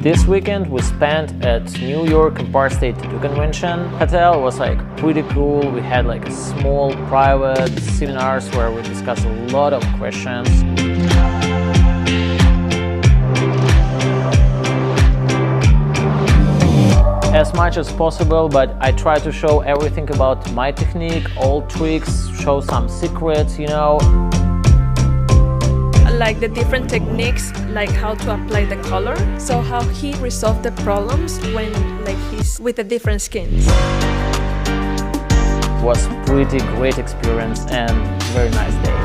This weekend we spent at New York Empire State Tattoo Convention. Hotel was pretty cool. We had a small private seminars where we discussed a lot of questions. As much as possible, but I try to show everything about my technique, all tricks, show some secrets, Like the different techniques, like how to apply the color, so how he resolved the problems when he's with the different skins. Was pretty great experience and very nice day.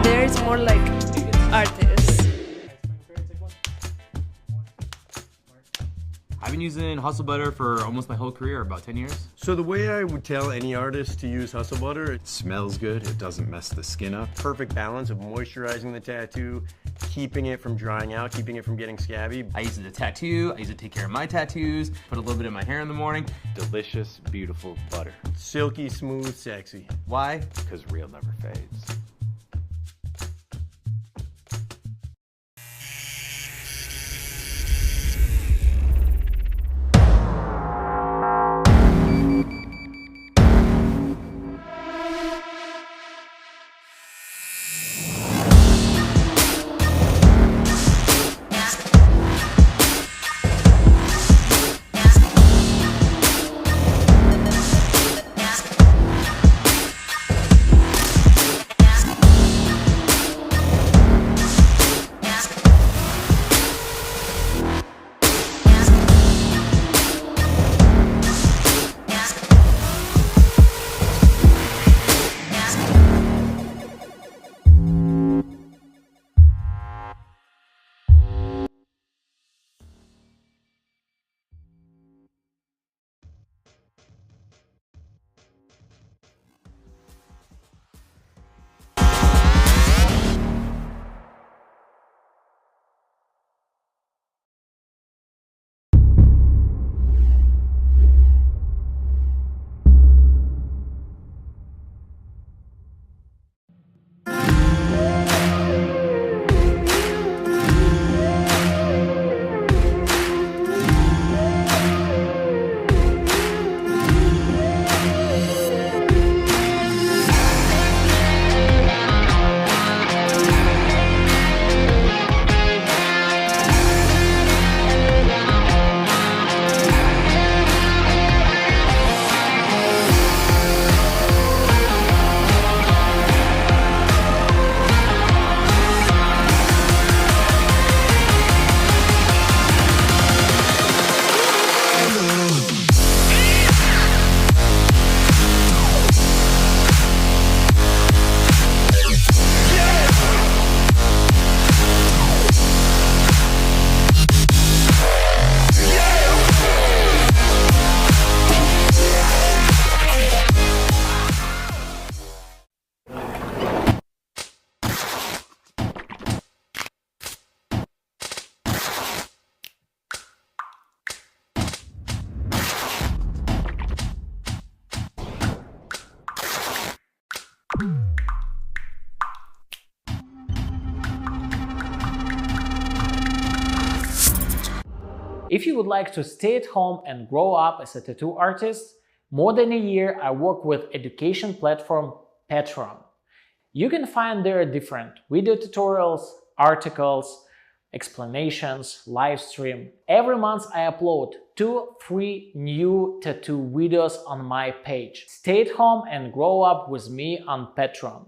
There's more like artists. I've been using Hustle Butter for almost my whole career, about 10 years. So the way I would tell any artist to use Hustle Butter, It smells good, it doesn't mess the skin up. perfect balance of moisturizing the tattoo, keeping it from drying out, keeping it from getting scabby. I use it to tattoo, I use it to take care of my tattoos, put a little bit in my hair in the morning. Delicious, beautiful butter. Silky, smooth, sexy. Why? Because real never fades. If you would like to stay at home and grow up as a tattoo artist, more than a year I work with education platform Patreon. You can find there different video tutorials, articles, explanations, live stream. Every month I upload 2 free new tattoo videos on my page. Stay at home and grow up with me on Patreon.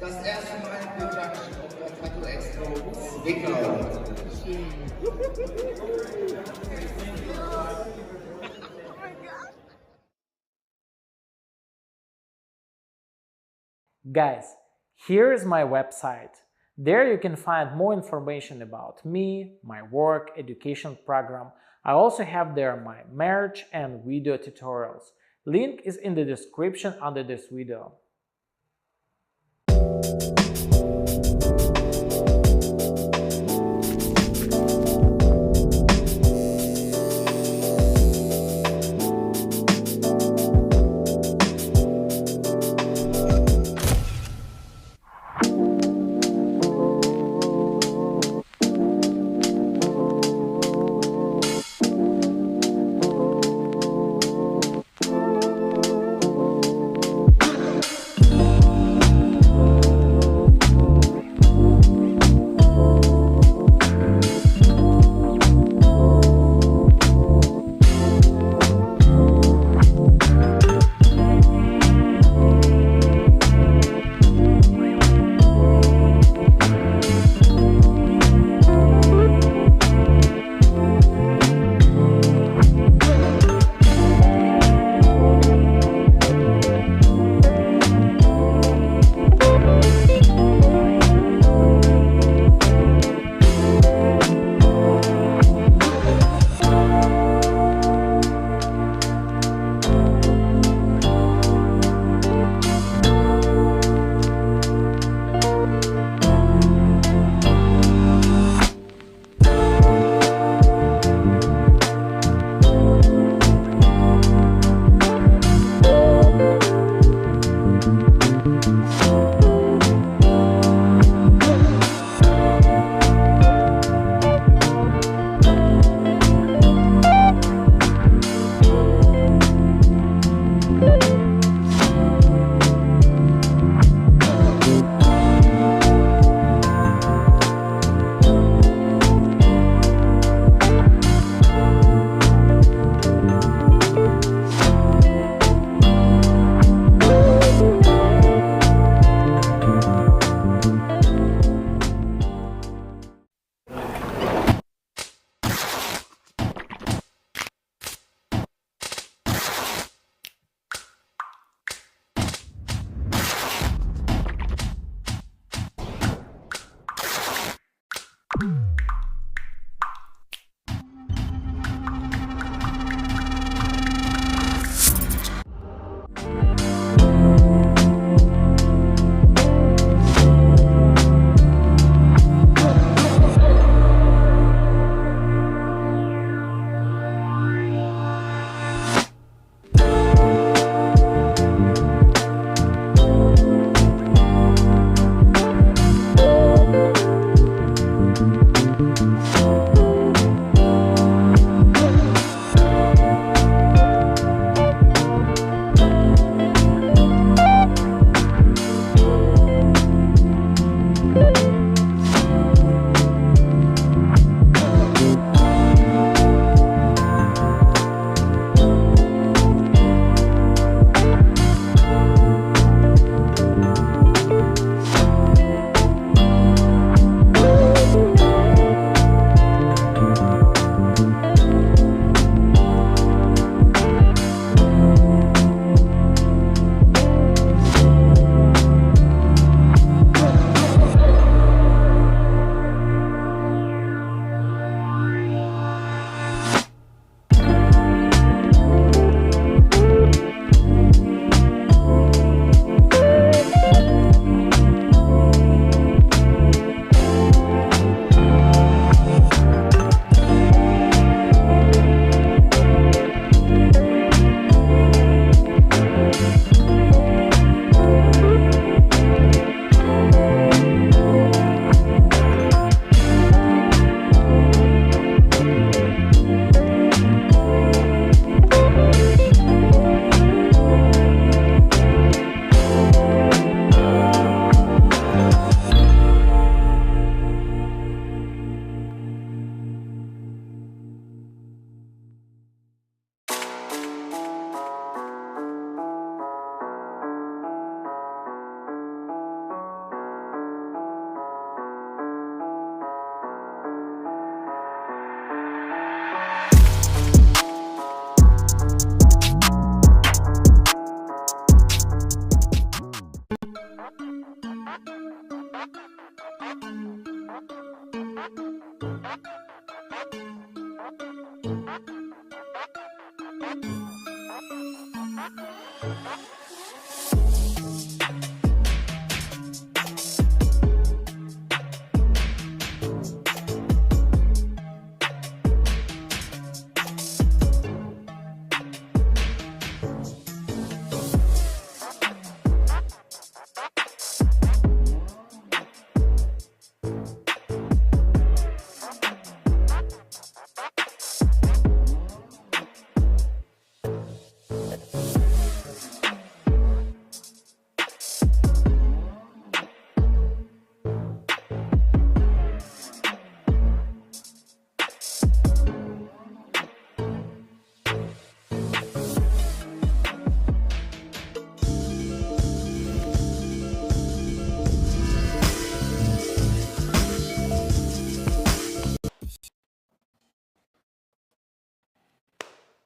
Das erste Mal in Production auf der Tattoo Expo Zwickau. Guys, here is my website. There you can find more information about me, my work, education program. I also have there my merch and video tutorials. Link is in the description under this video.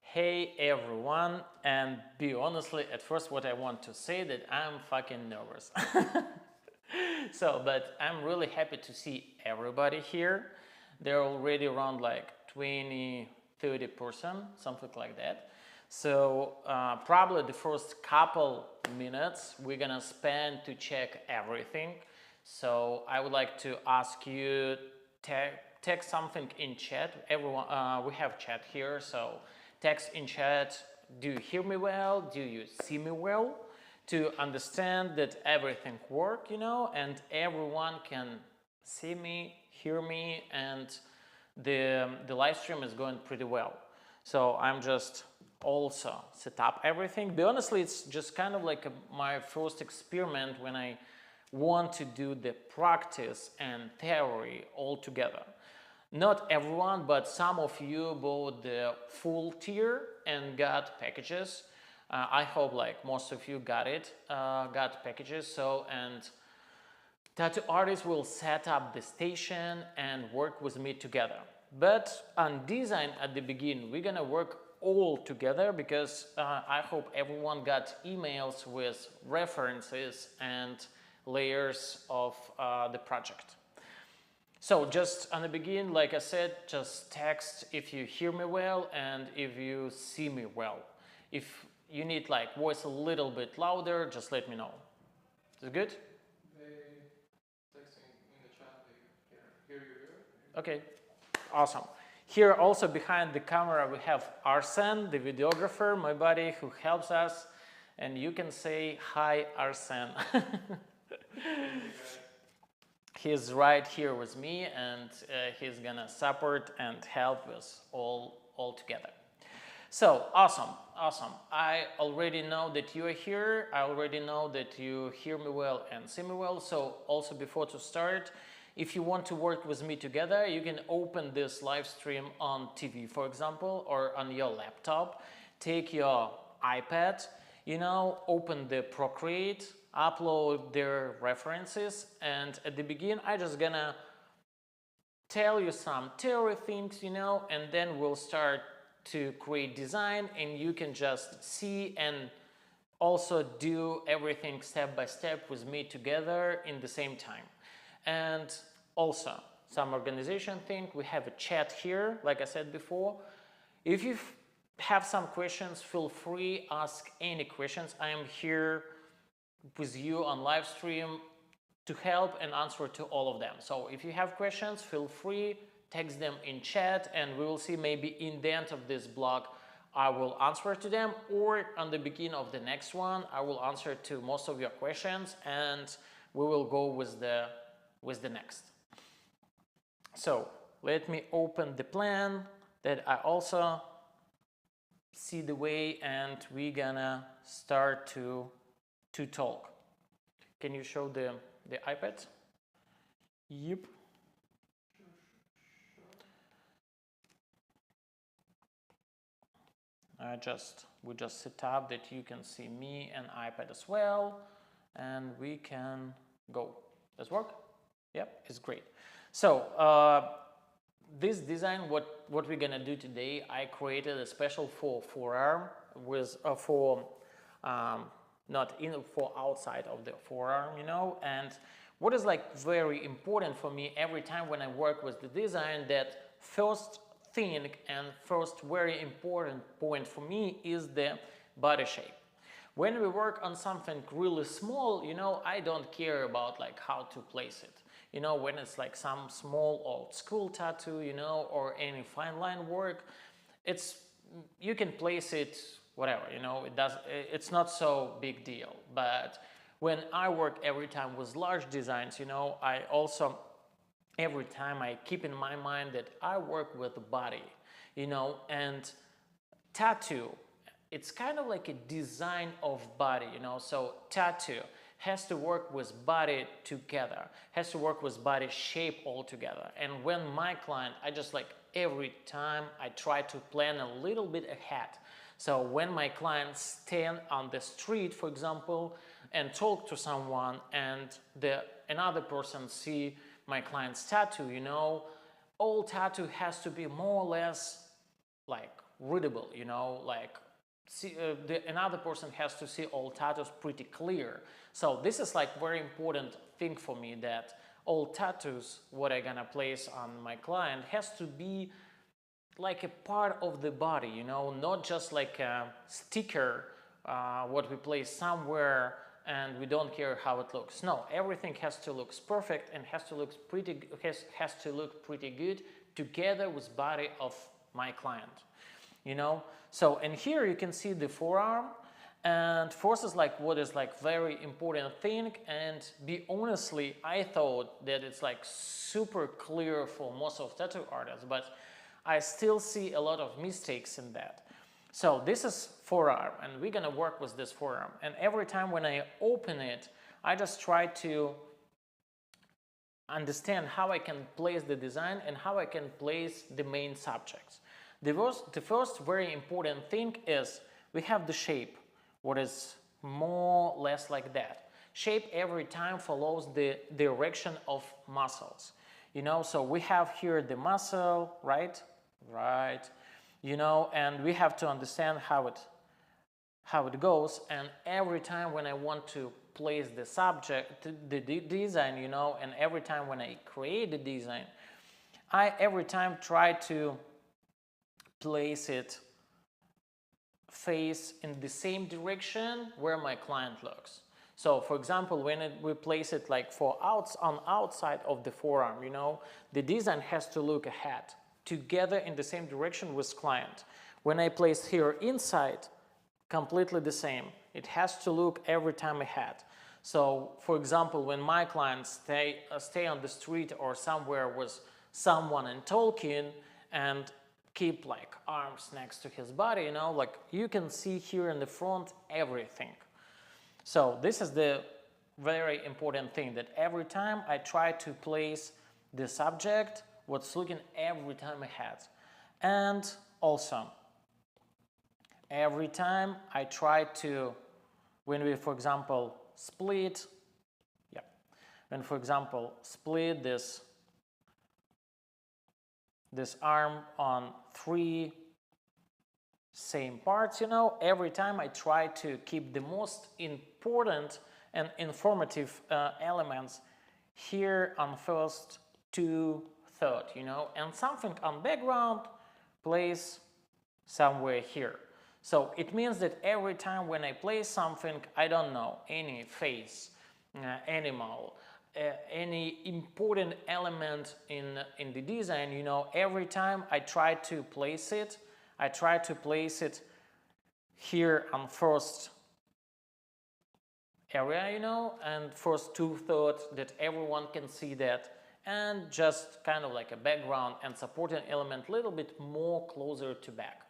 Hey everyone, and be honestly, at first what I want to say that I'm fucking nervous. But I'm really happy to see everybody here. They're already around like 20-30%, something like that. So probably the first couple minutes we're gonna spend to check everything. So I would like to ask you text something in chat. Everyone, we have chat here, so text in chat, do you hear me well? Do you see me well? To understand that everything works, you know, and everyone can see me, hear me, and the live stream is going pretty well. So I'm just also set up everything. But honestly, it's just kind of like my first experiment when I want to do the practice and theory all together. Not everyone, but some of you bought the full tier and got packages. I hope like most of you got packages. So, and tattoo artists will set up the station and work with me together. But on design at the beginning, we're gonna work all together because I hope everyone got emails with references and layers of the project. So just on the beginning, like I said, just text if you hear me well and if you see me well. If you need like voice a little bit louder, just let me know. Is it good? They texting in the chat, they hear you. Okay, awesome. Here also behind the camera we have Arsen, the videographer, my buddy who helps us, and you can say hi, Arsen. He's right here with me, and he's gonna support and help us all together. So awesome. I already know that you are here. I already know that you hear me well and see me well. So also before to start, if you want to work with me together, you can open this live stream on TV, for example, or on your laptop. Take your iPad, you know, open the Procreate, upload their references, and at the beginning I just gonna tell you some theory things, you know, and then we'll start to create design, and you can just see and also do everything step by step with me together in the same time. And also some organization thing, we have a chat here, like I said before. If you have some questions, feel free, ask any questions. I am here with you on live stream to help and answer to all of them. So if you have questions, feel free, text them in chat, and we will see maybe in the end of this blog I will answer to them, or on the beginning of the next one I will answer to most of your questions, and we will go with the next. So let me open the plan that I also see the way, and we're gonna start to talk. Can you show the iPad? Yep. We just set up that you can see me and iPad as well, and we can go. Does it work? Yep, it's great. So this design, what we're gonna do today, I created a special for forearm with not in for outside of the forearm, you know. And what is like very important for me every time when I work with the design, that first thing and first very important point for me is the body shape. When we work on something really small, you know, I don't care about like how to place it. You know, when it's like some small old school tattoo, you know, or any fine line work, you can place it whatever, you know, it's not so big deal. But when I work every time with large designs, you know, I also every time I keep in my mind that I work with the body, you know, and tattoo, it's kind of like a design of body, you know, so tattoo has to work with body together, has to work with body shape all together. And when my client, I just like every time I try to plan a little bit ahead. So when my clients stand on the street, for example, and talk to someone and another person see my client's tattoo, you know, all tattoo has to be more or less like readable, you know, like another person has to see all tattoos pretty clear. So this is like very important thing for me, that all tattoos what I'm gonna place on my client has to be like a part of the body, you know, not just like a sticker what we place somewhere and we don't care how it looks. No, everything has to look perfect and has to look pretty good together with body of my client, you know. So, and here you can see the forearm, and force is like what is like very important thing. And be honestly, I thought that it's like super clear for most of tattoo artists, but I still see a lot of mistakes in that. So this is forearm, and we're gonna work with this forearm. And every time when I open it, I just try to understand how I can place the design and how I can place the main subjects. The first very important thing is we have the shape, what is more or less like that. Shape every time follows the direction of muscles, you know. So we have here the muscle, right, you know, and we have to understand how it goes. And every time when I want to place the subject, the design, you know, and every time when I create the design, I every time try to place it face in the same direction where my client looks. So for example, when we place it like on outside of the forearm, you know, the design has to look ahead together in the same direction with client. When I place here inside, completely the same. It has to look every time ahead. So for example, when my clients stay on the street or somewhere with someone and talking and keep like arms next to his body, you know, like you can see here in the front everything. So this is the very important thing, that every time I try to place the subject what's looking every time ahead. And also every time I try to, when we for example split this arm on 3 same parts, you know, every time I try to keep the most important and informative elements here on first 2/3, you know, and something on background place somewhere here. So it means that every time when I place something, I don't know, any face, animal, any important element in the design, you know, every time I try to place it, here on first area, you know, and first 2/3 that everyone can see that, and just kind of like a background and supporting element a little bit more closer to back.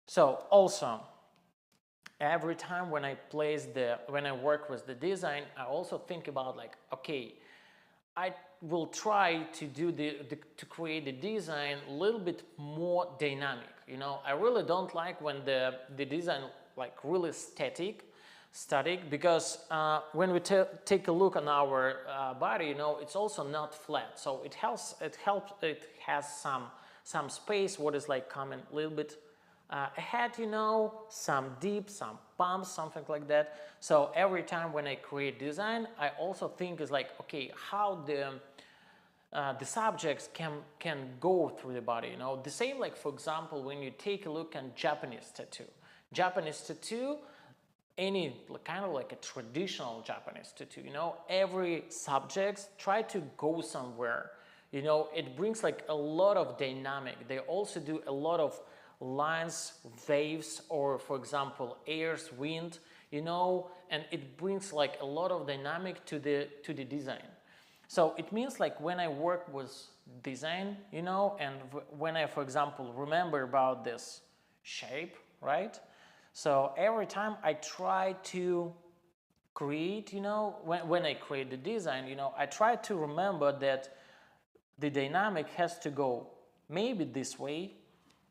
So also, every time when I work with the design, I also think about like, okay, I will try to do to create the design a little bit more dynamic. You know, I really don't like when the design like really static, because when we take a look on our body, you know, it's also not flat. So it has some space what is like coming a little bit ahead, you know, some deep, some bumps, something like that. So every time when I create design, I also think is like, okay, how the subjects can go through the body, you know. The same like, for example, when you take a look at Japanese tattoo. Japanese tattoo, any kind of like a traditional Japanese tattoo, you know, every subject try to go somewhere, you know, it brings like a lot of dynamic. They also do a lot of lines, waves, or for example, airs, wind, you know, and it brings like a lot of dynamic to the design. So it means like when I work with design, you know, and when I, for example, remember about this shape, right? So every time I try to create, you know, when I create the design, you know, I try to remember that the dynamic has to go maybe this way,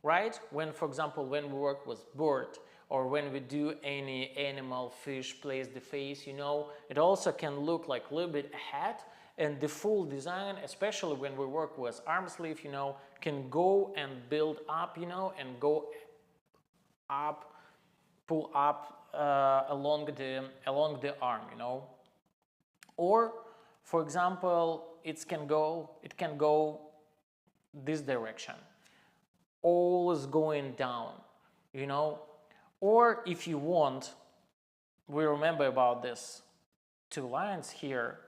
right? When, for example, when we work with bird or when we do any animal, fish, place the face, you know, it also can look like a little bit ahead, and the full design, especially when we work with arm sleeve, you know, can go and build up, you know, and go up, pull up along the arm, you know. Or, for example, it can go this direction, always going down, you know. Or if you want, we remember about this 2 lines here,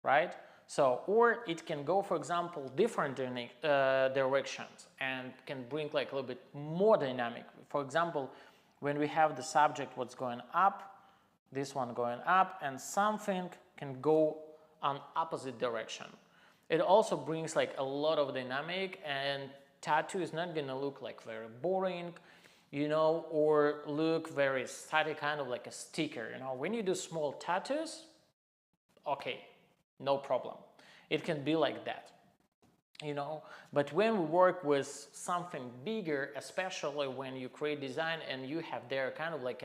right? So, or it can go, for example, different directions and can bring like a little bit more dynamic. For example, when we have the subject what's going up, this one going up, and something can go on opposite direction. It also brings like a lot of dynamic, and tattoo is not gonna look like very boring, you know, or look very static, kind of like a sticker, you know. When you do small tattoos, okay, no problem. It can be like that, you know. But when we work with something bigger, especially when you create design and you have there kind of like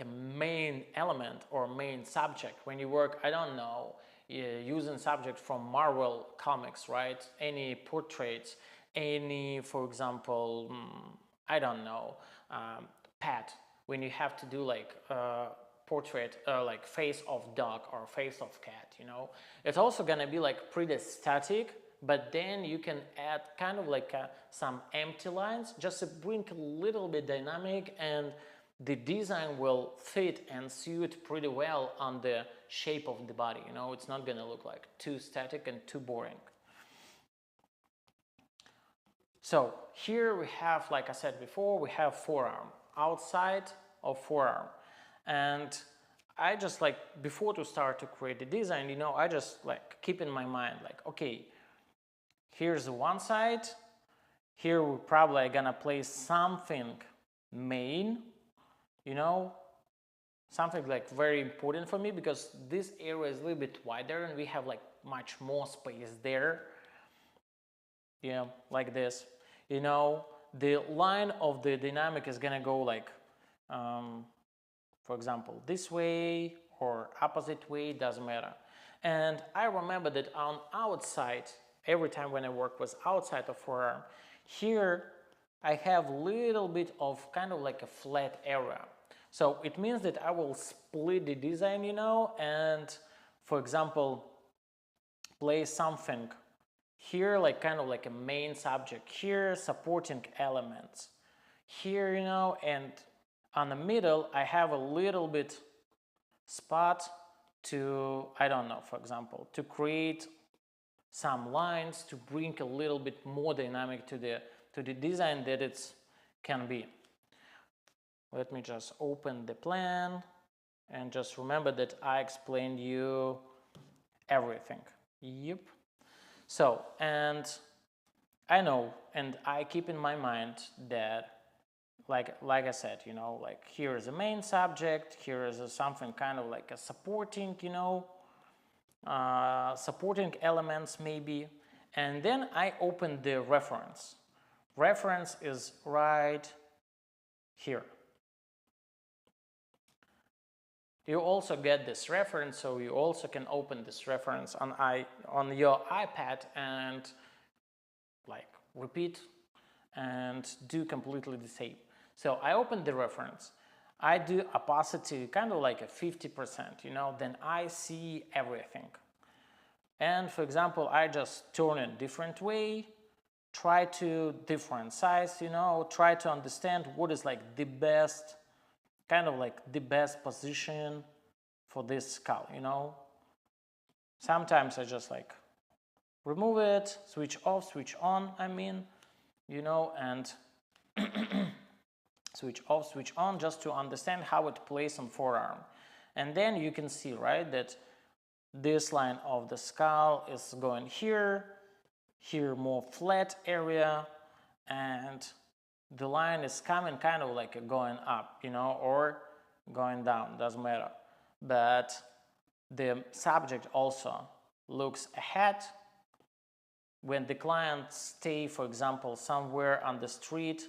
a main element or main subject, when you work, I don't know, using subject from Marvel comics, right? Any portraits, any, for example, I don't know, pet, when you have to do like portrait, like face of dog or face of cat, you know, it's also gonna be like pretty static, but then you can add kind of like some empty lines just to bring a little bit dynamic, and the design will fit and suit pretty well on the shape of the body, you know. It's not gonna look like too static and too boring. So here we have, like I said before, we have forearm, outside of forearm. And I just like, before to start to create the design, you know, I just like keep in my mind like, okay, here's the one side, here we're probably gonna place something main, you know, something like very important for me, because this area is a little bit wider and we have like much more space there. Yeah, like this, you know, the line of the dynamic is gonna go like, for example, this way or opposite way, doesn't matter. And I remember that on outside, every time when I work with outside of forearm, here I have little bit of kind of like a flat area. So it means that I will split the design, you know, and for example, place something here, like kind of like a main subject, here supporting elements, here, you know, and on the middle I have a little bit spot to, I don't know, for example, to create some lines to bring a little bit more dynamic to the design that it can be. Let me just open the plan and just remember that I explained you everything. Yep. So, and I know, and I keep in my mind that like I said, you know, like here is a main subject, here is something kind of like a supporting, you know, supporting elements maybe, and then I open the reference. Reference is right here. You also get this reference, so you also can open this reference on your iPad and like repeat and do completely the same. So I open the reference, I do opacity kind of like a 50%, you know, then I see everything. And for example, I just turn it different way, try to different size, you know, try to understand what is like the best, kind of like the best position for this skull, you know. Sometimes I just like remove it, switch off, switch on, I mean, you know, and switch off, switch on, just to understand how it plays on forearm. And then you can see, right, that this line of the skull is going here, here more flat area, and the line is coming kind of like going up, you know, or going down, doesn't matter. But the subject also looks ahead. When the client stay, for example, somewhere on the street,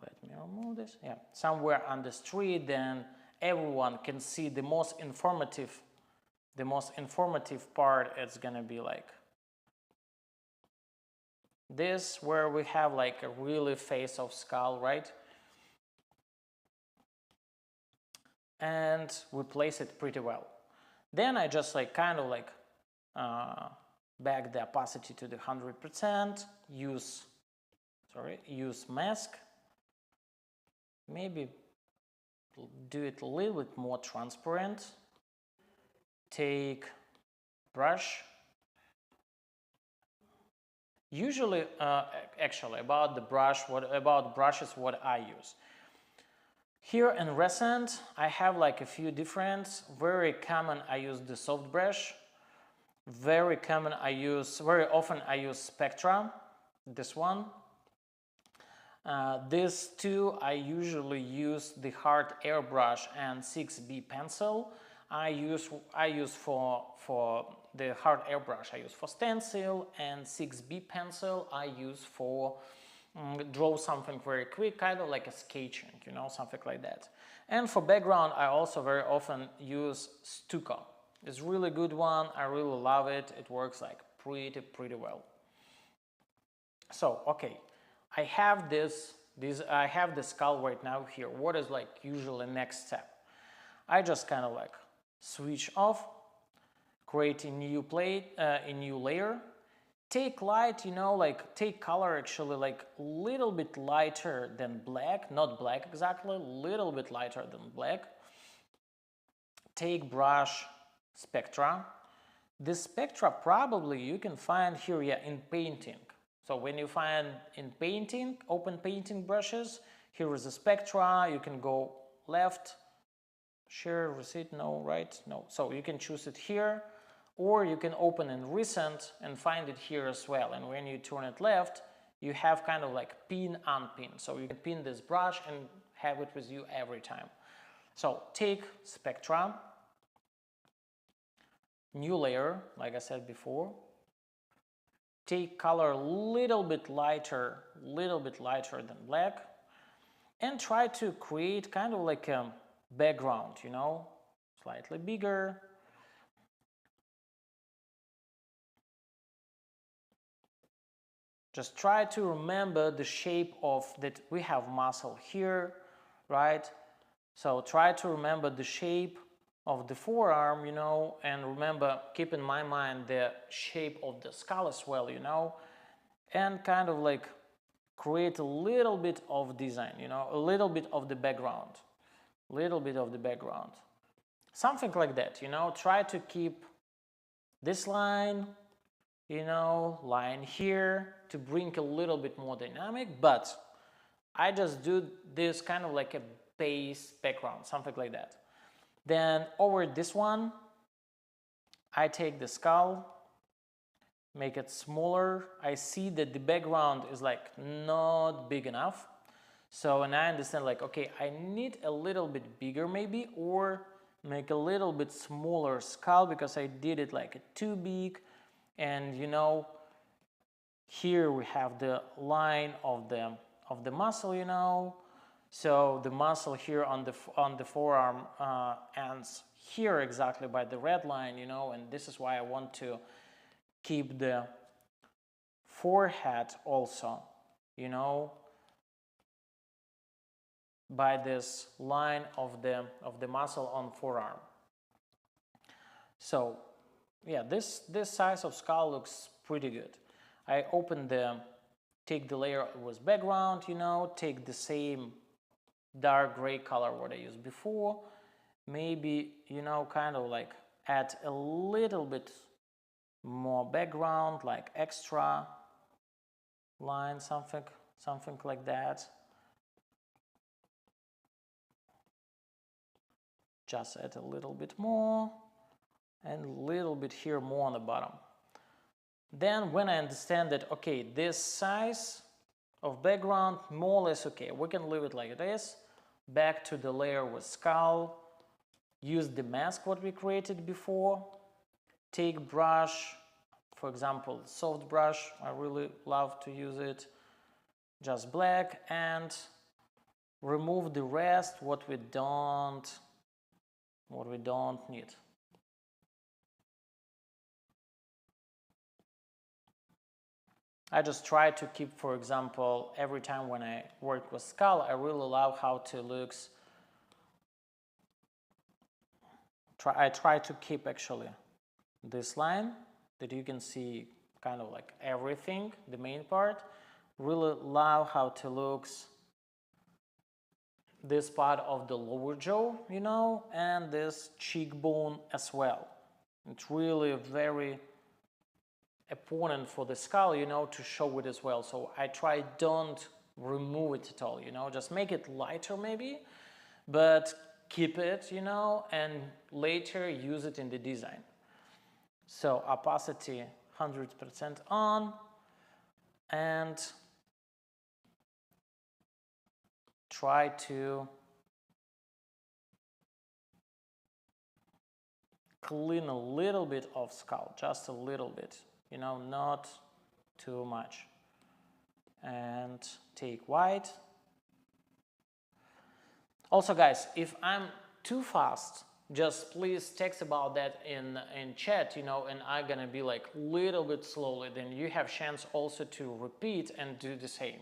let me remove this, yeah, somewhere on the street, then everyone can see the most informative part. It's gonna be like this, where we have like a really face of skull, right? And we place it pretty well. Then I just like kind of like back the opacity to the 100%, use mask, maybe do it a little bit more transparent, take brush. Usually, actually, about the brush, what I use. Here in Recent, I have like a few different. Very common, I use the soft brush. Very often I use Spectra, this one. These two, I usually use the hard airbrush and 6B pencil. I use for the hard airbrush, I use for stencil, and 6B pencil I use for draw something very quick, kind of like a sketching, you know, something like that. And for background, I also very often use Stucco. It's a really good one. I really love it. It works like pretty well. So, okay, I have I have the skull right now here. What is like usually next step? I just kind of like switch off, create a new a new layer, take light, you know, like take color actually like a little bit lighter than black, not black exactly, a little bit lighter than black. Take brush Spectra. This Spectra probably you can find here, yeah, in painting. So when you find in painting, open painting brushes, here is a Spectra. You can go left, share, receipt, no, right, no. So you can choose it here, or you can open in Recent and find it here as well. And when you turn it left, you have kind of like pin, unpin. So you can pin this brush and have it with you every time. So take Spectra, new layer, like I said before. Take color a little bit lighter than black, and try to create kind of like a background, you know, slightly bigger. Just try to remember the shape of that. We have muscle here, right? So try to remember the shape of the forearm, you know, and remember, keep in my mind the shape of the skull as well, you know, and kind of like create a little bit of design, you know, a little bit of the background, something like that, you know. Try to keep this line, you know, line here to bring a little bit more dynamic, but I just do this kind of like a base background, something like that. Then over this one, I take the skull, make it smaller. I see that the background is like not big enough. So, and I understand like, okay, I need a little bit bigger maybe, or make a little bit smaller skull because I did it like too big. And you know, here we have the line of the muscle, you know. So the muscle here on the forearm ends here exactly by the red line, you know, and this is why I want to keep the forehead also, you know, by this line of the muscle on forearm. So yeah, this size of skull looks pretty good. I take the layer with background, you know, take the same dark gray color what I used before, maybe, you know, kind of like add a little bit more background, like extra line, something like that. Just add a little bit more and a little bit here more on the bottom. Then when I understand that, okay, this size of background more or less okay, we can leave it like this. Back to the layer with skull, use the mask what we created before, take brush, for example, soft brush, I really love to use it, just black, and remove the rest what we don't need. I just try to keep, for example, every time when I work with skull, I really love how it looks. I try to keep actually this line that you can see kind of like everything, the main part. Really love how it looks this part of the lower jaw, you know, and this cheekbone as well. It's really very important for the skull, you know, to show it as well. So I try don't remove it at all, you know, just make it lighter maybe, but keep it, you know, and later use it in the design. So opacity 100% on, and try to clean a little bit of skull, just a little bit, you know, not too much. And take white. Also guys, if I'm too fast, just please text about that in chat, you know, and I'm gonna be like little bit slowly, then you have chance also to repeat and do the same.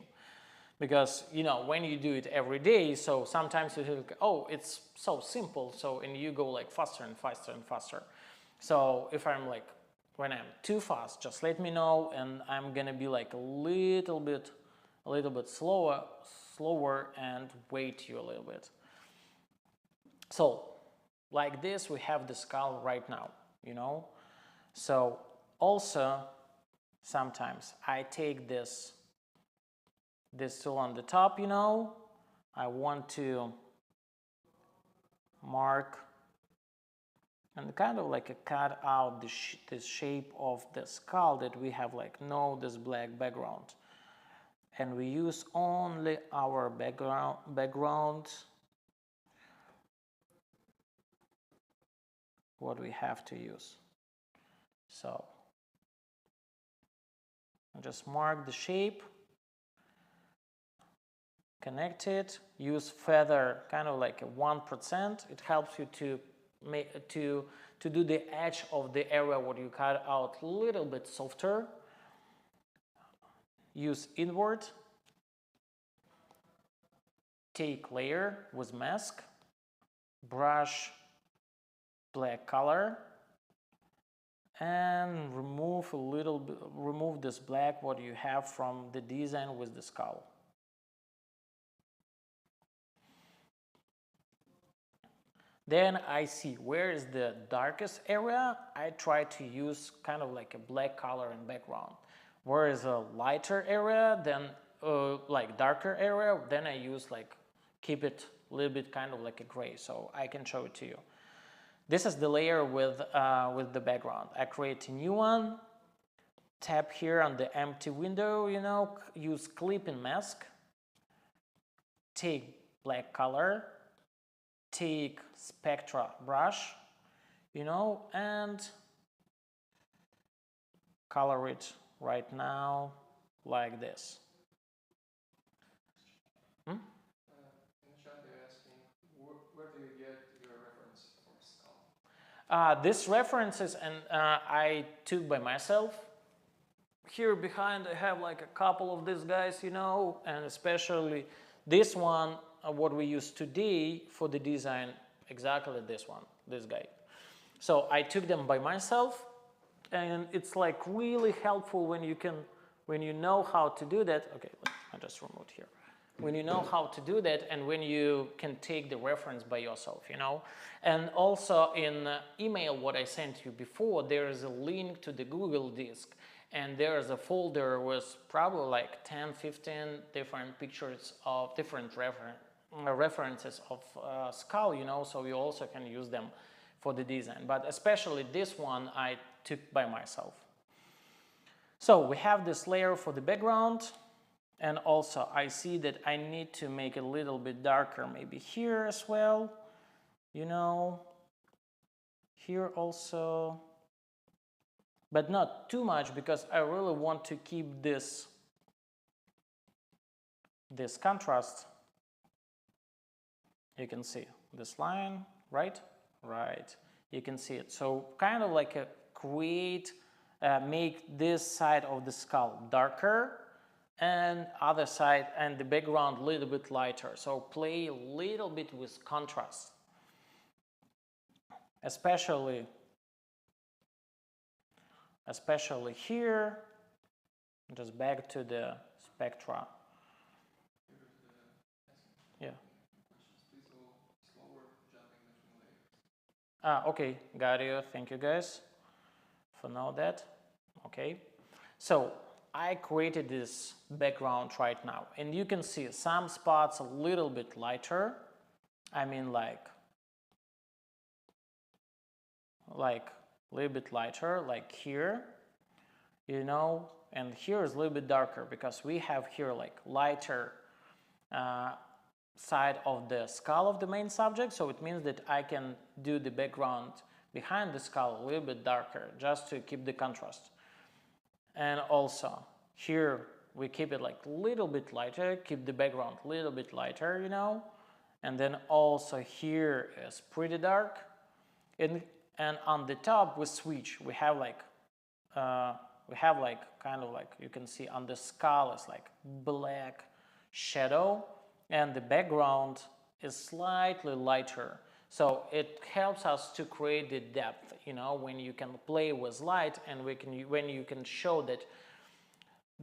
Because, you know, when you do it every day, so sometimes you think, oh, it's so simple, so, and you go like faster and faster and faster. So if I'm like, when I'm too fast, just let me know, and I'm gonna be like a little bit slower and wait you a little bit. So like this, we have the skull right now, you know. So also sometimes I take this tool on the top, you know, I want to mark and kind of like cut out the shape of the skull that we have like this black background, and we use only our background what we have to use. So just mark the shape, connect it, use feather kind of like a 1%. It helps you to make to do the edge of the area what you cut out a little bit softer. Use invert, take layer with mask, brush black color, and remove this black what you have from the design with the skull. Then I see where is the darkest area. I try to use kind of like a black color and background. Where is a lighter area, then like darker area, then I use like keep it a little bit kind of like a gray, so I can show it to you. This is the layer with the background. I create a new one, tap here on the empty window, you know, use clip and mask, take black color, take spectra brush, you know, and color it right now like this. In the chat they're asking, where do you get your reference for skull? This references and I took by myself. Here behind I have like a couple of these guys, you know, and especially this one, what we use today for the design, exactly this one, this guy. So I took them by myself, and it's like really helpful when you can when you know how to do that, okay, I just removed here. When you know how to do that and when you can take the reference by yourself, you know. And also in email, what I sent you before, there is a link to the Google Disk, and there is a folder with probably like 10, 15 different pictures of different references of skull, you know, so you also can use them for the design. But especially this one I took by myself. So we have this layer for the background. And also I see that I need to make it a little bit darker, maybe here as well, you know, here also, but not too much because I really want to keep this contrast. You can see this line, right? Right, you can see it. So kind of like a make this side of the skull darker, and other side and the background a little bit lighter. So play a little bit with contrast, especially here. Just back to the spectra. Yeah. Okay, got you. Thank you guys for know that. Okay, so I created this background right now, and you can see some spots a little bit lighter. I mean like a little bit lighter, like here, you know, and here is a little bit darker because we have here like lighter side of the skull of the main subject. So it means that I can do the background behind the skull a little bit darker just to keep the contrast. And also here we keep it like a little bit lighter, keep the background a little bit lighter, you know. And then also here is pretty dark. And on the top we switch. We have like kind of like you can see on the skull is like black shadow, and the background is slightly lighter. So it helps us to create the depth, you know, when you can play with light and when you can show that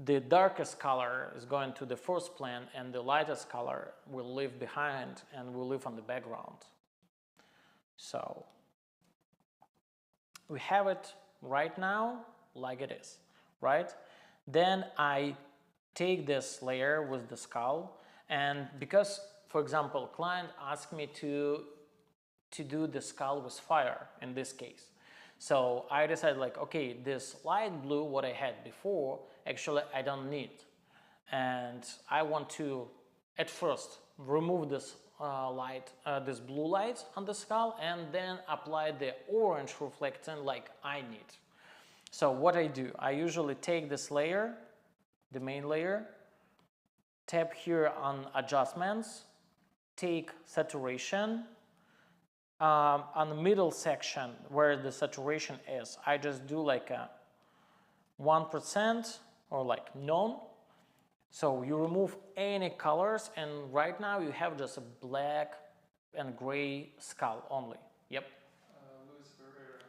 the darkest color is going to the first plane and the lightest color will leave behind and will live on the background. So we have it right now like it is, right? Then I take this layer with the skull, and because, for example, client asked me to do the skull with fire in this case. So I decided like, okay, this light blue, what I had before, actually I don't need. And I want to, at first, remove this this blue light on the skull and then apply the orange reflectant like I need. So what I do, I usually take this layer, the main layer, tap here on adjustments, take saturation. On the middle section where the saturation is, I just do like a 1% or like none. So you remove any colors, and right now you have just a black and gray skull only. Yep. Louis Ferrer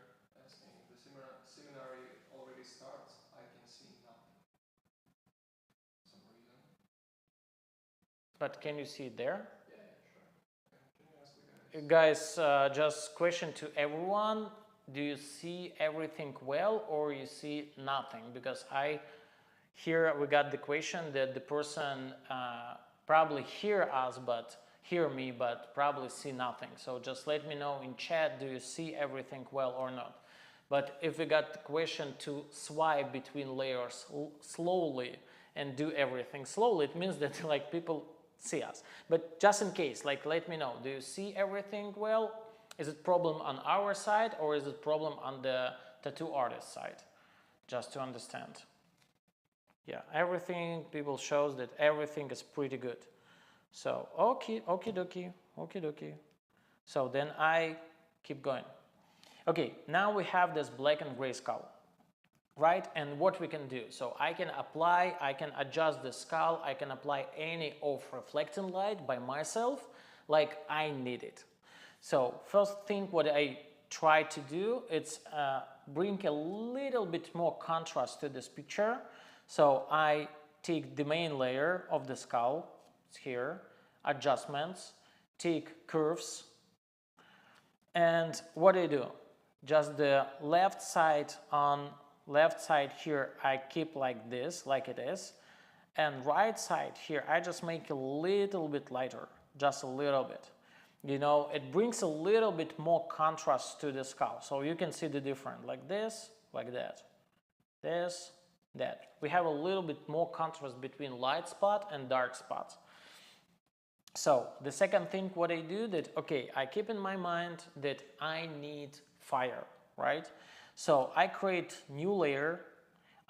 asking, the seminar already starts, I can see nothing. For some reason. But can you see it there? Can you ask the Guys, guys? just question to everyone, do you see everything well or you see nothing? Because here we got the question that the person probably hear me but probably see nothing. So just let me know in chat, do you see everything well or not? But if we got the question to swipe between layers slowly and do everything slowly, it means that like people see us. But just in case, like let me know, do you see everything well? Is it problem on our side or is it problem on the tattoo artist side? Just to understand. Yeah, everything people shows that everything is pretty good. So okie dokie. So then I keep going. Okay, now we have this black and gray skull. Right, and what we can do, so I can adjust the skull, I can apply any of reflecting light by myself like I need it. So first thing what I try to do, it's bring a little bit more contrast to this picture. So I take the main layer of the skull, it's here, adjustments, take curves, and what do? Just the left side here I keep like this, like it is, and right side here I just make a little bit lighter, just a little bit. You know, it brings a little bit more contrast to the skull, so you can see the difference, like this, like that, this, that. We have a little bit more contrast between light spot and dark spots. So the second thing what I do that, okay, I keep in my mind that I need fire, right? So I create new layer.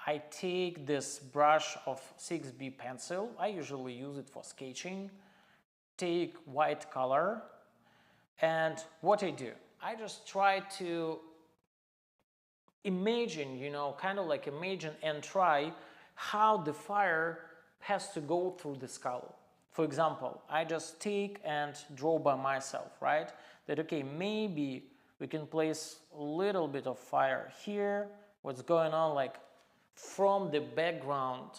I take this brush of 6B pencil. I usually use it for sketching. Take white color, and what I do, I just try to imagine, you know, kind of like imagine and try how the fire has to go through the skull. For example, I just take and draw by myself, right? That, okay, maybe we can place a little bit of fire here, what's going on like from the background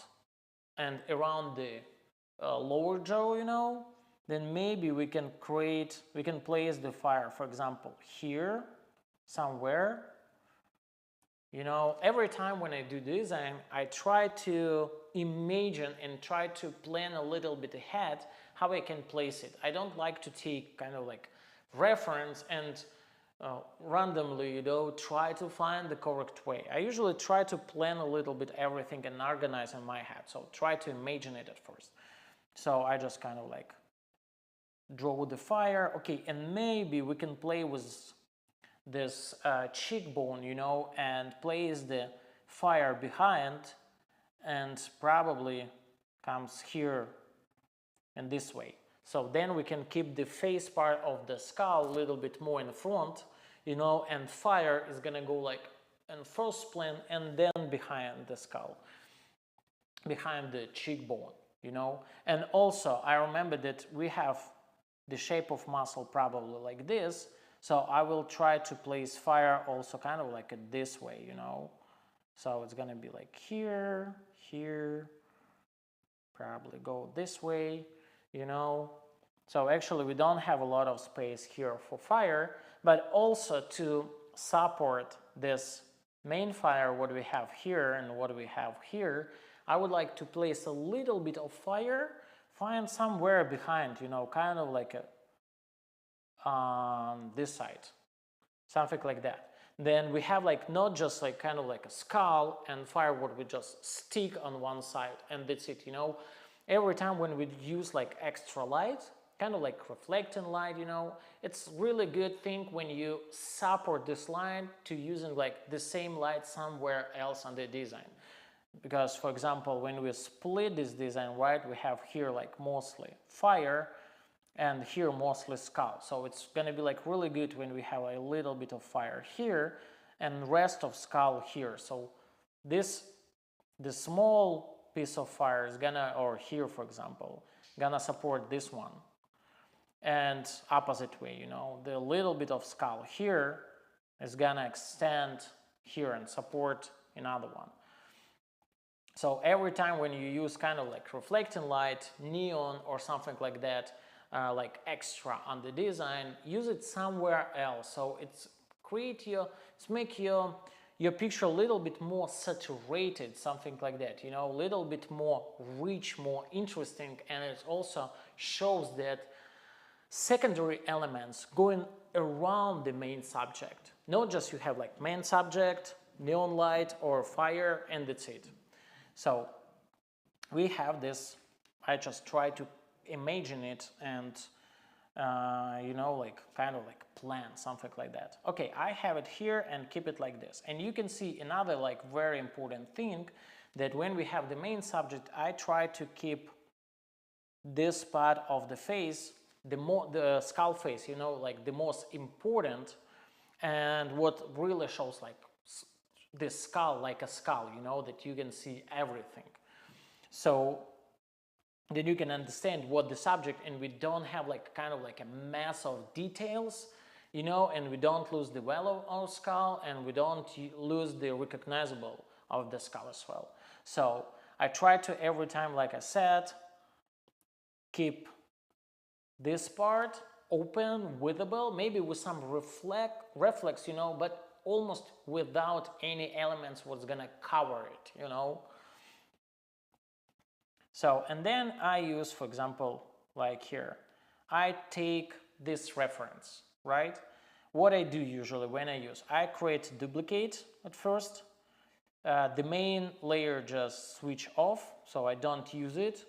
and around the lower jaw, you know, then maybe we can place the fire, for example, here, somewhere. You know, every time when I do design, I try to imagine and try to plan a little bit ahead how I can place it. I don't like to take kind of like reference and randomly, you know, try to find the correct way. I usually try to plan a little bit everything and organize in my head. So try to imagine it at first. So I just kind of like draw the fire. Okay, and maybe we can play with this cheekbone, you know, and place the fire behind and probably comes here in this way. So then we can keep the face part of the skull a little bit more in the front, you know, and fire is gonna go like in first plane and then behind the skull, behind the cheekbone, you know. And also I remember that we have the shape of muscle probably like this, so I will try to place fire also kind of like this way, you know. So it's gonna be like here, here, probably go this way, you know. So actually we don't have a lot of space here for fire, but also to support this main fire, what we have here and what we have here, I would like to place a little bit of fire, find somewhere behind, you know, kind of like on this side, something like that. Then we have like not just like kind of like a skull and fire what we just stick on one side and that's it, you know. Every time when we use like extra light, kind of like reflecting light, you know, it's really good thing when you support this line to using like the same light somewhere else on the design. Because for example, when we split this design, right, we have here like mostly fire and here mostly skull. So it's gonna be like really good when we have a little bit of fire here and rest of skull here. So the small piece of fire is gonna, or here for example, gonna support this one. And opposite way, you know, the little bit of skull here is gonna extend here and support another one. So every time when you use kind of like reflecting light, neon or something like that, like extra on the design, use it somewhere else. So it's make your picture a little bit more saturated, something like that, you know, a little bit more rich, more interesting, and it also shows that secondary elements going around the main subject. Not just you have like main subject, neon light or fire, and that's it. So we have this, I just try to imagine it and you know, like kind of like plan something like that. Okay, I have it here and keep it like this. And you can see another like very important thing, that when we have the main subject, I try to keep this part of the face, the skull face, you know, like the most important, and what really shows like this skull like a skull, you know, that you can see everything. So then you can understand what the subject, and we don't have like kind of like a mass of details, you know, and we don't lose the value of our skull, and we don't lose the recognizable of the skull as well. So I try to every time, like I said, keep this part open, visible, maybe with some reflex, you know, but almost without any elements what's gonna cover it, you know. So, and then I use, for example, like here, I take this reference, right? What I do usually when I create a duplicate at first. The main layer just switch off, so I don't use it.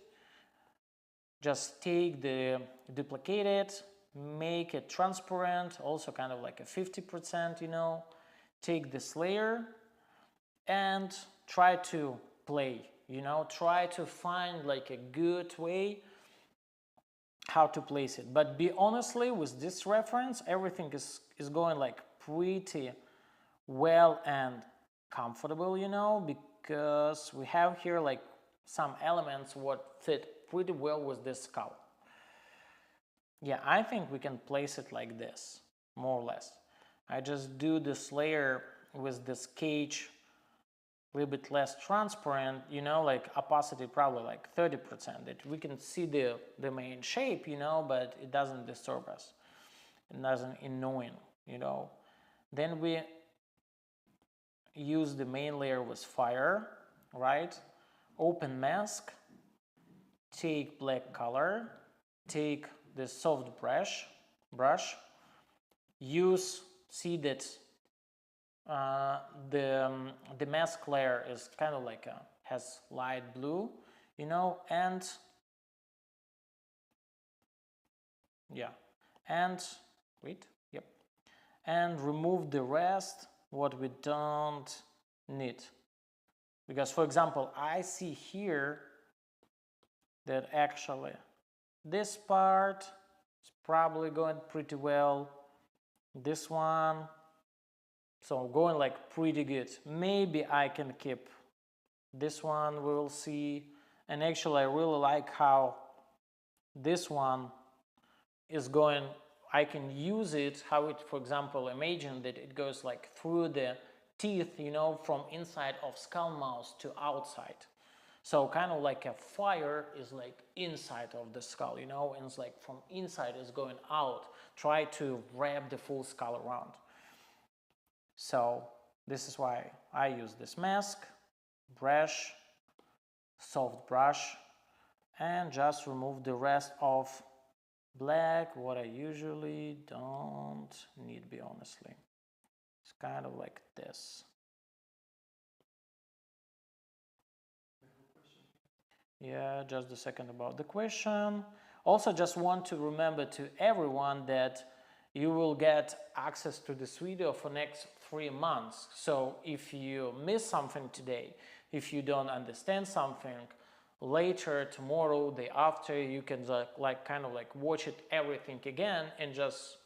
Just take the duplicated, make it transparent, also kind of like a 50%, you know. Take this layer and try to play, you know, try to find like a good way how to place it. But be honestly, with this reference, everything is going like pretty well and comfortable, you know, because we have here like some elements what fit pretty well with this skull. Yeah, I think we can place it like this, more or less. I just do this layer with this cage a little bit less transparent, you know, like opacity probably like 30%, that we can see the main shape, you know, but it doesn't disturb us. It doesn't annoying, you know. Then we use the main layer with fire, right? Open mask, take black color, take the soft brush, use, see that the mask layer is kind of like has light blue, you know, and yeah, and wait, yep, and remove the rest what we don't need, because for example I see here that actually this part is probably going pretty well, this one, so going like pretty good. Maybe I can keep this one, we will see. And actually I really like how this one is going, I can use it, how it, for example, imagine that it goes like through the teeth, you know, from inside of skull mouth to outside. So kind of like a fire is like inside of the skull, you know, and it's like from inside is going out. Try to wrap the full skull around. So this is why I use this mask, brush, soft brush, and just remove the rest of black, what I usually don't need, be honestly. It's kind of like this. Yeah, just a second about the question. Also just want to remember to everyone that you will get access to this video for next 3 months. So if you miss something today, if you don't understand something, later, tomorrow, day after, you can kind of watch it everything again and just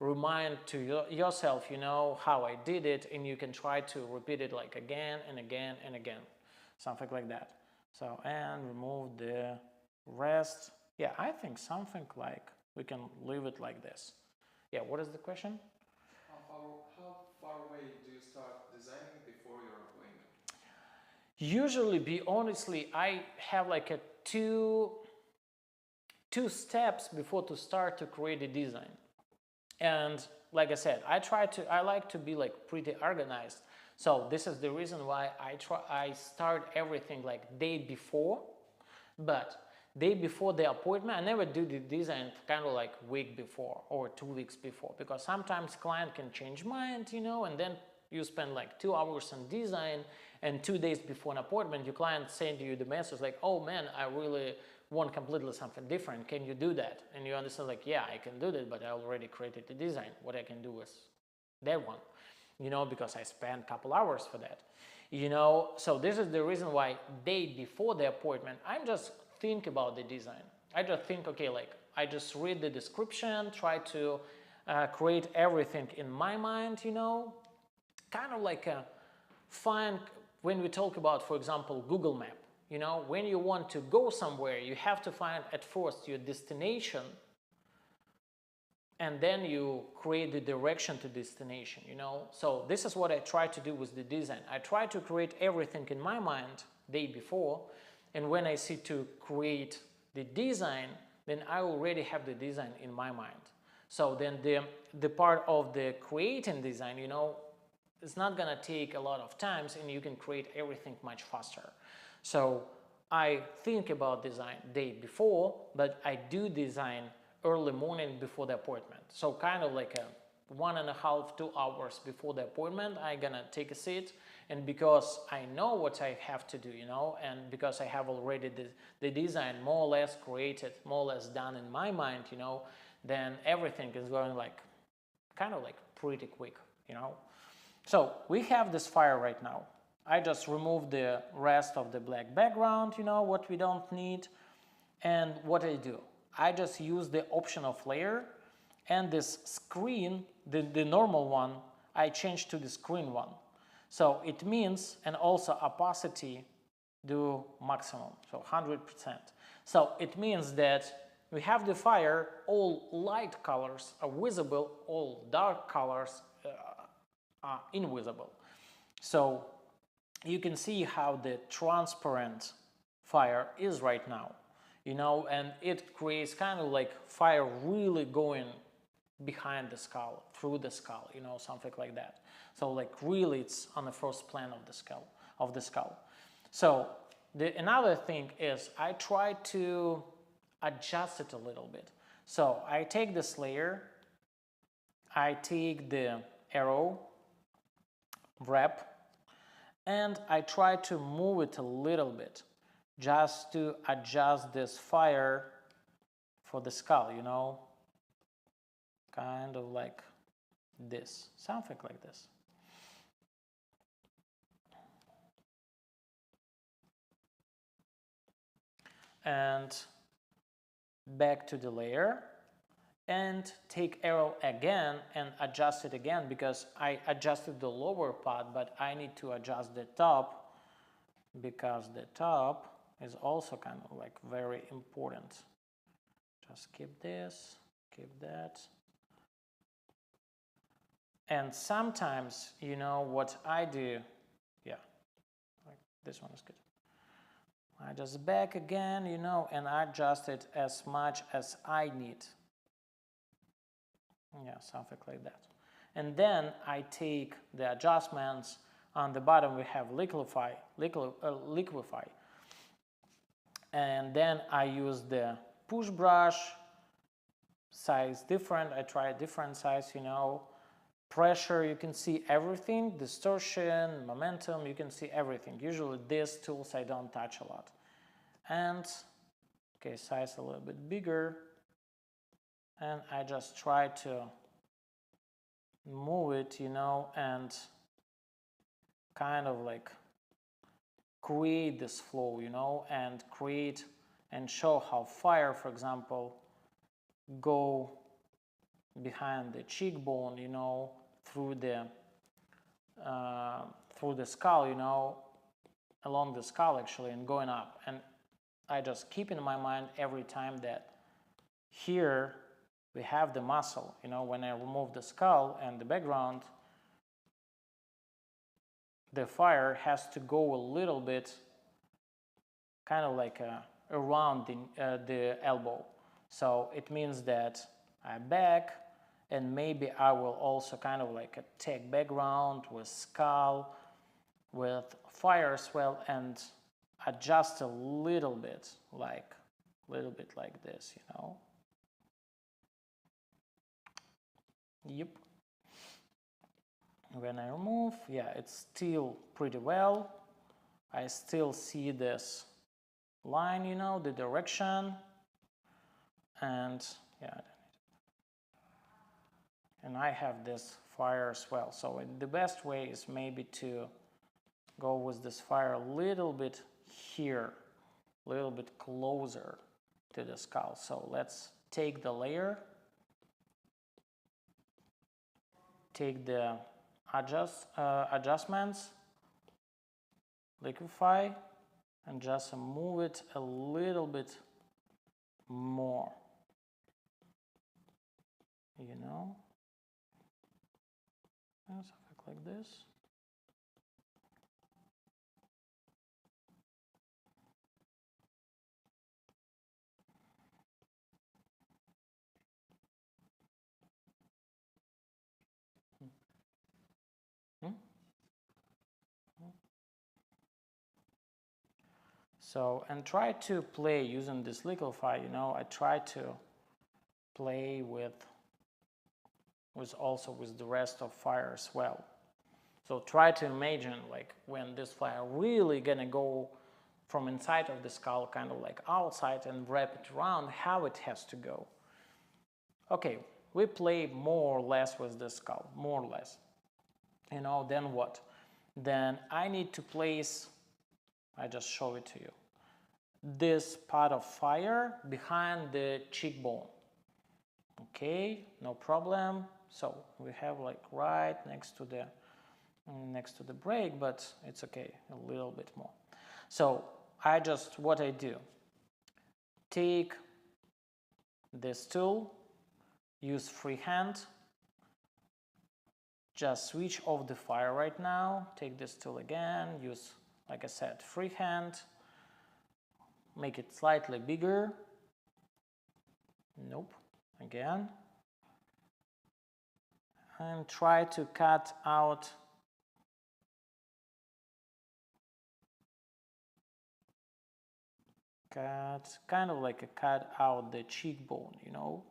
remind to yourself, you know, how I did it, and you can try to repeat it like again and again and again, something like that. So, and remove the rest. Yeah, I think something like we can leave it like this. Yeah, what is the question? How far away do you start designing before your appointment? Usually, be honestly, I have like a two steps before to start to create a design. And like I said, I like to be like pretty organized. So this is the reason why I start everything like day before, but day before the appointment, I never do the design kind of like week before or 2 weeks before, because sometimes client can change mind, you know, and then you spend like 2 hours on design, and 2 days before an appointment, your client send you the message like, oh man, I really want completely something different. Can you do that? And you understand like, yeah, I can do that, but I already created the design. What I can do is that one, you know, because I spent a couple hours for that, you know. So this is the reason why day before the appointment, I'm just think about the design. I just think, okay, like I just read the description, try to create everything in my mind, you know, kind of like find, when we talk about, for example, Google Map, you know, when you want to go somewhere, you have to find at first your destination, and then you create the direction to destination, you know. So this is what I try to do with the design. I try to create everything in my mind day before, and when I see to create the design, then I already have the design in my mind. So then the part of the creating design, you know, it's not gonna take a lot of times, and you can create everything much faster. So I think about design day before, but I do design early morning before the appointment. So kind of like a 1.5 to 2 hours before the appointment, I'm gonna take a seat, and because I know what I have to do, you know, and because I have already the design more or less created, more or less done in my mind, you know, then everything is going like kind of like pretty quick, you know. So we have this fire right now. I just remove the rest of the black background, you know, what we don't need. And what I do, I just use the option of layer, and this screen, the normal one, I change to the screen one. So it means, and also opacity do maximum, so 100%. So it means that we have the fire, all light colors are visible, all dark colors are invisible. So you can see how the transparent fire is right now, you know, and it creates kind of like fire really going behind the skull, through the skull, you know, something like that. So like really it's on the first plane of the skull. So another thing is I try to adjust it a little bit. So I take this layer, I take the arrow wrap, and I try to move it a little bit just to adjust this fire for the skull, you know, kind of like this, something like this. And back to the layer, and take arrow again and adjust it again, because I adjusted the lower part, but I need to adjust the top, because the top is also kind of like very important. Just keep this, keep that. And sometimes, you know, what I do, yeah, like this one is good. I just back again, you know, and I adjust it as much as I need. Yeah, something like that. And then I take the adjustments. On the bottom we have liquefy. And then I use the push brush, size different, I try a different size, you know. Pressure, you can see everything, distortion, momentum, you can see everything. Usually these tools I don't touch a lot. And, okay, size a little bit bigger. And I just try to move it, you know, and kind of like create this flow, you know, and create and show how fire, for example, go behind the cheekbone, you know, through the skull, you know, along the skull actually, and going up. And I just keep in my mind every time that here we have the muscle, you know, when I remove the skull and the background, the fire has to go a little bit kind of like around the elbow. So it means that I back, and maybe I will also kind of like take background with skull, with fire as well, and adjust a little bit like this, you know. Yep. When I remove, yeah, it's still pretty well. I still see this line, you know, the direction, and yeah, and I have this fire as well. So the best way is maybe to go with this fire a little bit here, a little bit closer to the skull. So let's take the layer, take the adjustments, liquefy, and just move it a little bit more, you know, and something like this. So, and try to play using this liquify, you know, I try to play with also with the rest of fire as well. So try to imagine like when this fire really gonna go from inside of the skull kind of like outside and wrap it around, how it has to go. Okay, we play more or less with the skull, more or less. You know, then what? Then I need to place, I just show it to you, this part of fire behind the cheekbone. Okay, no problem. So we have like right next to the break, but it's okay, a little bit more. So what I do, take this tool, use freehand, just switch off the fire right now, take this tool again, use, like I said, freehand, make it slightly bigger, nope, again, and try to cut out kind of like a cut out the cheekbone, you know.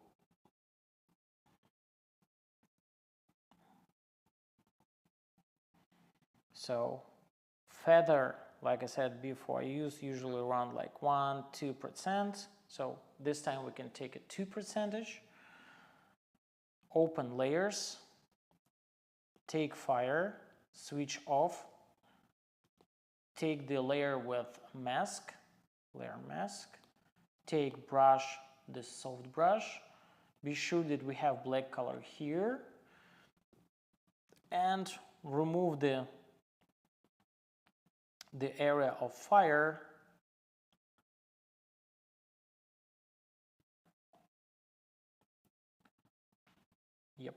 So feather, like I said before, I use usually around like 1–2%. So this time we can take a 2%. Open layers, take fire, switch off, take the layer with mask, layer mask, take brush, this soft brush, be sure that we have black color here, and remove the area of fire. Yep.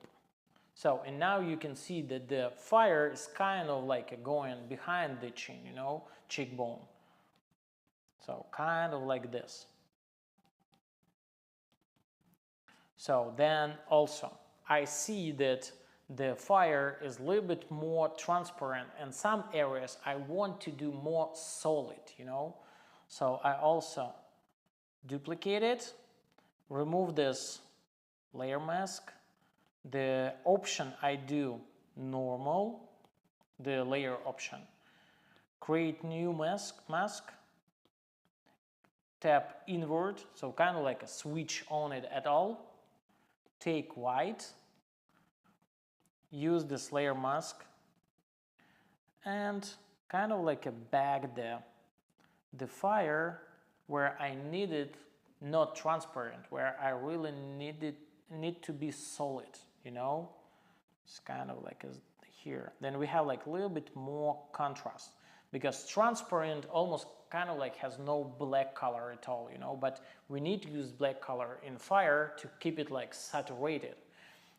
So, and now you can see that the fire is kind of like going behind the chin, you know, cheekbone. So kind of like this. So then also I see that the fire is a little bit more transparent, and some areas I want to do more solid, you know. So I also duplicate it, remove this layer mask. The option I do normal, the layer option, create new mask, tap invert, so kind of like a switch on it at all, take white, use this layer mask, and kind of like a bag the fire where I need it not transparent, where I really need to be solid, you know. It's kind of like here. Then we have like a little bit more contrast, because transparent almost kind of like has no black color at all, you know, but we need to use black color in fire to keep it like saturated,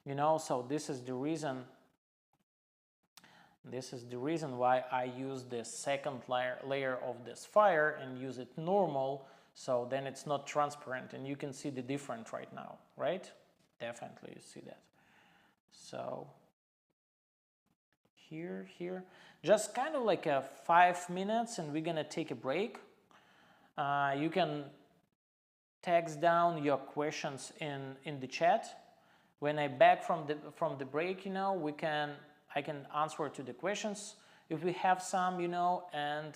you know. So this is the reason why I use the second layer of this fire and use it normal, so then it's not transparent, and you can see the difference right now, right? Definitely you see that. So here, just kind of like a 5 minutes, and we're gonna take a break. You can text down your questions in the chat. When I back from the break, you know, I can answer to the questions if we have some, you know, and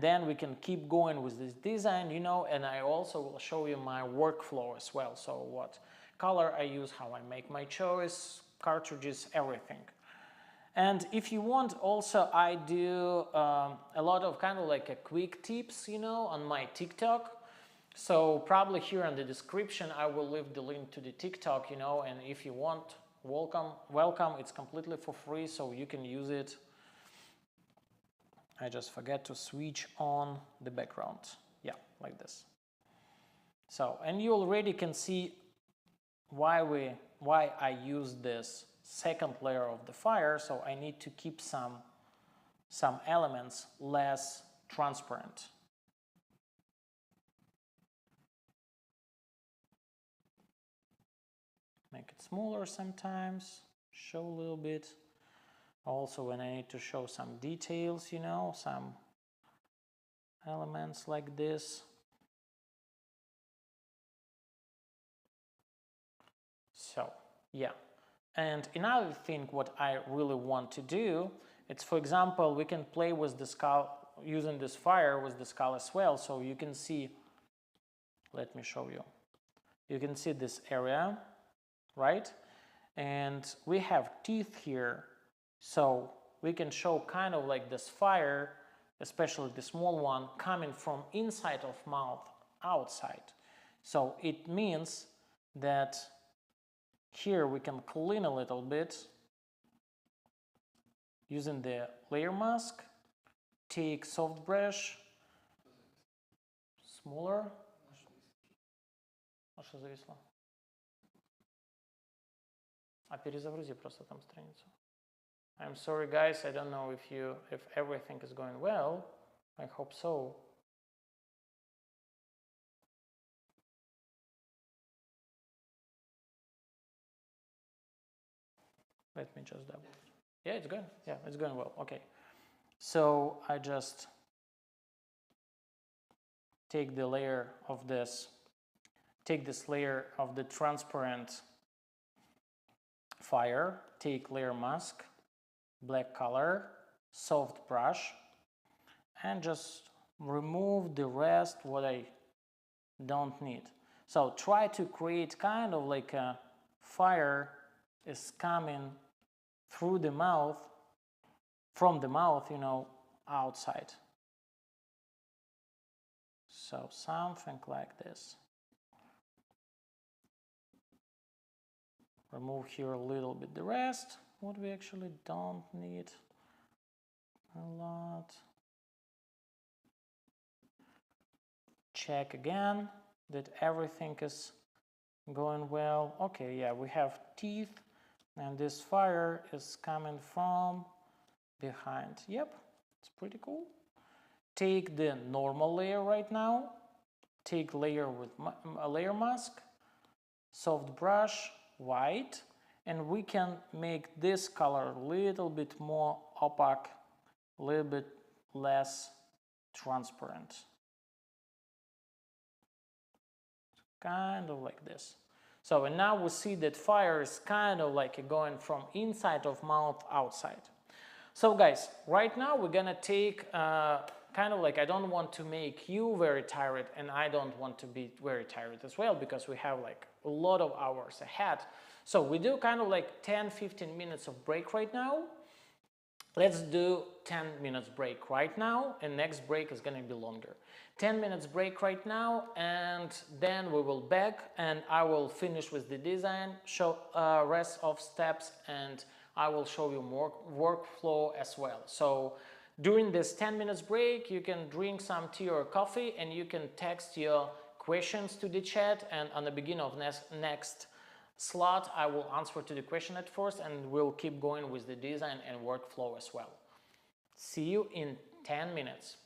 then we can keep going with this design, you know, and I also will show you my workflow as well. So what color I use, how I make my choice, cartridges, everything. And if you want, also I do a lot of kind of like a quick tips, you know, on my TikTok. So probably here in the description I will leave the link to the TikTok, you know, and if you want, welcome. It's completely for free, so you can use it. I just forget to switch on the background. Yeah, like this. So, and you already can see why I use this second layer of the fire. So I need to keep some elements less transparent. Make it smaller sometimes, show a little bit. Also when I need to show some details, you know, some elements like this. So, yeah. And another thing what I really want to do, it's, for example, we can play with the skull, using this fire with the skull as well. So you can see, let me show you. You can see this area, right? And we have teeth here. So we can show kind of like this fire, especially the small one, coming from inside of mouth outside. So it means that here we can clean a little bit using the layer mask. Take soft brush, smaller. А что зависло? А перезагрузи просто там страницу. I'm sorry guys, I don't know if everything is going well. I hope so. Let me just double. Yeah, it's good. Yeah, it's going well. Okay. So I just take the layer of this, take this layer of the transparent fire, take layer mask, black color, soft brush, and just remove the rest what I don't need. So try to create kind of like a fire is coming through the mouth, from the mouth, you know, outside. So something like this. Remove here a little bit the rest, what we actually don't need a lot. Check again that everything is going well. Okay, yeah, we have teeth and this fire is coming from behind. Yep, it's pretty cool. Take the normal layer right now. Take layer with a layer mask, soft brush, white, and we can make this color a little bit more opaque, a little bit less transparent. Kind of like this. So, and now we see that fire is kind of like going from inside of mouth outside. So guys, right now we're gonna take kind of like, I don't want to make you very tired and I don't want to be very tired as well because we have like a lot of hours ahead. So we do kind of like 10-15 minutes of break right now. Let's do 10 minutes break right now and next break is gonna be longer. 10 minutes break right now and then we will back and I will finish with the design, show rest of steps, and I will show you more workflow as well. So during this 10 minutes break, you can drink some tea or coffee and you can text your questions to the chat, and on the beginning of next slot, I will answer to the question at first and we'll keep going with the design and workflow as well. See you in 10 minutes.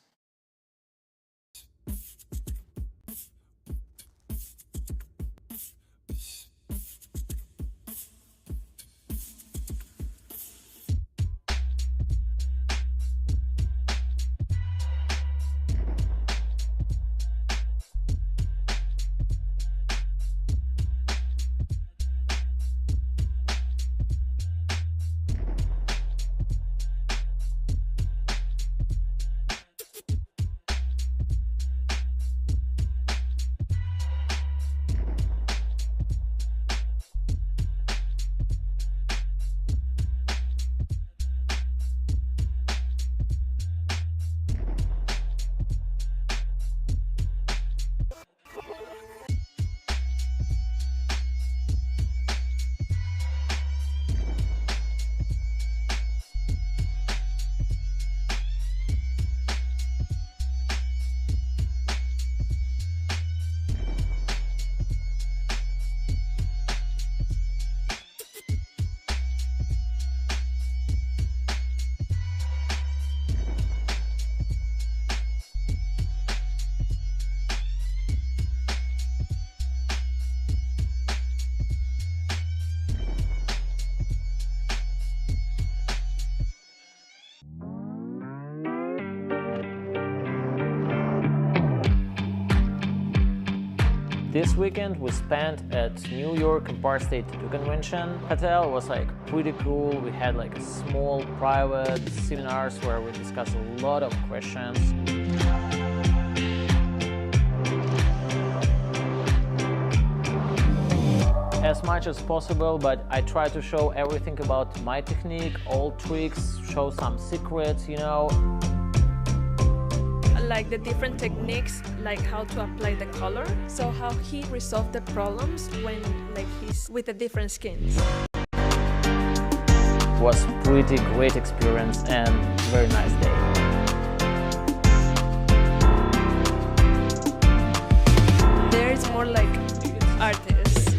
This weekend we spent at New York Empire State Tattoo Convention. Hotel was like pretty cool. We had like a small private seminars where we discussed a lot of questions. As much as possible, but I try to show everything about my technique, all tricks, show some secrets, you know. Like the different techniques, like how to apply the color, so how he resolved the problems when like he's with the different skins. Was pretty great experience and very nice day. There's more like artists.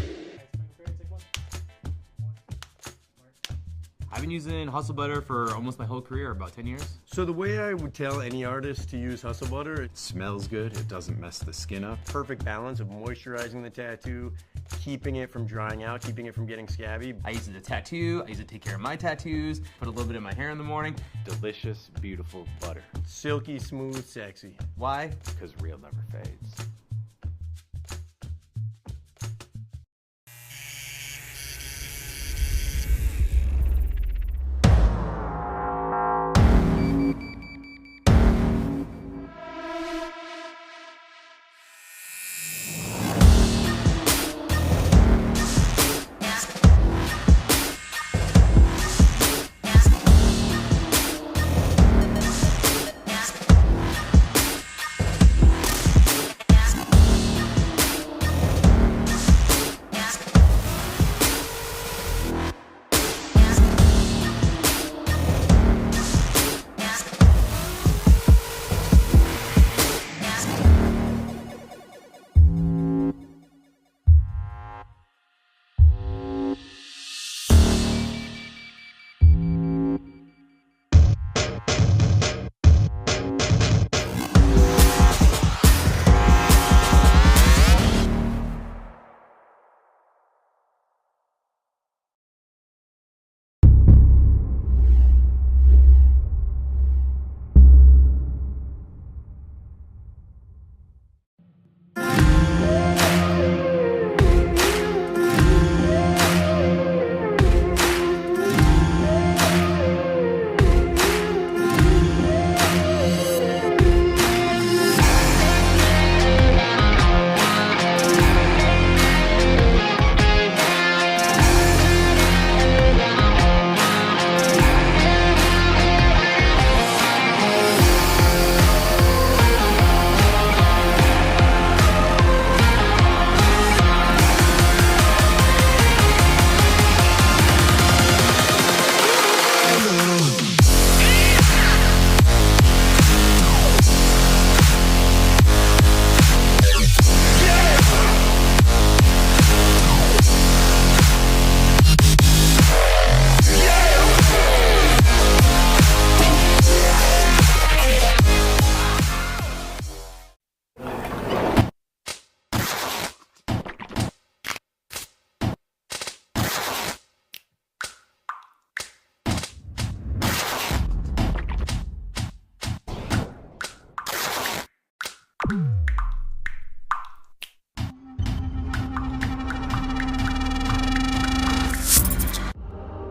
I've been using Hustle Butter for almost my whole career, about 10 years. So the way I would tell any artist to use Hustle Butter, It smells good, it doesn't mess the skin up. perfect balance of moisturizing the tattoo, keeping it from drying out, keeping it from getting scabby. I use it to tattoo, I use it to take care of my tattoos, put a little bit in my hair in the morning. Delicious, beautiful butter. Silky, smooth, sexy. Why? Because real never fades.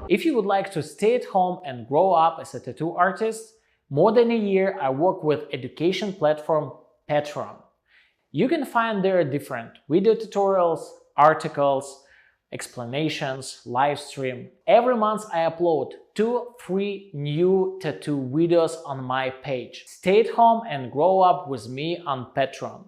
If you would like to stay at home and grow up as a tattoo artist, more than a year I work with education platform Patreon. You can find there different video tutorials, articles, explanations, live stream. Every month I upload 2 free new tattoo videos on my page. Stay at home and grow up with me on Patreon.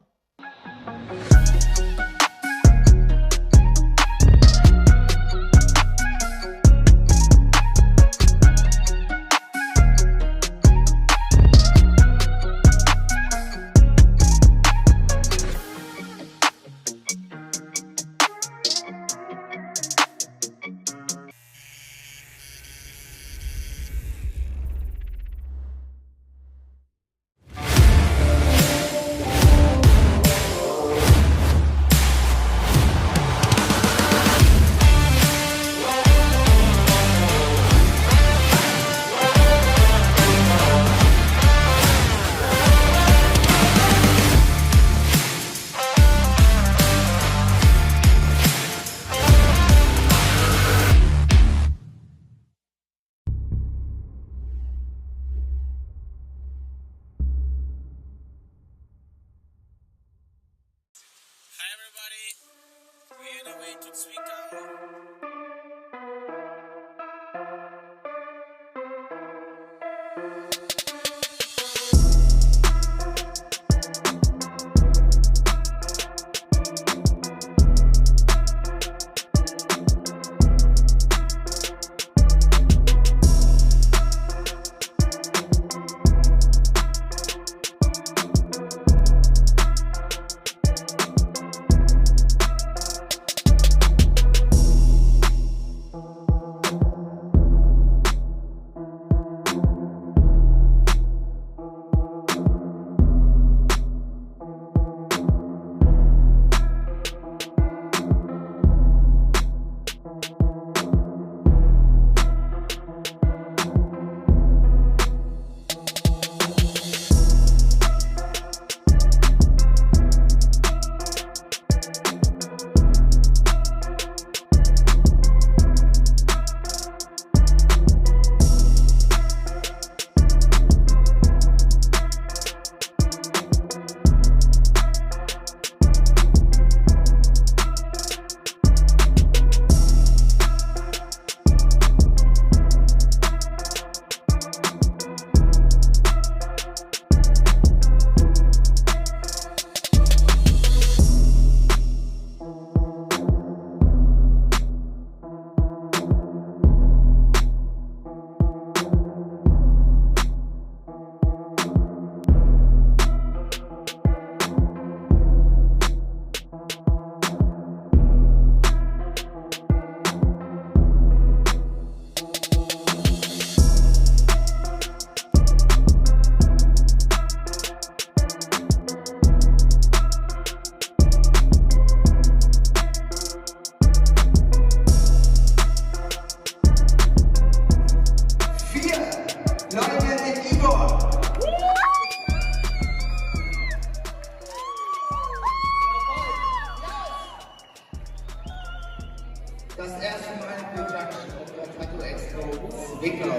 Das erste Mal Production auf der Tattoo Expo Zwickau.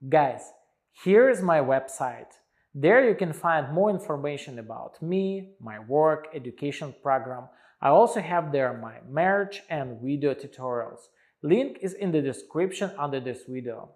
Guys, here is my website. There you can find more information about me, my work, education program. I also have there my merch and video tutorials. Link is in the description under this video.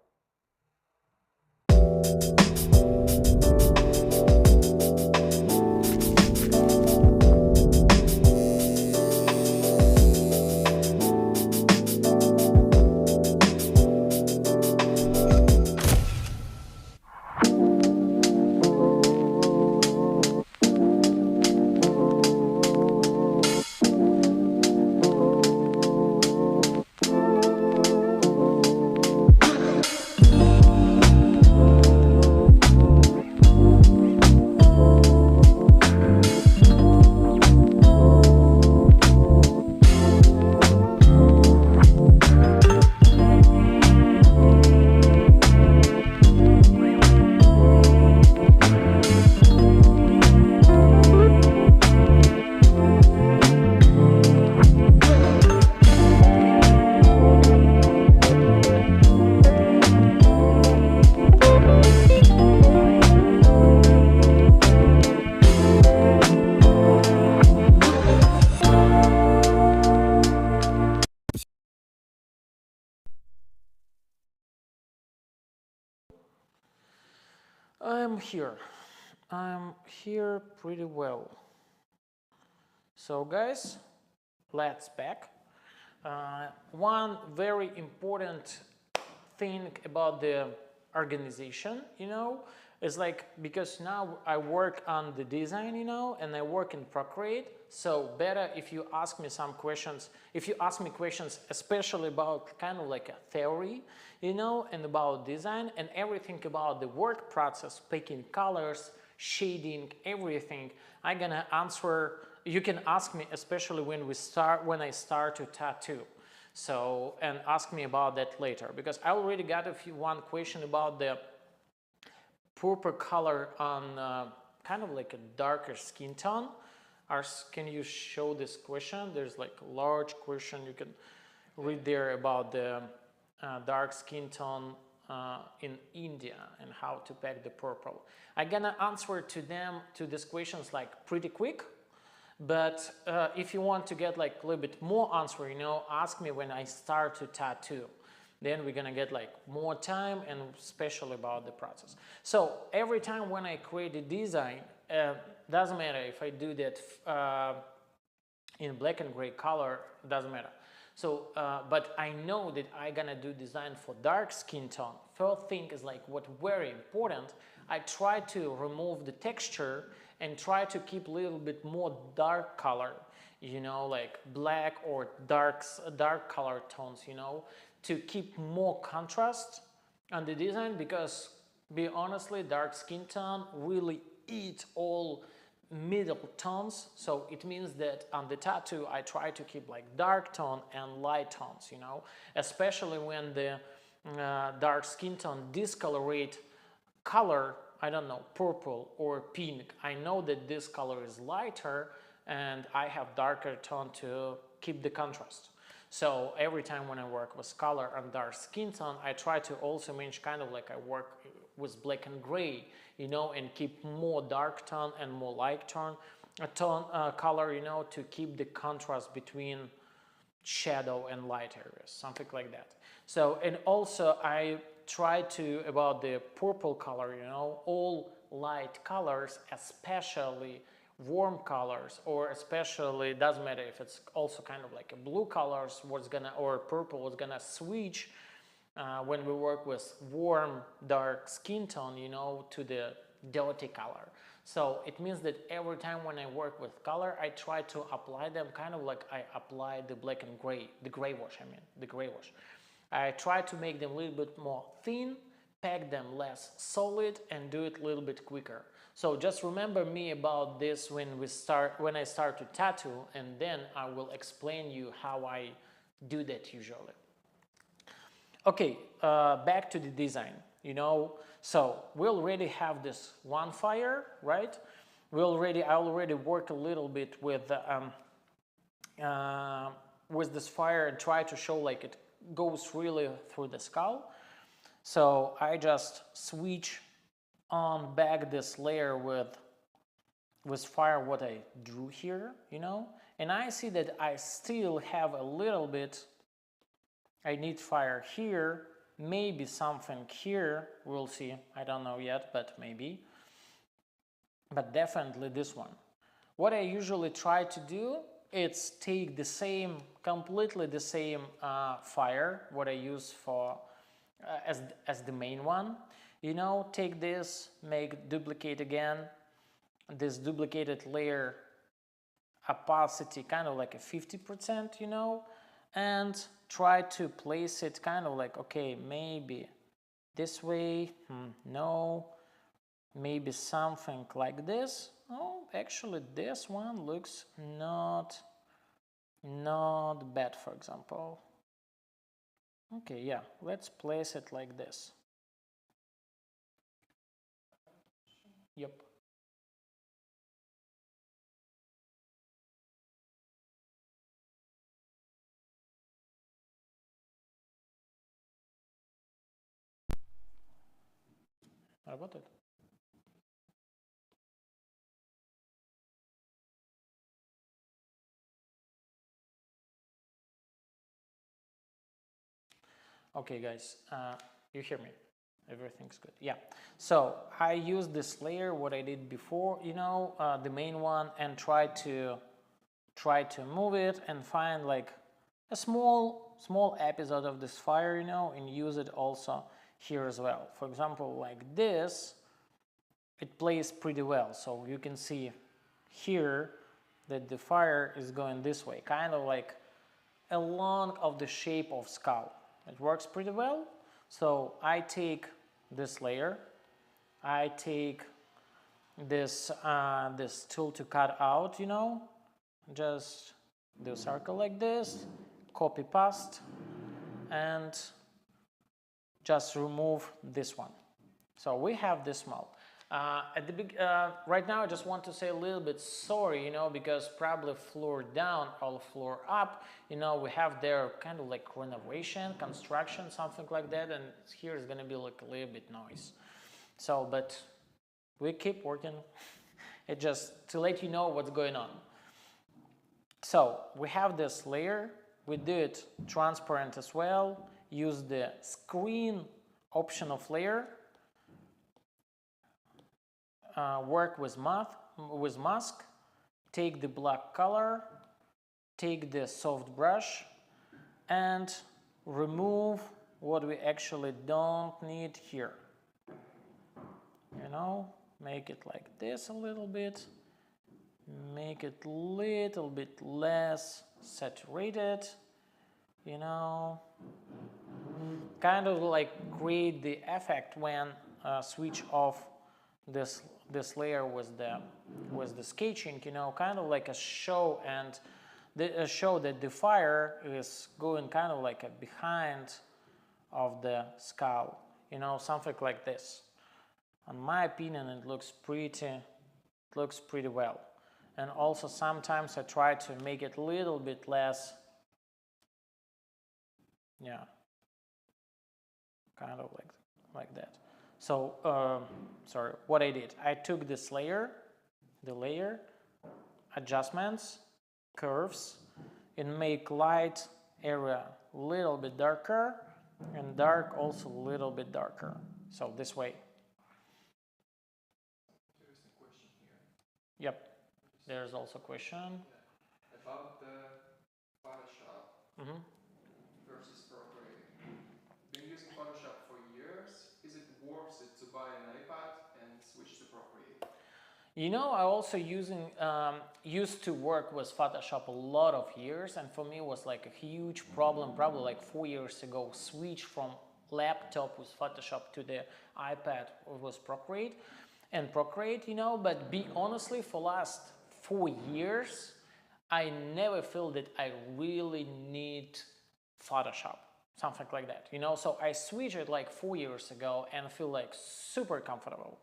I'm here pretty well. So guys, let's back. One very important thing about the organization, is like, because now I work on the design, and I work in Procreate, so better if you ask me some questions, if you ask me questions especially about kind of like a theory, and about design and everything about the work process, picking colors, shading, everything, I'm gonna answer. You can ask me especially when I start to tattoo. So, and ask me about that later, because I already got one question about the purple color on kind of like a darker skin tone. Can you show this question? There's like a large question you can read there about the dark skin tone in India and how to pack the purple. I'm gonna answer to these questions like pretty quick. But if you want to get like a little bit more answer, ask me when I start to tattoo. Then we're gonna get like more time and especially about the process. So every time when I create a design, doesn't matter if I do that in black and gray color, doesn't matter. So, but I know that I'm gonna do design for dark skin tone. First thing is like what very important, I try to remove the texture and try to keep a little bit more dark color, like black or dark color tones, to keep more contrast on the design, because be honestly, dark skin tone really eat all middle tones, so it means that on the tattoo I try to keep like dark tone and light tones, you know, especially when the dark skin tone discolorate color, I don't know, purple or pink. I know that this color is lighter and I have darker tone to keep the contrast. So every time when I work with color and dark skin tone, I try to also manage kind of like I work with black and gray, you know, and keep more dark tone and more light tone, color, you know, to keep the contrast between shadow and light areas, something like that. So, and also I try to, about the purple color, you know, all light colors, especially warm colors, or especially, doesn't matter if it's also kind of like a blue colors, what's gonna, or purple was gonna switch when we work with warm dark skin tone, you know, to the dirty color. So it means that every time when I work with color, I try to apply them kind of like I apply the black and gray, the gray wash, I mean, the gray wash. I try to make them a little bit more thin, pack them less solid, and do it a little bit quicker. So just remember me about this when I start to tattoo, and then I will explain you how I do that usually. Okay, back to the design, you know, so we already have this one fire, right? I already work a little bit with this fire and try to show like it goes really through the skull. So I just switch on back this layer with fire what I drew here, you know, and I see that I still have a little bit. I need fire here, maybe something here, we'll see, I don't know yet, but maybe, but definitely this one. What I usually try to do is take the same, completely the same fire, what I use for, as the main one, you know, take this, make duplicate again, this duplicated layer opacity kind of like a 50%, you know, and try to place it kind of like, okay, maybe this way, no, maybe something like this. Oh, actually this one looks not bad, for example. Okay, yeah, let's place it like this. Yep. What about it? Okay, guys, you hear me? Everything's good. Yeah. So I use this layer, what I did before, you know, the main one, and try to move it and find like a small episode of this fire, you know, and use it also here as well. For example, like this, it plays pretty well. So you can see here that the fire is going this way, kind of like along of the shape of skull. It works pretty well. So I take this layer, I take this this tool to cut out, you know, just do a circle like this, copy paste, and just remove this one. So we have this mold. Right now I just want to say a little bit sorry, you know, because probably floor down or floor up, you know, we have there kind of like renovation, construction, something like that, and here is gonna be like a little bit noise. So, but we keep working. It just to let you know what's going on. So we have this layer, we do it transparent as well, use the screen option of layer, work with mask, take the black color, take the soft brush, and remove what we actually don't need here. You know, make it like this a little bit, make it a little bit less saturated, you know, kind of like create the effect when switch off this layer with the sketching, you know, kind of like a show, and show that the fire is going kind of like a behind of the skull, you know, something like this. In my opinion, it looks pretty well. And also sometimes I try to make it a little bit less, yeah, kind of like that. So sorry, what I did, I took this layer, the layer, adjustments, curves, and make light area a little bit darker and dark also a little bit darker. So this way. Interesting question here. Yep, there's also a question. Yeah. About the Photoshop versus Procreate. Been using Photoshop for years. Is it worth it to buy an iPad and switch to Procreate? You know, I also used to work with Photoshop a lot of years, and for me it was like a huge problem, probably like 4 years ago, switch from laptop with Photoshop to the iPad with Procreate. And Procreate, you know, but be honestly, for last 4 years, I never feel that I really need Photoshop, something like that, you know. So I switched it like 4 years ago and feel like super comfortable.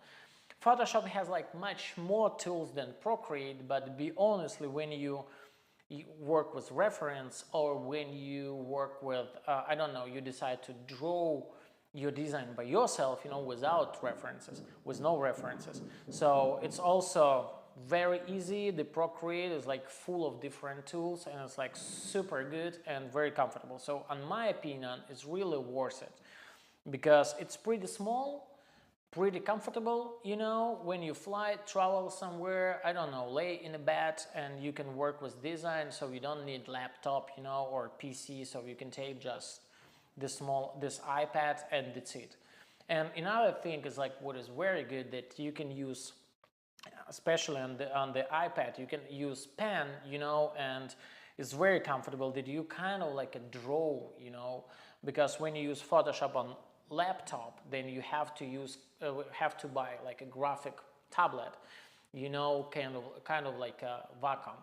Photoshop has like much more tools than Procreate, but be honestly, when you work with reference, or when you work with, I don't know, you decide to draw your design by yourself, you know, without references, with no references. So it's also very easy. The Procreate is like full of different tools, and it's like super good and very comfortable. So in my opinion, it's really worth it because it's pretty small, pretty comfortable, you know, when you fly, travel somewhere, I don't know, lay in a bed, and you can work with design, so you don't need laptop, you know, or PC, so you can take just this iPad and that's it. And another thing is like what is very good, that you can use, especially on the iPad, you can use pen, you know, and it's very comfortable that you kind of like a draw, you know, because when you use Photoshop on laptop, then you have to buy like a graphic tablet, you know, kind of like a Wacom,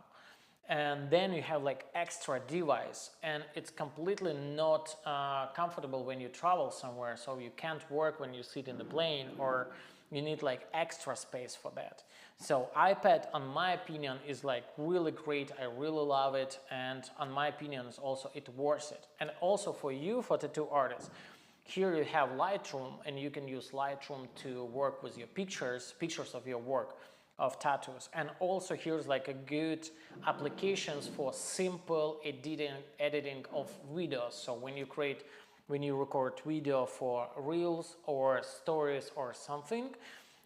and then you have like extra device, and it's completely not comfortable when you travel somewhere, so you can't work when you sit in the plane, or you need like extra space for that. So iPad, in my opinion, is like really great. I really love it, and in my opinion, is also it worth it. And also for you, for tattoo artists, here you have Lightroom, and you can use Lightroom to work with your pictures of your work, of tattoos. And also here's like a good applications for simple editing of videos. So when you record video for reels or stories or something,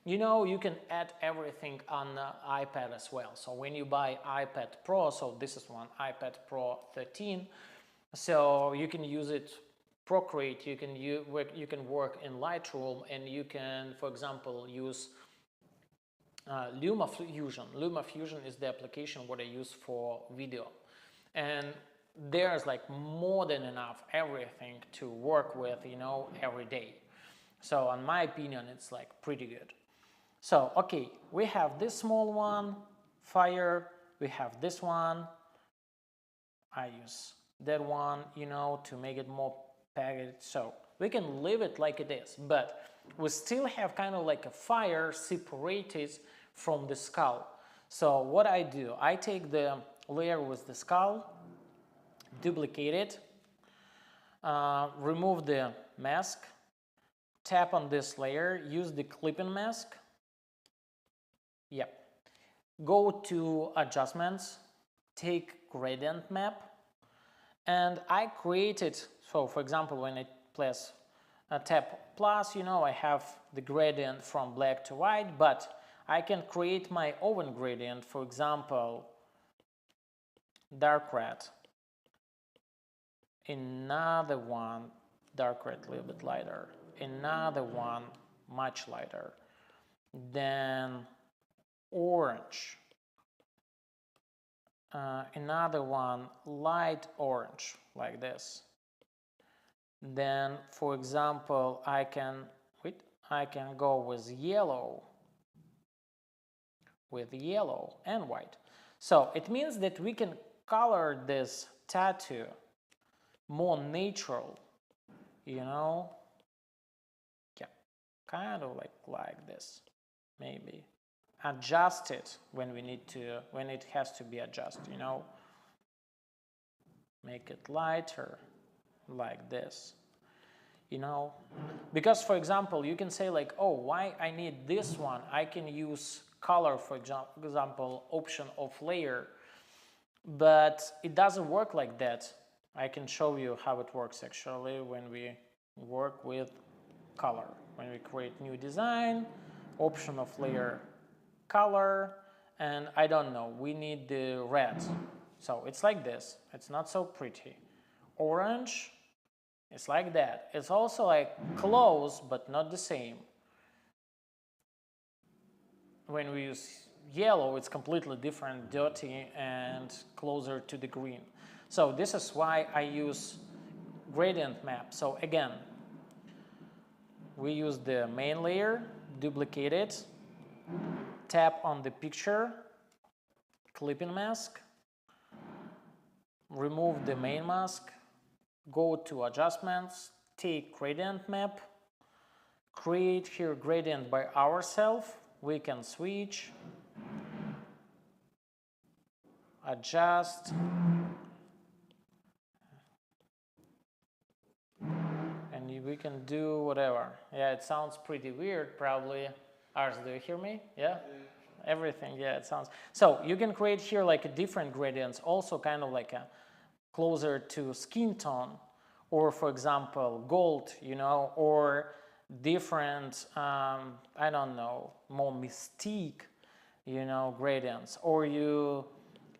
you know, you can add everything on the iPad as well. So when you buy iPad Pro, so this is one, iPad Pro 13, so you can use it Procreate, you can work in Lightroom, and you can, for example, use LumaFusion. LumaFusion is the application what I use for video, and there's like more than enough everything to work with, you know, every day. So in my opinion, it's like pretty good. So okay, we have this small one, fire, we have this one, I use that one, you know, to make it more packaged. So we can leave it like it is, but we still have kind of like a fire separated from the skull. So what I do, I take the layer with the skull, duplicate it, remove the mask, tap on this layer, use the clipping mask, yep, go to adjustments, take gradient map, and I created, so for example, when I press tap plus, you know, I have the gradient from black to white, but I can create my own gradient, for example, dark red, another one, dark red, a little bit lighter, another one, much lighter, then orange, another one, light orange, like this. Then, for example, I can, wait, I can go with yellow and white. So it means that we can color this tattoo more natural, you know? Yeah, kind of like this, maybe. Adjust it when we need to, when it has to be adjusted, you know? Make it lighter, like this, you know? Because, for example, you can say like, oh, why I need this one? I can use color, for example, option of layer, but it doesn't work like that. I can show you how it works actually when we work with color. When we create new design, option of layer, color, and I don't know, we need the red. So it's like this. It's not so pretty. Orange, it's like that. It's also like close, but not the same. When we use yellow, it's completely different, dirty and closer to the green. So this is why I use gradient map. So again, we use the main layer, duplicate it, tap on the picture, clipping mask, remove the main mask, go to adjustments, take gradient map, create here gradient by ourselves. We can switch, adjust, and we can do whatever. Yeah, it sounds pretty weird probably. Ars, do you hear me? Yeah? Everything, yeah, it sounds. So you can create here like a different gradients, also kind of like a closer to skin tone, or for example, gold, you know, or different, I don't know, more mystique, you know, gradients, or you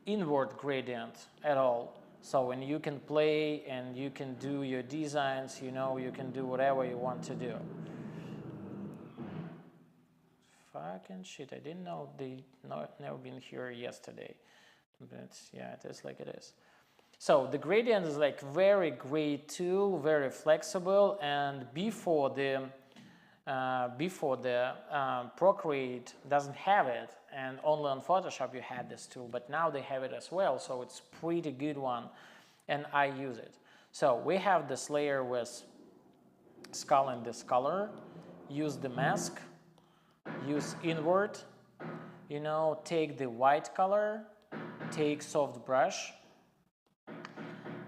invert gradient at all. So when you can play and you can do your designs, you know, you can do whatever you want to do. Fucking shit, I didn't know they never been here yesterday. But yeah, it is like it is. So the gradient is like very great tool, very flexible, and before the Procreate doesn't have it, and only on Photoshop you had this tool, but now they have it as well, so it's pretty good one, and I use it. So we have this layer with skull and this color, use the mask, use invert, you know, take the white color, take soft brush,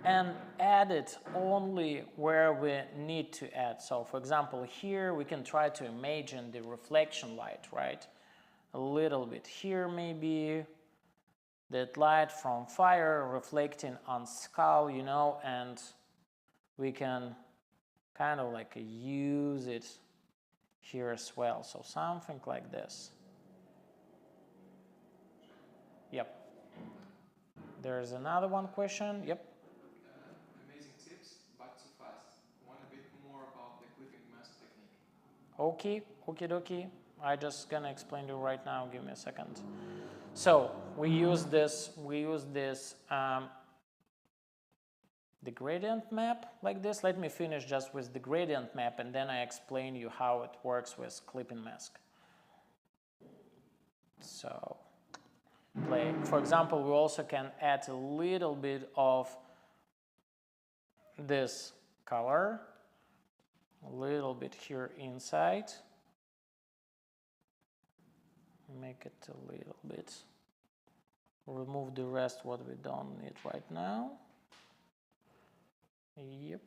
and add it only where we need to add. So for example, here we can try to imagine the reflection light, right? A little bit here maybe, that light from fire reflecting on skull, you know, and we can kind of like use it here as well. So something like this. Yep. There's another one question. Yep. Amazing tips, but too fast. Want a bit more about the clipping mask technique. Okay, okie dokie. I just gonna explain to you right now. Give me a second. So we use this. The gradient map like this. Let me finish just with the gradient map, and then I explain you how it works with clipping mask. So play. For example, we also can add a little bit of this color, a little bit here inside, make it a little bit, remove the rest what we don't need right now. Yep,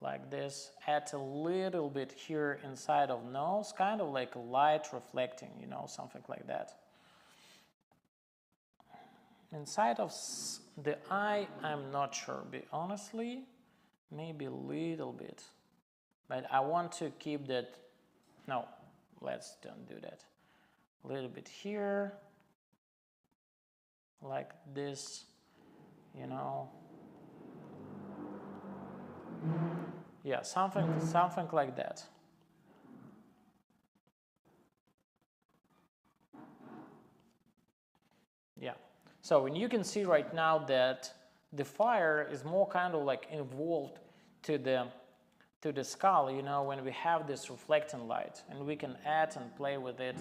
like this. Add a little bit here inside of nose, kind of like a light reflecting, you know, something like that. Inside of the eye, I'm not sure, honestly, maybe a little bit, but I want to keep that. No, let's don't do that. A little bit here, like this, you know. Yeah, something like that. Yeah. So, and you can see right now that the fire is more kind of like involved to the to the skull, you know, when we have this reflecting light, and we can add and play with it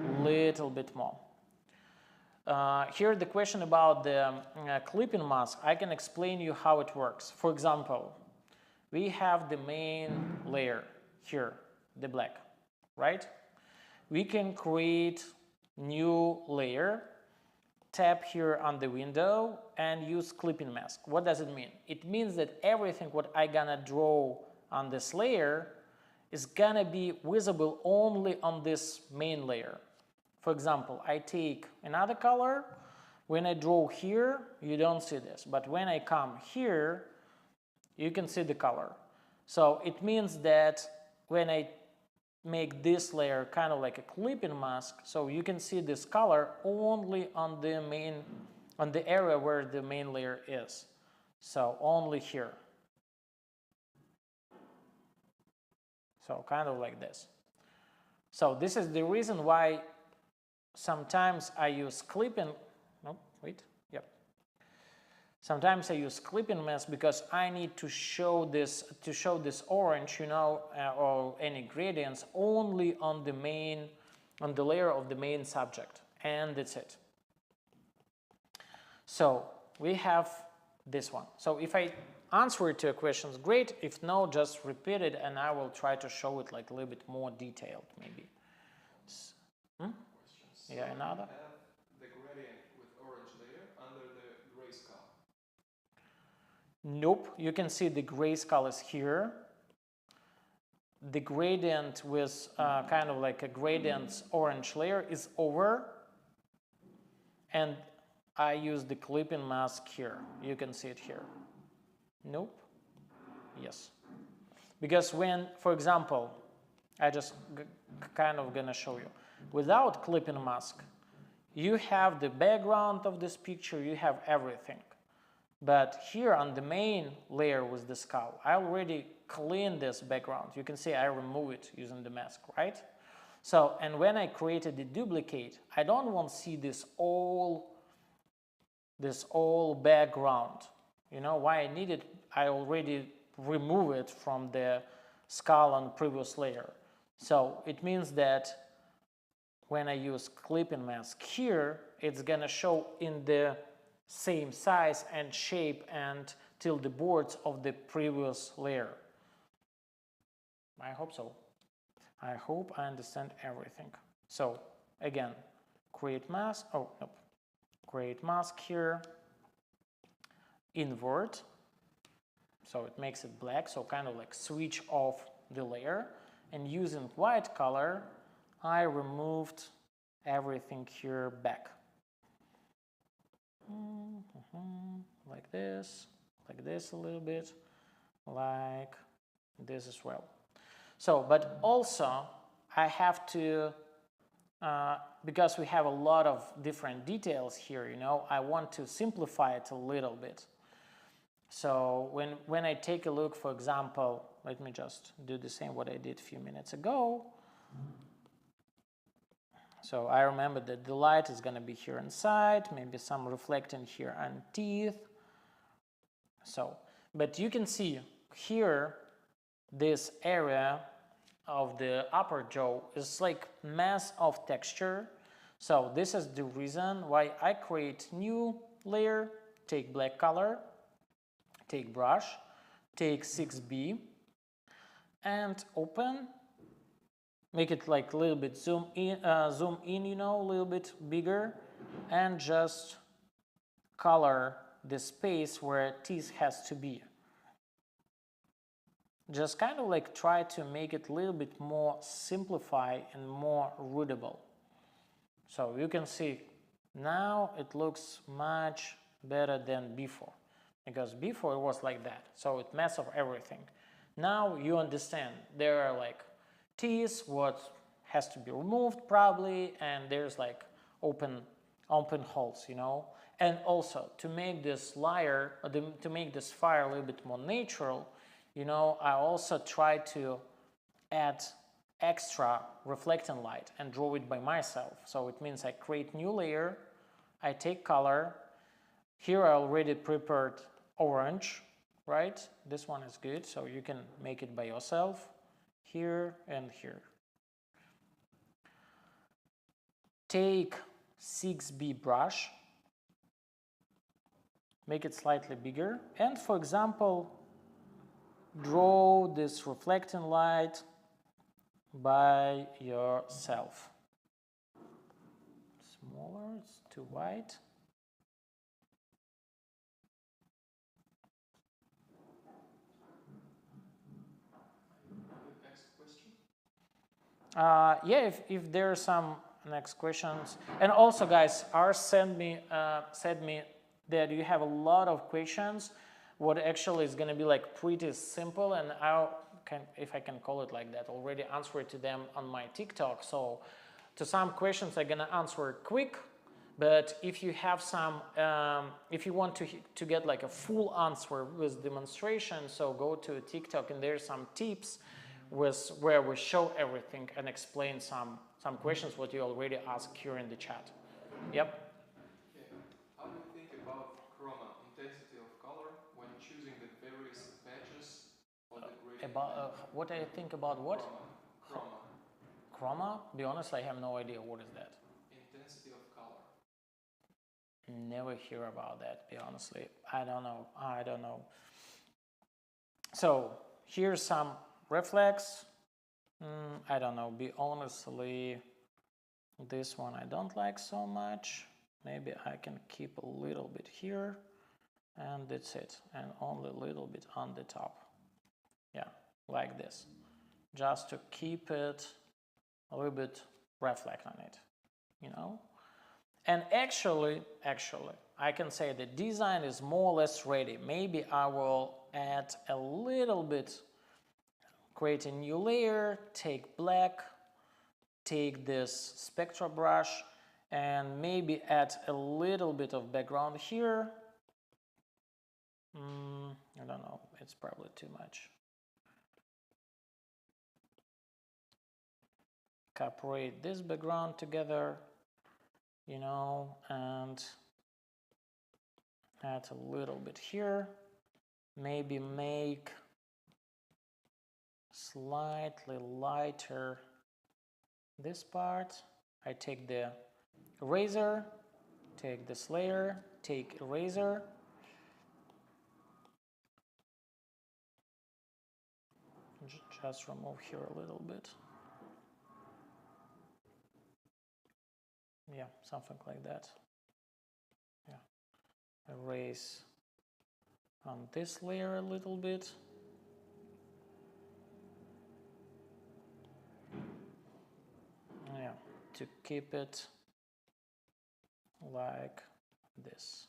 a little bit more. Here the question about the clipping mask, I can explain you how it works. For example, we have the main layer here, the black, right? We can create new layer, tap here on the window and use clipping mask. What does it mean? It means that everything what I gonna draw on this layer is gonna be visible only on this main layer. For example, I take another color. When I draw here, you don't see this, but when I come here, you can see the color. So it means that when I make this layer kind of like a clipping mask, so you can see this color only on the area where the main layer is. So only here. So kind of like this. So this is the reason why sometimes I use clipping. No, wait. Yep. Sometimes I use clipping mask because I need to show this orange, you know, or any gradients only on the layer of the main subject, and that's it. So we have this one. So if I answer it to your questions, great. If no, just repeat it, and I will try to show it like a little bit more detailed, maybe. Yeah, another. Have the gradient with orange layer under the gray skull. Nope, you can see the gray skull is here. The gradient with kind of like a gradient orange layer is over, and I use the clipping mask here. You can see it here. Nope. Yes. Because when, for example, I just kind of gonna show you. Without clipping mask, you have the background of this picture, you have everything. But here on the main layer with the skull, I already cleaned this background. You can see I remove it using the mask, right? So, and when I created the duplicate, I don't want to see this all background. You know why I need it? I already remove it from the skull on previous layer. So it means that when I use clipping mask here, it's gonna show in the same size and shape and till the boards of the previous layer. I hope so. I hope I understand everything. So again, create mask. Oh, nope. Create mask here. Invert. So it makes it black. So kind of like switch off the layer. And using white color, I removed everything here back. Like this a little bit, like this as well. So, but also I have to, because we have a lot of different details here, you know, I want to simplify it a little bit. So when I take a look, for example, let me just do the same what I did a few minutes ago. So I remember that the light is going to be here inside, maybe some reflecting here on teeth. So, but you can see here, this area of the upper jaw is like mass of texture. So this is the reason why I create new layer, take black color, take brush, take 6B, and open. Make it like a little bit zoom in, you know, a little bit bigger, and just color the space where teeth has to be. Just kind of like try to make it a little bit more simplified and more readable. So you can see now it looks much better than before, because before it was like that. So it messed up everything. Now you understand there are like teeth, what has to be removed probably, and there's like open holes, you know. And also to make this layer, to make this fire a little bit more natural, you know, I also try to add extra reflecting light and draw it by myself. So it means I create new layer, I take color. Here I already prepared orange, right? This one is good, so you can make it by yourself here and here. Take 6B brush, make it slightly bigger, and for example, draw this reflecting light by yourself. Smaller, it's too wide. Next question. Yeah, if there are some next questions, and also guys, Ars said me that you have a lot of questions. What actually is going to be like pretty simple, and if I can call it like that, already answered to them on my TikTok. So to some questions I'm gonna answer quick, but if you have some, if you want to get like a full answer with demonstration, so go to TikTok and there's some tips where we show everything and explain some questions what you already asked here in the chat. Yep. Okay. How do you think about chroma, intensity of color, when choosing the various patches of the gradient? What I think about what? Chroma. Chroma? Be honest, I have no idea what is that. Intensity of color. Never hear about that, be honestly. I don't know. So here's some reflex. I don't know, be honestly, this one I don't like so much. Maybe I can keep a little bit here, and that's it, and only a little bit on the top. Yeah, like this, just to keep it a little bit reflect on it, you know. And actually I can say the design is more or less ready. Maybe I will add a little bit, create a new layer, take black, take this spectra brush, and maybe add a little bit of background here. I don't know, it's probably too much. Cooperate this background together, you know, and add a little bit here. Maybe make slightly lighter this part. I take the eraser, take this layer, take eraser, just remove here a little bit. Yeah, something like that. Yeah, erase on this layer a little bit. Yeah, to keep it like this.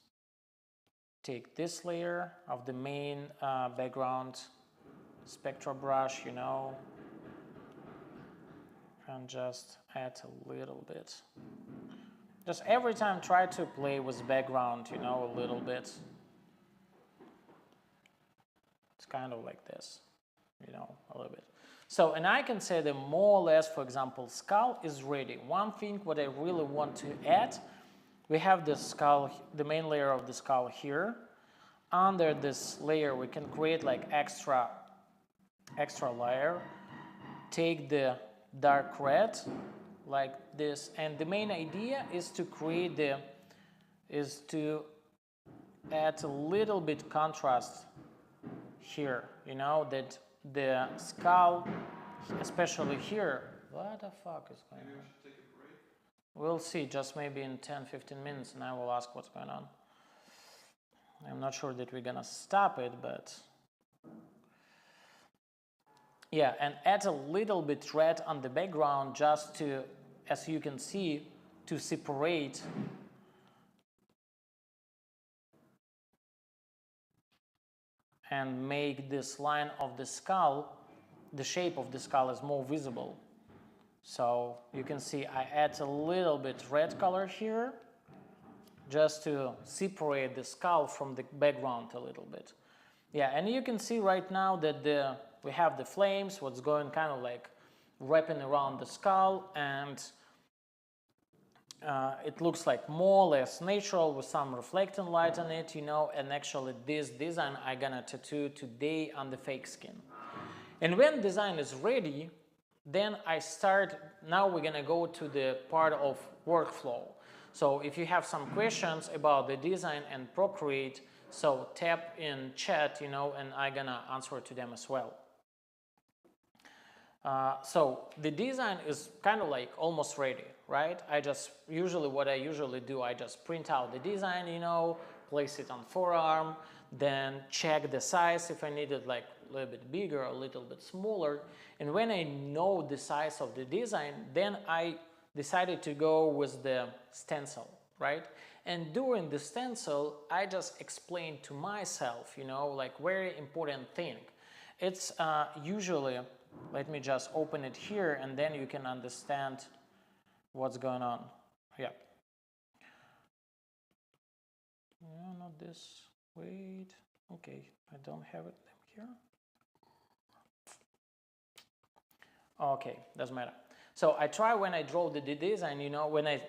Take this layer of the main background spectra brush, you know, and just add a little bit. Just every time try to play with background, you know, a little bit. It's kind of like this, you know, a little bit. So, and I can say that more or less, for example, skull is ready. One thing what I really want to add, we have the skull, the main layer of the skull here. Under this layer, we can create like extra layer. Take the dark red like this, and the main idea is to create to add a little bit contrast here, you know, that the skull, especially here. What the fuck is going on? Maybe we should take a break. We'll see, just maybe in 10-15 minutes, and I will ask what's going on. I'm not sure that we're gonna stop it, but yeah, and add a little bit red on the background just to, as you can see, to separate and make this line of the skull, the shape of the skull is more visible. So you can see I add a little bit red color here just to separate the skull from the background a little bit. Yeah, and you can see right now that we have the flames, what's going kind of like wrapping around the skull, and it looks like more or less natural with some reflecting light on it, you know, and actually this design I'm gonna tattoo today on the fake skin. And when design is ready, then now we're gonna go to the part of workflow. So if you have some questions about the design and Procreate, so tap in chat, you know, and I'm gonna answer to them as well. So the design is kind of like almost ready, right? What I usually do, I just print out the design, you know, place it on forearm, then check the size if I need it like a little bit bigger, a little bit smaller. And when I know the size of the design, then I decided to go with the stencil, right? And during the stencil, I just explained to myself, you know, like very important thing. It's usually, let me just open it here and then you can understand what's going on. Yeah. No, not this. Wait. Okay, I don't have it here. Okay, doesn't matter. So I try when I draw the design, you know, when I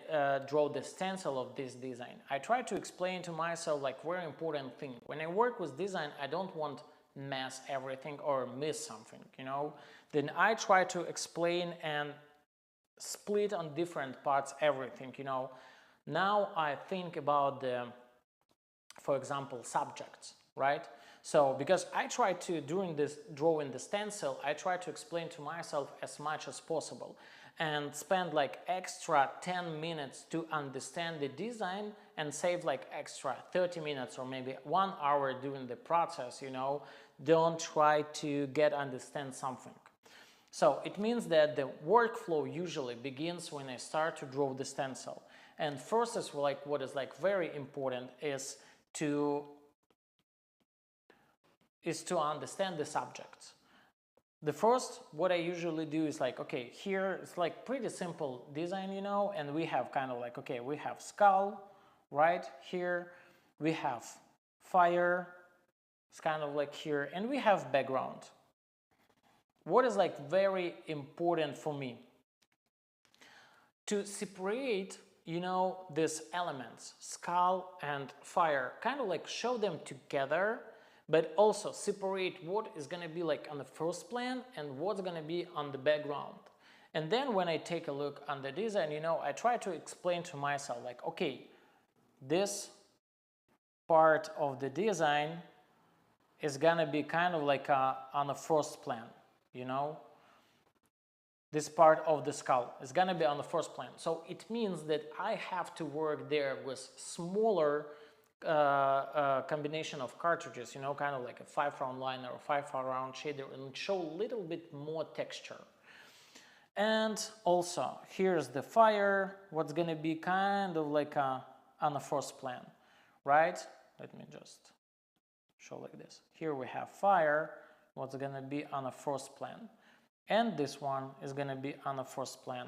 draw the stencil of this design, I try to explain to myself like very important thing. When I work with design, I don't want mess everything or miss something, you know. Then I try to explain and split on different parts everything, you know. Now I think about the, for example, subjects, right? So because I try to, during this drawing the stencil, I try to explain to myself as much as possible and spend like extra 10 minutes to understand the design and save like extra 30 minutes or maybe 1 hour during the process, you know. Don't try to understand something. So it means that the workflow usually begins when I start to draw the stencil. And first is like what is like very important is to understand the subject. The first, what I usually do is like, okay, here it's like pretty simple design, you know, and we have kind of like, okay, we have skull, right here, we have fire, it's kind of like here, and we have background. What is like very important for me? To separate, you know, these elements, skull and fire, kind of like show them together, but also separate what is going to be like on the first plan and what's going to be on the background. And then when I take a look on the design, you know, I try to explain to myself like, okay, this part of the design is going to be kind of like on the first plan, you know. This part of the skull is going to be on the first plan. So it means that I have to work there with smaller combination of cartridges, you know, kind of like a 5-round liner or 5-round shader, and show a little bit more texture. And also here's the fire, what's going to be kind of like on the first plan, right? Let me just show like this. Here we have fire, what's going to be on the first plan, and this one is going to be on the first plan,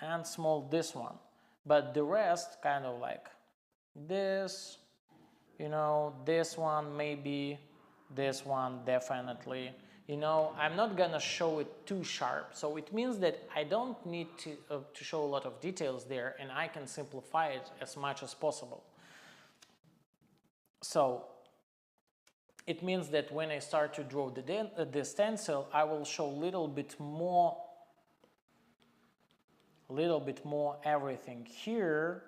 and small this one, but the rest kind of like this, you know, this one maybe, this one definitely, you know. I'm not gonna show it too sharp, so it means that I don't need to show a lot of details there, and I can simplify it as much as possible. So it means that when I start to draw the stencil, I will show a little bit more everything here,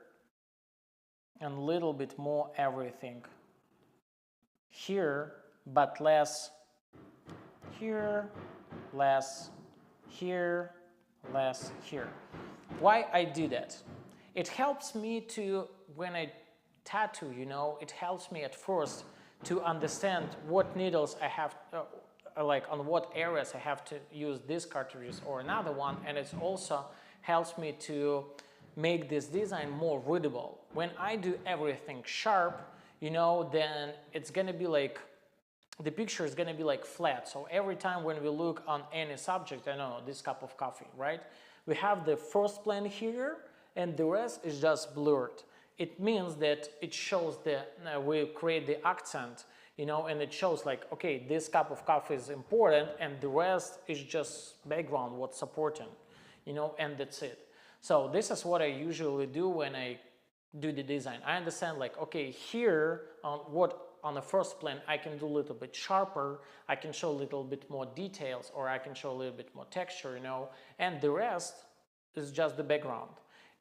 and a little bit more everything here, but less here, less here, less here. Why I do that? It helps me to, when I tattoo, you know, it helps me at first to understand what needles I have, like on what areas I have to use this cartridges or another one, and it also helps me to make this design more readable. When I do everything sharp, you know, then it's gonna be like, the picture is gonna be like flat. So every time when we look on any subject, I know this cup of coffee, right? We have the first plan here and the rest is just blurred. It means that it shows we create the accent, you know, and it shows like, okay, this cup of coffee is important and the rest is just background, what's supporting, you know, and that's it. So this is what I usually do when I do the design. I understand like, okay, here on the first plan I can do a little bit sharper, I can show a little bit more details, or I can show a little bit more texture, you know, and the rest is just the background.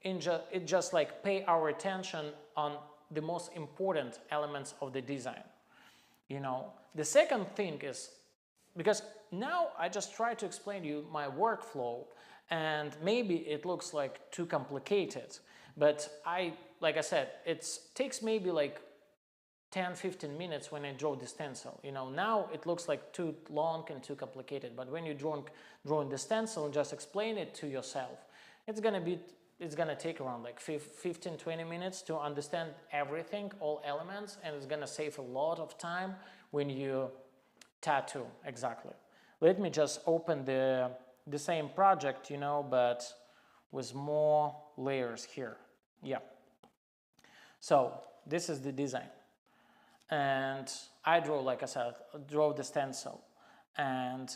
It just like pay our attention on the most important elements of the design, you know. The second thing is, because now I just try to explain to you my workflow, and maybe it looks like too complicated, but like I said, it takes maybe like 10-15 minutes when I draw the stencil. You know, now it looks like too long and too complicated, but when you're drawing the stencil and just explain it to yourself, it's gonna take around like 15-20 minutes to understand everything, all elements, and it's gonna save a lot of time when you tattoo. Exactly. Let me just open the same project, you know, but with more layers here. Yeah. So this is the design, and I draw, like I said, draw the stencil, and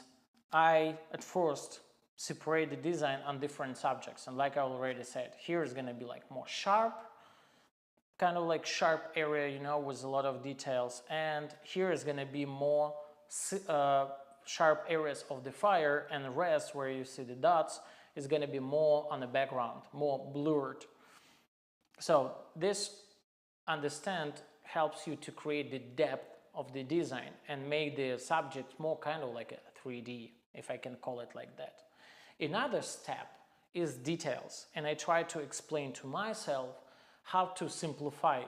I at first separate the design on different subjects. And like I already said, here is going to be like more sharp, kind of like sharp area, you know, with a lot of details, and here is going to be more sharp areas of the fire, and the rest where you see the dots is going to be more on the background, more blurred. So this understand helps you to create the depth of the design and make the subject more kind of like a 3D, if I can call it like that. Another step is details, and I try to explain to myself how to simplify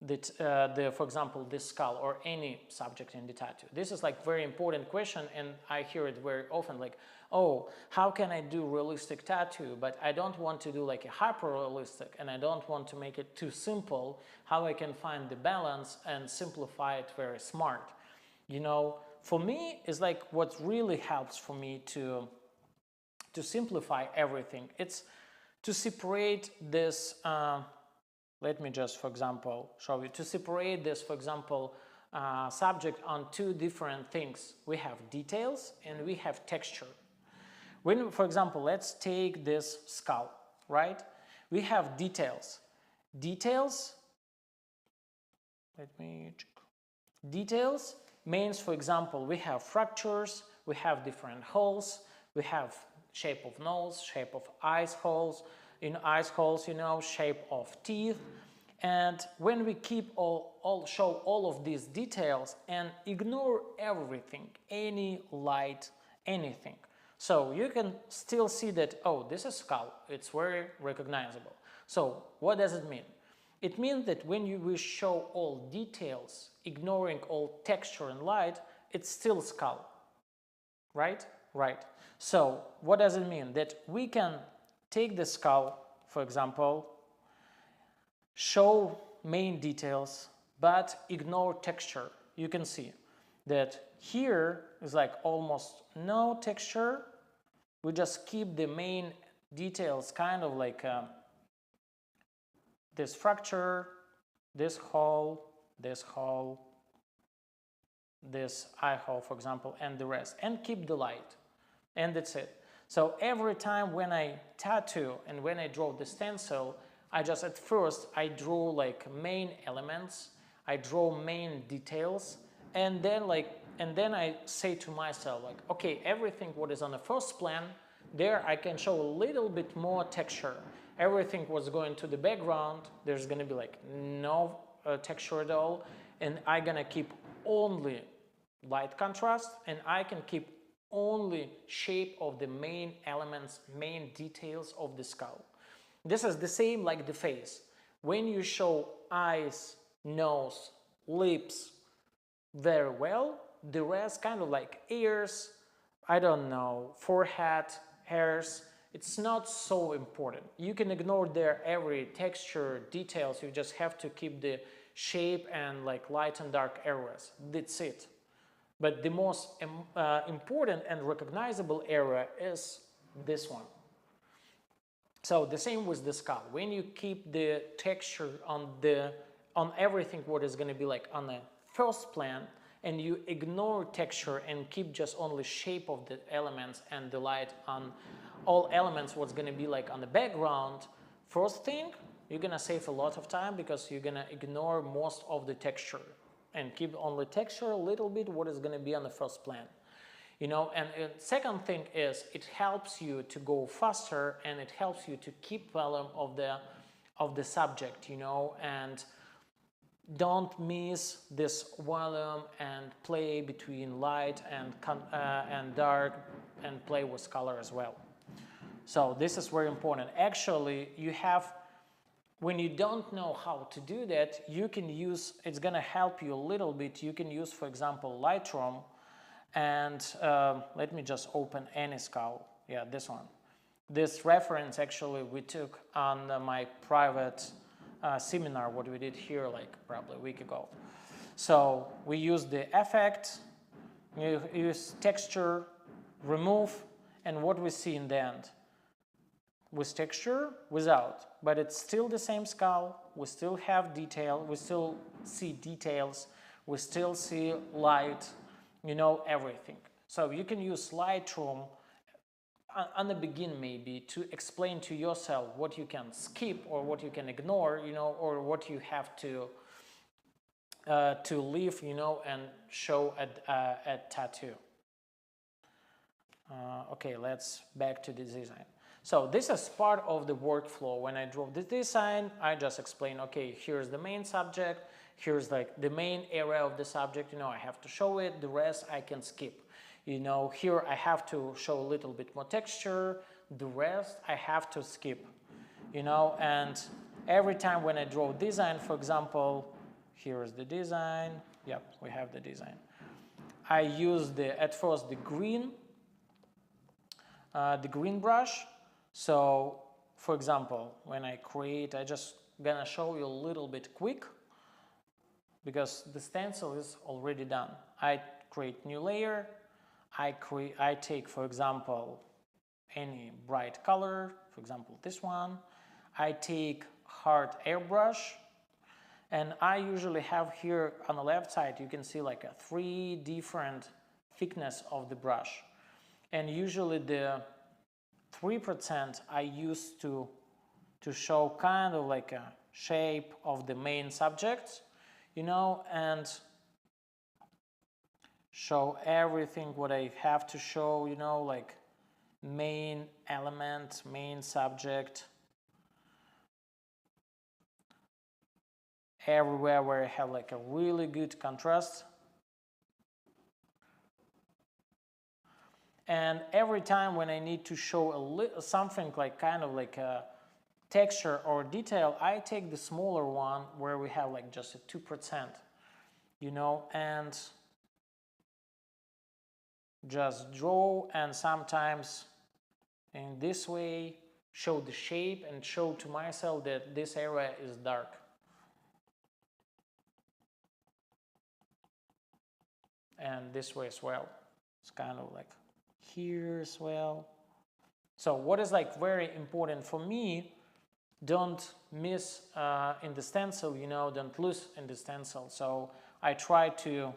for example, this skull or any subject in the tattoo. This is like very important question, and I hear it very often, like, oh, how can I do realistic tattoo, but I don't want to do like a hyper realistic, and I don't want to make it too simple. How I can find the balance and simplify it very smart? You know, for me, it's like what really helps for me to simplify everything. It's to separate this. Let me just, for example, show you. To separate this, for example, subject on two different things. We have details and we have texture. When, for example, let's take this skull, right? We have details. Details, let me check. Details means, for example, we have fractures, we have different holes, we have shape of nose, shape of eyes holes, you know, shape of teeth. And when we keep show all of these details and ignore everything, any light, anything, so you can still see that, oh, this is skull, it's very recognizable. So what does it mean? It means that when you will show all details, ignoring all texture and light, it's still skull, right? Right. So what does it mean? That we can take the skull, for example, show main details, but ignore texture. You can see that here is like almost no texture. We just keep the main details, kind of like this fracture, this hole, this eye hole, for example, and the rest, and keep the light, and that's it. So every time when I tattoo and when I draw the stencil, at first I draw like main elements, I draw main details, and then I say to myself like, okay, everything what is on the first plan, there I can show a little bit more texture. Everything was going to the background, there's gonna be like no texture at all, and I'm gonna keep only light contrast, and I can keep only shape of the main elements, main details of the skull. This is the same like the face. When you show eyes, nose, lips very well, the rest kind of like ears, I don't know, forehead, hairs, it's not so important. You can ignore their every texture, details, you just have to keep the shape and like light and dark areas. That's it. But the most important and recognizable area is this one. So the same with the skull. When you keep the texture on everything what is going to be like on the first plan, and you ignore texture and keep just only shape of the elements and the light all elements what's going to be like on the background, first thing, you're going to save a lot of time because you're going to ignore most of the texture and keep only texture a little bit what is going to be on the first plan. You know, and second thing is it helps you to go faster and it helps you to keep volume of the subject, you know, and don't miss this volume and play between light and dark and play with color as well. So this is very important. Actually, you have, when you don't know how to do that, you can use, it's going to help you a little bit. You can use, for example, Lightroom. And let me just open any skull. Yeah, this one. This reference actually we took on my private seminar, what we did here like probably a week ago. So we use the effect, you use texture, remove, and what we see in the end. With texture, without, but it's still the same skull. We still have detail, we still see details, we still see light, you know, everything. So you can use Lightroom on the beginning maybe to explain to yourself what you can skip or what you can ignore, you know, or what you have to leave, you know, and show at tattoo. Okay, let's back to the design. So this is part of the workflow. When I draw the design, I just explain, okay, here's the main subject, here's like the main area of the subject, you know, I have to show it, the rest I can skip. You know, here I have to show a little bit more texture, the rest I have to skip. You know, and every time when I draw design, for example, here's the design, yep, we have the design. I use at first the green brush. So, for example, when I create, I just gonna show you a little bit quick, because the stencil is already done. I create new layer, I take, for example, any bright color, for example, this one. I take hard airbrush, and I usually have here on the left side, you can see like 3 different thickness of the brush. And usually the 3% I use to show kind of like a shape of the main subject, you know, and show everything what I have to show, you know, like main element, main subject, everywhere where I have like a really good contrast. And every time when I need to show something like kind of like a texture or detail, I take the smaller one where we have like just a 2%, you know, and just draw, and sometimes in this way show the shape and show to myself that this area is dark. And this way as well. It's kind of like here as well. So what is like very important for me, don't miss in the stencil, you know, don't lose in the stencil. So I try to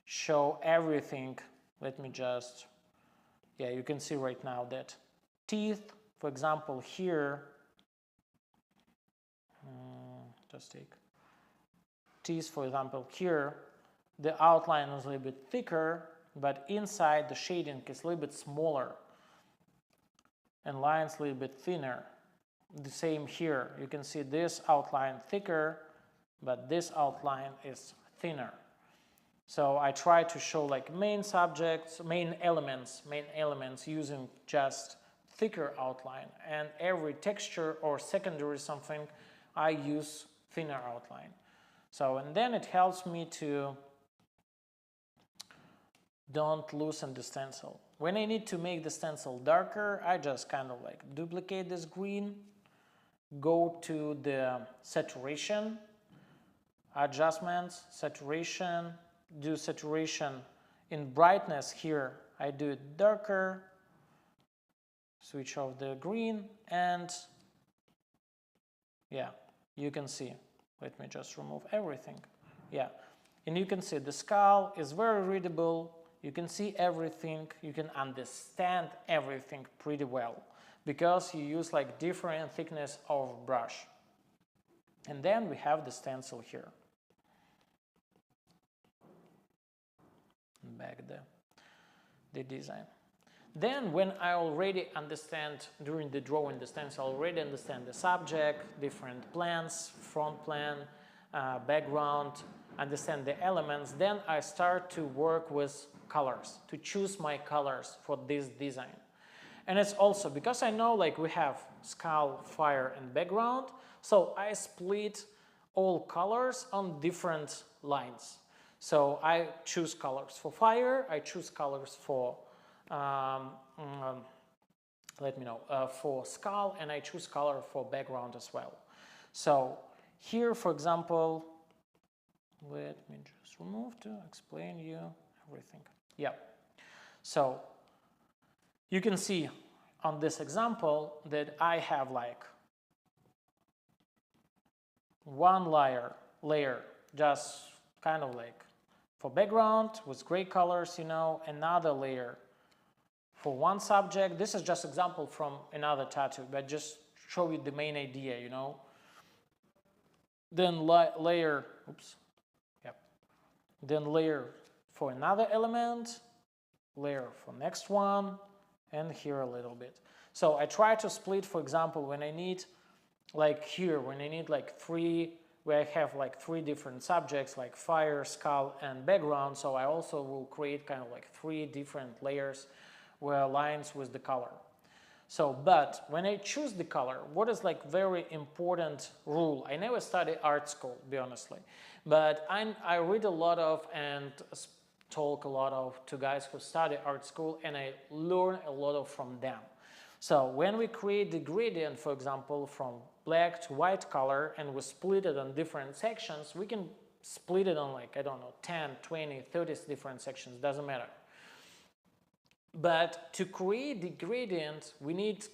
show everything. Let me just, yeah, you can see right now that teeth, for example, here, just take teeth, for example, here, the outline is a little bit thicker, but inside the shading is a little bit smaller and lines a little bit thinner. The same here, you can see this outline thicker, but this outline is thinner. So I try to show like main subjects, main elements using just thicker outline, and every texture or secondary something I use thinner outline. So, and then it helps me to don't loosen the stencil. When I need to make the stencil darker, I just kind of like duplicate this green, go to the saturation, adjustments, saturation, do saturation in brightness here. I do it darker, switch off the green, and yeah, you can see. Let me just remove everything. Yeah, and you can see the skull is very readable. you can see everything, you can understand everything pretty well because you use like different thickness of brush. And then we have the stencil here. Back the design. Then when I already understand during the drawing the stencil, I already understand the subject, different plans, front plan, background, understand the elements, then I start to work with colors, to choose my colors for this design. And it's also because I know like we have skull, fire and background, so I split all colors on different lines. So I choose colors for fire, I choose colors for for skull, and I choose color for background as well. So here, for example, let me just remove to explain you everything. Yeah. So you can see on this example that I have like one layer just kind of like for background with gray colors, you know, another layer for one subject. This is just example from another tattoo, but just show you the main idea, you know. Then layer, oops, yep. Then layer for another element, layer for next one, and here a little bit. So I try to split, for example, when I need like here, when I need like where I have like three different subjects like fire, skull, and background. So I also will create kind of like 3 different layers where aligns with the color. So, but when I choose the color, what is like very important rule? I never studied art school, be honestly, but I read a lot of and talk a lot of to guys who study art school, and I learn a lot of from them. So when we create the gradient, for example, from black to white color, and we split it on different sections, we can split it on like, I don't know, 10, 20, 30 different sections, doesn't matter. But to create the gradient, we need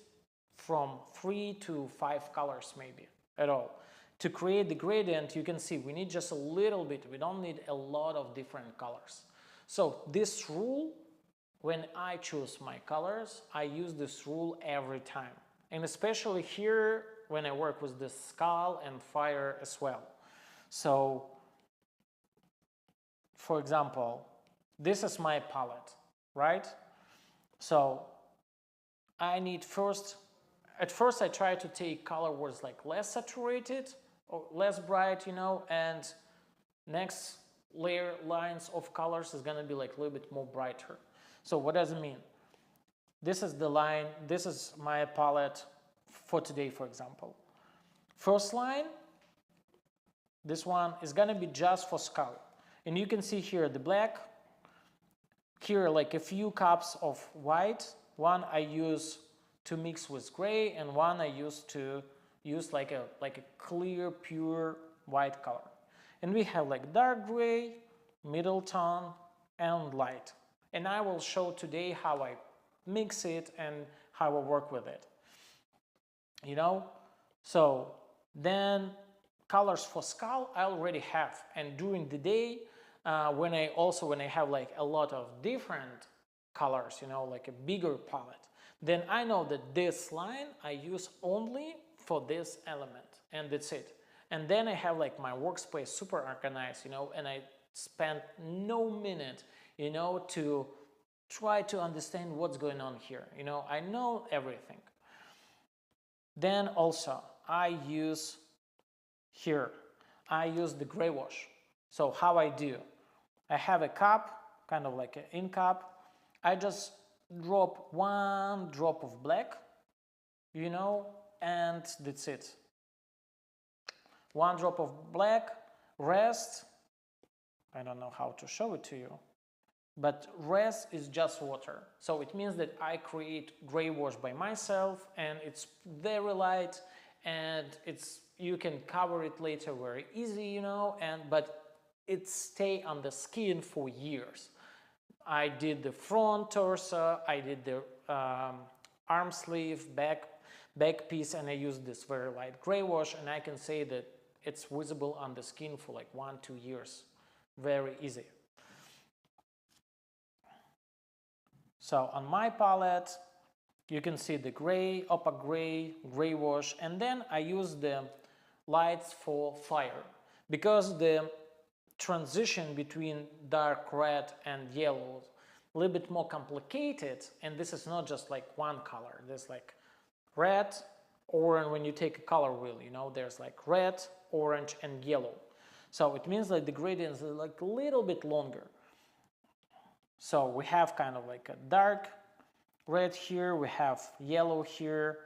from 3 to 5 colors maybe at all. To create the gradient, you can see we need just a little bit. We don't need a lot of different colors. So this rule, when I choose my colors, I use this rule every time. And especially here when I work with the skull and fire as well. So, for example, this is my palette, right? So I need at first I try to take color words like less saturated or less bright, you know, and next layer lines of colors is going to be like a little bit more brighter. So what does it mean? This is the line, this is my palette for today, for example. First line, this one is going to be just for skull. And you can see here the black, here like a few cups of white, one I use to mix with gray, and one I use to use like a clear, pure white color. And we have like dark gray, middle tone, and light. And I will show today how I mix it and how I work with it. You know? So then colors for skull I already have, and during the day when I have like a lot of different colors, you know, like a bigger palette, then I know that this line I use only for this element, and that's it. And then I have like my workspace super organized, you know, and I spend no minute, you know, to try to understand what's going on here. You know, I know everything. Then also I use the gray wash. So how I do? I have a cup, kind of like an ink cup. I just drop 1 drop of black, you know, and that's it. 1 drop of black, rest, I don't know how to show it to you, but rest is just water. So it means that I create gray wash by myself, and it's very light, and you can cover it later very easy, you know, but it stay on the skin for years. I did the front torso, I did the arm sleeve, back piece, and I used this very light gray wash, and I can say that it's visible on the skin for like 1-2 years. Very easy. So on my palette, you can see the gray, opaque gray, gray wash, and then I use the lights for fire because the transition between dark red and yellow is a little bit more complicated, and this is not just like one color. There's like red, orange. When you take a color wheel, you know, there's like red, orange, and yellow. So it means that the gradients are like a little bit longer. So we have kind of like a dark red here, we have yellow here.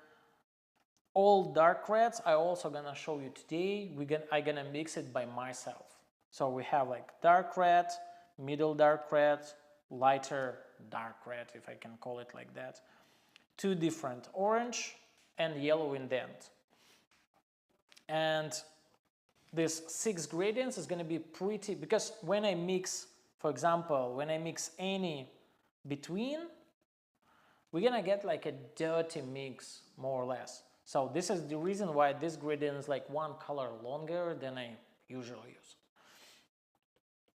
All dark reds I also gonna show you today. I'm gonna mix it by myself. So we have like dark red, middle dark red, lighter dark red, if I can call it like that. Two different orange and yellow indent. And this 6 gradients is gonna be pretty, because when I mix, for example, when I mix any between, we're gonna get like a dirty mix, more or less. So this is the reason why this gradient is like one color longer than I usually use.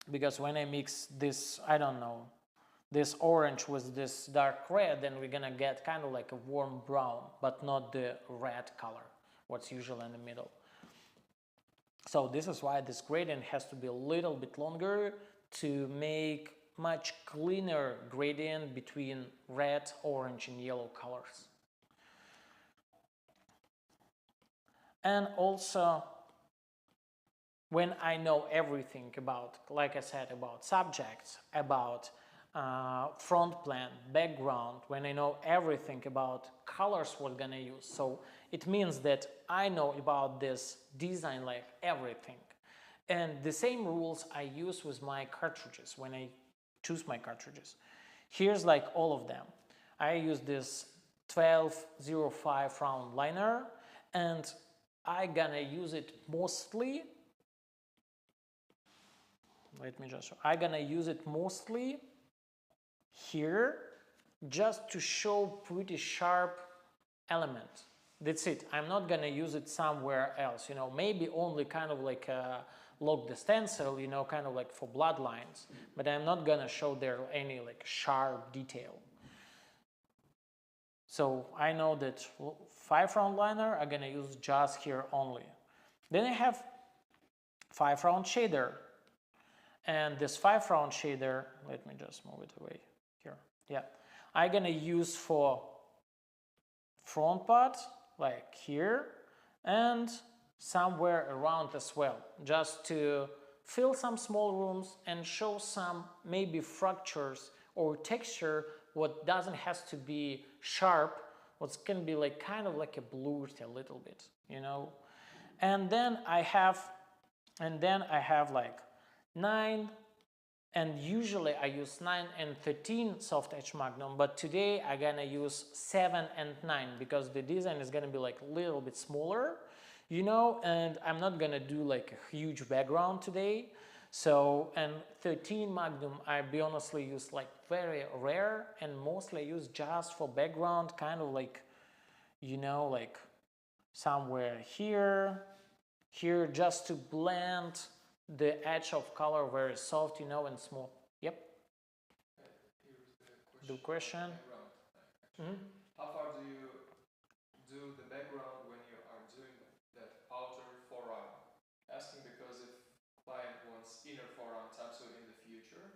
Because when I mix this, I don't know, this orange with this dark red, then we're gonna get kind of like a warm brown, but not the red color, what's usually in the middle. So this is why this gradient has to be a little bit longer to make much cleaner gradient between red, orange, and yellow colors. And also, when I know everything about, like I said, about subjects, about front plan, background, when I know everything about colors we're gonna use, so it means that I know about this design like everything. And the same rules I use with my cartridges when I choose my cartridges. Here's like all of them. I use this 1205 round liner, and I'm gonna use it mostly. Let me just show. I'm gonna use it mostly here just to show pretty sharp elements. That's it. I'm not gonna use it somewhere else, you know, maybe only kind of like a log the stencil, you know, kind of like for blood lines, but I'm not gonna show there any like sharp detail. So I know that 5 round liner I'm gonna use just here only. Then I have 5 round shader, and this 5 round shader, let me just move it away here. Yeah, I'm gonna use for front part like here and somewhere around as well, just to fill some small rooms and show some maybe fractures or texture what doesn't have to be sharp, what can be like kind of like a blurred a little bit, you know. And then I have like 9, and usually I use 9 and 13 soft edge magnum, but today I'm gonna use 7 and 9 because the design is gonna be like a little bit smaller, you know, and I'm not gonna do like a huge background today. So, and 13 magnum I be honestly use like very rare, and mostly I use just for background, kind of like, you know, like somewhere here, just to blend the edge of color very soft, you know, and small. Yep. Here's The question. How far do you do the background when you are doing that outer forearm? Asking because if client wants inner forearm tattoo in the future,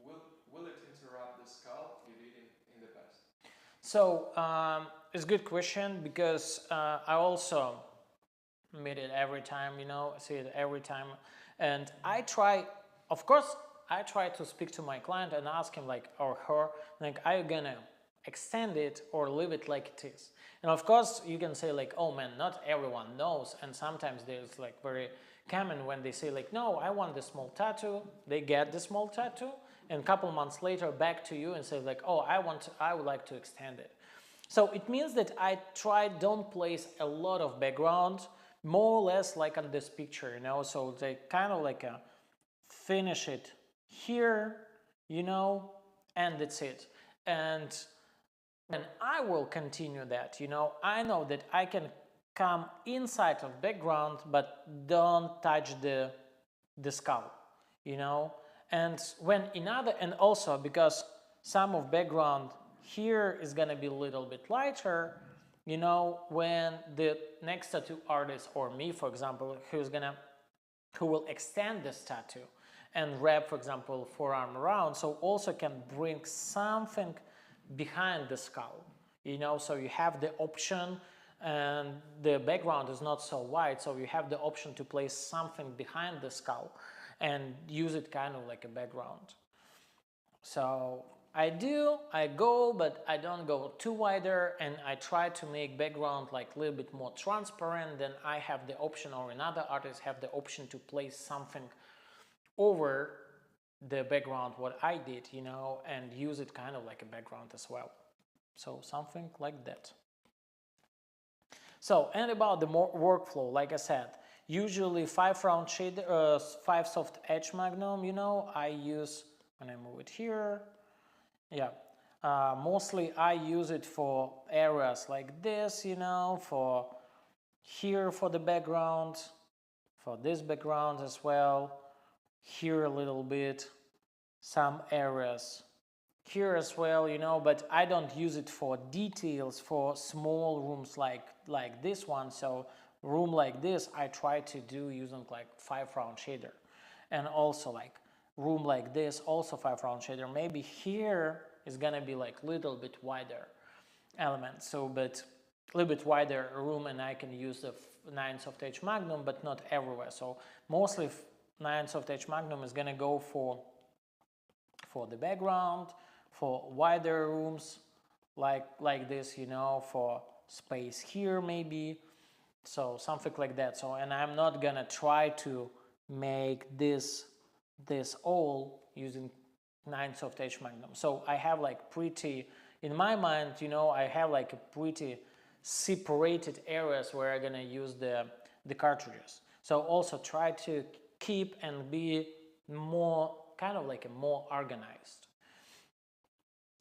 will it interrupt the sculpt you did in the past? So it's a good question because I also meet it every time, you know, I see it every time. And I try, of course, I try to speak to my client and ask him like, or her, like, are you gonna extend it or leave it like it is? And of course, you can say like, oh man, not everyone knows. And sometimes there's like very common when they say like, no, I want the small tattoo. They get the small tattoo, and a couple months later back to you and say like, oh, I would like to extend it. So it means that I don't place a lot of background, more or less like on this picture, you know, so they kind of like finish it here, you know, and that's it. And I will continue that, you know, I know that I can come inside of background, but don't touch the skull, you know. And when in other, and also because some of background here is gonna be a little bit lighter, you know, when the next tattoo artist or me, for example, who will extend this tattoo and wrap, for example, forearm around, so also can bring something behind the skull, you know, so you have the option, and the background is not so wide, so you have the option to place something behind the skull and use it kind of like a background. So I go, but I don't go too wider, and I try to make background like a little bit more transparent. Then I have the option, or another artist have the option, to place something over the background what I did, you know, and use it kind of like a background as well. So something like that. So, and about the workflow, like I said, usually 5 round shade, 5 soft edge magnum, you know, I use, when I move it here, yeah, mostly I use it for areas like this, you know, for here for the background, for this background as well, here a little bit, some areas here as well, you know, but I don't use it for details for small rooms like this one. So room like this I try to do using like 5 round shader, and also like room like this also 5 round shader. Maybe here is gonna be like little bit wider element, so but a little bit wider room, and I can use the 9 soft edge magnum, but not everywhere. So mostly 9 soft edge magnum is gonna go for the background, for wider rooms like this, you know, for space here maybe, so something like that. So, and I'm not gonna try to make this all using 9 soft edge magnum. So I have like pretty, in my mind, you know, I have like a pretty separated areas where I'm gonna use the cartridges. So also try to keep and be more kind of like a more organized,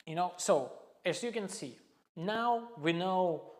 you know. So as you can see, now we know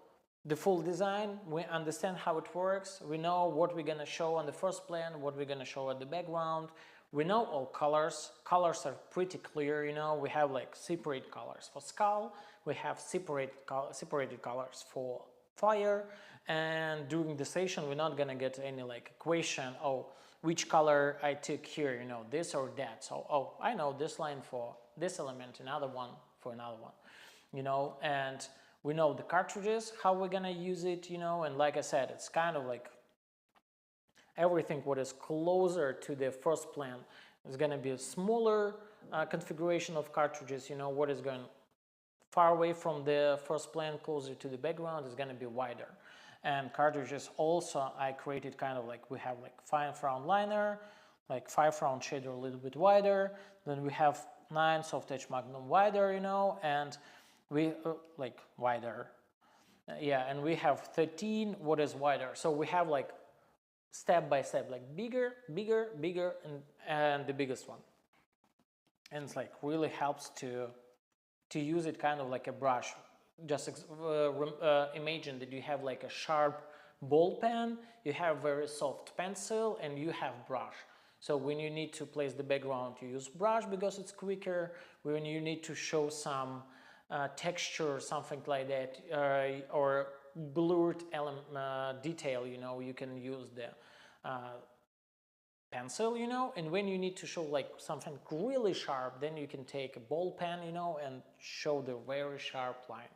the full design, we understand how it works, we know what we're gonna show on the first plan, what we're gonna show at the background, we know all colors. Colors are pretty clear, you know, we have like separate colors for skull, we have separated colors for fire, and during the session we're not gonna get any like question, oh, which color I took here, you know, this or that. So, oh, I know this line for this element, another one for another one, you know, and we know the cartridges, how we're gonna use it, you know, and like I said, it's kind of like everything what is closer to the first plan is gonna be a smaller configuration of cartridges, you know, what is going far away from the first plan, closer to the background, is gonna be wider. And cartridges also I created kind of like, we have like 5 round liner, like 5 round shader a little bit wider, then we have 9 soft edge magnum wider, you know, and we like wider, yeah, and we have 13 what is wider. So we have like step by step, like bigger, and the biggest one, and it's like really helps to use it kind of like a brush. Just imagine that you have like a sharp ball pen, you have very soft pencil, and you have brush. So when you need to place the background, you use brush because it's quicker. When you need to show some texture or something like that, or blurred detail, you know, you can use the pencil, you know. And when you need to show like something really sharp, then you can take a ball pen, you know, and show the very sharp line.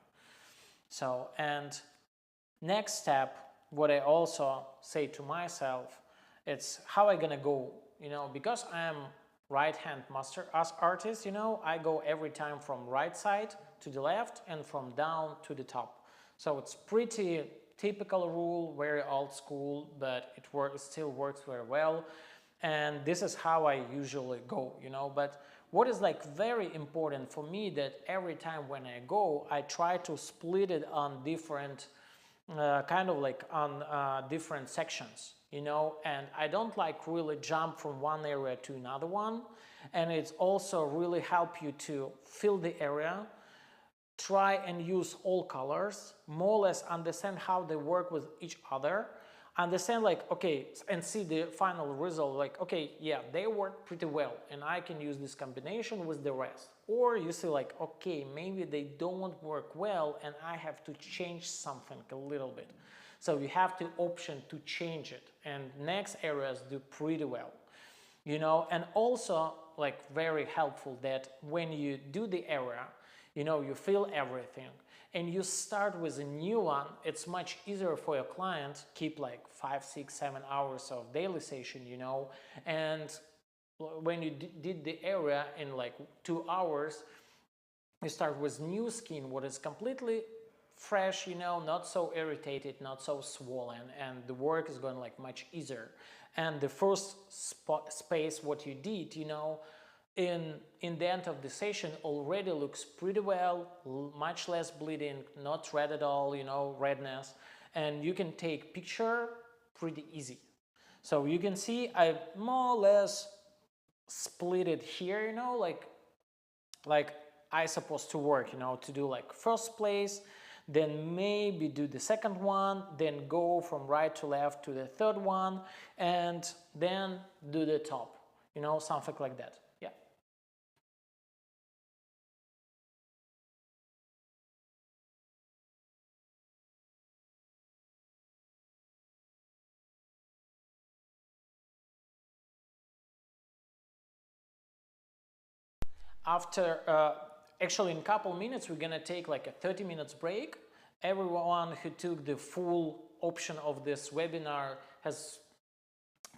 So, and next step, what I also say to myself, it's how I gonna go, you know, because I'm right hand master as artist, you know, I go every time from right side to the left and from down to the top. So it's pretty typical rule, very old school, but it still works very well. And this is how I usually go, you know. But what is like very important for me, that every time when I go, I try to split it on different kind of like on different sections, you know, and I don't like really jump from one area to another one. And it's also really help you to fill the area, try and use all colors, more or less understand how they work with each other, understand like, okay, and see the final result, like, okay, yeah, they work pretty well, and I can use this combination with the rest. or you see like, okay, maybe they don't work well and I have to change something a little bit. So you have the option to change it, and next areas do pretty well, you know. And also like very helpful that when you do the area, you know, you fill everything and you start with a new one, it's much easier for your client keep like 5, 6, 7 hours of daily session, you know. And when you did the area in like 2 hours, you start with new skin, what is completely fresh, you know, not so irritated, not so swollen, and the work is going like much easier. And the first space what you did, you know, in the end of the session already looks pretty well, much less bleeding, not red at all, you know, redness, and you can take picture pretty easy. So you can see I more or less split it here, you know, like I supposed to work, you know, to do like first place, then maybe do the second one, then go from right to left to the third one, and then do the top, you know, something like that. Yeah. After actually in a couple minutes we're gonna take like a 30 minutes break. Everyone who took the full option of this webinar has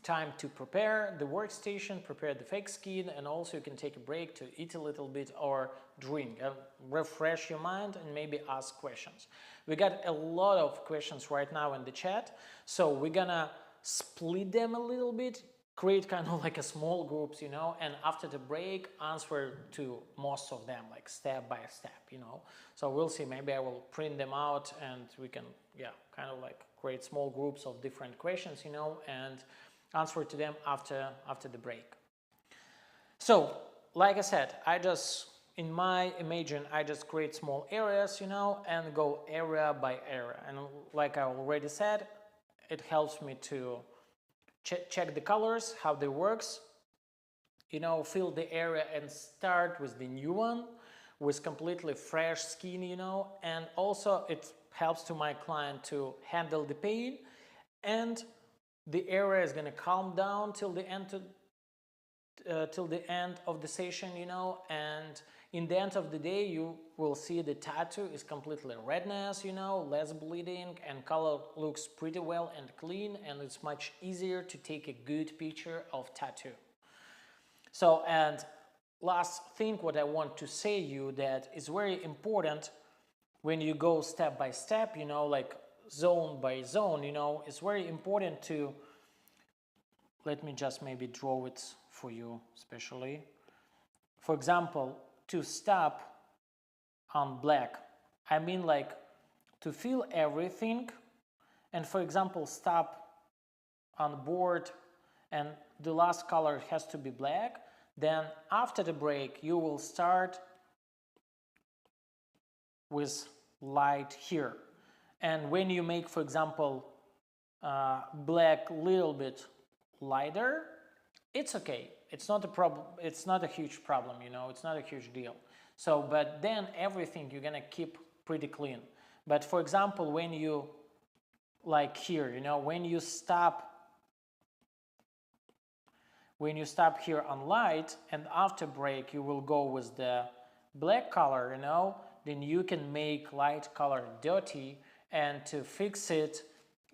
time to prepare the workstation, prepare the fake skin, and also you can take a break to eat a little bit or drink and refresh your mind and maybe ask questions. We got a lot of questions right now in the chat, so we're gonna split them a little bit, create kind of like a small groups, you know, and after the break answer to most of them like step by step, you know. So we'll see, maybe I will print them out and we can, yeah, kind of like create small groups of different questions, you know, and answer to them after the break. So like I said, I just in my Imagine I just create small areas, you know, and go area by area, and like I already said, it helps me to check the colors, how they works, you know, fill the area and start with the new one with completely fresh skin, you know. And also it helps to my client to handle the pain, and the area is going to calm down till the end of the session, you know. And in the end of the day you will see the tattoo is completely redness, you know, less bleeding, and color looks pretty well and clean, and it's much easier to take a good picture of tattoo. So, and last thing what I want to say you that is very important when you go step by step, you know, like zone by zone, you know, it's very important to, let me just maybe draw it for you especially. For example, to stop on black, I mean like to fill everything, and for example stop on board and the last color has to be black, then after the break you will start with light here. And when you make, for example, black little bit lighter, it's okay. It's not a problem. It's not a huge problem, you know. It's not a huge deal. So, but then everything you're gonna keep pretty clean. But for example, when you like here, you know, when you stop here on light and after break you will go with the black color, you know, then you can make light color dirty, and to fix it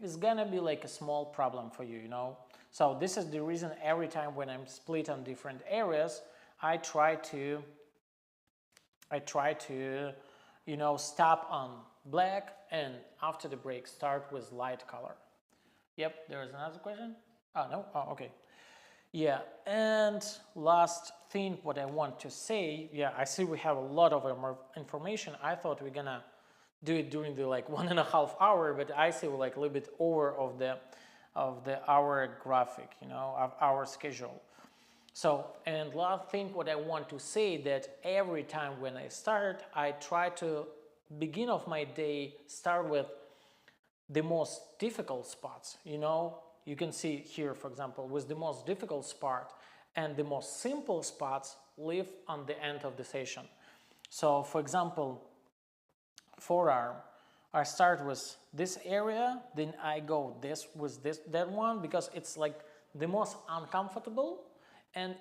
is gonna be like a small problem for you, you know. So this is the reason every time when I'm split on different areas, I try to, you know, stop on black and after the break start with light color. Yep, there is another question. Oh, no? Oh, okay. Yeah, and last thing what I want to say, yeah, I see we have a lot of information. I thought we're gonna do it during the like 1.5 hours, but I see we're like a little bit over of the hour graphic, you know, of our schedule. So, and last thing what I want to say that every time when I start, I try to begin of my day start with the most difficult spots, you know. You can see here, for example, with the most difficult spot, and the most simple spots live on the end of the session. So for example, forearm, I start with this area, then I go that one, because it's like the most uncomfortable, and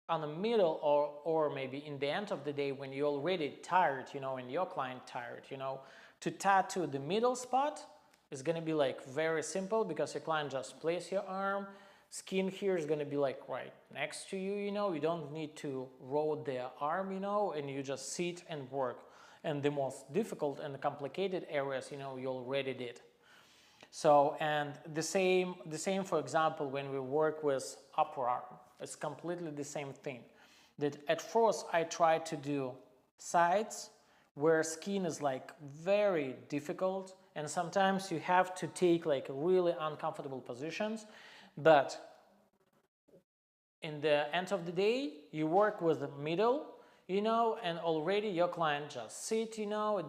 on the middle or maybe in the end of the day when you're already tired, you know, and your client tired, you know, to tattoo the middle spot is going to be like very simple, because your client just place your arm, skin here is going to be like right next to you, you know, you don't need to roll their arm, you know, and you just sit and work. And the most difficult and complicated areas, you know, you already did. So, and the same for example, when we work with upper arm, it's completely the same thing. That at first I try to do sides where skin is like very difficult, and sometimes you have to take like really uncomfortable positions, but in the end of the day you work with the middle, you know, and already your client just sit, you know,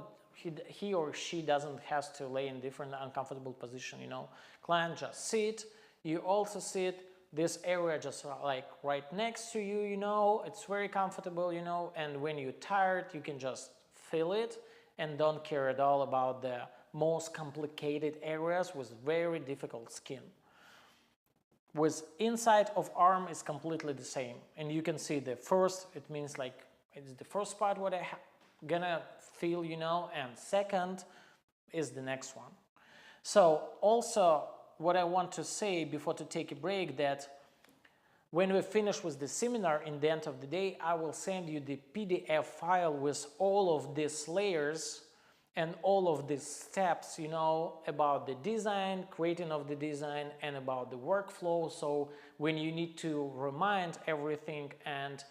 he or she doesn't have to lay in different uncomfortable position, you know. Client just sit, you also sit, this area just like right next to you, you know, it's very comfortable, you know, and when you're tired you can just feel it and don't care at all about the most complicated areas with very difficult skin. With inside of arm is completely the same, and you can see the first, it means like it's the first part what I gonna feel, you know, and second is the next one. So also what I want to say before to take a break, that when we finish with the seminar in the end of the day, I will send you the PDF file with all of these layers and all of these steps, you know, about the design, creating of the design, and about the workflow. So when you need to remind everything and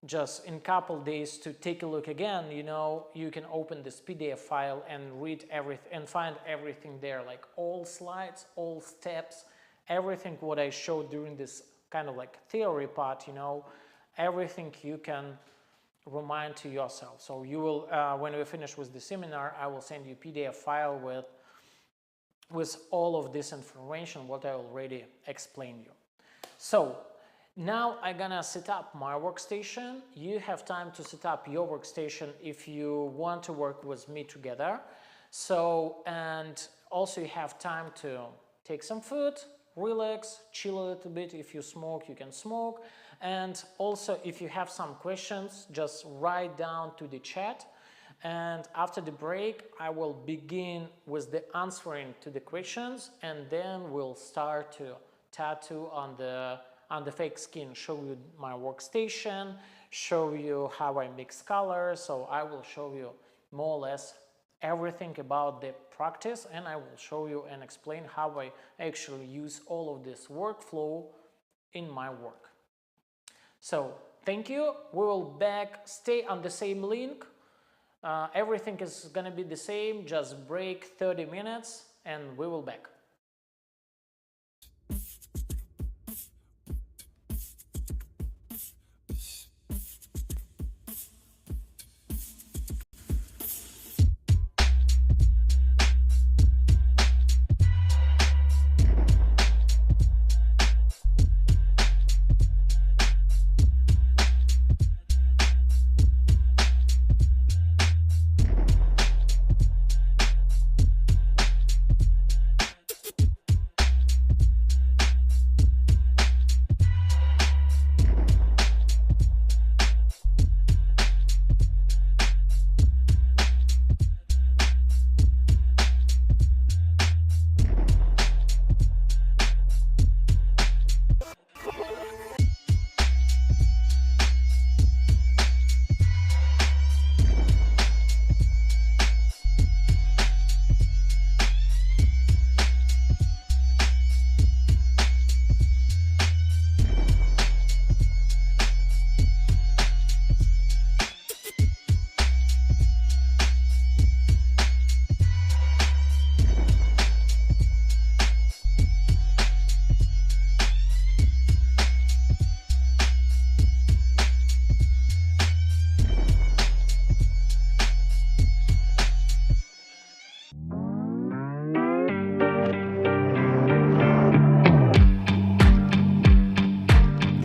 just in a couple days to take a look again, you know, you can open this PDF file and read everything and find everything there, like all slides, all steps, everything what I showed during this kind of like theory part, you know, everything you can remind to yourself. So you will, when we finish with the seminar, I will send you a PDF file with all of this information what I already explained you. So now I'm gonna set up my workstation. You have time to set up your workstation if you want to work with me together. So, and also you have time to take some food, relax, chill a little bit. If you smoke, you can smoke. And also if you have some questions, just write down to the chat. And after the break, I will begin with the answering to the questions, and then we'll start to tattoo on the fake skin, show you my workstation, show you how I mix colors. So I will show you more or less everything about the practice, and I will show you and explain how I actually use all of this workflow in my work. So thank you. We will back, stay on the same link. Everything is gonna be the same, just break 30 minutes and we will back.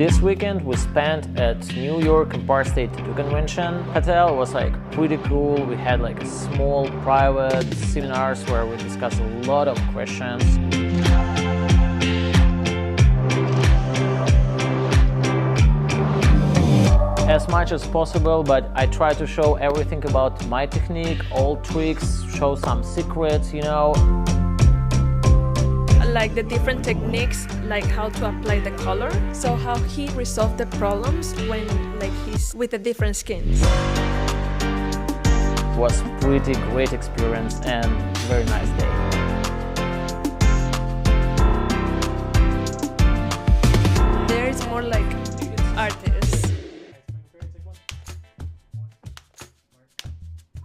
This weekend we spent at New York Empire State Tattoo Convention. Hotel was like pretty cool. We had like a small private seminars where we discussed a lot of questions. As much as possible, but I try to show everything about my technique, all tricks, show some secrets, you know. Like the different techniques, like how to apply the color, so how he resolved the problems when like he's with the different skins. It was pretty great experience and very nice day. There is more like artists.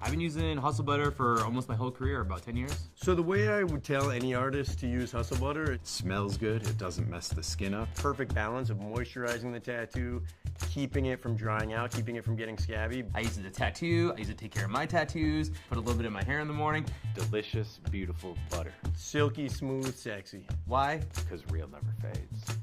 I've been using Hustle Butter for almost my whole career, about 10 years. So the way I would tell any artist to use Hustle Butter, It smells good, it doesn't mess the skin up. perfect balance of moisturizing the tattoo, keeping it from drying out, keeping it from getting scabby. I use it to tattoo, I use it to take care of my tattoos, put a little bit in my hair in the morning. Delicious, beautiful butter. Silky, smooth, sexy. Why? Because real never fades.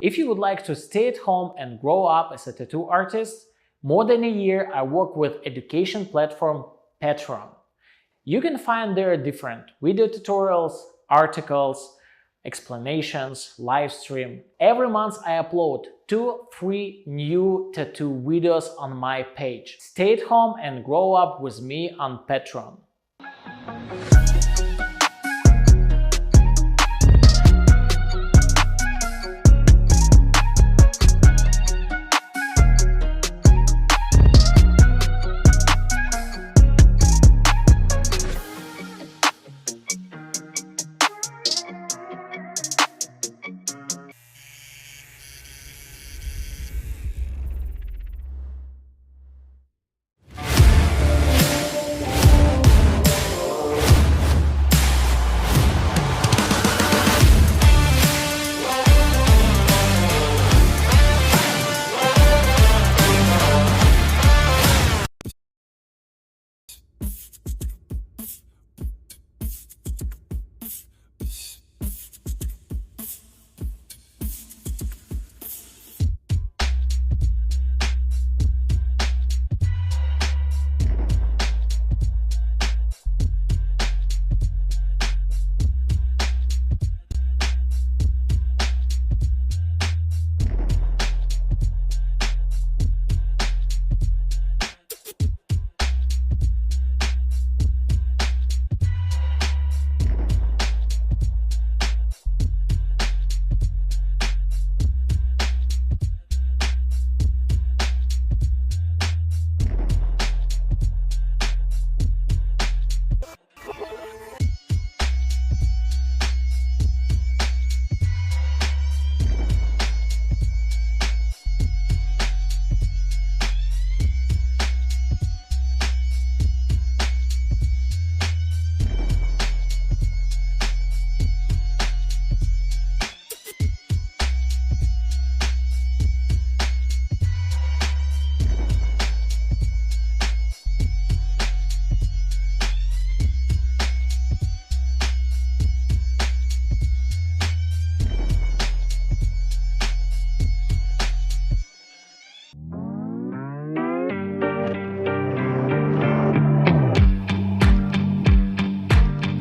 If you would like to stay at home and grow up as a tattoo artist, more than a year I work with education platform Patreon. You can find there different video tutorials, articles, explanations, live stream. Every month I upload 2-3 new tattoo videos on my page. Stay at home and grow up with me on Patreon.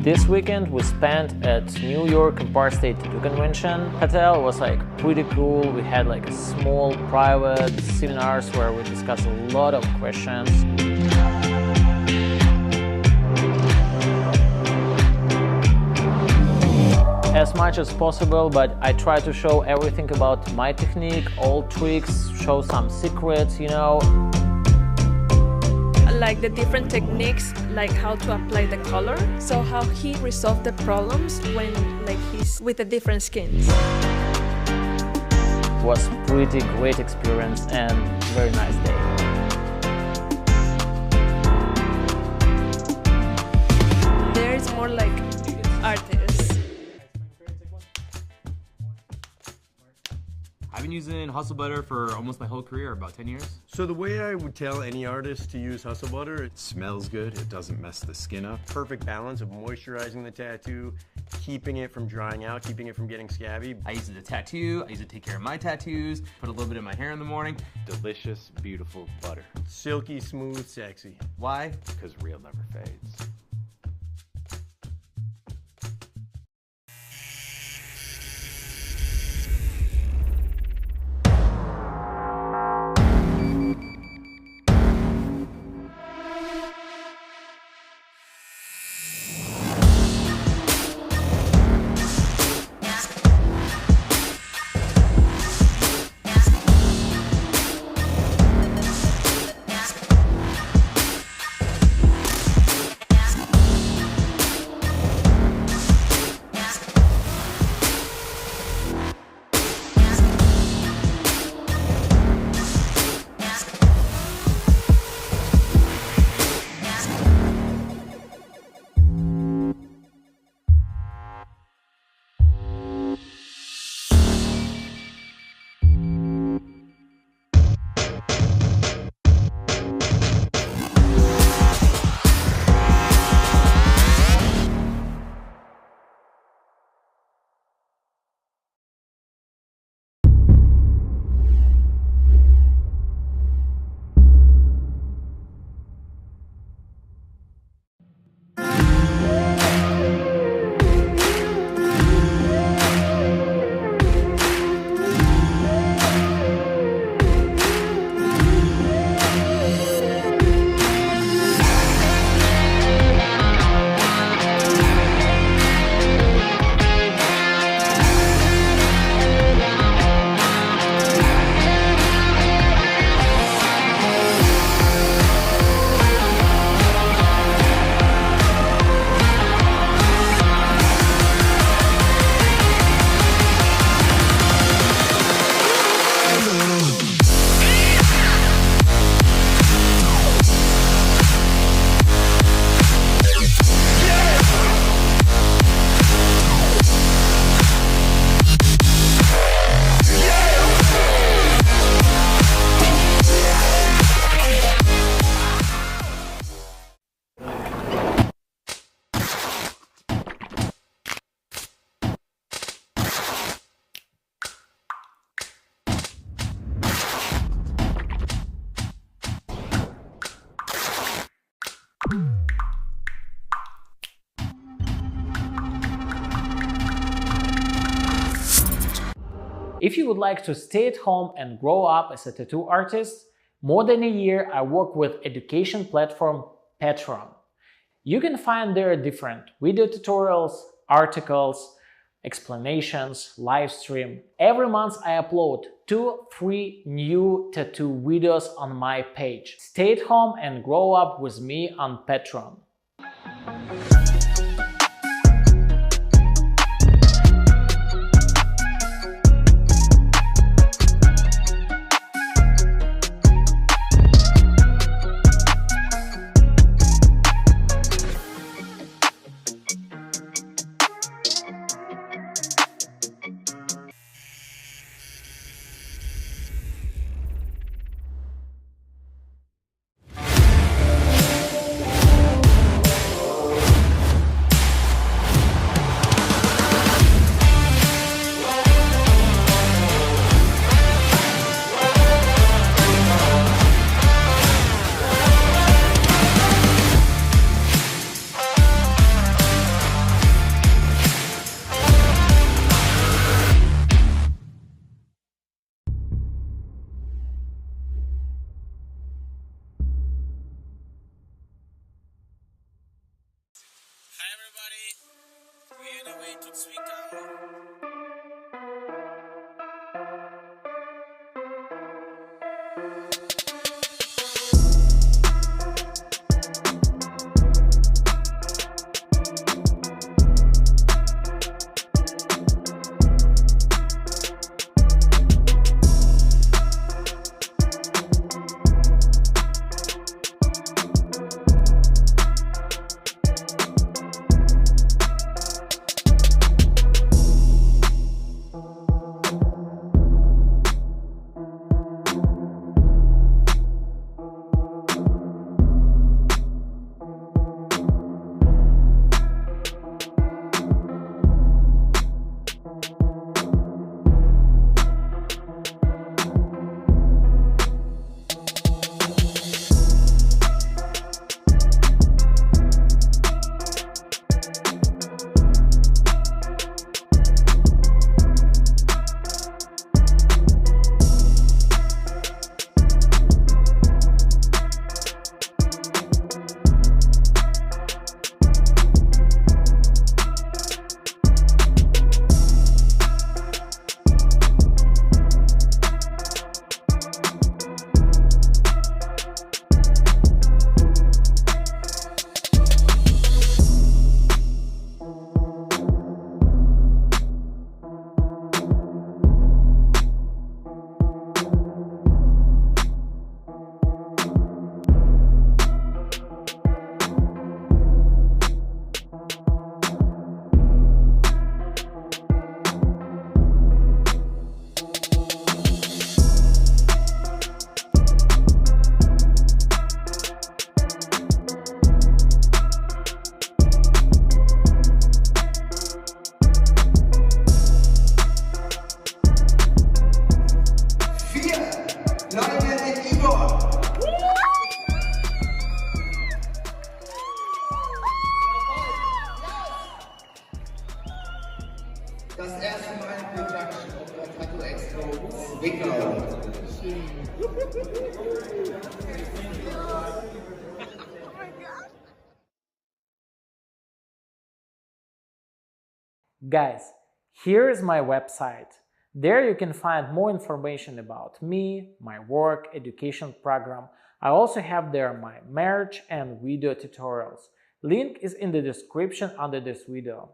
This weekend we spent at New York Empire State Tattoo Convention. Hotel was like pretty cool. We had like a small private seminars where we discussed a lot of questions. As much as possible, but I try to show everything about my technique, all tricks, show some secrets, you know. Like the different techniques, like how to apply the color, so how he resolved the problems when like he's with the different skins. It was pretty great experience and very nice day. There's more like artists. I've been using Hustle Butter for almost my whole career, about 10 years. So the way I would tell any artist to use Hustle Butter, It smells good, it doesn't mess the skin up. perfect balance of moisturizing the tattoo, keeping it from drying out, keeping it from getting scabby. I use it to tattoo, I use it to take care of my tattoos, put a little bit in my hair in the morning. Delicious, beautiful butter. Silky, smooth, sexy. Why? Because real never fades. If you would like to stay at home and grow up as a tattoo artist, more than a year I work with education platform Patreon. You can find there different video tutorials, articles, explanations, live stream. Every month I upload 2-3 new tattoo videos on my page. Stay at home and grow up with me on Patreon. Das erste Mal Production auf der Tattoo Expo Zwickau. Guys, here is my website. There you can find more information about me, my work, education program. I also have there my merch and video tutorials. Link is in the description under this video.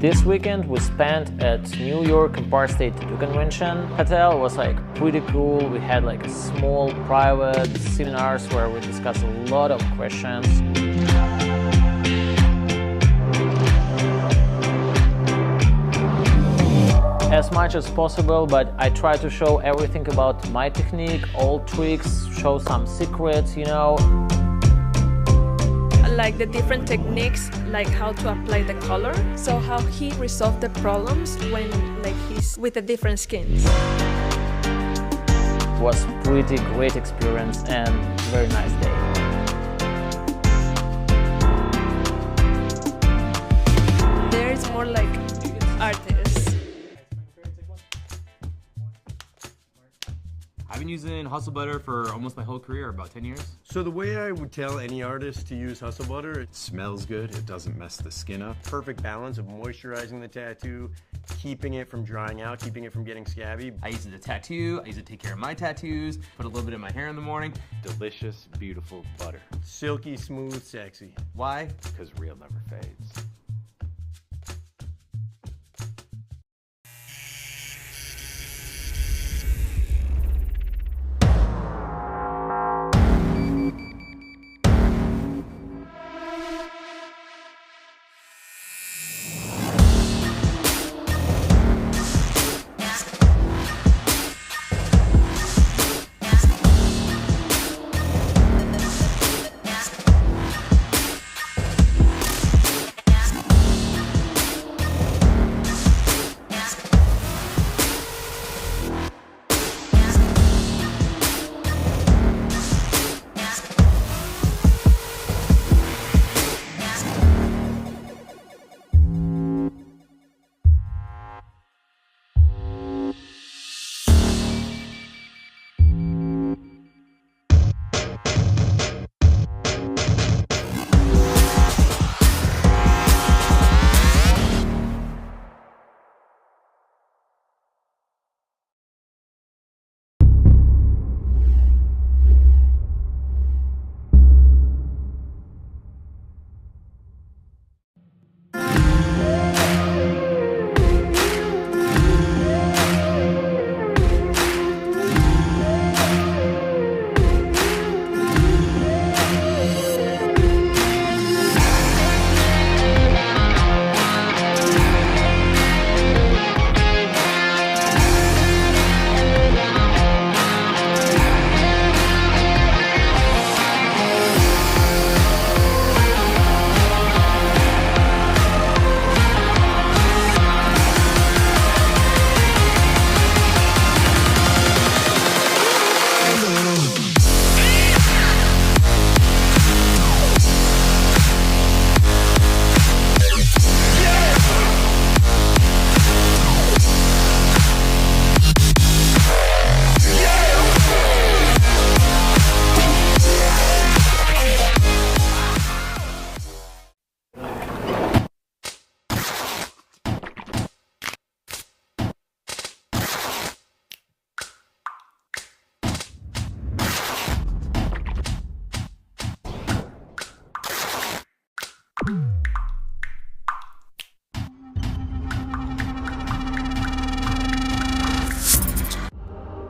This weekend we spent at New York Empire State Tattoo Convention. Hotel was like pretty cool. We had like a small private seminars where we discussed a lot of questions. As much as possible, but I try to show everything about my technique, all tricks, show some secrets, you know. Like the different techniques, like how to apply the color, so how he resolved the problems when like he's with the different skins. Was pretty great experience and very nice day. There is more like artists. I've been using Hustle Butter for almost my whole career, about 10 years. So the way I would tell any artist to use Hustle Butter, It smells good, it doesn't mess the skin up. perfect balance of moisturizing the tattoo, keeping it from drying out, keeping it from getting scabby. I use it to tattoo, I use it to take care of my tattoos, put a little bit in my hair in the morning. Delicious, beautiful butter. Silky, smooth, sexy. Why? Because real never fades.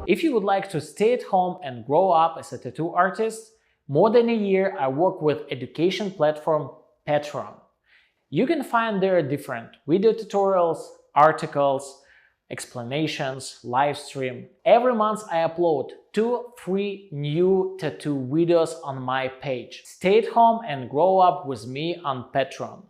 If you would like to stay at home and grow up as a tattoo artist, more than a year I work with education platform Patreon. You can find there different video tutorials, articles, explanations, live stream. Every month I upload 2-3 new tattoo videos on my page. Stay at home and grow up with me on Patreon.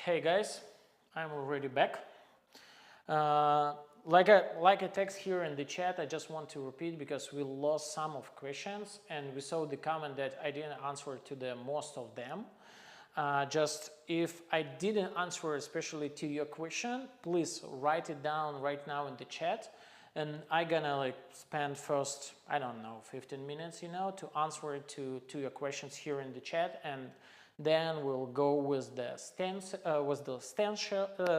Hey guys, I'm already back. Like a text here in the chat, I just want to repeat because we lost some of questions and we saw the comment that I didn't answer to the most of them. Just if I didn't answer especially to your question, please write it down right now in the chat, and I gonna like spend first, I don't know, 15 minutes, you know, to answer it to your questions here in the chat, and then we'll go with the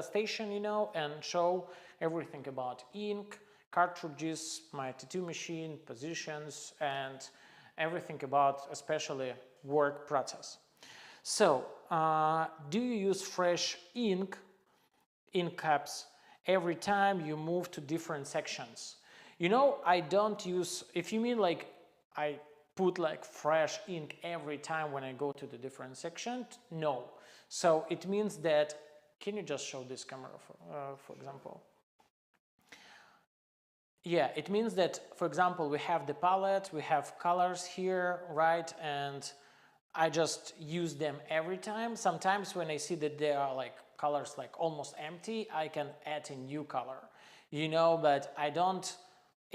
station, you know, and show everything about ink, cartridges, my tattoo machine, positions, and everything about especially work process. So, do you use fresh ink caps every time you move to different sections? You know, I don't use, if you mean like I put like fresh ink every time when I go to the different section, no. So it means that, can you just show this camera for example? Yeah, it means that, for example, we have the palette, we have colors here, right? And I just use them every time. Sometimes when I see that they are like colors like almost empty, I can add a new color, you know, but I don't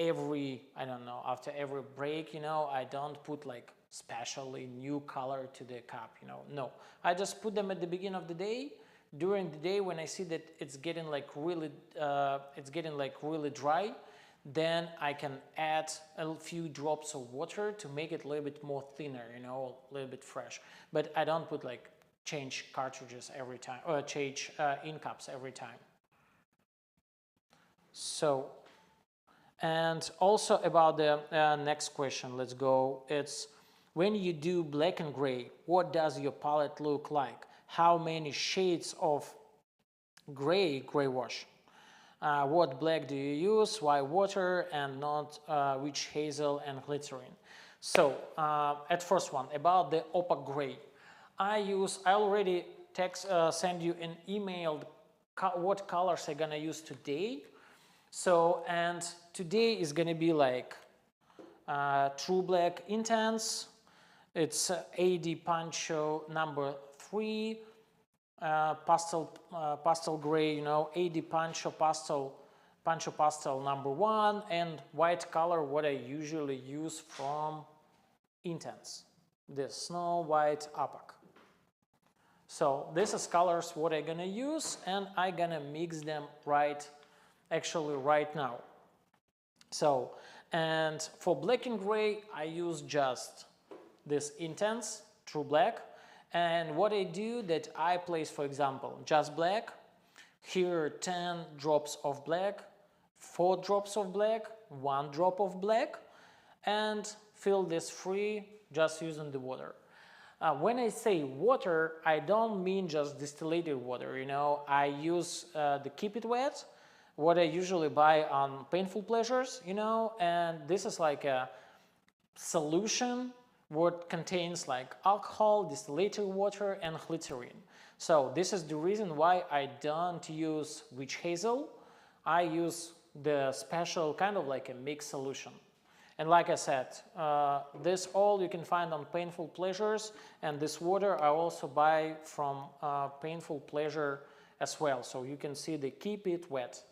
I don't know, after every break, you know, I don't put like specially new color to the cup, you know, no. I just put them at the beginning of the day. During the day when I see that it's getting like really dry, then I can add a few drops of water to make it a little bit more thinner, you know, a little bit fresh. But I don't put like change cartridges every time or change ink caps every time. So, and also about the next question, let's go. It's when you do black and gray, what does your palette look like? How many shades of gray wash? What black do you use? Why water and not which hazel and glycerin? So at first one, about the opaque gray. I already send you an email what colors I'm gonna use today. So, and today is gonna be like True Black Intense. It's AD Pancho number 3, pastel gray, you know, AD Pancho Pastel number 1, and white color, what I usually use from Intense, the Snow White Opaque. So this is colors what I'm gonna use, and I'm gonna mix them right now. So, and for black and gray, I use just this intense true black. And what I do that I place, for example, just black, here 10 drops of black, 4 drops of black, 1 drop of black, and fill this free just using the water. When I say water, I don't mean just distillated water, you know. I use the Keep It Wet, what I usually buy on Painful Pleasures, you know, and this is like a solution what contains like alcohol, distillated water, and glycerin. So this is the reason why I don't use witch hazel. I use the special kind of like a mixed solution. And like I said, this all you can find on Painful Pleasures, and this water I also buy from Painful Pleasure as well. So you can see the Keep It Wet.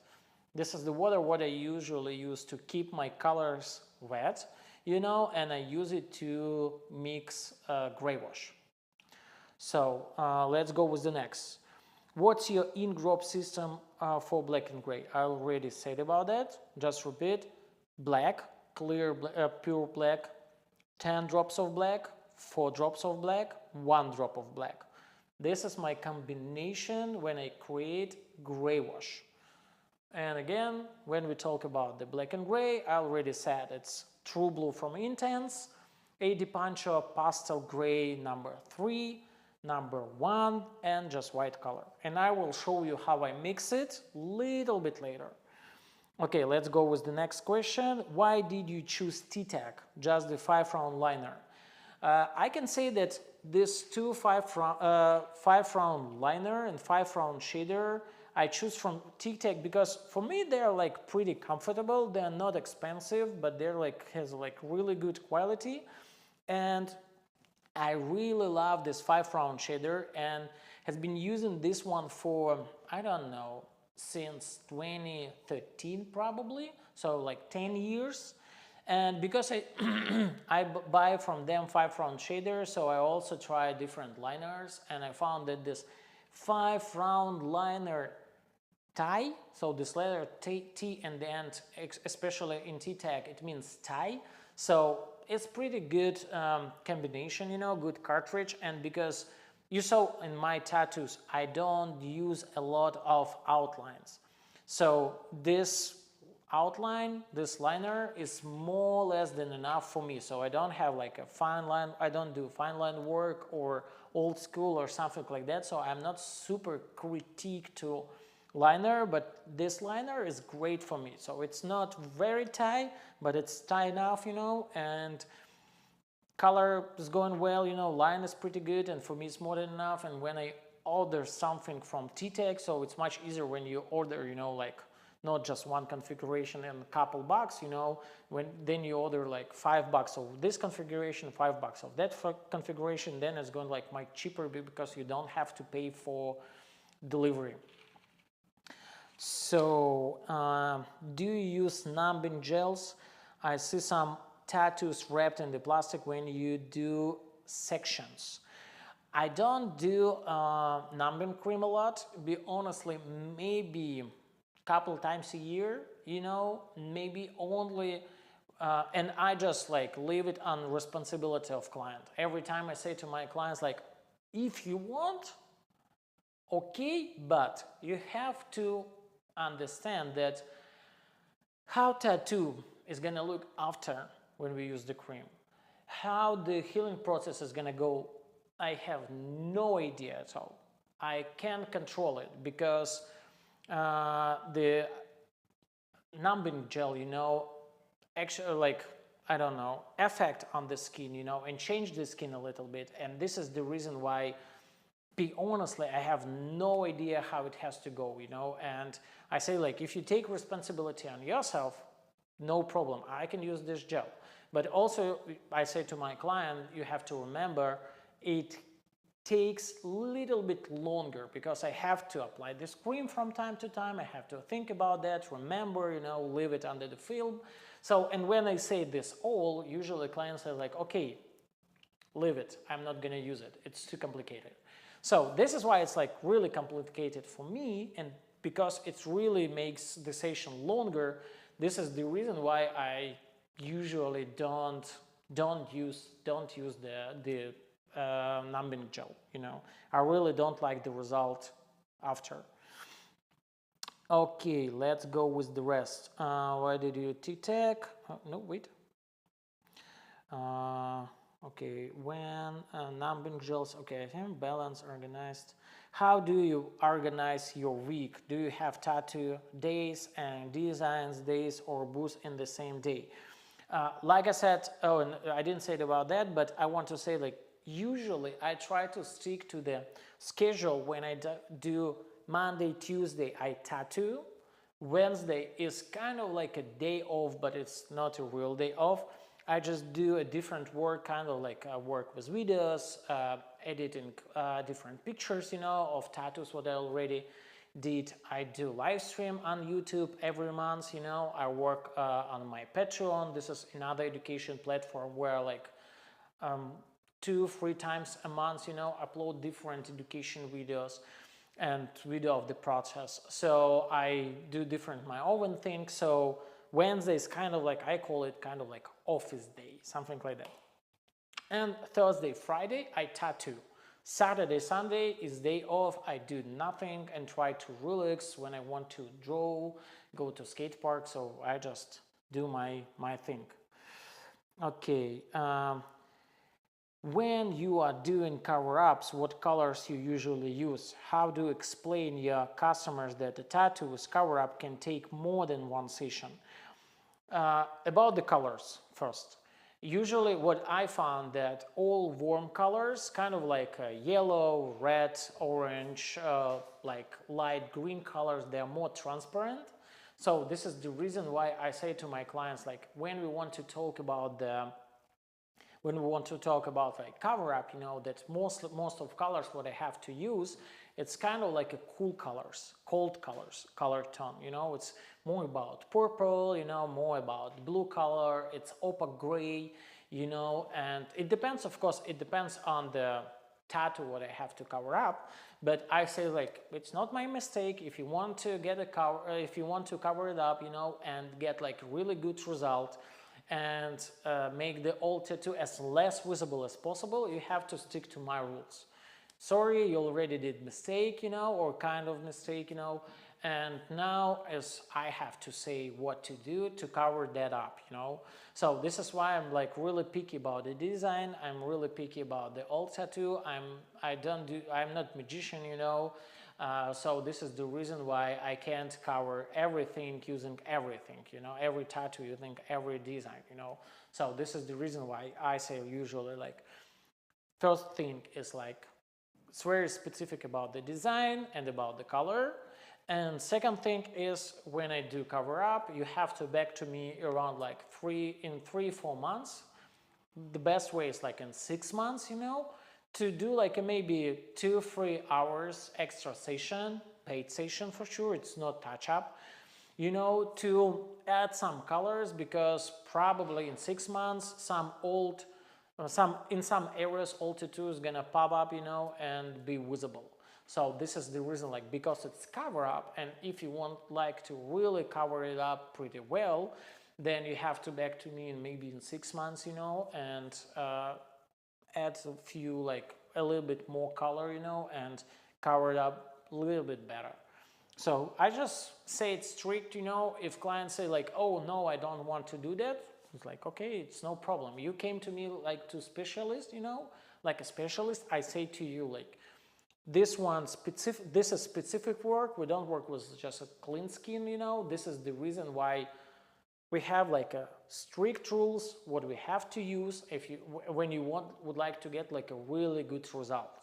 This is the water what I usually use to keep my colors wet, you know, and I use it to mix gray wash. So let's go with the next. What's your ink drop system for black and gray? I already said about that. Just repeat: black, clear, pure black, 10 drops of black, 4 drops of black, 1 drop of black. This is my combination when I create gray wash. And again, when we talk about the black and gray, I already said it's True Blue from Intense, AD Pancho Pastel Gray number 3, number 1, and just white color. And I will show you how I mix it a little bit later. Okay, let's go with the next question. Why did you choose T-Tech, just the 5-round liner? I can say that this 5-round liner and 5-round shader I choose from T-Tech because for me they're like pretty comfortable. They're not expensive, but they're like has like really good quality, and I really love this 5-round shader and has been using this one for, I don't know, since 2013 probably, so like 10 years. And because I buy from them 5-round shaders, so I also try different liners, and I found that this 5-round liner tie, so this letter T and the end, especially in T-Tech, it means tie. So it's pretty good combination, you know, good cartridge. And because you saw in my tattoos, I don't use a lot of outlines. So this outline, this liner is more or less than enough for me. So I don't have like a fine line, I don't do fine line work or old school or something like that. So I'm not super critique to liner, but this liner is great for me. So it's not very tight, but it's tight enough, you know, and color is going well, you know, line is pretty good, and for me it's more than enough. And when I order something from T-Tech, so it's much easier when you order, you know, like not just one configuration and a couple bucks, you know, then you order like $5 of this configuration, $5 of that configuration, then it's going like much cheaper because you don't have to pay for delivery. So do you use numbing gels? I see some tattoos wrapped in the plastic when you do sections. I don't do numbing cream a lot, be honestly, maybe couple times a year, you know, maybe only, and I just like leave it on responsibility of client. Every time I say to my clients, like, if you want, okay, but you have to understand that how tattoo is gonna look after when we use the cream, how the healing process is gonna go, I have no idea at all. I can't control it because the numbing gel, you know, actually like, I don't know, effect on the skin, you know, and change the skin a little bit. And this is the reason why, be honestly, I have no idea how it has to go, you know. And I say, like, if you take responsibility on yourself, no problem, I can use this gel. But also I say to my client, you have to remember it takes a little bit longer because I have to apply this cream from time to time. I have to think about that, remember, you know, leave it under the film. So, and when I say this all, usually clients are like, okay, leave it, I'm not gonna use it, it's too complicated. So this is why it's like really complicated for me, and because it really makes the session longer, this is the reason why I usually don't use the numbing gel. You know, I really don't like the result after. Okay, let's go with the rest. Why did you T-Tech? No, wait. Okay, when numbing gels, okay, balance, organized. How do you organize your week? Do you have tattoo days and designs days, or both in the same day? Like I said, oh, and I didn't say it about that, but I want to say, like, usually I try to stick to the schedule. When I do Monday, Tuesday, I tattoo. Wednesday is kind of like a day off, but it's not a real day off. I just do a different work, kind of like work with videos, editing different pictures, you know, of tattoos, what I already did. I do live stream on YouTube every month, you know. I work on my Patreon. This is another education platform where like 2-3 times a month, you know, upload different education videos and video of the process. So I do different my own thing. So Wednesday is kind of like, I call it kind of like office day, something like that. And Thursday, Friday, I tattoo. Saturday, Sunday is day off. I do nothing and try to relax. When I want to draw, go to skate park. So I just do my thing. Okay. When you are doing cover-ups, what colors you usually use? How do you explain your customers that a tattoo with cover-up can take more than one session? About the colors first. Usually what I found that all warm colors, kind of like yellow, red, orange, like light green colors, they are more transparent. So this is the reason why I say to my clients, like when we want to talk about like cover-up, you know, that most of colors what I have to use, it's kind of like a cool colors, cold colors, color tone, you know. It's more about purple, you know, more about blue color, it's opaque gray, you know. And it depends, of course, it depends on the tattoo what I have to cover up. But I say, like, it's not my mistake. If you want to get a cover, if you want to cover it up, you know, and get like really good result, and make the old tattoo as less visible as possible, you have to stick to my rules. Sorry, you already did mistake, you know, or kind of mistake, you know, and now as I have to say what to do to cover that up, you know. So this is why I'm like really picky about the design. I'm really picky about the old tattoo. I'm not magician, you know. So this is the reason why I can't cover everything using everything, you know, every tattoo using every design, you know. So this is the reason why I say usually like first thing is like it's very specific about the design and about the color. And second thing is when I do cover up, you have to back to me around like 3-4 months. The best way is like in 6 months, you know, to do like a maybe 2-3 hours extra session, paid session for sure. It's not touch up, you know, to add some colors, because probably in 6 months, in some areas, old tattoo is gonna pop up, you know, and be visible. So this is the reason, like, because it's cover up, and if you want like to really cover it up pretty well, then you have to back to me in maybe in 6 months, you know, and add a few, like a little bit more color, you know, and cover it up a little bit better. So I just say it's strict, you know. If clients say like, oh no, I don't want to do that, it's like, okay, it's no problem. You came to me like to specialist, you know, like a specialist. I say to you like, this is specific work. We don't work with just a clean skin, you know. This is the reason why we have like a strict rules what we have to use when you would like to get like a really good result.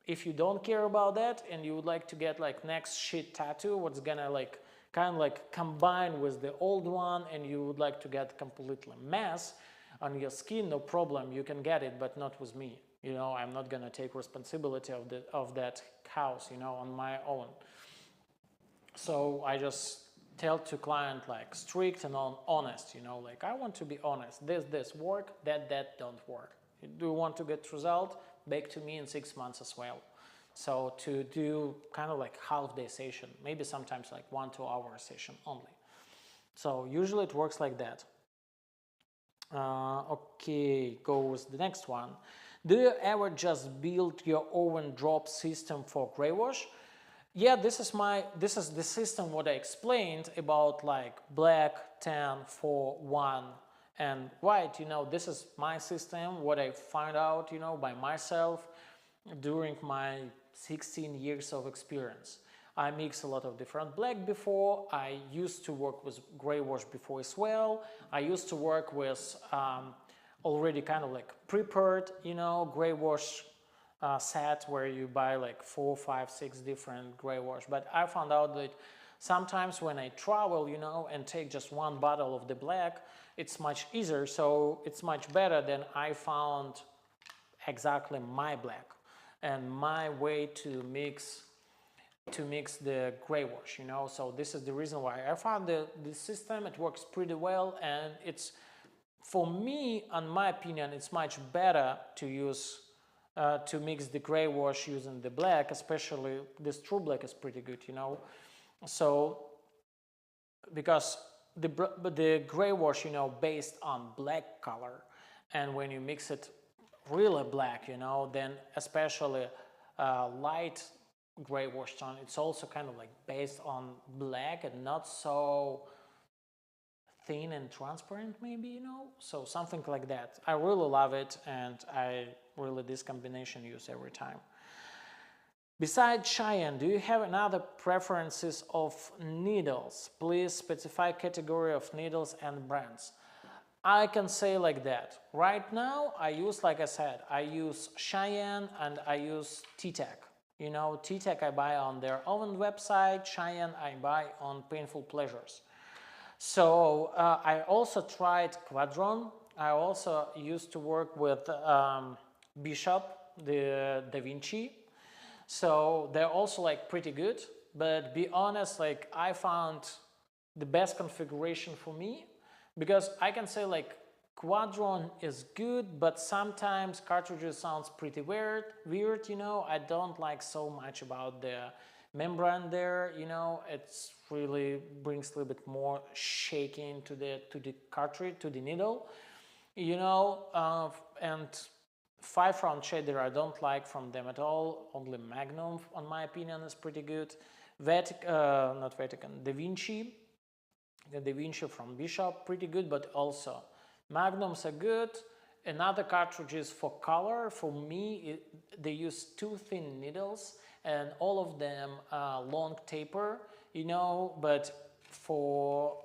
If you don't care about that and you would like to get like next shit tattoo, what's gonna like kind of like combine with the old one, and you would like to get completely mess on your skin, no problem, you can get it, but not with me. You know, I'm not gonna take responsibility of that house, you know, on my own. So I just tell to client like strict and honest, you know, like I want to be honest. This work, that don't work. Do you want to get result? back to me in 6 months as well. So to do kind of like half-day session, maybe sometimes like 1-2 hour session only. So usually it works like that. Okay, go with the next one. Do you ever just build your own drop system for gray wash? Yeah, this is the system what I explained about like black, tan, 4, 1 and white. You know, this is my system, what I found out, you know, by myself during my 16 years of experience. I mix a lot of different black before. I used to work with gray wash before as well. I used to work with already kind of like prepared, you know, gray wash set where you buy like 4, 5, 6 different gray wash. But I found out that sometimes when I travel, you know, and take just one bottle of the black, it's much easier. So it's much better than I found exactly my black and my way to mix the gray wash, you know. So this is the reason why I found the system. It works pretty well, and it's, for me, in my opinion, it's much better to use to mix the gray wash using the black, especially this true black is pretty good, you know. So because the gray wash, you know, based on black color, and when you mix it really black, you know, then especially light gray wash tone, it's also kind of like based on black and not so thin and transparent, maybe, you know, so something like that. I really love it, and I really this combination use every time. Besides Cheyenne, do you have another preferences of needles? Please specify category of needles and brands. I can say like that. Right now, I use, like I said, I use Cheyenne and I use T-Tech. You know, T-Tech I buy on their own website, Cheyenne I buy on Painful Pleasures. So I also tried Quadron. I also used to work with Bishop, the Da Vinci. So they're also like pretty good, but be honest, like I found the best configuration for me, because I can say like Quadron is good, but sometimes cartridges sounds pretty weird, you know. I don't like so much about the membrane there, you know. It's really brings a little bit more shaking to the cartridge, to the needle, you know. And 5-round shader I don't like from them at all. Only Magnum, on my opinion, is pretty good. Not Vatican, Da Vinci. The Da Vinci from Bishop, pretty good, but also Magnums are good. Another cartridges for color, for me, they use 2 thin needles and all of them long taper, you know, but for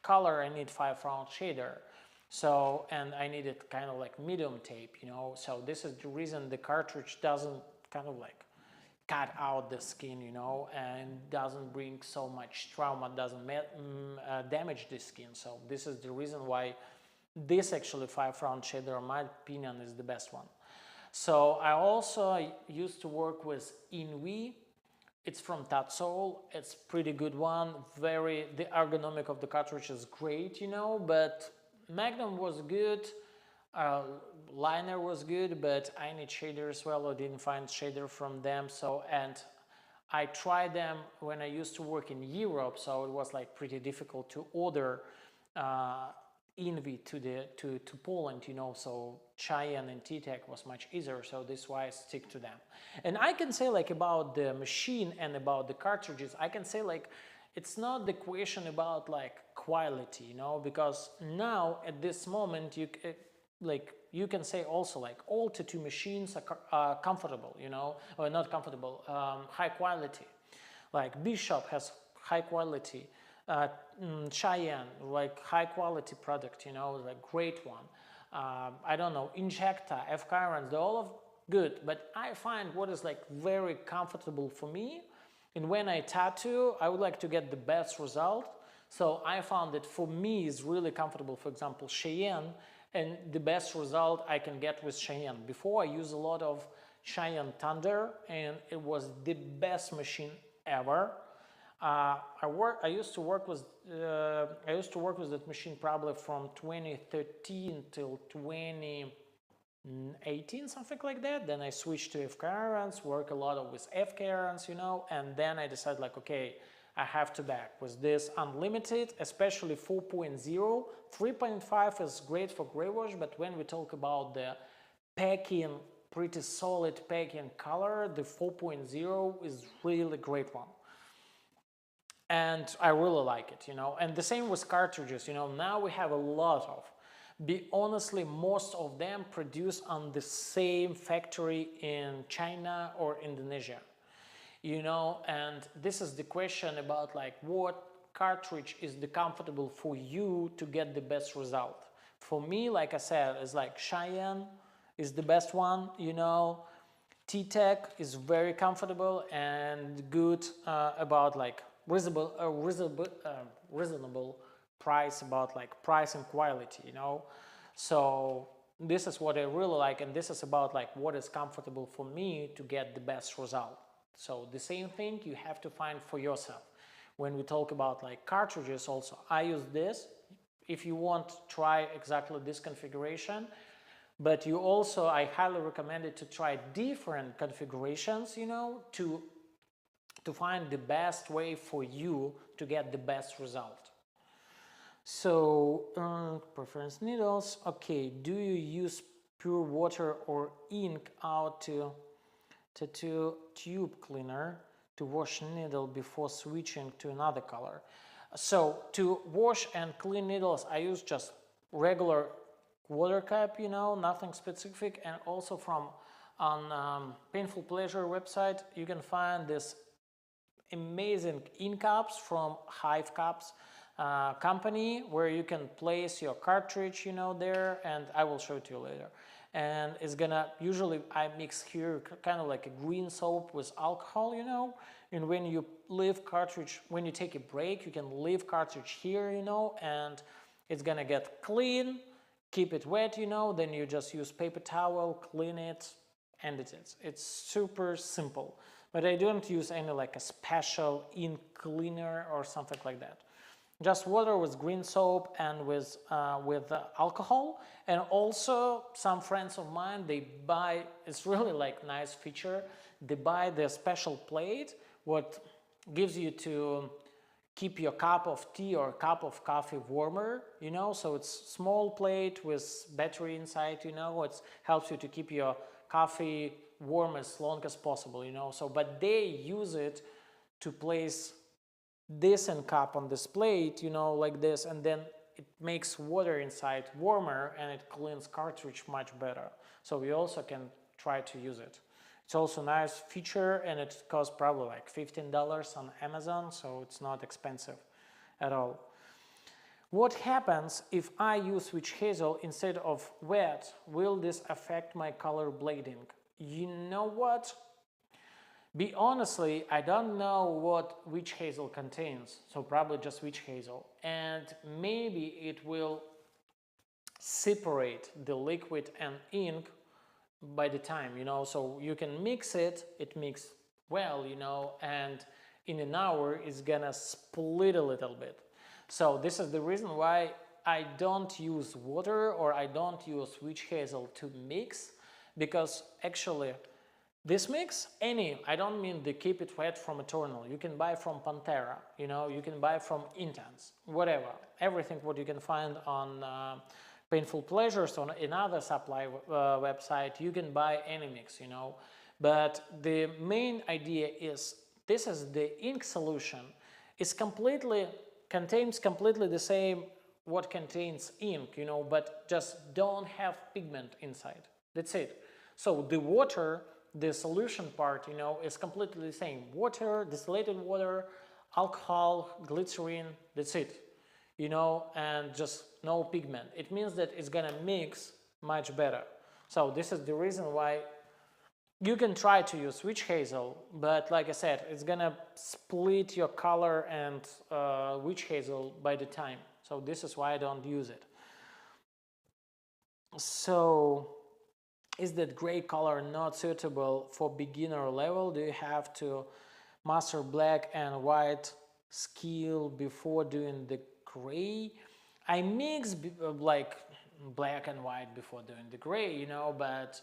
color I need 5-round shader. So, and I needed kind of like medium tape, you know, so this is the reason the cartridge doesn't kind of like cut out the skin, you know, and doesn't bring so much trauma, doesn't damage the skin. So this is the reason why this actually 5-round shader, in my opinion, is the best one. So I also used to work with Invi. It's from Tatsol. It's pretty good one. The ergonomic of the cartridge is great, you know, but Magnum was good. Liner was good, but I need shader as well. I didn't find shader from them. So, and I tried them when I used to work in Europe, so it was like pretty difficult to order Invi to Poland, you know. So Cheyenne and T-Tech was much easier, so this is why I stick to them. And I can say like about the machine and about the cartridges, I can say like it's not the question about like quality, you know, because now at this moment you can say also like all tattoo machines are comfortable, you know, or not comfortable, high quality. Like Bishop has high quality, Cheyenne, like high quality product, you know, like great one. I don't know, Injecta, F-Chirons, they're all of good, but I find what is like very comfortable for me, and when I tattoo, I would like to get the best result. So I found that for me is really comfortable, for example, Cheyenne, and the best result I can get with Cheyenne. Before I used a lot of Cheyenne Thunder, and it was the best machine ever. I used to work with that machine probably from 2013 till 2019, 18, something like that. Then I switched to FK irons, work a lot with FK irons, you know, and then I decided like, okay, I have to back with this unlimited, especially 4.0. 3.5 is great for gray wash, but when we talk about the packing, pretty solid packing color, the 4.0 is really great one. And I really like it, you know, and the same with cartridges, you know, now we have a lot of, honestly, most of them produced on the same factory in China or Indonesia, you know, and this is the question about like what cartridge is the comfortable for you to get the best result. For me, like I said, it's like Cheyenne is the best one, you know, T-Tech is very comfortable and good about like reasonable price, about like price and quality, you know. So this is what I really like, and this is about like what is comfortable for me to get the best result. So the same thing you have to find for yourself. When we talk about like cartridges also, I use this. If you want, try exactly this configuration. But you also, I highly recommend it to try different configurations, you know, to find the best way for you to get the best result. So, preference needles. Okay, do you use pure water or ink out to tube cleaner to wash needle before switching to another color? So to wash and clean needles, I use just regular water cap, you know, nothing specific. And also from on Painful Pleasure website, you can find this amazing ink caps from Hive Caps company, where you can place your cartridge, you know, there, and I will show it to you later. And it's gonna, usually I mix here kind of like a green soap with alcohol, you know, and when you leave cartridge, when you take a break, you can leave cartridge here, you know, and it's gonna get clean, keep it wet, you know, then you just use paper towel, clean it, and it's super simple. But I don't use any like a special ink cleaner or something like that. Just water with green soap and with alcohol. And also some friends of mine, they buy, it's really like nice feature, they buy the special plate what gives you to keep your cup of tea or cup of coffee warmer, you know, so it's small plate with battery inside, you know, it helps you to keep your coffee warm as long as possible, you know. So but they use it to place this and cup on this plate, you know, like this, and then it makes water inside warmer and it cleans cartridge much better. So we also can try to use it. It's also a nice feature, and it costs probably like $15 on Amazon, so it's not expensive at all. What happens if I use witch hazel instead of wet? Will this affect my color blading? You know what? Be honestly, I don't know what witch hazel contains, so probably just witch hazel. And maybe it will separate the liquid and ink by the time, you know, so you can mix it, it mixes well, you know, and in an hour it's gonna split a little bit. So this is the reason why I don't use water or I don't use witch hazel to mix, because actually this mix, I don't mean the Keep It Wet from Eternal, you can buy from Pantera, you know, you can buy from Intense, whatever, everything what you can find on Painful Pleasures on another supply website, you can buy any mix, you know. But the main idea is, this is the ink solution. It's contains completely the same what contains ink, you know, but just don't have pigment inside. That's it. So the water, the solution part, you know, is completely the same. Water, distillated water, alcohol, glycerin, that's it. You know, and just no pigment. It means that it's gonna mix much better. So this is the reason why you can try to use witch hazel, but like I said, it's gonna split your color and witch hazel by the time. So this is why I don't use it. So is that gray color not suitable for beginner level? Do you have to master black and white skill before doing the gray? I mix like black and white before doing the gray, you know, but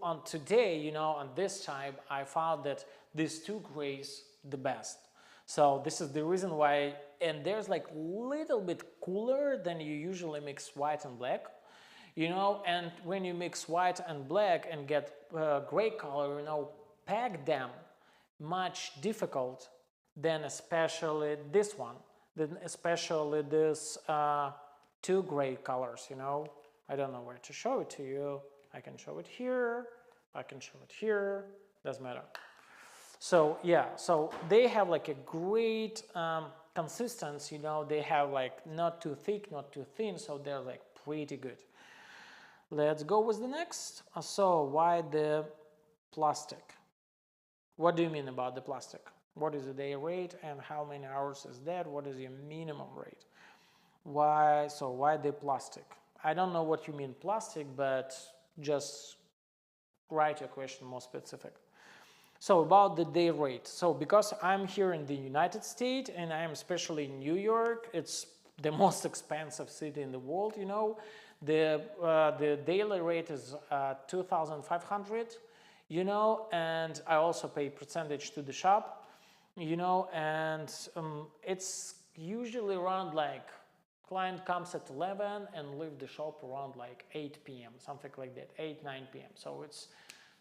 on today, you know, on this type, I found that these two grays the best. So this is the reason why, and there's like little bit cooler than you usually mix white and black, you know, and when you mix white and black and get gray color, you know, pack them much difficult than especially this one, then especially this two gray colors, you know. I don't know where to show it to you. I can show it here, I can show it here, doesn't matter. So yeah, so they have like a great consistency, you know, they have like not too thick, not too thin, so they're like pretty good. Let's go with the next. So why the plastic? What do you mean about the plastic? What is the day rate and how many hours is that? What is your minimum rate? Why the plastic? I don't know what you mean plastic, but just write your question more specific. So about the day rate. So because I'm here in the United States and I am especially in New York, it's the most expensive city in the world, you know. The daily rate is 2,500, you know, and I also pay percentage to the shop, you know, and it's usually around like client comes at 11 and leave the shop around like 8 p.m., something like that, 8, 9 p.m. So it's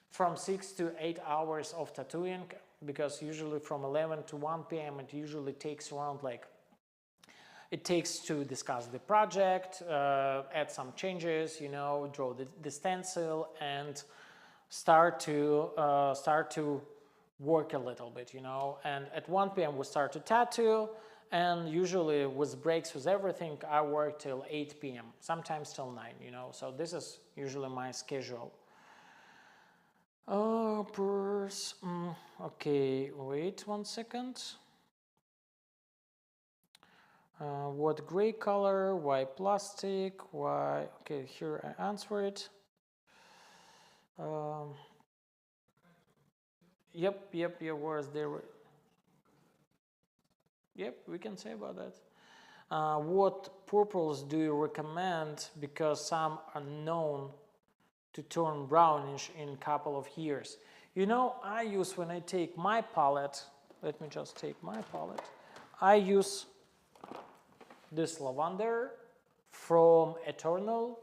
from 6 to 8 hours of tattooing, because usually from 11 to 1 p.m. it usually takes around like, it takes to discuss the project, add some changes, you know, draw the stencil and start to work a little bit, you know. And at 1 p.m. we start to tattoo, and usually with breaks, with everything, I work till 8 p.m., sometimes till 9, you know. So this is usually my schedule. Okay, wait 1 second. What gray color? Why plastic? Why? Okay, here I answer it. Yep. Where's there? Yep, we can say about that. What purples do you recommend? Because some are known to turn brownish in a couple of years. You know, I use, when I take my palette, let me just take my palette, I use this lavender from Eternal.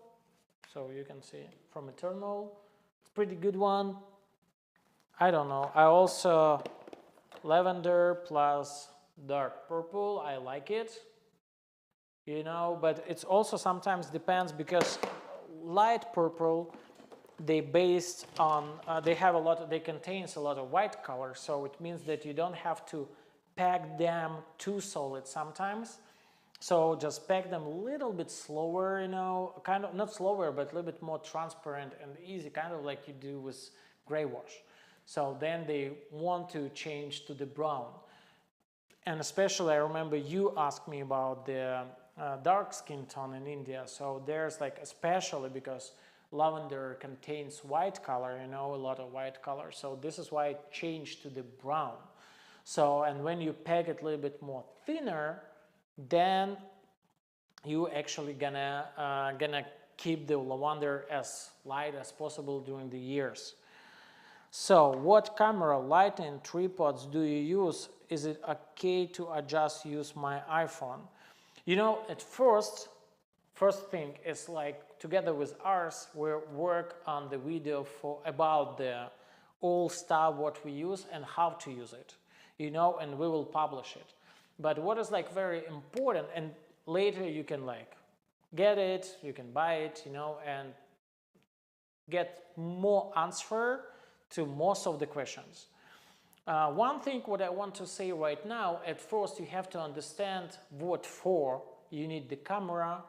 So you can see from Eternal, it's a pretty good one. I don't know, I also, lavender plus dark purple, I like it, you know, but it's also sometimes depends, because light purple, they based on, they contains a lot of white color, so it means that you don't have to pack them too solid sometimes. So just pack them a little bit slower, you know, kind of, not slower, but a little bit more transparent and easy, kind of like you do with gray wash. So then they want to change to the brown. And especially, I remember you asked me about the dark skin tone in India. So there's like, especially because lavender contains white color, you know, a lot of white color. So this is why it changed to the brown. So, and when you pack it a little bit more thinner, then you actually gonna keep the lavender as light as possible during the years. So what camera, lighting, tripods do you use? Is it okay to adjust, use my iPhone? You know, at first thing is like, together with ours, we work on the video about the all stuff, what we use and how to use it, you know, and we will publish it. But what is like very important, and later you can like get it, you can buy it, you know, and get more answer to most of the questions. One thing what I want to say right now, at first you have to understand what for. You need the camera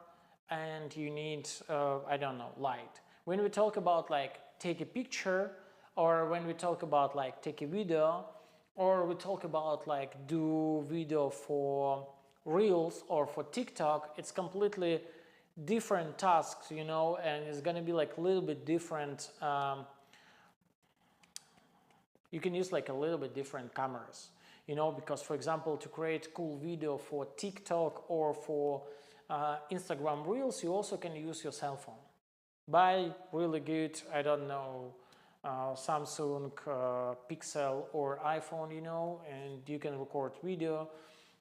and you need, I don't know, light. When we talk about like take a picture, or when we talk about like take a video, or we talk about like do video for Reels or for TikTok, it's completely different tasks, you know, and it's gonna be like a little bit different. You can use like a little bit different cameras, you know, because for example, to create cool video for TikTok or for Instagram Reels, you also can use your cell phone. Buy really good, I don't know, Samsung Pixel or iPhone, you know, and you can record video.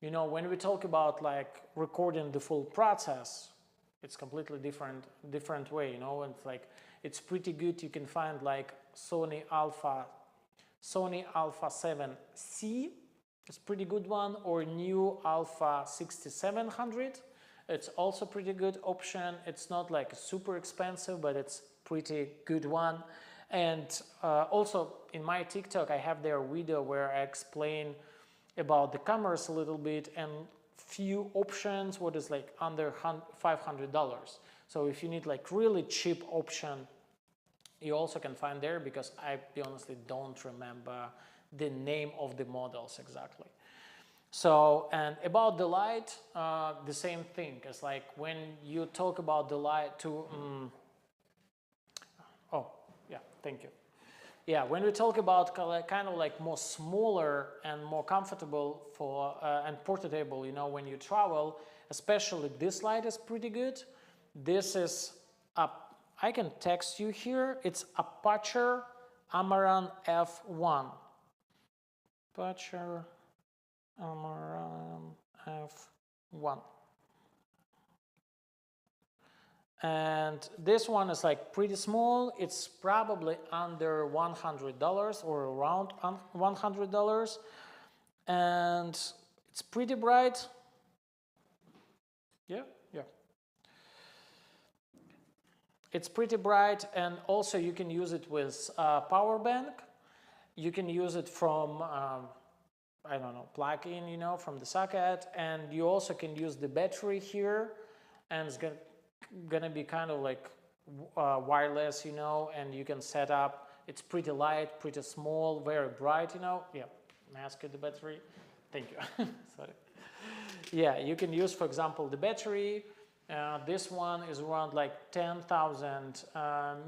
You know, when we talk about like recording the full process, it's completely different way, you know, and it's pretty good. You can find like Sony Alpha 7C, it's pretty good one, or new Alpha 6700. It's also pretty good option. It's not like super expensive, but it's pretty good one. And also in my TikTok, I have their video where I explain about the cameras a little bit and few options, what is like under $500. So if you need like really cheap option, you also can find there, because I honestly don't remember the name of the models exactly. So, and about the light, the same thing. It's like when you talk about the light to, oh, yeah, thank you. Yeah, when we talk about kind of like more smaller and more comfortable for and portable, you know, when you travel, especially this light is pretty good. This is I can text you here. It's Aputure Amaran F1. Aputure Amaran F1. And this one is like pretty small. It's probably under $100 or around $100. And it's pretty bright. Yeah. It's pretty bright, and also you can use it with power bank. You can use it from, I don't know, plug in, you know, from the socket, and you also can use the battery here, and it's gonna be kind of like wireless, you know, and you can set up. It's pretty light, pretty small, very bright, you know. Yeah, mask the battery. Thank you. Sorry. Yeah, you can use, for example, the battery. This one is around like 10,000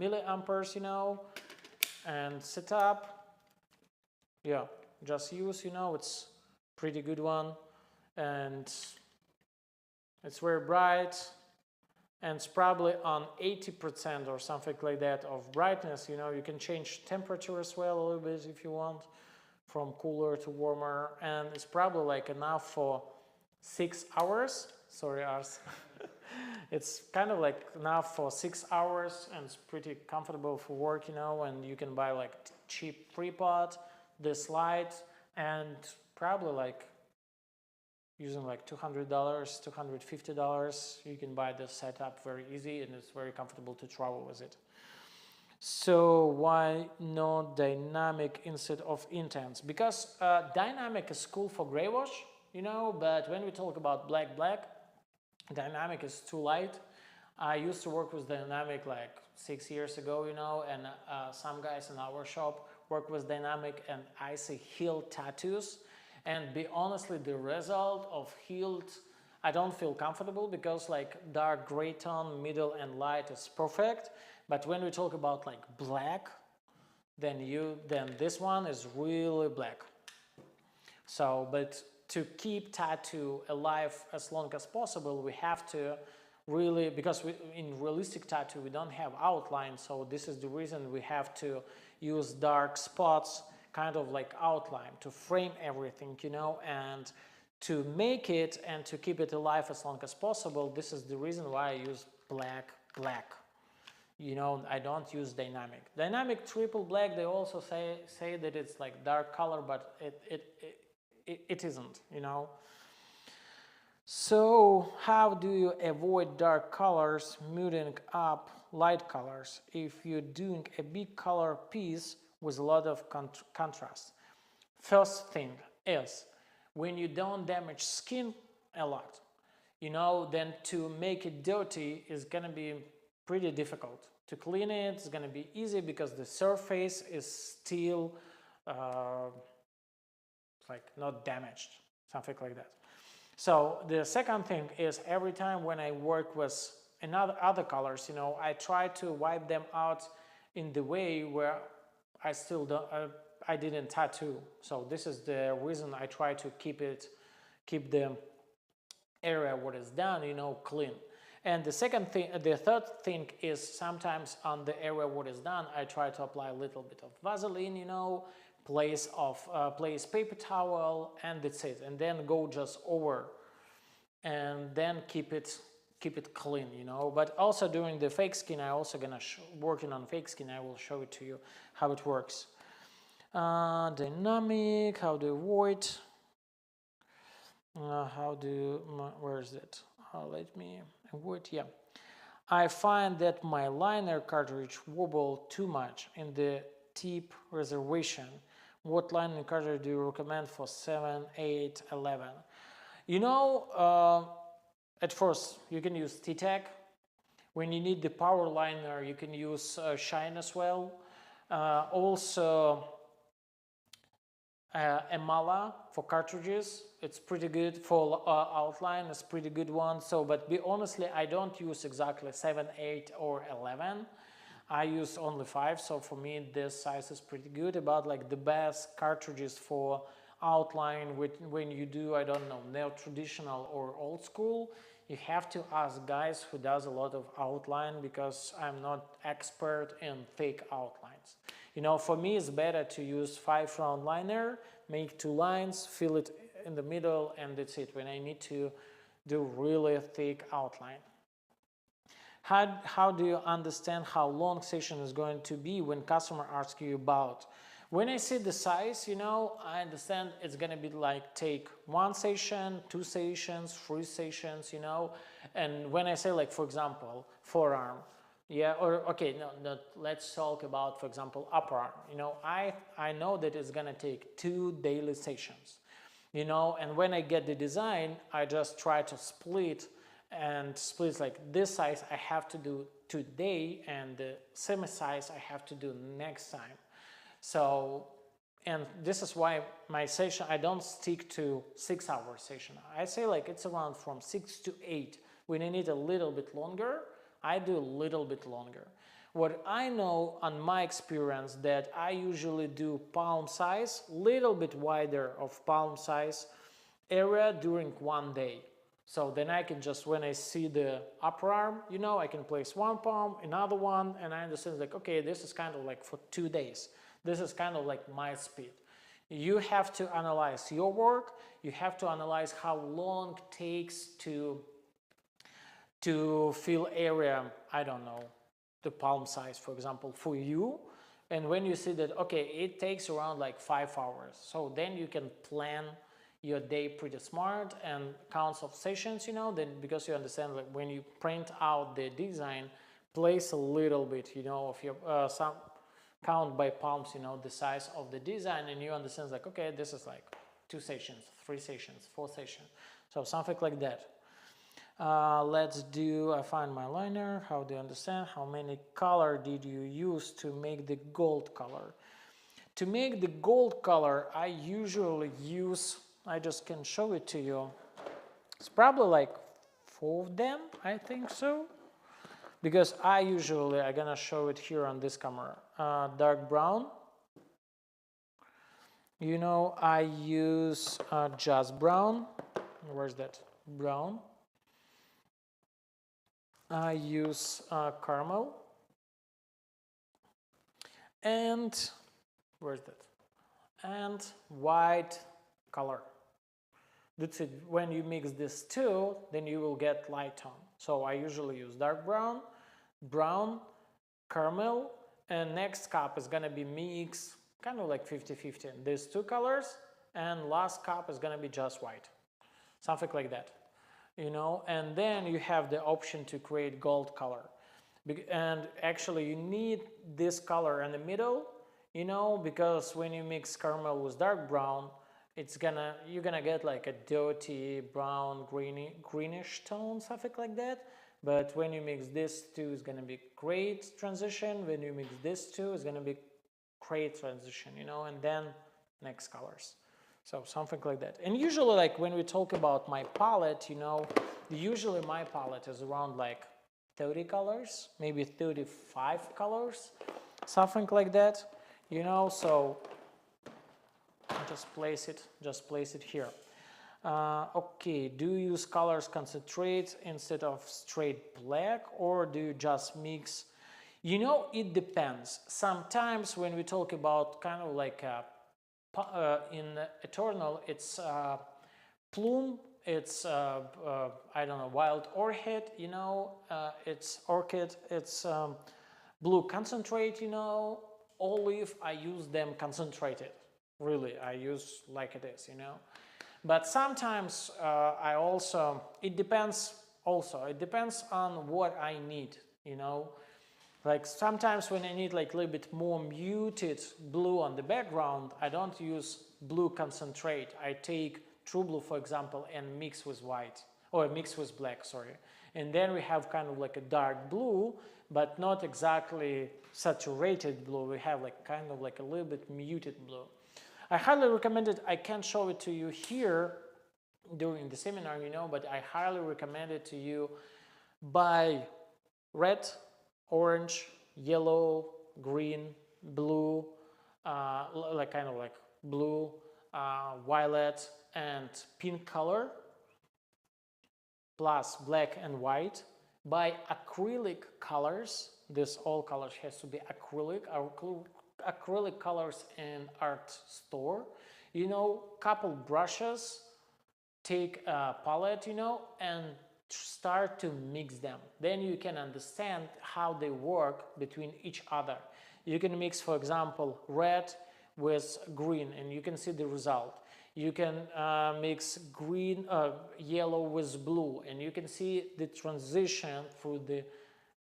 milliamperes, you know, and set up. Yeah, just use, you know, it's pretty good one, and it's very bright, and it's probably on 80% or something like that of brightness. You know, you can change temperature as well a little bit if you want, from cooler to warmer, and it's probably like enough for 6 hours. Sorry, Ars. It's kind of like enough for 6 hours, and it's pretty comfortable for work, you know, and you can buy like cheap tripod, this light, and probably like using like $200, $250, you can buy this setup very easy, and it's very comfortable to travel with it. So why not dynamic instead of intense? Because dynamic is cool for gray wash, you know, but when we talk about black, dynamic is too light. I used to work with dynamic like 6 years ago, you know, and some guys in our shop work with dynamic, and I see healed tattoos. And be honestly, the result of healed, I don't feel comfortable, because like dark gray tone, middle and light is perfect. But when we talk about like black, then this one is really black. So, but to keep tattoo alive as long as possible, we have to really, because in realistic tattoo we don't have outline, so this is the reason we have to use dark spots, kind of like outline, to frame everything, you know, and to make it and to keep it alive as long as possible. This is the reason why I use black. You know, I don't use dynamic. Dynamic triple black, they also say that it's like dark color, but it isn't, you know. So how do you avoid dark colors muting up light colors if you're doing a big color piece with a lot of contrast? First thing is, when you don't damage skin a lot, you know, then to make it dirty is gonna be pretty difficult. To clean it is gonna be easy because the surface is still like not damaged, something like that. So the second thing is, every time when I work with other colors, you know, I try to wipe them out in the way where I still don't, I didn't tattoo. So this is the reason I try to keep area what is done, you know, clean. And the third thing is sometimes on the area what is done, I try to apply a little bit of Vaseline, you know, place paper towel, and that's it. And then go just over, and then keep it clean, you know. But also during the fake skin, I also gonna working on fake skin. I will show it to you how it works. Dynamic, how to avoid. Where is it? Let me avoid. Yeah, I find that my liner cartridge wobble too much in the tip reservation. What liner cartridge do you recommend for 7, 8, 11? You know, at first you can use T-Tech. When you need the power liner, you can use Shine as well. Also, Emala for cartridges, it's pretty good. For outline, it's pretty good one. So, but honestly, I don't use exactly 7, 8 or 11. I use only 5, so for me this size is pretty good. About like the best cartridges for outline when you do, I don't know, neo-traditional or old school, you have to ask guys who does a lot of outline, because I'm not expert in fake outlines. You know, for me it's better to use 5 round liner, make 2 lines, fill it in the middle, and that's it when I need to do really thick outline. How do you understand how long session is going to be when customer asks you about? When I see the size, you know, I understand it's gonna be like take 1 session, 2 sessions, 3 sessions, you know. And when I say, like, for example, forearm, yeah, or okay, no, let's talk about, for example, upper arm. You know, I know that it's gonna take 2 daily sessions, you know. And when I get the design, I just try to split like this size I have to do today, and the semi size I have to do next time. So, and this is why my session, I don't stick to 6-hour session. I say like it's around from 6 to 8. When I need a little bit longer, I do a little bit longer. What I know on my experience that I usually do palm size, little bit wider of palm size area during 1 day. So then I can just, when I see the upper arm, you know, I can place 1 palm, another one, and I understand like, okay, this is kind of like for 2 days. This is kind of like my speed. You have to analyze your work. You have to analyze how long it takes to fill area, I don't know, the palm size, for example, for you. And when you see that, okay, it takes around like 5 hours. So then you can plan your day pretty smart and counts of sessions, you know, then because you understand like when you print out the design, place a little bit, you know, of your some count by palms, you know, the size of the design, and you understand like, okay, this is like 2 sessions, 3 sessions, 4 sessions, so something like that. Let's do, I find my liner. How do you understand? How many color did you use to make the gold color? To make the gold color, I usually use, I just can show it to you. It's probably like 4 of them, I think so. Because I'm gonna show it here on this camera. Dark brown. You know, I use just brown. Where's that? Brown. I use caramel. And where's that? And white color. That's it. When you mix these two, then you will get light tone. So I usually use dark brown, brown, caramel, and next cup is gonna be mix, kind of like 50-50. These 2 colors, and last cup is gonna be just white. Something like that, you know. And then you have the option to create gold color. And actually you need this color in the middle, you know, because when you mix caramel with dark brown, you're gonna get like a dirty brown greenish tone, something like that. But when you mix this two, it's gonna be great transition. When you mix this two, it's gonna be great transition, you know. And then next colors, so something like that. And usually, like when we talk about my palette, you know, usually my palette is around like 30 colors, maybe 35 colors, something like that, you know. So just place it here. Okay, do you use colors concentrate instead of straight black, or do you just mix? You know, it depends. Sometimes when we talk about kind of like in Eternal, it's plume, it's I don't know, wild orchid, you know, it's orchid, it's blue concentrate, you know, olive, I use them concentrated, really, I use like it is, you know. But sometimes I also, it depends on what I need, you know. Like sometimes when I need like a little bit more muted blue on the background, I don't use blue concentrate. I take True Blue, for example, and mix with white, or mix with black, sorry. And then we have kind of like a dark blue, but not exactly saturated blue. We have like kind of like a little bit muted blue. I highly recommend it. I can't show it to you here during the seminar, you know, but I highly recommend it to you by red, orange, yellow, green, blue, like kind of like blue, violet, and pink color, plus black and white, by acrylic colors. This all colors has to be acrylic colors in art store. You know, couple brushes, take a palette, you know, and start to mix them. Then you can understand how they work between each other. You can mix, for example, red with green, and you can see the result. You can mix green, yellow with blue, and you can see the transition through the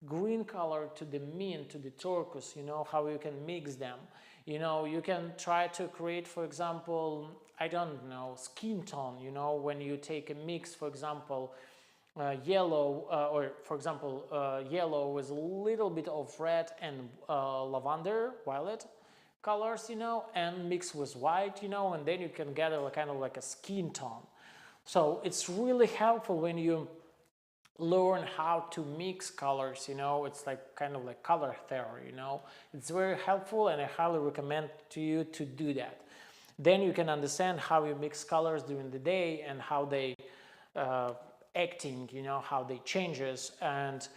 green color to the mint, to the turquoise, you know, how you can mix them. You know, you can try to create, for example, I don't know, skin tone, you know, when you take a mix, for example, yellow, or for example, yellow with a little bit of red and lavender, violet colors, you know, and mix with white, you know, and then you can get a kind of like a skin tone. So it's really helpful when you learn how to mix colors, you know. It's like kind of like color theory, you know. It's very helpful, and I highly recommend to you to do that. Then you can understand how you mix colors during the day and how they acting, you know, how they changes. And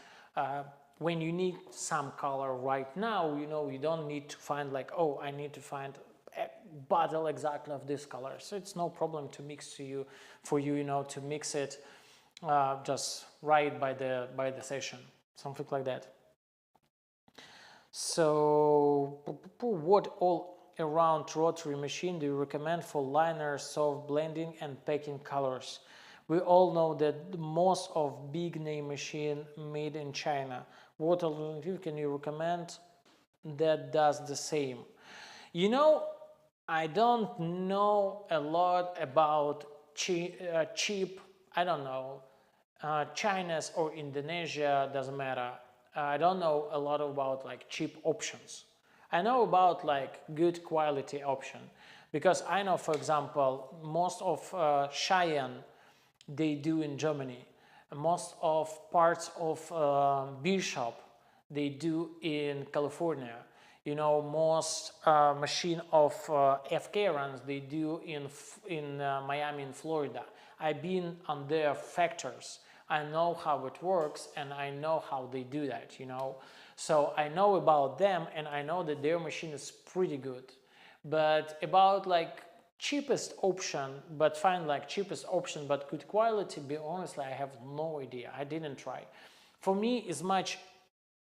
when you need some color right now, you know, you don't need to find like, oh, I need to find a bottle exactly of this color. So it's no problem to mix for you, you know, to mix it just right by the session, something like that. So what all around rotary machine do you recommend for liner, soft blending, and packing colors? We all know that most of big name machine made in China. What alternative can you recommend that does the same? You know, I don't know a lot about cheap, I don't know, China's or Indonesia, doesn't matter. I don't know a lot about like cheap options. I know about like good quality option, because I know, for example, most of Cheyenne they do in Germany. Most of parts of Bishop they do in California. You know, most machine of FK runs they do in Miami, in Florida. I've been on their factories. I know how it works, and I know how they do that, you know. So I know about them, and I know that their machine is pretty good. But about like cheapest option, but find like cheapest option but good quality, be honestly, I have no idea. I didn't try. For me, it's much,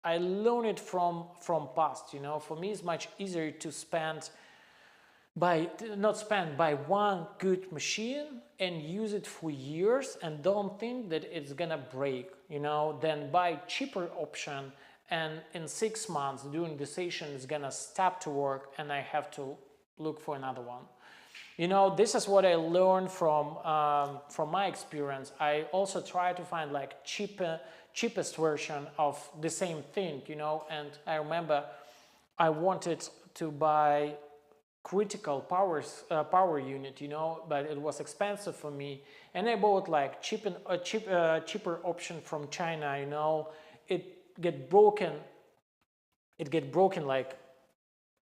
I learned it from past, you know. For me, it's much easier to buy one good machine and use it for years and don't think that it's gonna break, you know, than buy cheaper option and in 6 months during the session it's gonna stop to work and I have to look for another one. You know, this is what I learned from my experience. I also try to find like cheapest version of the same thing, you know. And I remember I wanted to buy critical power unit, you know, but it was expensive for me, and I bought like cheaper option from China, you know. It get broken like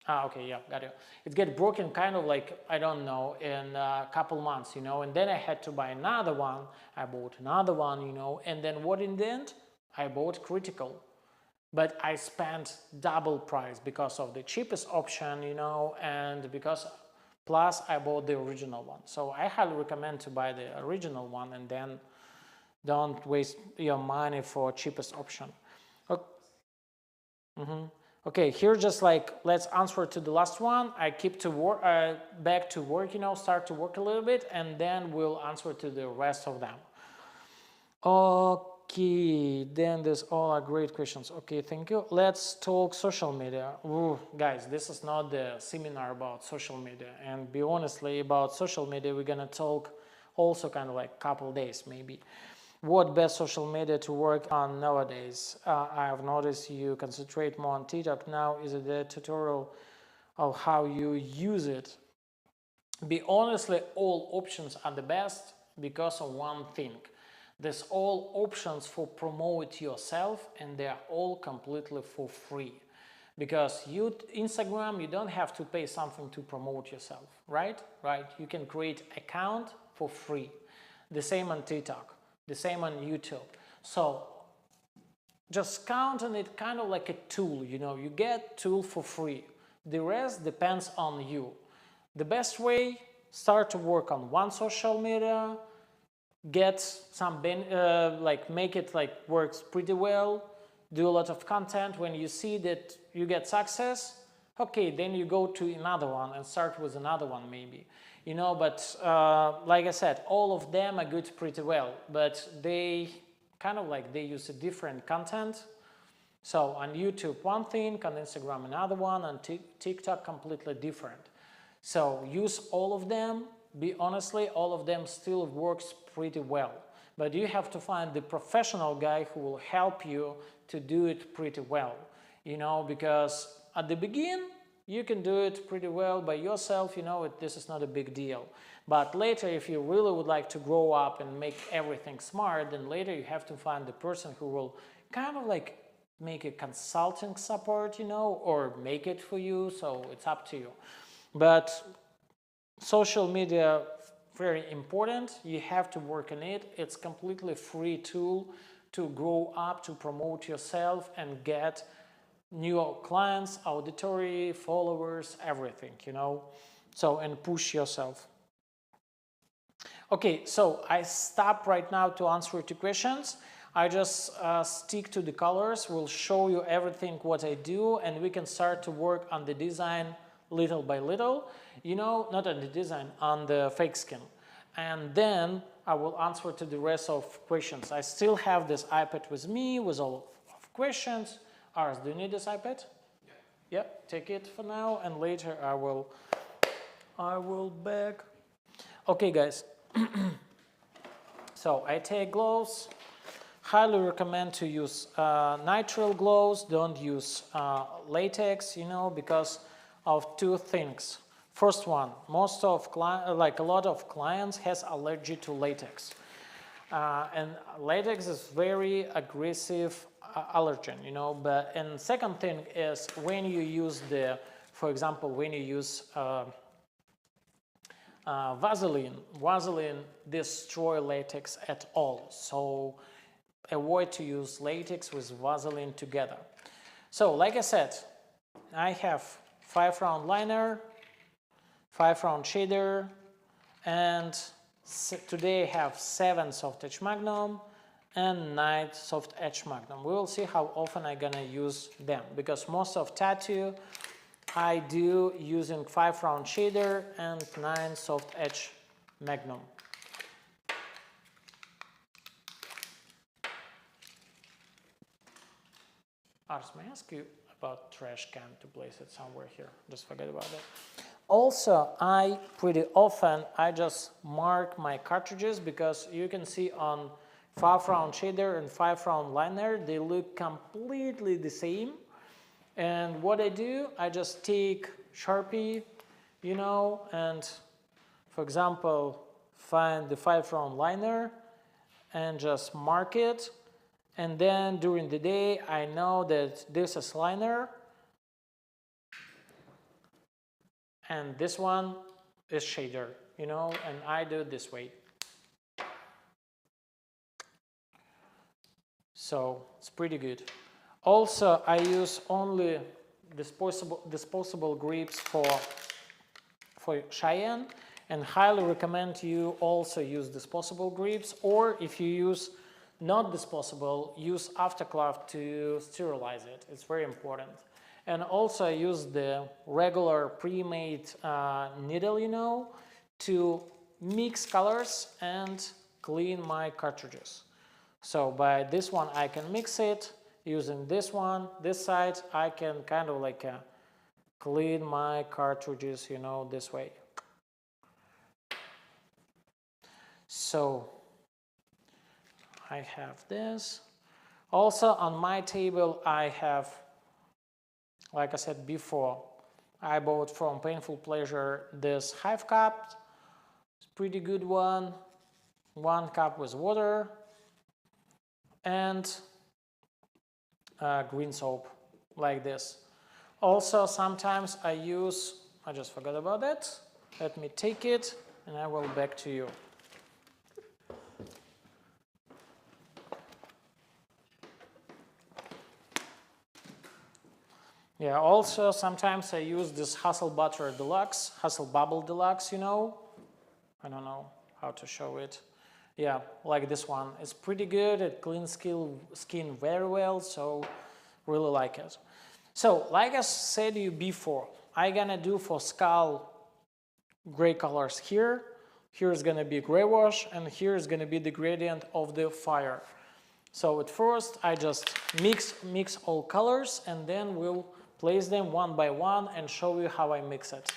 Ah, okay, yeah, got it. It get broken kind of like, I don't know, in a couple months, you know, and then I had to buy another one. I bought another one, you know, and then what in the end? I bought Critical. But I spent double price because of the cheapest option, you know, and because plus I bought the original one. So I highly recommend to buy the original one and then don't waste your money for cheapest option. Okay. Okay, here just like let's answer to the last one. I keep to work back to work, you know, start to work a little bit, and then we'll answer to the rest of them. Okay, then there's all are great questions. Okay, thank you. Let's talk social media. Ooh, guys, this is not the seminar about social media, and be honestly about social media, we're gonna talk also kind of like couple days maybe. What best social media to work on nowadays? I have noticed you concentrate more on TikTok now. Is it a tutorial of how you use it? Be honestly, all options are the best because of one thing. There's all options for promote yourself and they are all completely for free. Because Instagram, you don't have to pay something to promote yourself, right? Right, you can create account for free. The same on TikTok. The same on YouTube. So just count on it kind of like a tool, you know, you get tool for free. The rest depends on you. The best way, start to work on one social media, get some, like make it like works pretty well, do a lot of content. When you see that you get success, okay, then you go to another one and start with another one maybe. You know, but like I said, all of them are good pretty well, but they kind of like they use a different content. So on YouTube one thing, on Instagram another one, on TikTok completely different. So use all of them. Be honestly, all of them still works pretty well. But you have to find the professional guy who will help you to do it pretty well. You know, because at the beginning, you can do it pretty well by yourself, you know, this is not a big deal. But later, if you really would like to grow up and make everything smart, then later you have to find the person who will kind of like make a consulting support, you know, or make it for you, so it's up to you. But social media, very important, you have to work on it. It's completely free tool to grow up, to promote yourself and get new clients, auditory, followers, everything, you know, so and push yourself. Okay, so I stop right now to answer two questions. I just stick to the colors, will show you everything what I do, and we can start to work on the design little by little, you know, not on the design, on the fake skin. And then I will answer to the rest of questions. I still have this iPad with me with all of questions. Ars, do you need this iPad? Yeah, take it for now, and later I will back. Okay, guys. So I take gloves. Highly recommend to use nitrile gloves. Don't use latex, you know, because of two things. First one, most of like a lot of clients has allergy to latex, and latex is very aggressive allergen, you know. But and second thing is when you use the, for example, when you use Vaseline destroy latex at all. So avoid to use latex with Vaseline together. So like I said, I have 5-round liner, 5-round shader, and today I have 7 soft edge magnum and 9 soft edge magnum. We will see how often I'm gonna use them, because most of tattoo I do using 5-round shader and 9 soft edge magnum. Ars, may I ask you about trash can to place it somewhere here? Just forget about it. Also, I pretty often I just mark my cartridges, because you can see on 5-round shader and 5-round liner they look completely the same. And what I do, I just take Sharpie, you know, and for example find the 5-round liner and just mark it, and then during the day I know that this is liner, and this one is shader, you know, and I do it this way. So it's pretty good. Also, I use only disposable grips for Cheyenne, and highly recommend you also use disposable grips, or if you use not disposable, use Afterclav to sterilize it. It's very important. And also I use the regular pre-made needle, you know, to mix colors and clean my cartridges. So by this one I can mix it. Using this one, this side, I can kind of like clean my cartridges, you know, this way. So I have this. Also on my table I have, like I said before, I bought from Painful Pleasure this Hive cup. It's a pretty good one. 1 cup with water and green soap like this. Also sometimes I just forgot about that. Let me take it and I will back to you. Yeah, also sometimes I use this Hustle Bubble Deluxe, you know. I don't know how to show it. Yeah, like this one. It's pretty good. It cleans skin very well, so really like it. So, like I said to you before, I'm gonna do for skull gray colors here. Here is gonna be gray wash, and here is gonna be the gradient of the fire. So at first I just mix all colors, and then we'll place them one by one and show you how I mix it.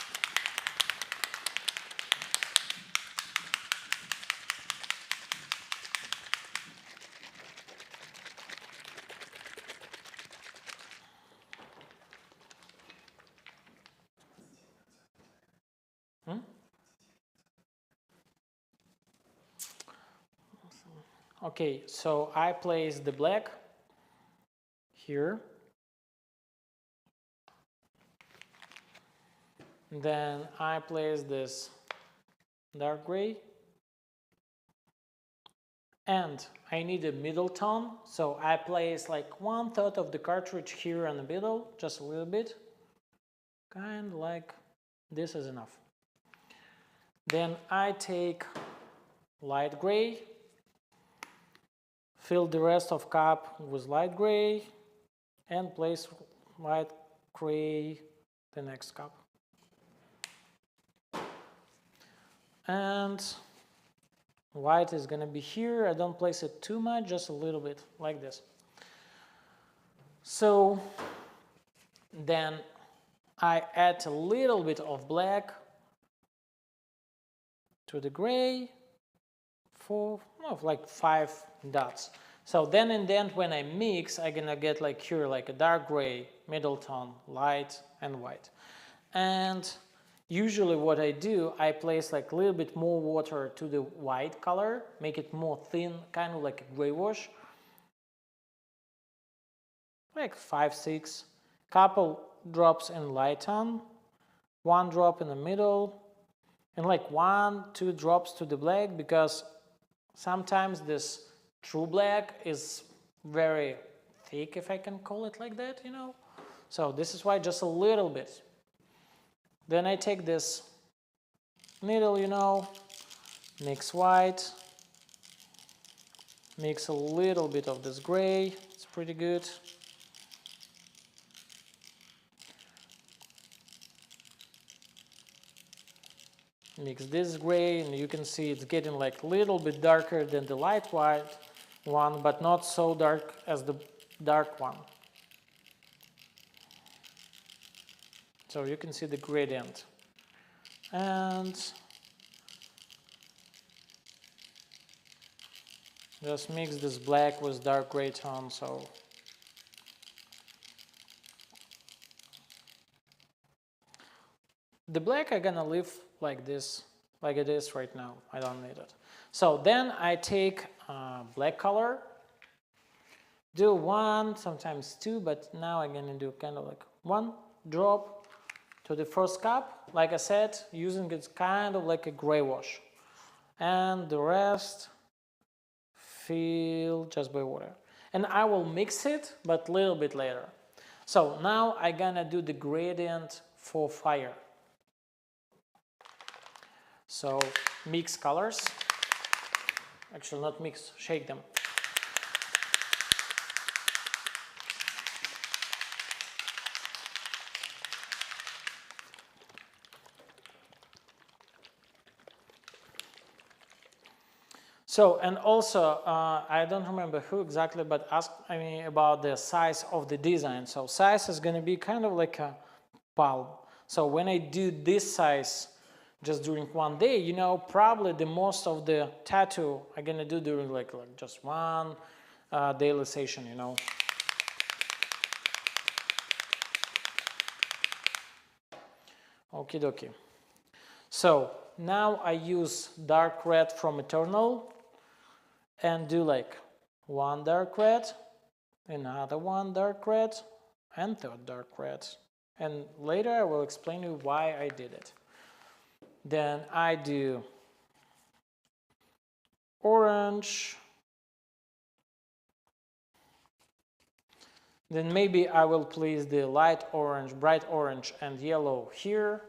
Okay, so I place the black here. Then I place this dark gray. And I need a middle tone, so I place like 1/3 of the cartridge here in the middle, just a little bit. Kind of like this is enough. Then I take light gray, fill the rest of cup with light gray, and place light gray the next cup. And white is gonna be here. I don't place it too much, just a little bit, like this. So then I add a little bit of black to the gray for like 5 dots. So then and then when I mix, I'm gonna get like here like a dark gray, middle tone, light, and white. And usually what I do, I place like a little bit more water to the white color, make it more thin, kind of like a gray wash. Like 5, 6, couple drops in light tone, 1 drop in the middle, and like 1, 2 drops to the black, because sometimes this true black is very thick, if I can call it like that, you know. So this is why just a little bit. Then I take this needle, you know, mix white, mix a little bit of this gray, it's pretty good. Mix this gray, and you can see it's getting like a little bit darker than the light white one, but not so dark as the dark one. So you can see the gradient. And just mix this black with dark gray tone, so the black I'm gonna leave like this, like it is right now. I don't need it. So then I take black color, do 1, sometimes 2, but now I'm gonna do kind of like 1 drop to the first cup, like I said, using it kind of like a gray wash. And the rest fill just by water. And I will mix it, but a little bit later. So now I'm gonna do the gradient for fire. So mix colors. Actually, not mix, shake them. So, and also, I don't remember who exactly, but asked me about the size of the design. So size is going to be kind of like a palm. So when I do this size just during one day, you know, probably the most of the tattoo I'm going to do during like just one daily session, you know. Okie dokie. So now I use dark red from Eternal and do like one dark red, another one dark red, and third dark red. And later I will explain you why I did it. Then I do orange. Then maybe I will place the light orange, bright orange and yellow here.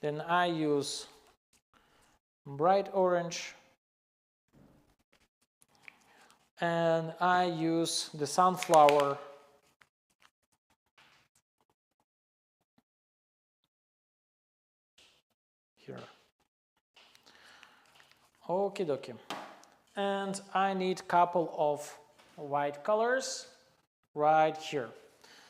Then I use bright orange. And I use the sunflower here. Okie dokie. And I need a couple of white colors right here.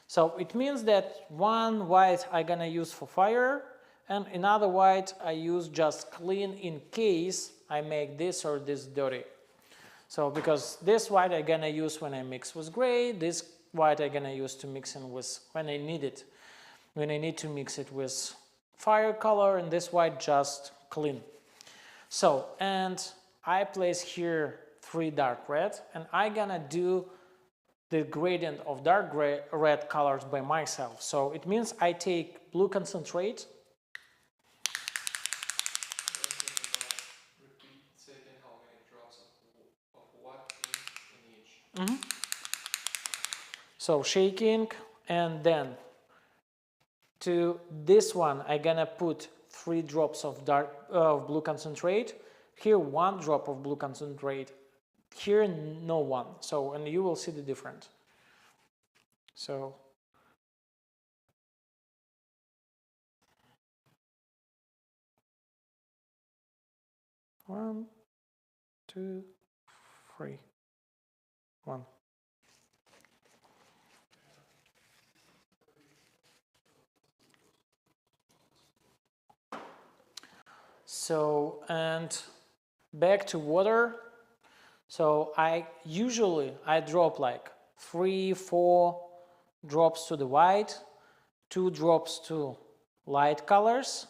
So it means that one white I'm gonna use for fire and another white I use just clean in case I make this or this dirty. So because this white I'm gonna use when I mix with gray, this white I'm gonna use to mix in with when I need it, when I need to mix it with fire color, and this white just clean. So, and I place here 3 dark red, and I'm gonna do the gradient of dark red colors by myself. So it means I take blue concentrate. So shaking, and then to this one I'm gonna put 3 drops of blue concentrate. Here 1 drop of blue concentrate. Here no one. So, and you will see the difference. So one, 2, 3, 1. So, and back to water. So I usually drop like 3, 4 drops to the white, 2 drops to light colors,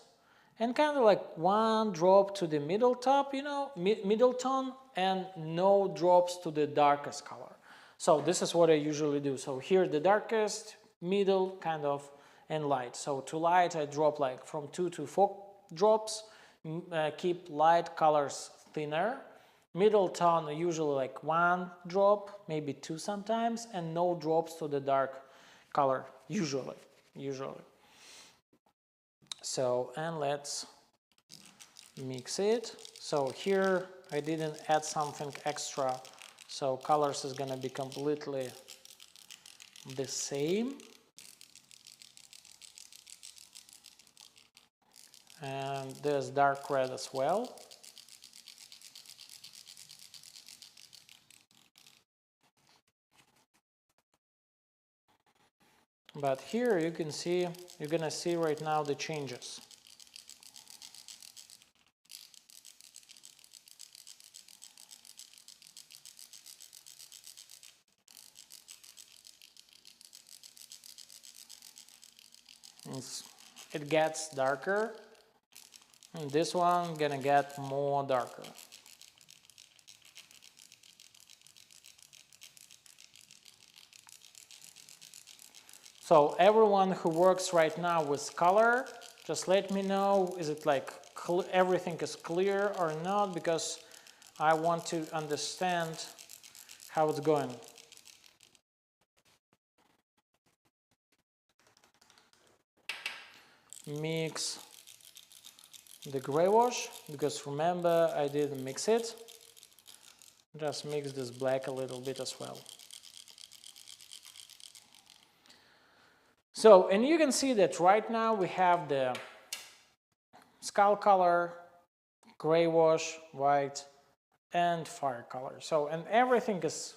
and kind of like 1 drop to the middle top, you know, middle tone, and no drops to the darkest color. So this is what I usually do. So here the darkest, middle kind of, and light. So to light I drop like from 2 to 4 drops. Keep light colors thinner. Middle tone usually like 1 drop, maybe 2 sometimes, and no drops to the dark color usually. So, and let's mix it. So here I didn't add something extra, so colors is gonna be completely the same. And there's dark red as well. But here you can see, you're gonna see right now the changes. It gets darker. And this one gonna get more darker. So everyone who works right now with color, Just let me know, is it like everything is clear or not, because I want to understand how it's going. Mix the gray wash, because remember I didn't mix it. Just mix this black a little bit as well. So, and you can see that right now we have the skull color, gray wash, white, and fire color. So, and everything is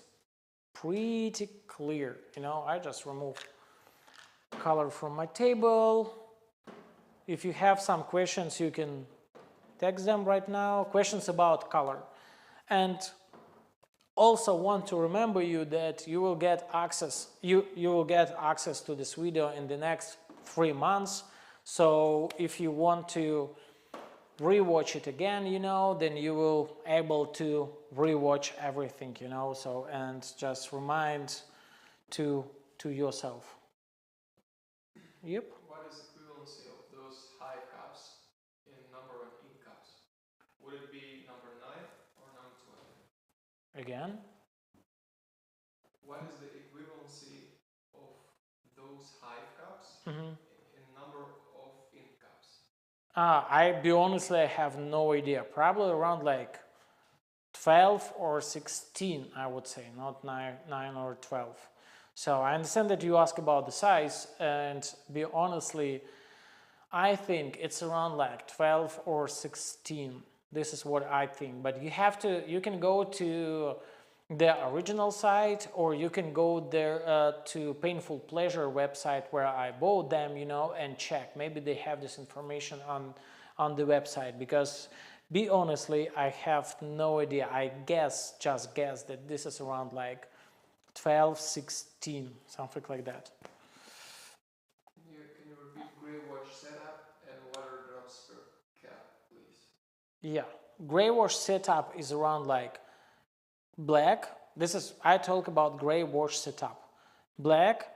pretty clear. You know, I just remove color from my table. If you have some questions, you can text them right now. Questions about color. And also want to remember you that you will get access. You will get access to this video in the next 3 months. So if you want to rewatch it again, you know, then you will able to rewatch everything, you know. So and just remind to yourself. Yep. What is the equivalency of those high cups in number of ink cups? Would it be number 9 or number 12? Again. What is the equivalency of those hive cups Mm-hmm. in number of ink cups? I be honestly, I have no idea. Probably around like 12 or 16, I would say, not 9 or 12. So I understand that you ask about the size, and be honestly, I think it's around like 12 or 16. This is what I think. But you can go to the original site, or you can go there to Painful Pleasure website where I bought them, you know, and check. Maybe they have this information on the website, because be honestly, I have no idea. I just guess that this is around like 12, 16, something like that. Can you repeat gray wash setup and water drops per cap, please? Yeah, gray wash setup is around like black. I talk about gray wash setup. Black,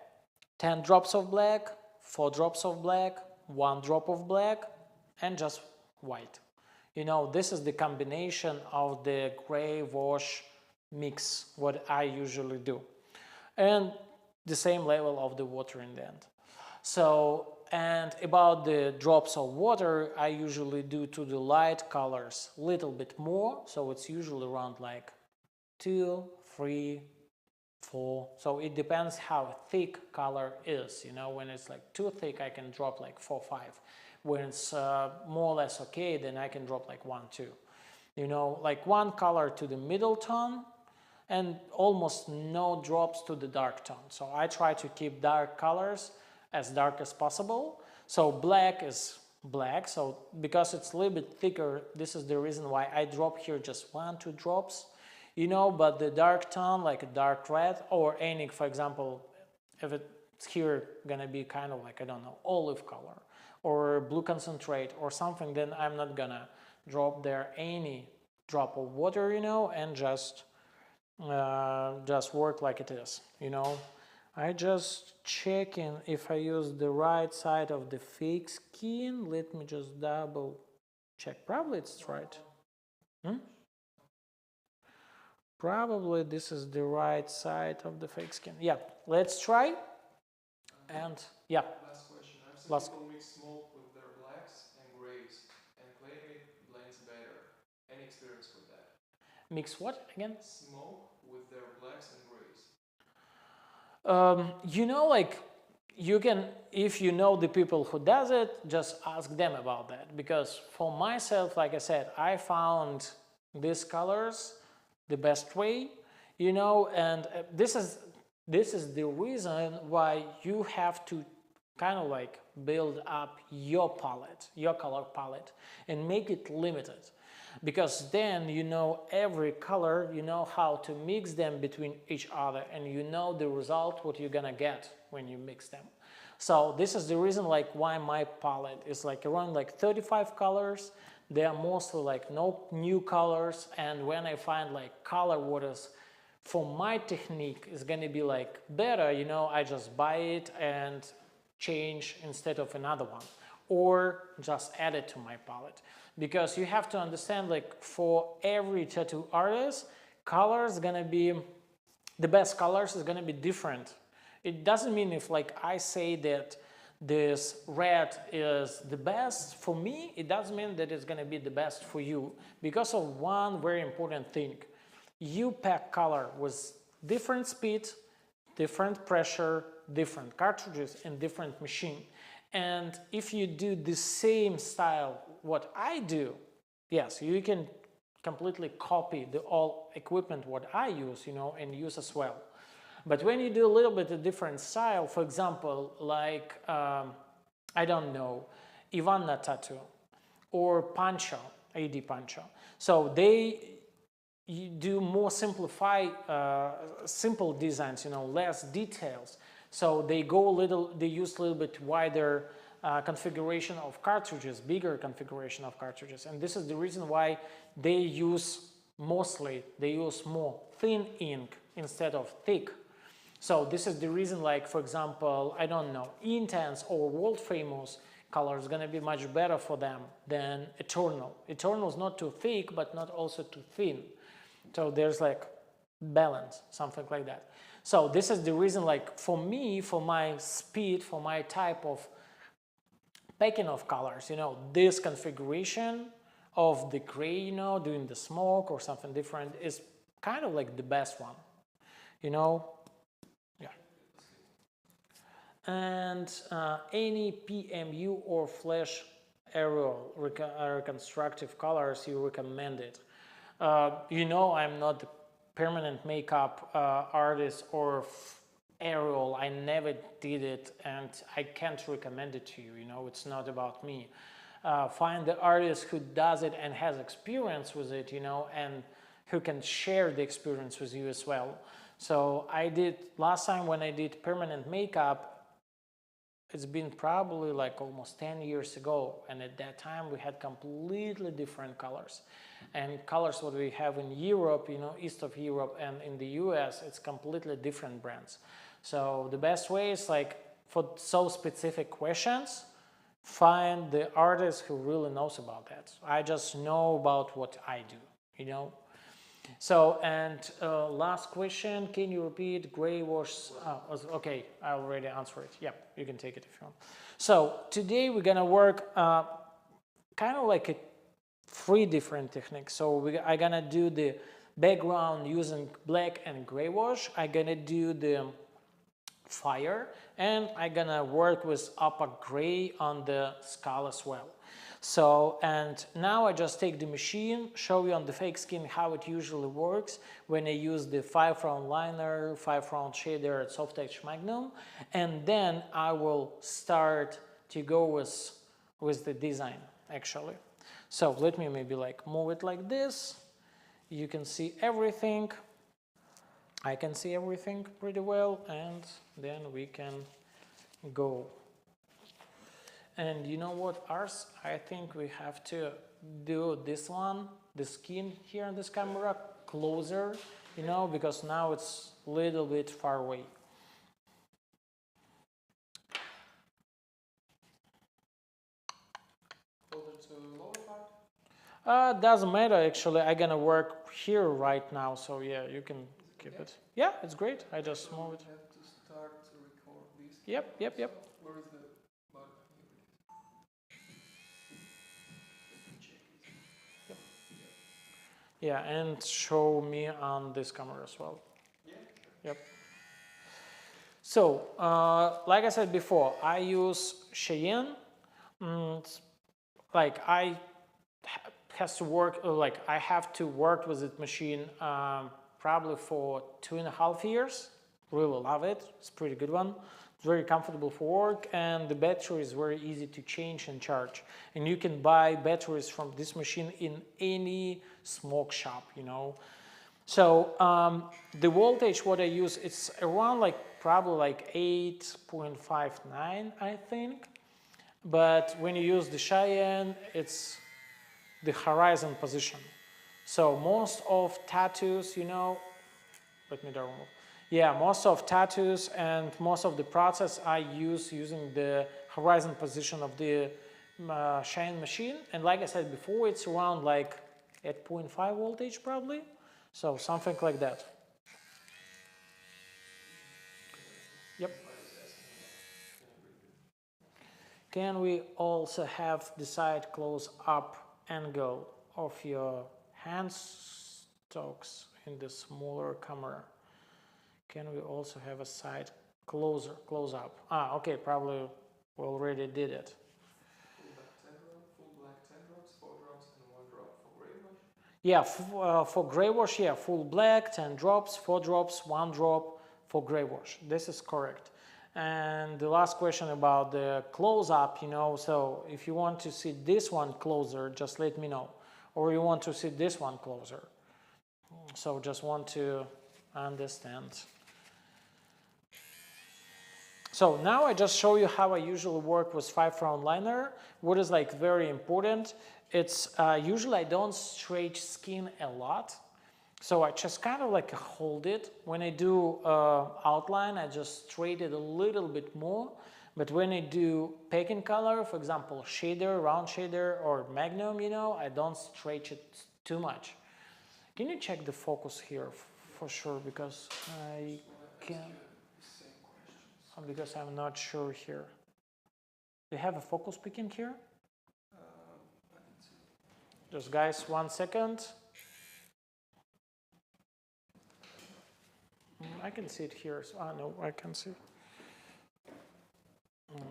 10 drops of black, 4 drops of black, 1 drop of black, and just white. You know, this is the combination of the gray wash mix, what I usually do. And the same level of the water in the end. So, and about the drops of water, I usually do to the light colors a little bit more. So it's usually around like 2, 3, 4. So it depends how thick color is. You know, when it's like too thick, I can drop like 4, 5. When it's more or less okay, then I can drop like 1, 2. You know, like 1 color to the middle tone and almost no drops to the dark tone. So I try to keep dark colors as dark as possible. So black is black. So because it's a little bit thicker, this is the reason why I drop here just 1, 2 drops. You know, but the dark tone, like a dark red or any, for example, if it's here gonna be kind of like, I don't know, olive color or blue concentrate or something, then I'm not gonna drop there any drop of water, you know, and just work like it is, you know. I just checking if I use the right side of the fake skin. Let me just double check. Probably it's right. Probably this is the right side of the fake skin. Yeah, let's try. And yeah. Last question. I've seen people mix smoke with their blacks and grays and claim it blends better. Any experience with that? Mix what again? Smoke with their blacks and grays. You know, like you can, if you know the people who does it, just ask them about that. Because for myself, like I said, I found these colors the best way, you know, and this is the reason why you have to kind of like build up your palette, your color palette, and make it limited, because then you know every color, you know how to mix them between each other, and you know the result what you're gonna get when you mix them. So this is the reason like why my palette is like around like 35 colors. They are mostly like no new colors, and when I find like color what is for my technique is gonna be like better, you know, I just buy it and change instead of another one, or just add it to my palette. Because you have to understand, like, for every tattoo artist, colors gonna be, the best colors is gonna be different. It doesn't mean if like I say that this red is the best for me, it doesn't mean that it's gonna be the best for you, because of one very important thing. You pack color with different speed, different pressure, different cartridges, and different machine. And if you do the same style what I do, yes, you can completely copy the all equipment what I use, you know, and use as well. But when you do a little bit of different style, for example, like, I don't know, Ivana Tattoo or Pancho, AD Pancho. So you do more simple designs, you know, less details. So they use a little bit wider configuration of cartridges, bigger configuration of cartridges. And this is the reason why they use more thin ink instead of thick. So this is the reason, like, for example, I don't know, Intense or World Famous color is going to be much better for them than Eternal. Eternal is not too thick, but not also too thin. So there's like balance, something like that. So this is the reason, like, for me, for my speed, for my type of packing of colors, you know, this configuration of the gray, you know, doing the smoke or something different is kind of like the best one, you know. Yeah. And any PMU or flash aerial reconstructive colors you recommend it. You know, I'm not the permanent makeup artist or aerial. I never did it, and I can't recommend it to you. You know, it's not about me. Find the artist who does it and has experience with it, you know, and who can share the experience with you as well. So I did, last time when I did permanent makeup, it's been probably like almost 10 years ago, and at that time we had completely different colors. And colors what we have in Europe, you know, east of Europe, and in the US, it's completely different brands. So the best way is, like, for so specific questions, find the artist who really knows about that. I just know about what I do, you know. So, and last question, can you repeat gray wash? Okay, I already answered it. Yep, you can take it if you want. So today we're gonna work kind of like 3 different techniques. So I'm gonna do the background using black and gray wash. I'm gonna do the fire, and I'm gonna work with opaque gray on the skull as well. So, and now I just take the machine, show you on the fake skin how it usually works when I use the 5-round liner, 5-round shader at Soft Edge Magnum, and then I will start to go with the design, actually. So let me maybe like move it like this. You can see everything. I can see everything pretty well, and then we can go. And you know what, Ars? I think we have to do this one, the skin here on this camera, closer, you know, because now it's a little bit far away. Closer to the lower part? Doesn't matter, actually. I'm gonna work here right now, so yeah, you can keep it. Yeah, it's great. I just move it. We have to start to record these. Yep. Where is the button? Yeah, and show me on this camera as well. Yeah, sure. Yep. So, like I said before, I use Cheyenne. Like I have to work with that machine probably for 2.5 years. Really love it. It's a pretty good one. It's very comfortable for work, and the battery is very easy to change and charge. And you can buy batteries from this machine in any smoke shop, you know. So the voltage what I use, it's around like probably like 8.59, I think. But when you use the Cheyenne, it's the horizon position. So most of tattoos, you know, let me remove. Yeah, most of tattoos and most of the process I use using the horizon position of the Shine machine. And like I said before, it's around like 8.5 voltage probably. So something like that. Yep. Can we also have the side close-up angle of your hand stocks in the smaller camera? Can we also have a side close-up? Ah, okay, probably we already did it. Full black 10 drops, 4 drops, and 1 drop for gray wash? Yeah, for gray wash, yeah, full black, 10 drops, 4 drops, 1 drop for gray wash. This is correct. And the last question about the close-up, you know, so if you want to see this one closer, just let me know. Or you want to see this one closer. So just want to understand. So now I just show you how I usually work with 5-round liner. What is like very important, it's usually I don't stretch skin a lot. So I just kind of like hold it. When I do outline, I just straight it a little bit more. But when I do packing color, for example, shader, round shader, or magnum, you know, I don't stretch it too much. Can you check the focus here for sure? Because I can't. Because I'm not sure here. Do you have a focus picking here? Just guys, 1 second. I can see it here. So, no, I can see.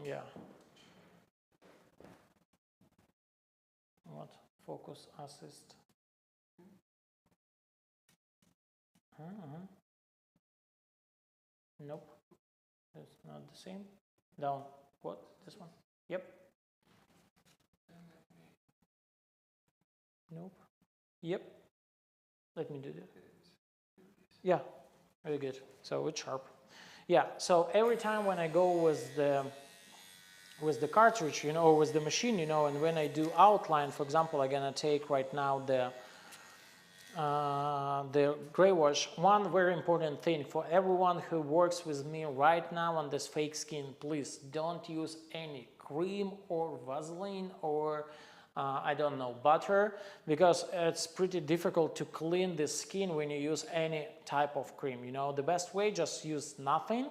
Yeah. What? Focus assist. Nope. It's not the same. Down. What? This one? Yep. Nope. Yep. Let me do that. Yeah. Very good. So it's sharp. Yeah. So every time when I go with the cartridge, you know, with the machine, you know, and when I do outline, for example, I'm gonna take right now the gray wash. One very important thing for everyone who works with me right now on this fake skin, please don't use any cream or Vaseline or I don't know, butter, because it's pretty difficult to clean the skin when you use any type of cream. You know, the best way, just use nothing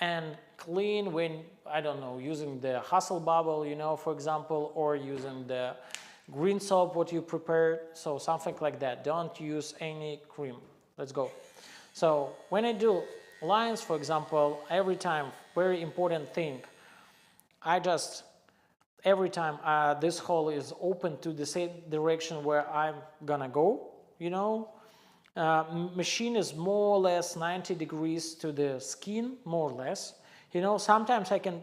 and clean when, I don't know, using the Hustle Bubble, you know, for example, or using the green soap, what you prepared, so something like that. Don't use any cream. Let's go. So when I do lines, for example, every time, very important thing, I just, every time this hole is open to the same direction where I'm gonna go, you know, machine is more or less 90 degrees to the skin, more or less. You know, sometimes I can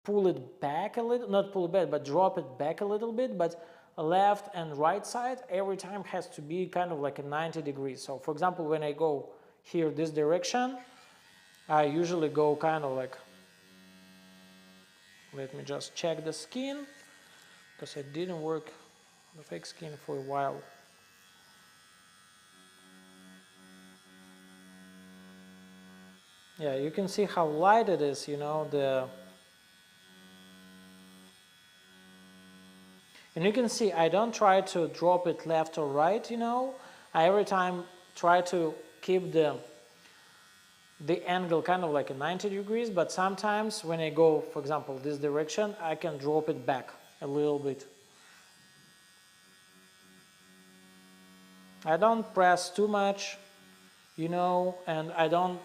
pull it back a little, not pull it back, but drop it back a little bit, but left and right side every time has to be kind of like a 90 degrees. So for example, when I go here this direction, I usually go kind of like, let me just check the skin, because I didn't work the fake skin for a while. Yeah, you can see how light it is, you know, and you can see I don't try to drop it left or right, you know. I every time try to keep the angle kind of like a 90 degrees, but sometimes when I go, for example, this direction, I can drop it back a little bit. I don't press too much, you know, and I don't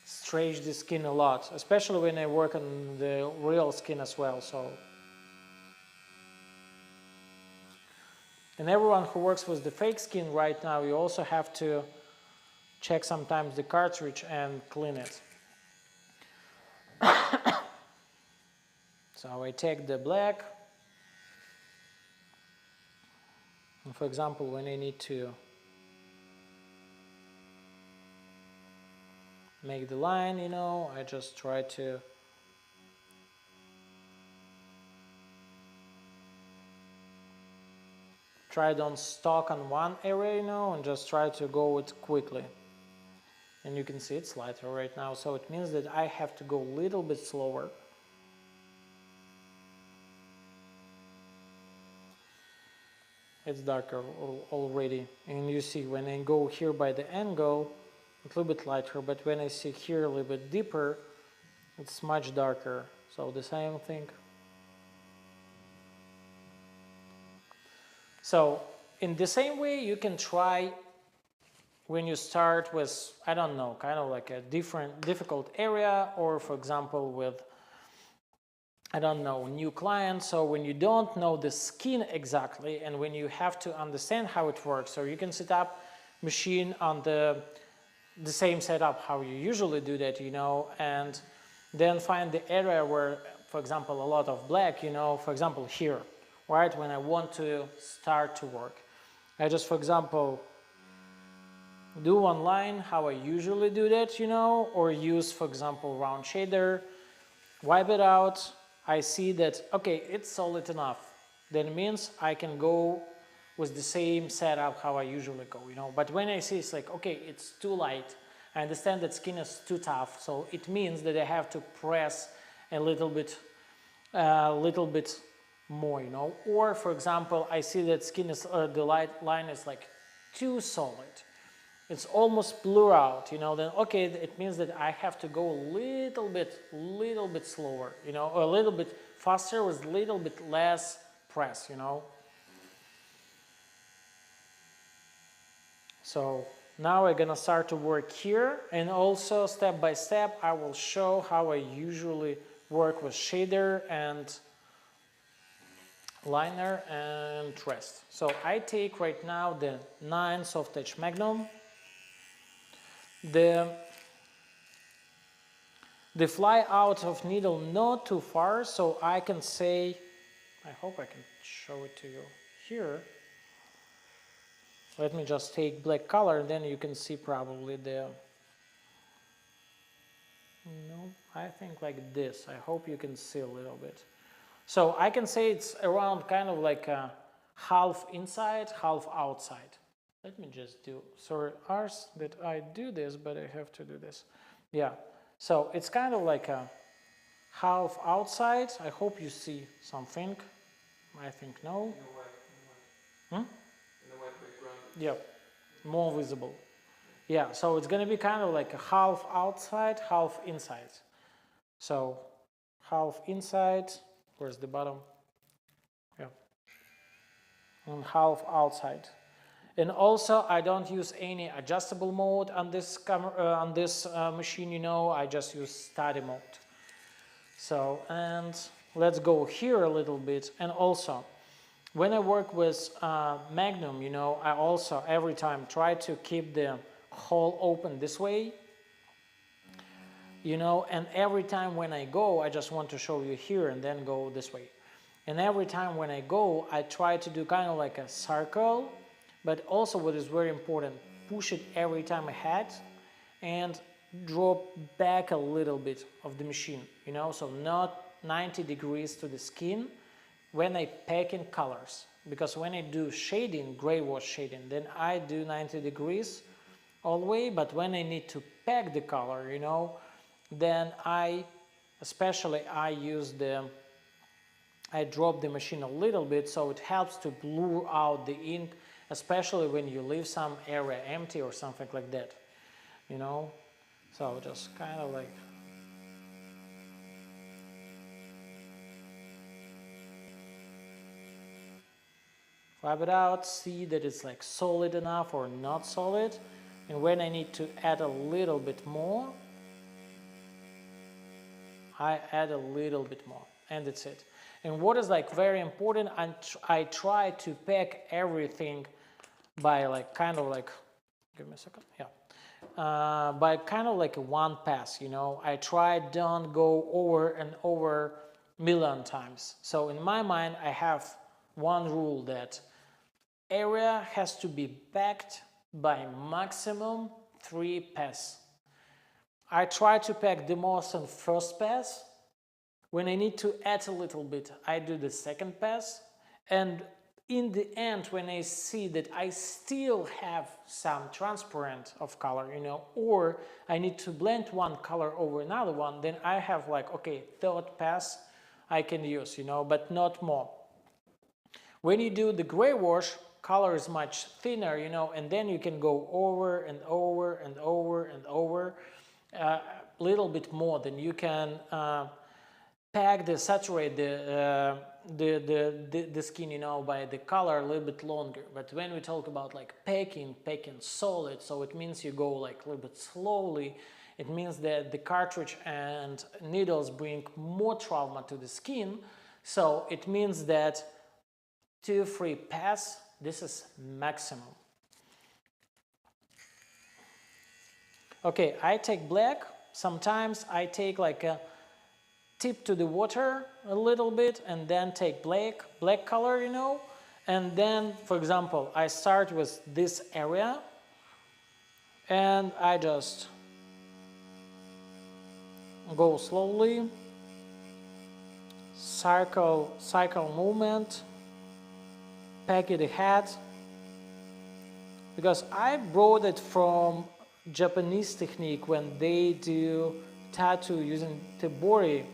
stretch the skin a lot, especially when I work on the real skin as well. So, and everyone who works with the fake skin right now, you also have to check sometimes the cartridge and clean it. So I take the black, and for example, when I need to make the line, you know, I just try to don't stuck on one area, you know, and just try to go it quickly. and you can see it's lighter right now, so it means that I have to go a little bit slower. It's darker already, and you see when I go here by the angle, it's a little bit lighter, but when I see here a little bit deeper, it's much darker. So the same thing. So in the same way, you can try when you start with, I don't know, kind of like a difficult area, or for example with, I don't know, new clients. So when you don't know the skin exactly, and when you have to understand how it works, so you can set up machine on the same setup how you usually do that, you know, and then find the area where, for example, a lot of black, you know, for example here, right, when I want to start to work. I just, for example, do one line how I usually do that, you know, or use, for example, round shader, wipe it out. I see that, okay, it's solid enough. Then it means I can go with the same setup how I usually go, you know. But when I see it's like, okay, it's too light, I understand that skin is too tough, so it means that I have to press a little bit more, you know. Or for example, I see that skin is the line is like too solid. It's almost blur out, you know, then okay, it means that I have to go a little bit slower, you know, or a little bit faster with a little bit less press, you know. So now we're gonna start to work here, and also step by step I will show how I usually work with shader and liner and rest. So I take right now the 9 Soft Edge Magnum. The fly out of needle not too far, so I can say, I hope I can show it to you here. Let me just take black color, then you can see probably the, no, I think like this. I hope you can see a little bit. So I can say it's around kind of like a half inside, half outside. Let me just do, sorry, ours that I do this, but I have to do this. Yeah, so it's kind of like a half outside. I hope you see something. I think no. In the white background. Yeah, more visible. Yeah, so it's going to be kind of like a half outside, half inside. So half inside, where's the bottom? Yeah, and half outside. And also, I don't use any adjustable mode on this machine, you know, I just use study mode. So, and let's go here a little bit. And also, when I work with Magnum, you know, I also every time try to keep the hole open this way, you know, and every time when I go, I just want to show you here and then go this way. And every time when I go, I try to do kind of like a circle. But also what is very important, push it every time ahead and drop back a little bit of the machine, you know, so not 90 degrees to the skin when I pack in colors. Because when I do shading, gray wash shading, then I do 90 degrees all the way, but when I need to pack the color, you know, then I drop the machine a little bit, so it helps to blur out the ink, especially when you leave some area empty or something like that, you know. So just kind of like, wipe it out, see that it's like solid enough or not solid, and when I need to add a little bit more, I add a little bit more, and that's it. And what is like very important, I try to pack everything by like kind of like, give me a second, yeah, by kind of like a one pass, you know. I try don't go over and over million times. So in my mind, I have one rule that area has to be packed by maximum 3 passes. I try to pack the most on first pass. When I need to add a little bit, I do the second pass, and in the end, when I see that I still have some transparent of color, you know, or I need to blend one color over another one, then I have like, okay, third pass I can use, you know, but not more. When you do the gray wash, color is much thinner, you know, and then you can go over and over and over and over a little bit more. Then you can pack the saturate the skin, you know, by the color a little bit longer. But when we talk about like packing solid, so it means you go like a little bit slowly. It means that the cartridge and needles bring more trauma to the skin. So it means that 2-3 pass, this is maximum. Okay, I take black. Sometimes I take like a tip to the water a little bit and then take black color, you know, and then, for example, I start with this area and I just go slowly, cycle movement, pack it ahead, because I brought it from Japanese technique when they do tattoo using tebori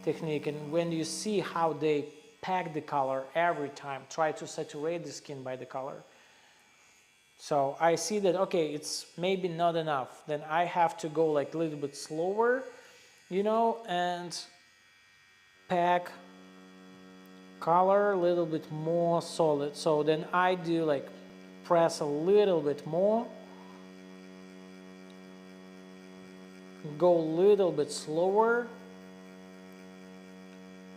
technique, and when you see how they pack the color every time, try to saturate the skin by the color. So I see that, okay, it's maybe not enough, then I have to go like a little bit slower, you know, and pack color a little bit more solid. So then I do like press a little bit more, go a little bit slower,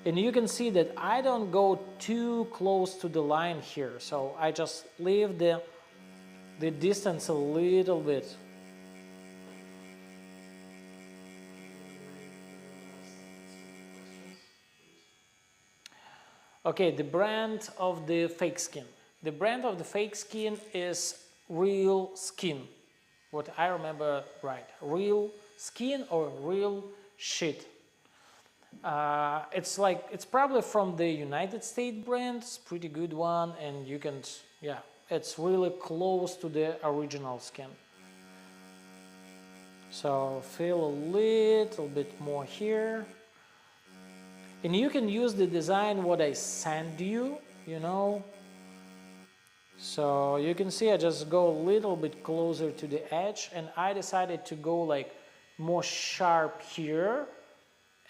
and you can see that I don't go too close to the line here, so I just leave the distance a little bit. Okay, the brand of the fake skin. The brand of the fake skin is Real Skin. What I remember right, Real Skin or Real Shit. It's probably from the United States brand. It's pretty good one, and you can, yeah, it's really close to the original skin. So feel a little bit more here. And you can use the design what I send you, you know. So you can see I just go a little bit closer to the edge, and I decided to go like more sharp here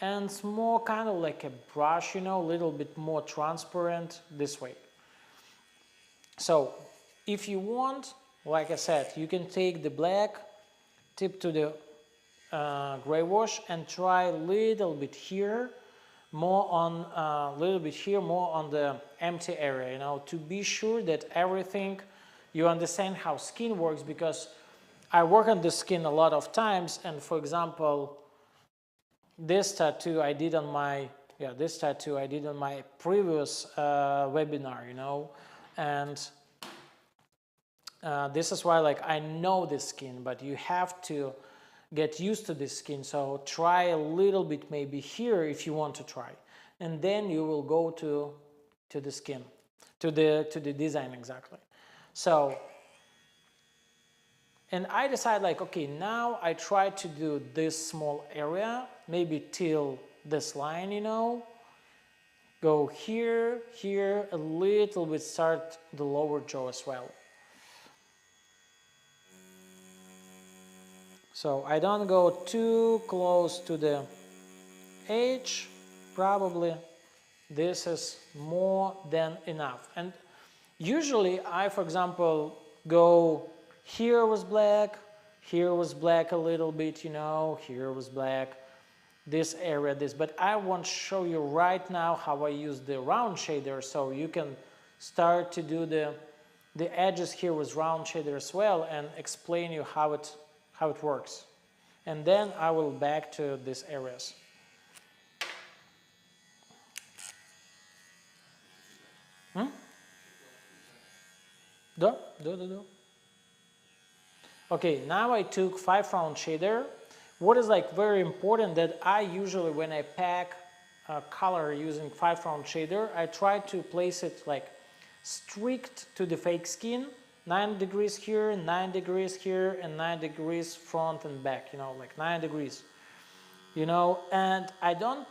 and more kind of like a brush, you know, a little bit more transparent this way. So if you want, like I said, you can take the black, tip to the gray wash and try a little bit here, more on a little bit here, more on the empty area, you know, to be sure that everything, you understand how skin works, because I work on the skin a lot of times, and for example, this tattoo I did on my, this tattoo I did on my previous webinar, you know, and this is why, like, I know the skin, but you have to get used to this skin, so try a little bit maybe here if you want to try, and then you will go to the skin, to the design exactly. So, and I decide like, okay, now I try to do this small area, maybe till this line, you know, go here, here, a little bit, start the lower jaw as well. So I don't go too close to the edge, probably this is more than enough. And usually I, for example, go here was black a little bit, you know, here was black, this area, this, but I want to show you right now how I use the round shader, so you can start to do the edges here with round shader as well, and explain you how it works. And then I will back to these areas. Do. Okay, now I took 5 round shader. What is like very important that I usually, when I pack a color using 5 round shader, I try to place it like strict to the fake skin, 9 degrees here, 9 degrees here, and 9 degrees front and back, you know, like 9 degrees, you know, and I don't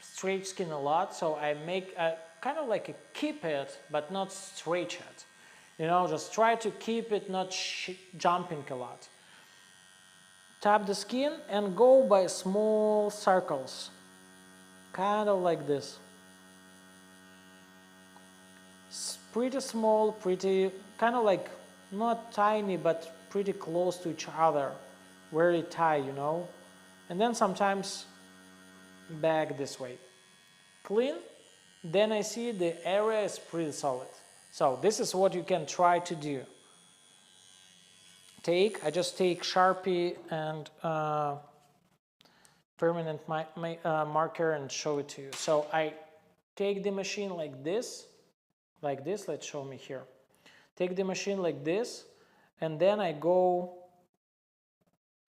stretch skin a lot, so I make a kind of like a keep it, but not stretch it, you know, just try to keep it not jumping a lot. Tap the skin and go by small circles, kind of like this. Pretty small, pretty kind of like not tiny, but pretty close to each other, very tight, you know. And then sometimes back this way. Clean, then I see the area is pretty solid. So this is what you can try to do. I just take Sharpie and permanent marker and show it to you. So I take the machine like this, let's show me here. Take the machine like this, and then I go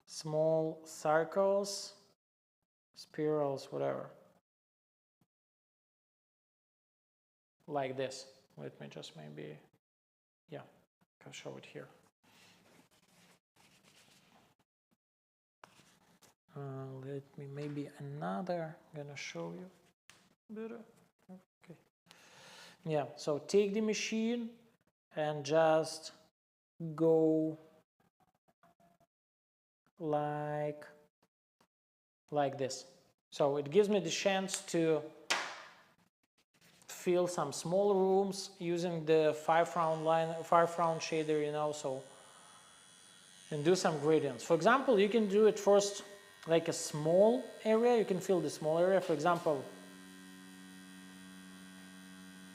small circles, spirals, whatever. Like this. Let me just maybe, yeah, I'll show it here. Let me maybe another, I'm gonna show you better. Okay. Yeah, so take the machine and just go like this. So it gives me the chance to fill some small rooms using the 5-round shader, you know, so, and do some gradients. For example, you can do it first like a small area, you can fill the small area, for example,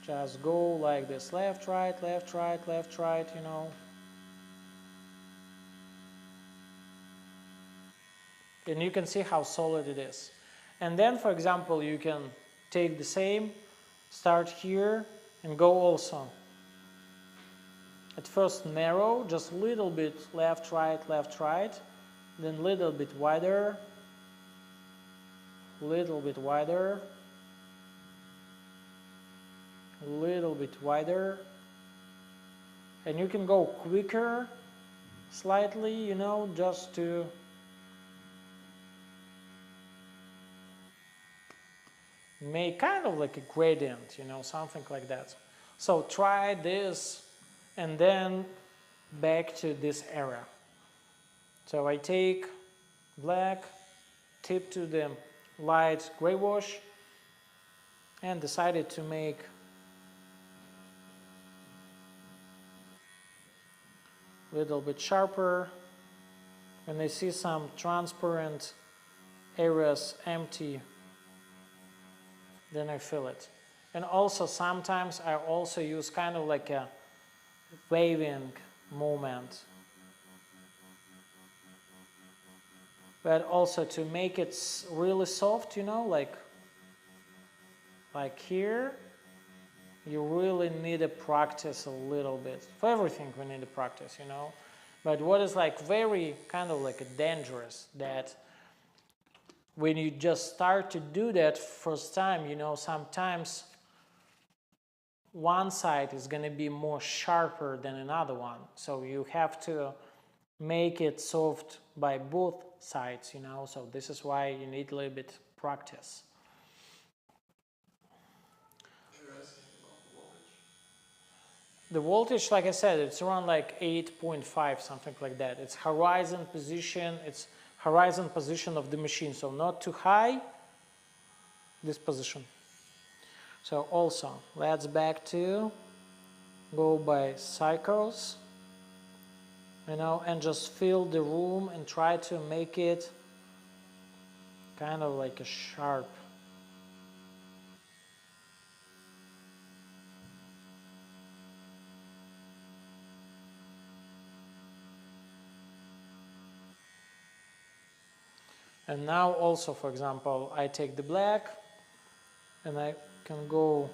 just go like this, left, right, left, right, left, right, you know. And you can see how solid it is. And then, for example, you can take the same, start here, and go also. At first narrow, just a little bit left, right, then little bit wider, little bit wider, little bit wider, and you can go quicker slightly, you know, just to make kind of like a gradient, you know, something like that. So try this and then back to this area. So I take black, tip to the light gray wash, and decided to make a little bit sharper. When I see some transparent areas empty, then I fill it. And also sometimes I also use kind of like a waving movement, but also to make it really soft, you know, like here, you really need to practice a little bit. For everything we need to practice, you know. But what is like very kind of like a dangerous, that when you just start to do that first time, you know, sometimes one side is going to be more sharper than another one. So you have to make it soft by both sides, you know. So this is why you need a little bit practice. The voltage, like I said, it's around like 8.5, something like that. It's horizon position, it's horizon position of the machine, so not too high, this position. So also, let's back to go by cycles, you know, and just fill the room and try to make it kind of like a sharp. And now also, for example, I take the black and I can go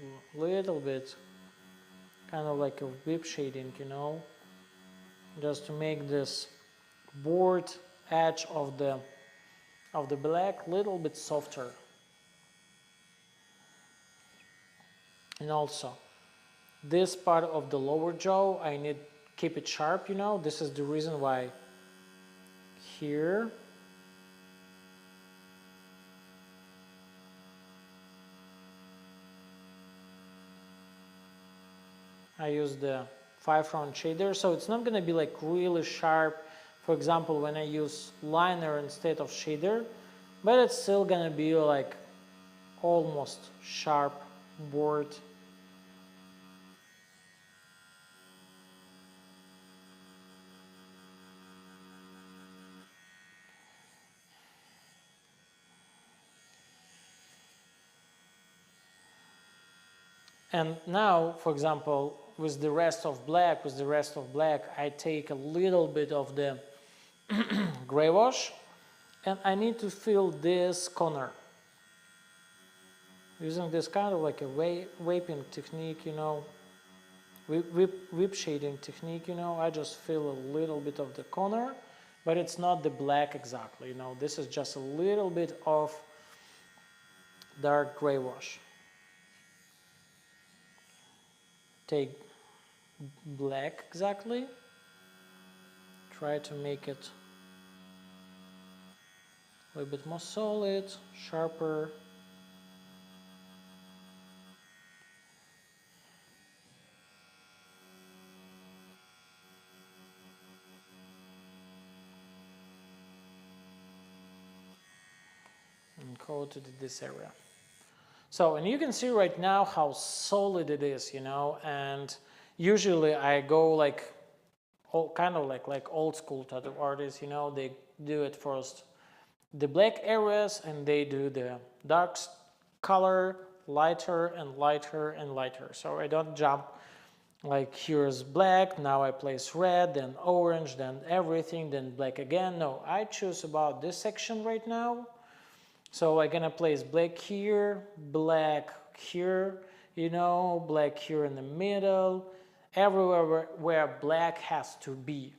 a little bit, kind of like a whip shading, you know, just to make this board edge of the black a little bit softer. And also this part of the lower jaw, I need keep it sharp, you know. This is the reason why here I use the 5-round shader, so it's not gonna be like really sharp, for example, when I use liner instead of shader, but it's still gonna be like almost sharp board. And now, for example, with the rest of black, I take a little bit of the gray wash and I need to fill this corner. Using this kind of like a wiping technique, you know, whip shading technique, you know, I just fill a little bit of the corner, but it's not the black exactly, you know, this is just a little bit of dark gray wash. Take black exactly, try to make it a little bit more solid, sharper. And go to this area. So, and you can see right now how solid it is, you know, and usually I go like kind of like old school tattoo artists, you know, they do it first the black areas and they do the dark color, lighter and lighter and lighter. So I don't jump like here's black, now I place red, then orange, then everything, then black again. No, I choose about this section right now. So I'm gonna place black here, you know, black here in the middle, everywhere where black has to be.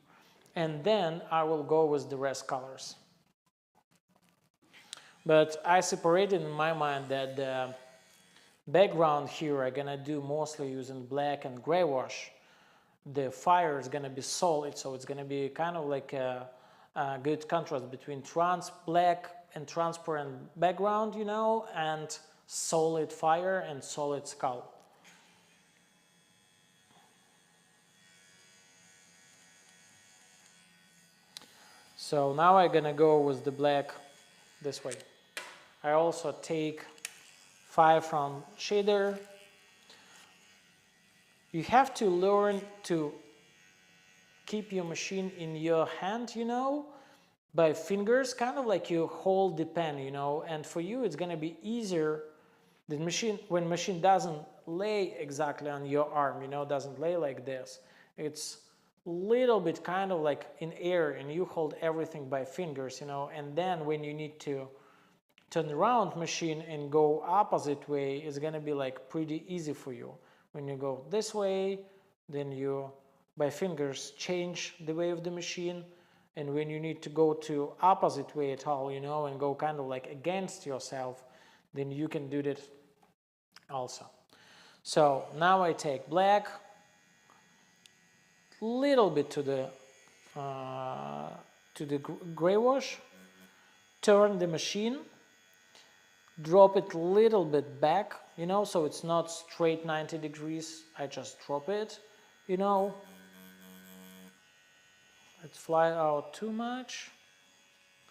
And then I will go with the rest colors. But I separated in my mind that the background here I'm gonna do mostly using black and gray wash. The fire is gonna be solid, so it's gonna be kind of like a good contrast between black and transparent background, you know, and solid fire and solid skull. So now I'm gonna go with the black this way. I also take 5-round shader. You have to learn to keep your machine in your hand, you know, by fingers, kind of like you hold the pen, you know, and for you it's gonna be easier. The machine, when machine doesn't lay exactly on your arm, you know, doesn't lay like this. It's little bit kind of like in air and you hold everything by fingers, you know, and then when you need to turn around machine and go opposite way, it's gonna be like pretty easy for you. When you go this way, then you by fingers change the way of the machine. And when you need to go to opposite way at all, you know, and go kind of like against yourself, then you can do that also. So now I take black, little bit to the gray wash, turn the machine, drop it a little bit back, you know, so it's not straight 90 degrees. I just drop it, you know. Let's fly out too much.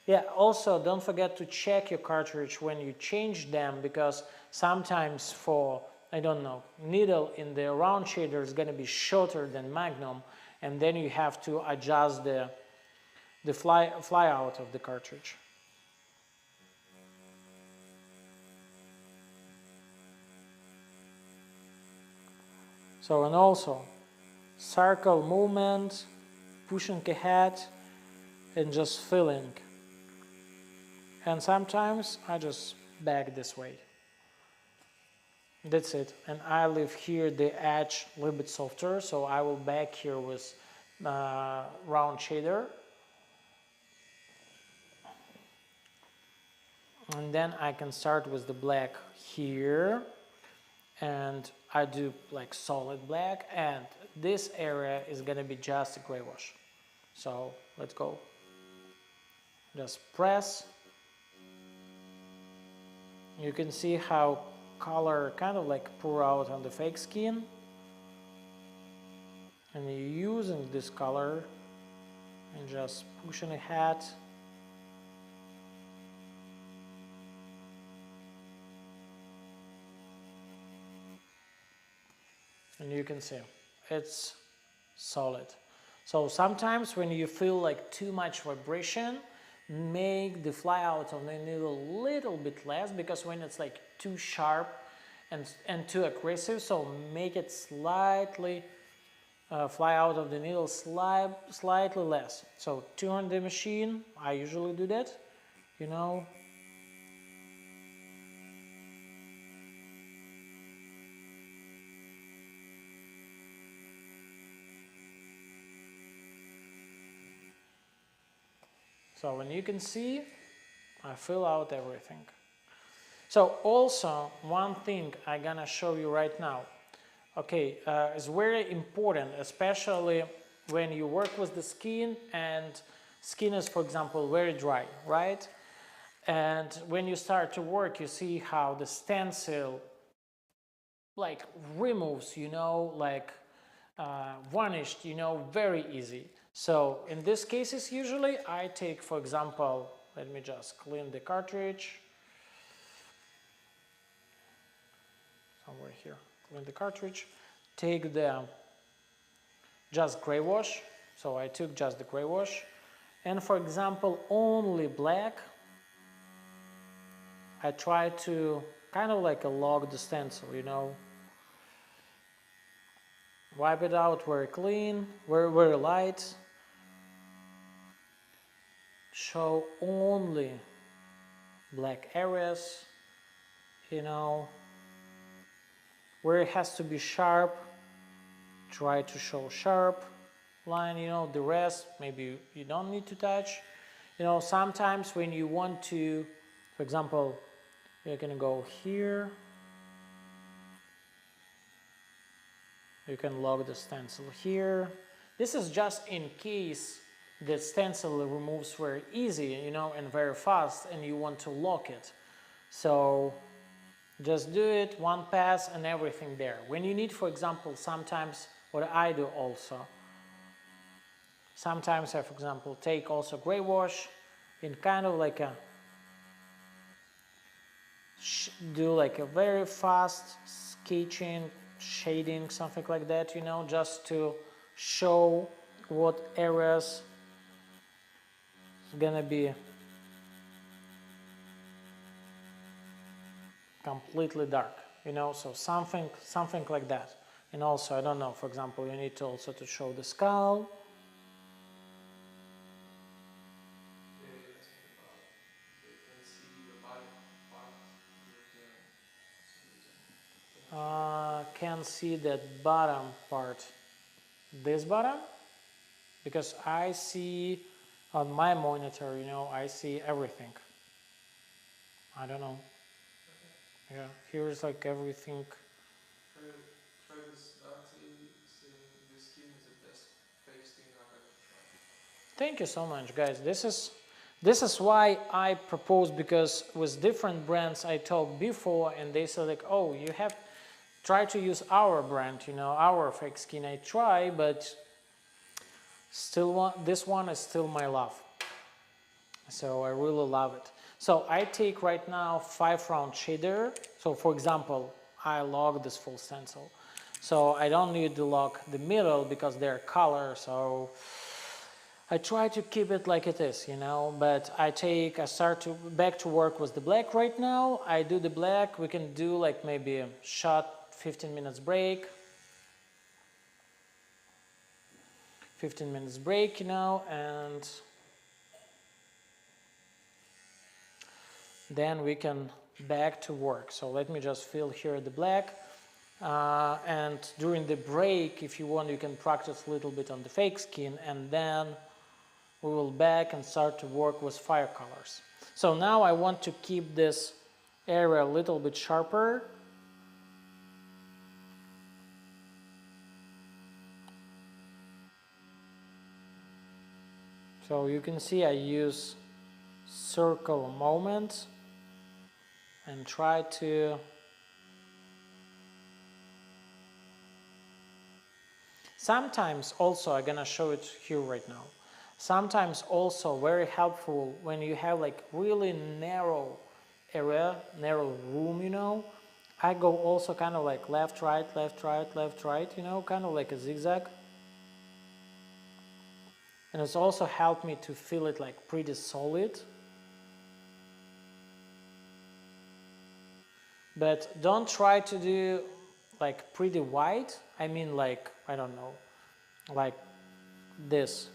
Yeah, also don't forget to check your cartridge when you change them, because sometimes for, I don't know, needle in the round shader is gonna be shorter than Magnum, and then you have to adjust the fly out of the cartridge. So, and also circle movement, pushing ahead and just filling. And sometimes I just back this way. That's it. And I leave here the edge a little bit softer, so I will back here with round shader. And then I can start with the black here and I do like solid black, and this area is gonna be just a gray wash. So let's go. Just press. You can see how color kind of like pour out on the fake skin, and you're using this color and just pushing ahead. And you can see it's solid. So sometimes when you feel like too much vibration, make the fly out of the needle a little bit less, because when it's like too sharp and too aggressive, so make it slightly fly out of the needle slightly less. So turn the machine, I usually do that, you know. So when you can see, I fill out everything. So also one thing I'm gonna show you right now. Okay, it's very important, especially when you work with the skin and skin is, for example, very dry, right? And when you start to work, you see how the stencil like removes, you know, like varnished, you know, very easy. So in these cases, usually I take, for example, let me just clean the cartridge. Somewhere here, clean the cartridge. Take the just gray wash. So I took just the gray wash. And for example, only black. I try to kind of like log the stencil, you know. Wipe it out very clean, very light. Show only black areas, you know. Where it has to be sharp, try to show sharp line, you know. The rest, maybe you don't need to touch. You know, sometimes when you want to, for example, you're gonna go here. You can log the stencil here. This is just in case the stencil removes very easy, you know, and very fast, and you want to lock it. So just do it, one pass and everything there. When you need, for example, sometimes what I do also, sometimes I, for example, take also gray wash in kind of like a, do like a very fast sketching, shading, something like that, you know, just to show what areas gonna be completely dark, you know, so something like that. And also, I don't know, for example, you need to also to show the skull. Can see that bottom part, this bottom, because I see on my monitor, you know, I see everything. I don't know. Yeah, here's like everything. Try this out, saying the skin is the best face thing I've ever tried. Thank you so much, guys. This is why I propose, because with different brands I talked before and they said like, oh, you have try to use our brand, you know, our fake skin. I try, but still this one is still my love. So I really love it. So I take right now 5 round shader. So for example, I log this full stencil. So I don't need to lock the middle because they're color. So I try to keep it like it is, you know, but I start to back to work with the black right now. I do the black. We can do like maybe a shot 15 minutes break. 15 minutes break, you know, and then we can back to work. So let me just fill here the black. And during the break, if you want, you can practice a little bit on the fake skin, and then we will back and start to work with fire colors. So now I want to keep this area a little bit sharper. So you can see I use circle moment and try to sometimes also, I'm gonna show it here right now. Sometimes also very helpful when you have like really narrow area, narrow room, you know, I go also kind of like left, right, left, right, left, right, you know, kind of like a zigzag. And it's also helped me to feel it like pretty solid. But don't try to do like pretty wide. I mean like, I don't know, like this.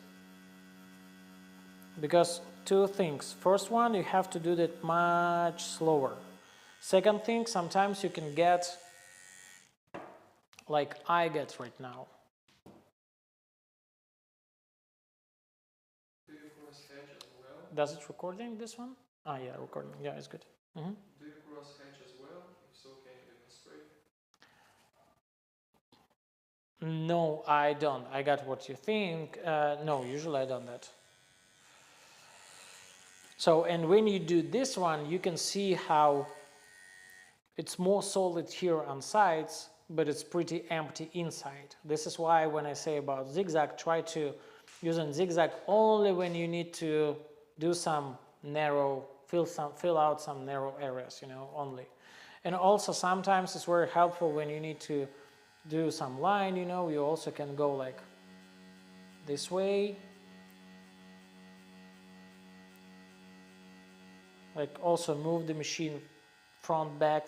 Because two things. First one, you have to do that much slower. Second thing, sometimes you can get like I get right now. Do you cross hedge as well? Does it recording this one? Ah, yeah, recording. Yeah, it's good. Do you cross hedge as well? If so, can you demonstrate? No, I don't. I got what you think. No, usually I don't that. So, and when you do this one, you can see how it's more solid here on sides, but it's pretty empty inside. This is why when I say about zigzag, try to use a zigzag only when you need to do some narrow, fill out some narrow areas, you know, only. And also sometimes it's very helpful when you need to do some line, you know, you also can go like this way. Like also move the machine front, back,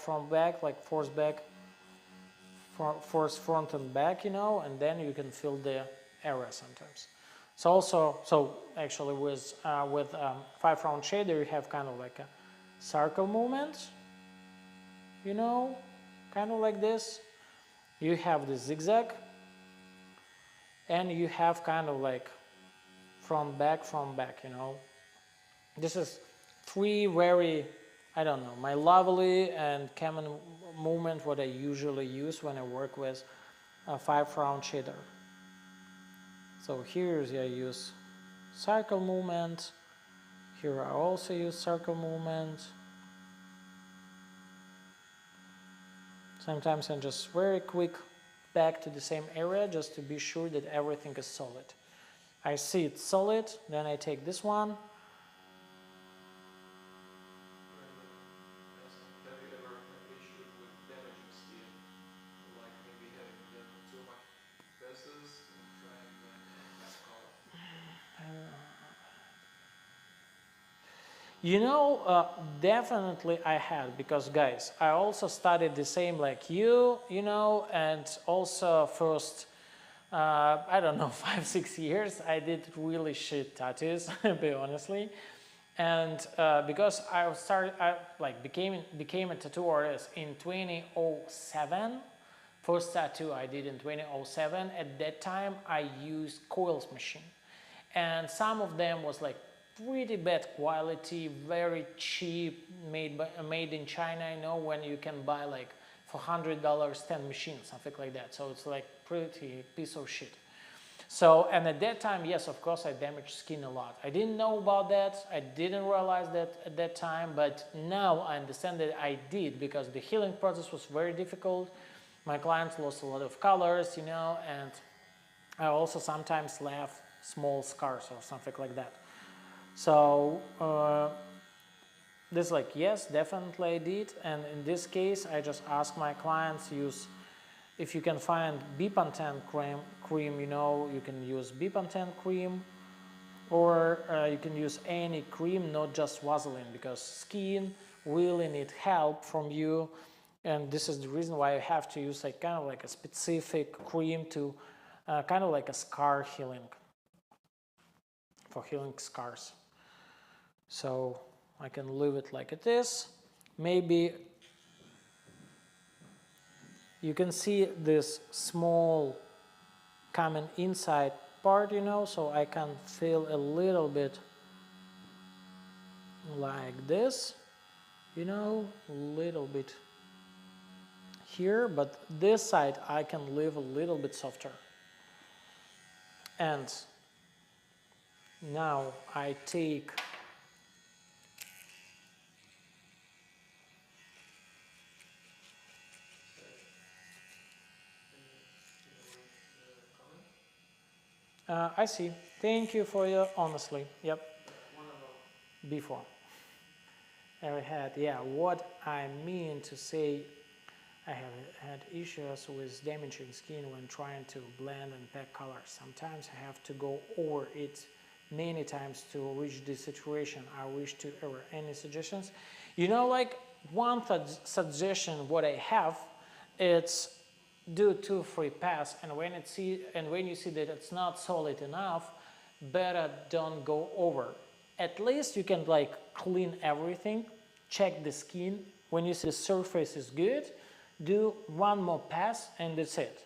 like force back, force front and back, you know, and then you can fill the area sometimes. So also, so actually with 5-round shader, you have kind of like a circle movement, you know, kind of like this. You have the zigzag, and you have kind of like front, back, you know. This is three very, I don't know, my lovely and common movement what I usually use when I work with a 5-round shader. So here I use circle movement. Here I also use circle movement. Sometimes I'm just very quick back to the same area just to be sure that everything is solid. I see it's solid, then I take this one. Have you ever had issues with damaging skin? Like maybe having too much vessels and trying to have color? You know, definitely I had, because guys, I also studied the same like you know, and also first, I don't know, 5-6 years, I did really shit tattoos, be honestly. And because I became a tattoo artist in 2007, first tattoo I did in 2007, at that time I used coils machine. And some of them was like pretty bad quality, very cheap, made in China, you know, when you can buy like for $100 10 machines, something like that. So it's like pretty piece of shit. So, and at that time, yes, of course, I damaged skin a lot. I didn't know about that. I didn't realize that at that time, but now I understand that I did, because the healing process was very difficult. My clients lost a lot of colors, you know, and I also sometimes left small scars or something like that. So this like, yes, definitely I did. And in this case, I just ask my clients use, if you can find Bepanthen cream, you know, you can use Bepanthen cream, or you can use any cream, not just Vaseline, because skin really need help from you. And this is the reason why you have to use like kind of like a specific cream to kind of like a scar healing, for healing scars. So I can leave it like it is. Maybe you can see this small coming inside part, you know, so I can feel a little bit like this, you know, a little bit here, but this side I can leave a little bit softer. And Now I take I see. Thank you for your honestly. Yep. Before. I had, yeah, what I mean to say, I have had issues with damaging skin when trying to blend and pack colors. Sometimes I have to go over it many times to reach this situation. I wish to ever. Any suggestions? You know, like one suggestion what I have, it's do 2-3 pass, and when you see that it's not solid enough, better don't go over. At least you can like clean everything, check the skin. When you see the surface is good, do one more pass and that's it.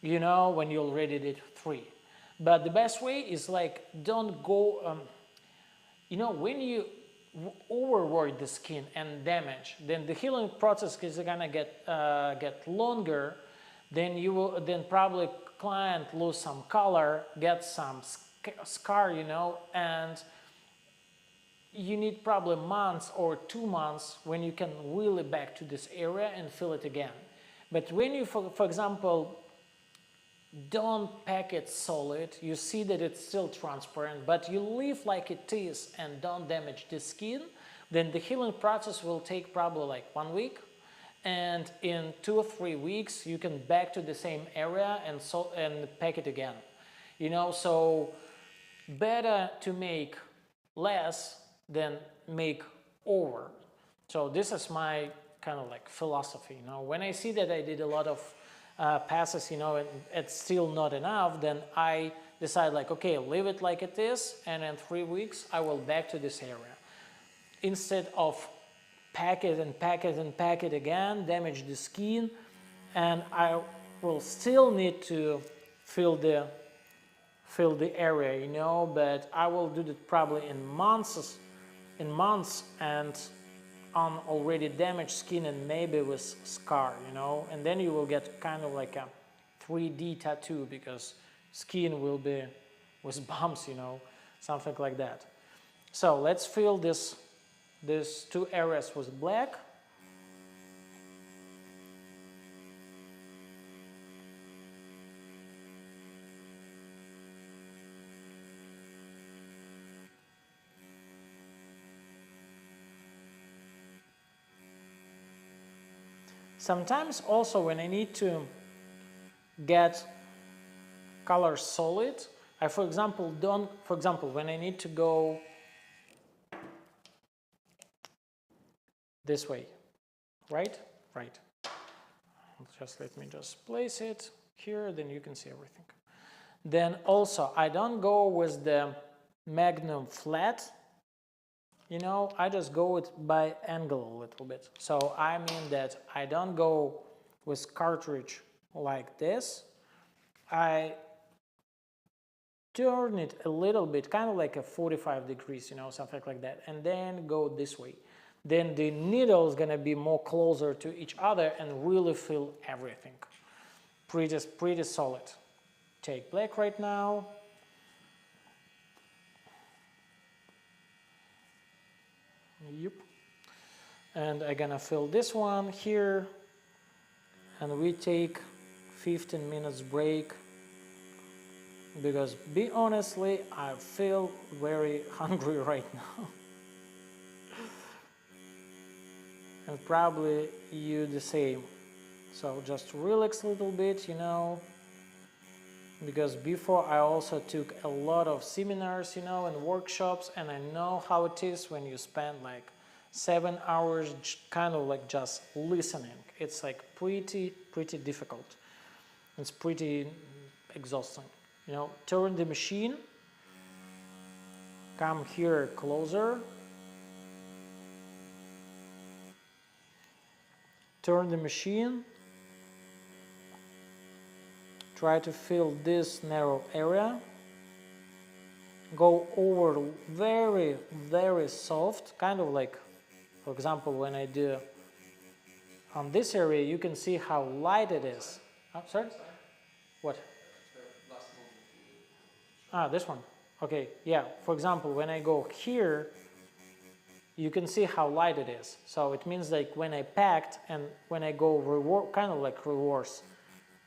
You know, when you already did 3. But the best way is like don't go, you know, when you overwork the skin and damage, then the healing process is gonna get longer. Then you will, then probably client lose some color, get some scar, you know, and you need probably months or 2 months when you can really back to this area and fill it again. But when you, for example, don't pack it solid, you see that it's still transparent, but you leave like it is and don't damage the skin, then the healing process will take probably like 1 week, and in 2 or 3 weeks you can back to the same area and pack it again. You know, so better to make less than make over. So this is my kind of like philosophy. You know, when I see that I did a lot of passes, you know, and it's still not enough, then I decide like, okay, leave it like it is, and in 3 weeks I will back to this area. Instead of pack it and pack it and pack it again, damage the skin, and I will still need to fill the area, you know, but I will do that probably in months and on already damaged skin and maybe with scar, you know, and then you will get kind of like a 3D tattoo because skin will be with bumps, you know, something like that. So let's fill these 2 areas with black. Sometimes also when I need to get color solid, I for example when I need to go this way, right? Right. Just let me just place it here, then you can see everything. Then also I don't go with the Magnum flat, you know, I just go with by angle a little bit. So I mean that I don't go with cartridge like this. I turn it a little bit, kind of like a 45 degrees, you know, something like that, and then go this way. Then the needle is gonna be more closer to each other and really fill everything. Pretty solid. Take black right now. Yep. And I'm gonna fill this one here, and we take 15 minutes break because be honestly I feel very hungry right now. And probably you the same. So just relax a little bit, you know, because before I also took a lot of seminars, you know, and workshops, and I know how it is when you spend like 7 hours kind of like just listening. It's like pretty difficult. It's pretty exhausting. You know, turn the machine, come here closer, turn the machine, try to fill this narrow area, go over very soft, kind of like, for example, when I do on this area, you can see how light it is. Oh, sorry? What? Ah, this one. Okay, yeah, for example, when I go here, you can see how light it is. So it means like when I packed and when I go kind of like reverse,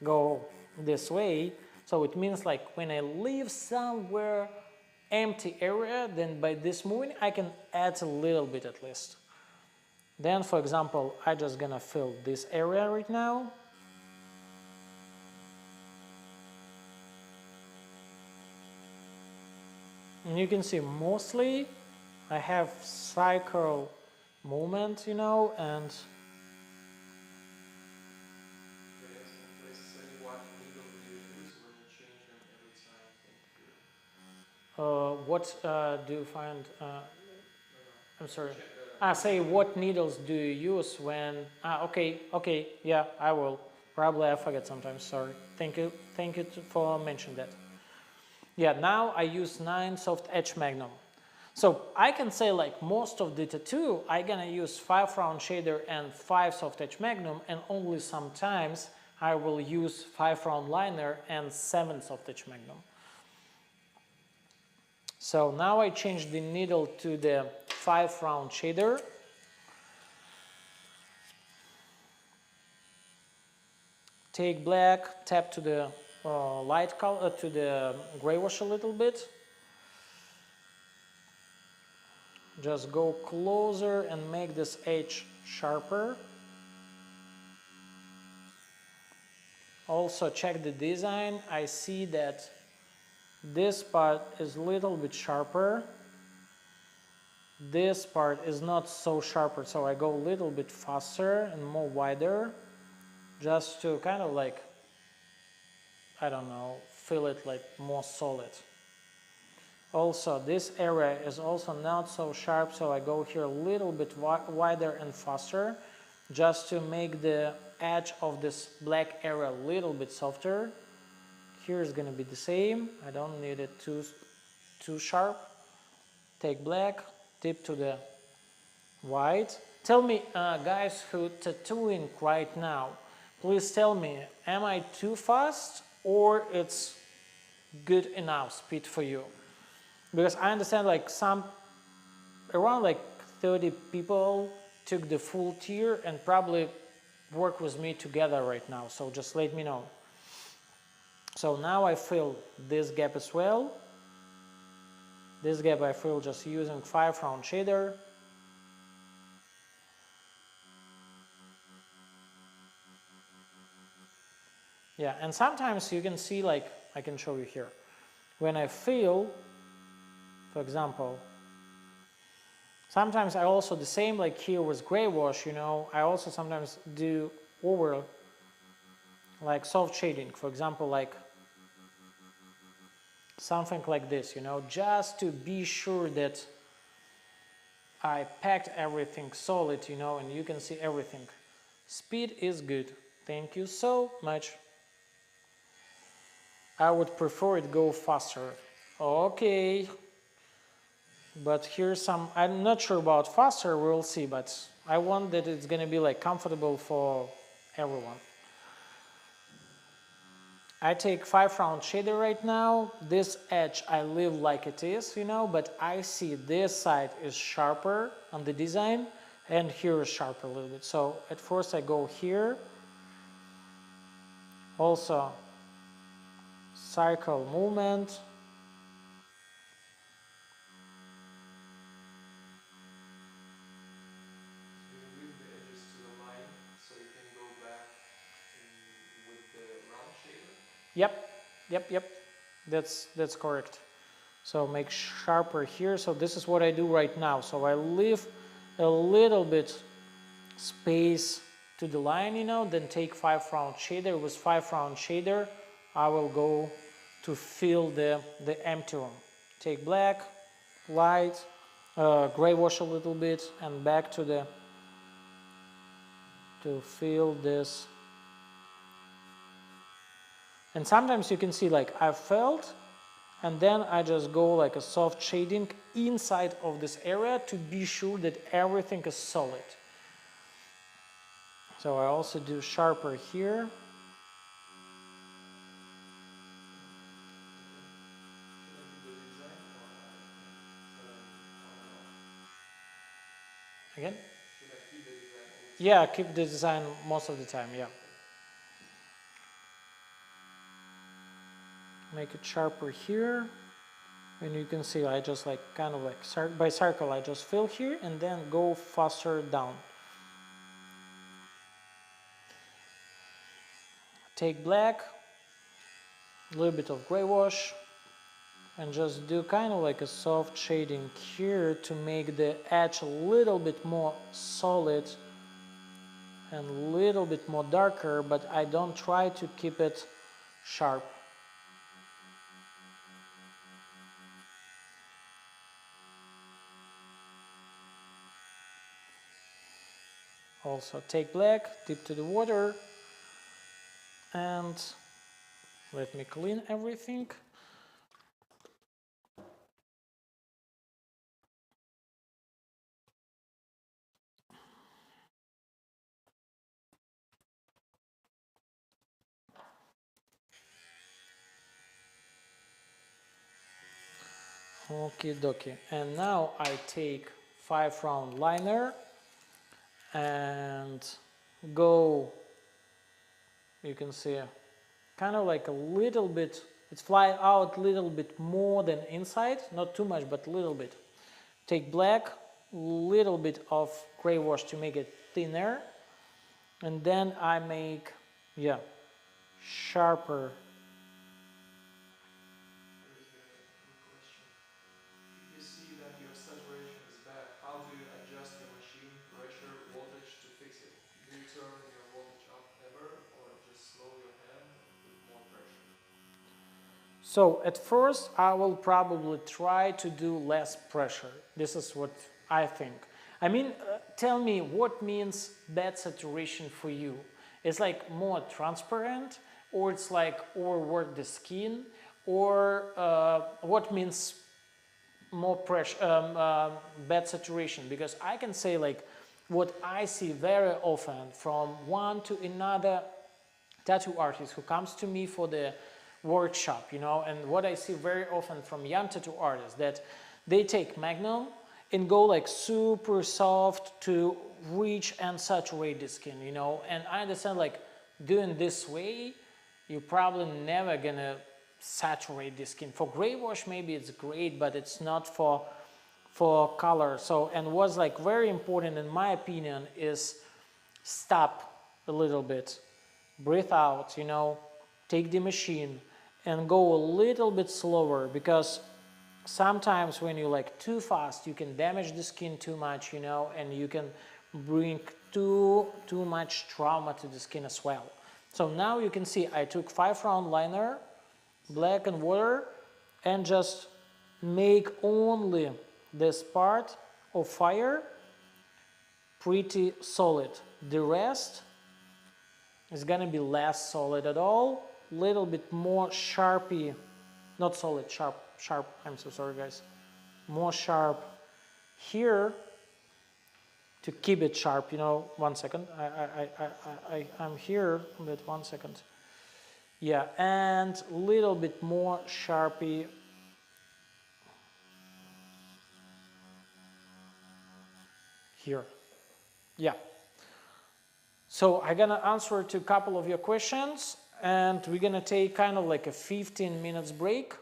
go this way, so it means like when I leave somewhere empty area, then by this moving I can add a little bit at least. Then for example, I just gonna fill this area right now. And you can see mostly I have cycle movement, you know, and What needle do you use when you change them every time? Thank you. what do you find? I'm sorry. Say what needles do you use when? Okay, yeah, I will. Probably I forget sometimes. Sorry. Thank you for mentioning that. Yeah, now I use 9 soft edge Magnum. So I can say like most of the tattoo, I'm gonna use 5 round shader and 5 soft edge Magnum, and only sometimes I will use 5 round liner and 7 soft edge Magnum. So now I change the needle to the 5 round shader. Take black, tap to the light color, to the gray wash a little bit. Just go closer and make this edge sharper. Also check the design. I see that this part is a little bit sharper. This part is not so sharper, so I go a little bit faster and more wider, just to kind of like, I don't know, feel it like more solid. Also, this area is also not so sharp, so I go here a little bit wider and faster, just to make the edge of this black area a little bit softer. Here is going to be the same. I don't need it too sharp. Take black, tip to the white. Tell me, guys who tattooing right now, please tell me, am I too fast or it's good enough speed for you? Because I understand like around like 30 people took the full tier and probably work with me together right now, so just let me know. So now I fill this gap as well. This gap I fill just using 5 round shader. Yeah, and sometimes you can see, like, I can show you here. When I fill, for example, sometimes I also, the same like here with gray wash, you know, I also sometimes do over like soft shading, for example, like something like this, you know, just to be sure that I packed everything solid, you know, and you can see everything. Speed is good. Thank you so much. I would prefer it go faster. Okay. But here's some, I'm not sure about faster, we'll see, but I want that it's gonna be like comfortable for everyone. I take 5 round shader right now. This edge I leave like it is, you know, but I see this side is sharper on the design and here is sharper a little bit. So at first I go here. Also cycle movement. Yep, that's correct. So make sharper here. So this is what I do right now. So I leave a little bit space to the line, you know, then take 5 round shader. With 5 round shader, I will go to fill the empty room. Take black, white, gray wash a little bit, and back to fill this. And sometimes you can see like I felt, and then I just go like a soft shading inside of this area to be sure that everything is solid. So I also do sharper here. Again? Should I keep the design always? Yeah, keep the design most of the time, yeah. Make it sharper here. And you can see I just like kind of like by circle I just fill here and then go faster down. Take black, a little bit of gray wash, and just do kind of like a soft shading here to make the edge a little bit more solid and a little bit more darker, but I don't try to keep it sharp. Also take black, dip to the water, and let me clean everything. Okie dokie. And now I take 5-round liner and go, you can see, kind of like a little bit, it's fly out a little bit more than inside, not too much, but a little bit. Take black, little bit of gray wash to make it thinner, and then I make, yeah, sharper. You see that your saturation is bad. How do you adjust your machine pressure, voltage to fix it? Do you turn your voltage up ever, or just slow your hand and put more pressure? So at first I will probably try to do less pressure. This is what I think. I mean, tell me what means bad saturation for you. It's like more transparent, or it's like overwork the skin, or what means more pressure, bad saturation? Because I can say like what I see very often from one to another tattoo artist who comes to me for the workshop, you know, and what I see very often from young tattoo artists, that they take Magnum and go like super soft to reach and saturate the skin, you know, and I understand like doing this way you're probably never gonna saturate the skin. For gray wash maybe it's great, but it's not for color. So, and what's like very important in my opinion is stop a little bit, breathe out, you know, take the machine and go a little bit slower, because sometimes when you like too fast you can damage the skin too much, you know, and you can bring too much trauma to the skin as well. So now you can see I took 5-round liner, black and water, and just make only this part of fire pretty solid. The rest is gonna be less solid at all, little bit more sharpy, not solid, sharp, I'm so sorry guys, more sharp here to keep it sharp, you know. 1 second, I'm here, but 1 second. Yeah, and little bit more sharpy here. Yeah. So I'm gonna answer to a couple of your questions, and we're gonna take kind of like a 15 minutes break,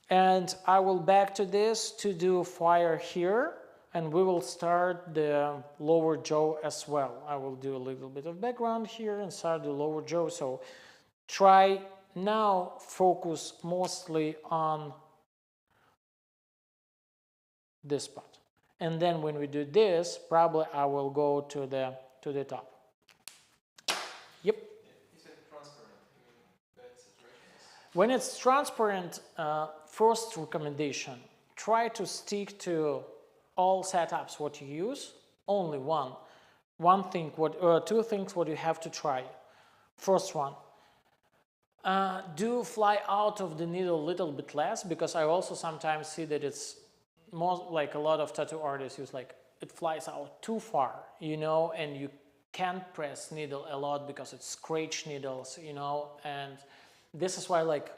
and I will back to this to do fire here, and we will start the lower jaw as well. I will do a little bit of background here and start the lower jaw. So try now focus mostly on this part, and then when we do this, probably I will go to the top. Yep. You said transparent, you mean bad saturation? When it's transparent, first recommendation, try to stick to all setups what you use, only two things what you have to try. First one, do fly out of the needle a little bit less, because I also sometimes see that it's more like a lot of tattoo artists use like it flies out too far, you know, and you can't press needle a lot because it's scratch needles, you know, and this is why like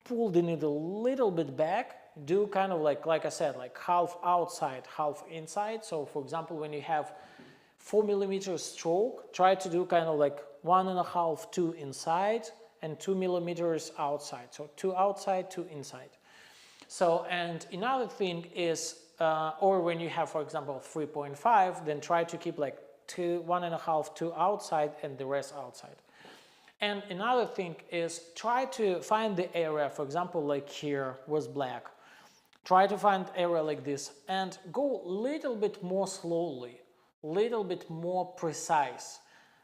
pull the needle a little bit back do kind of like I said, like half outside, half inside. So for example, when you have 4 millimeter stroke, try to do kind of like 1.5, 2 inside and 2 millimeters outside. So 2 outside, 2 inside. So, and another thing is, or when you have, for example, 3.5, then try to keep like 1.5, 2 outside and the rest outside. And another thing is try to find the area, for example, like here was black. Try to find area like this and go a little bit more slowly, little bit more precise.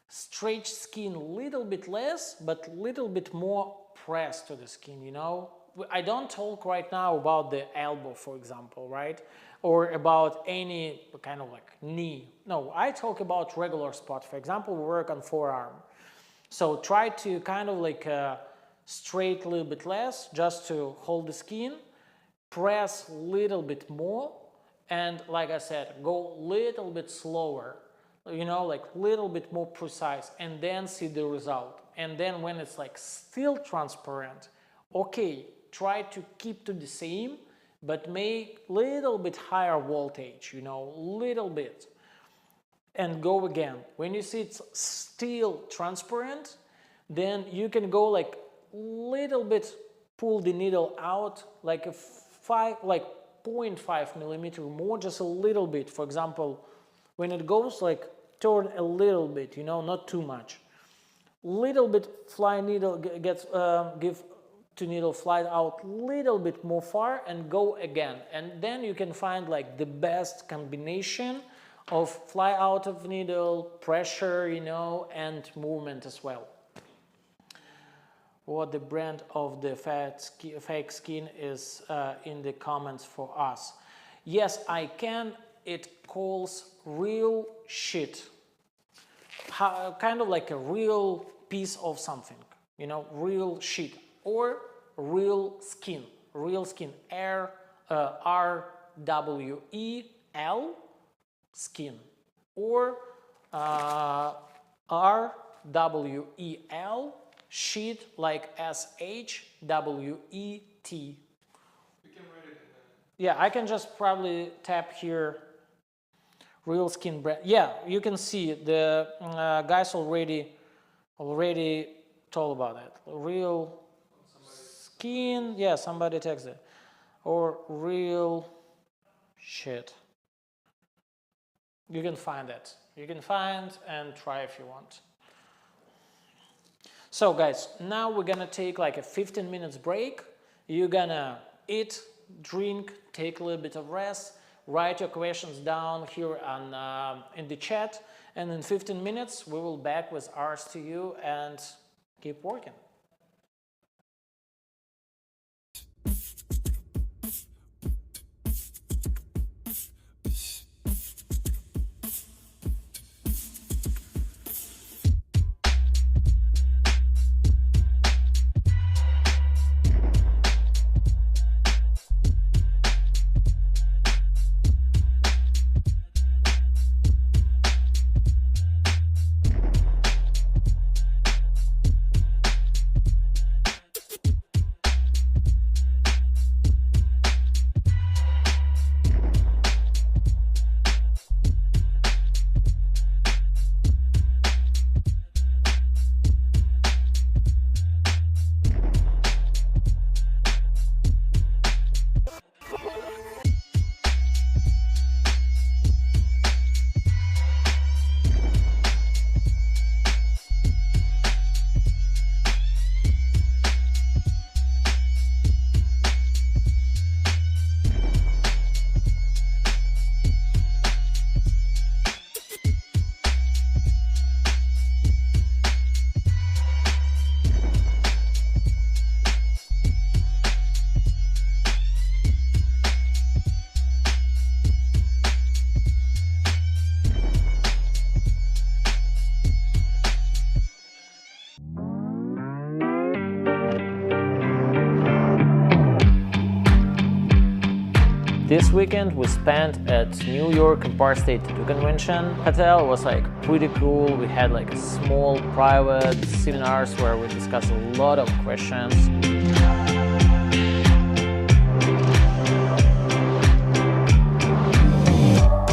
Stretch skin a little bit less, but little bit more press to the skin, you know. I don't talk right now about the elbow, for example, right? Or about any kind of like knee. No, I talk about regular spot. For example, we work on forearm. So try to kind of like straight a little bit less, just to hold the skin, press a little bit more, and like I said, go a little bit slower, you know, like little bit more precise, and then see the result. And then when it's like still transparent, okay, try to keep to the same, but make little bit higher voltage, you know, little bit. And go again. When you see it's still transparent, then you can go like little bit, pull the needle out like a 0.5 millimeter more, just a little bit. For example, when it goes like turn a little bit, you know, not too much. Little bit fly needle gets give to needle fly out little bit more far and go again. And then you can find like the best combination of fly out of needle, pressure, you know, and movement as well. What the brand of the fake skin is in the comments for us. Yes, I can. It calls real shit. Kind of like a real piece of something, you know, real shit. Or real skin, RWEL, skin, or RWEL, sheet, like SHWET. You can write it in Yeah, I can just probably tap here, real skin brand. Yeah, you can see the guys already told about it. Real skin, yeah, somebody texted it. Or real shit. You can find it. You can find and try if you want. So guys, now we're gonna take like a 15 minutes break. You're gonna eat, drink, take a little bit of rest, write your questions down here on, in the chat, and in 15 minutes we will back with ours to you and keep working. This weekend we spent at New York Empire State Tattoo Convention. Hotel was like pretty cool. We had like a small private seminars where we discussed a lot of questions.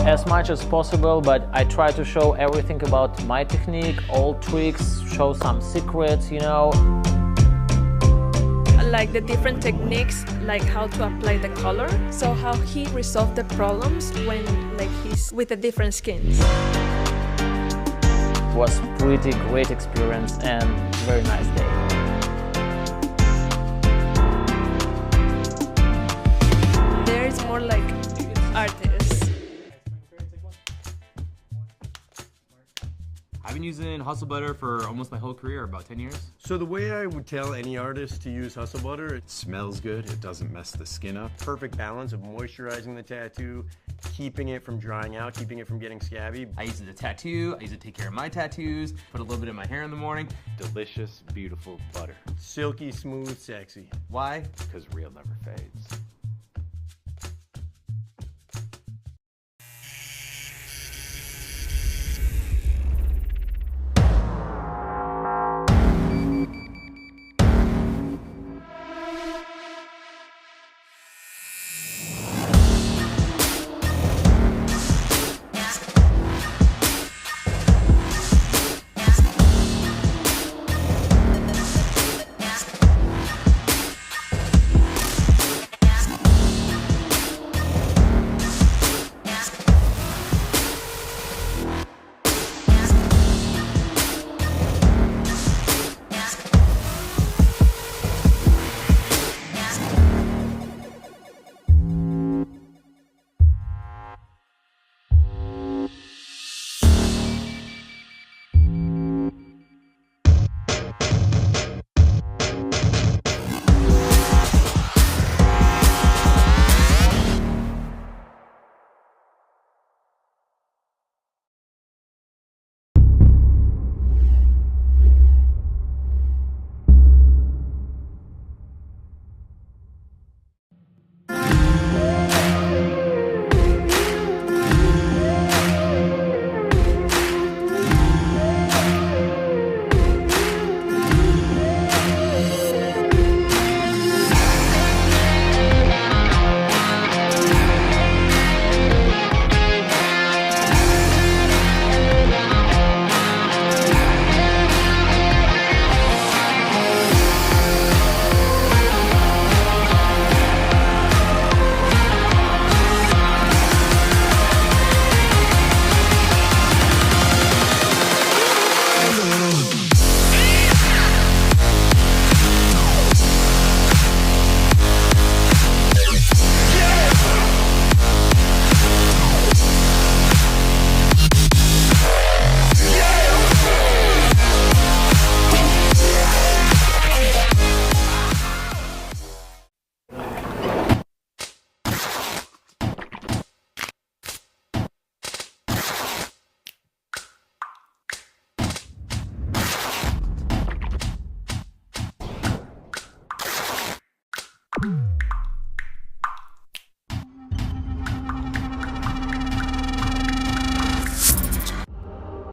as much as possible, but I try to show everything about my technique, all tricks, show some secrets, you know. Like the different techniques, like how to apply the color, so how he resolved the problems when like he's with the different skins. It was pretty great experience and very nice day. There is more like artists. I've been using Hustle Butter for almost my whole career, about 10 years. So the way I would tell any artist to use Hustle Butter, It smells good, it doesn't mess the skin up. perfect balance of moisturizing the tattoo, keeping it from drying out, keeping it from getting scabby. I use it to tattoo, I use it to take care of my tattoos, put a little bit in my hair in the morning. Delicious, beautiful butter. Silky, smooth, sexy. Why? Because real never fades.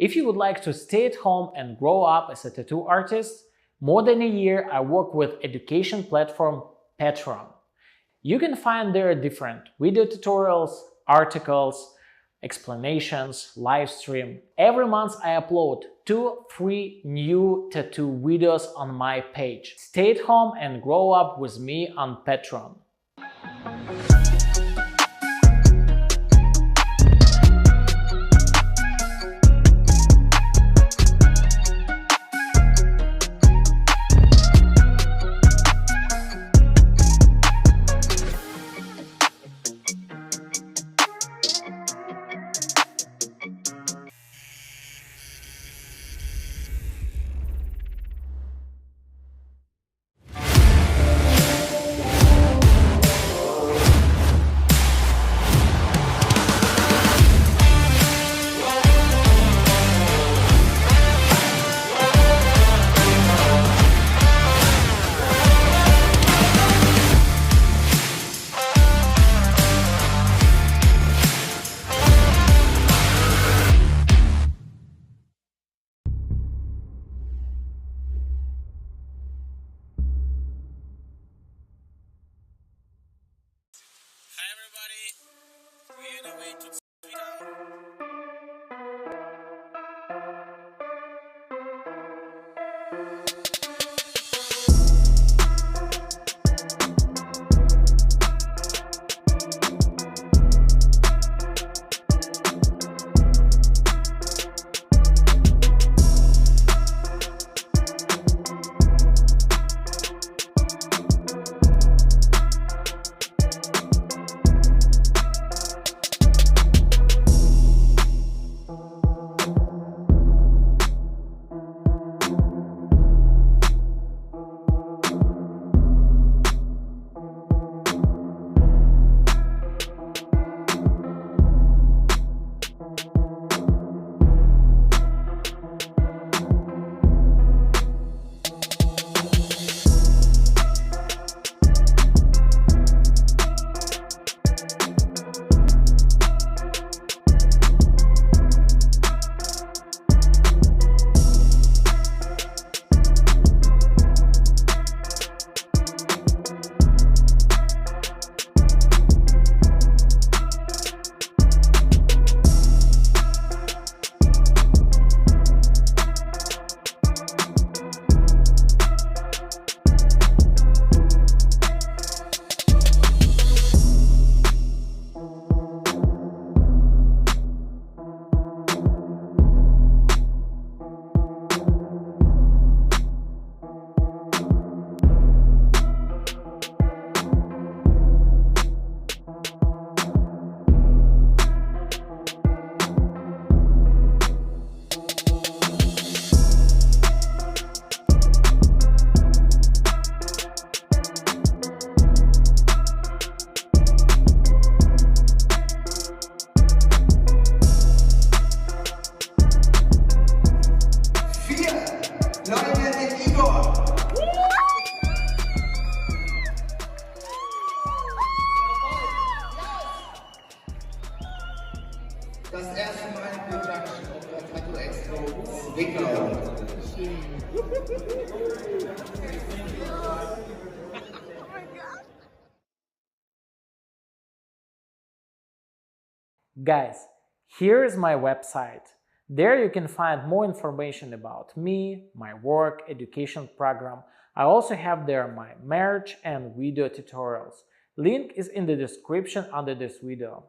If you would like to stay at home and grow up as a tattoo artist, more than a year I work with education platform Patreon. You can find there different video tutorials, articles, explanations, live stream. Every month I upload 2-3 new tattoo videos on my page. Stay at home and grow up with me on Patreon. Das erste Mal Production auf der Tattoo Expo Zwickau. Guys, here is my website. There you can find more information about me, my work, education program. I also have there my merch and video tutorials. Link is in the description under this video.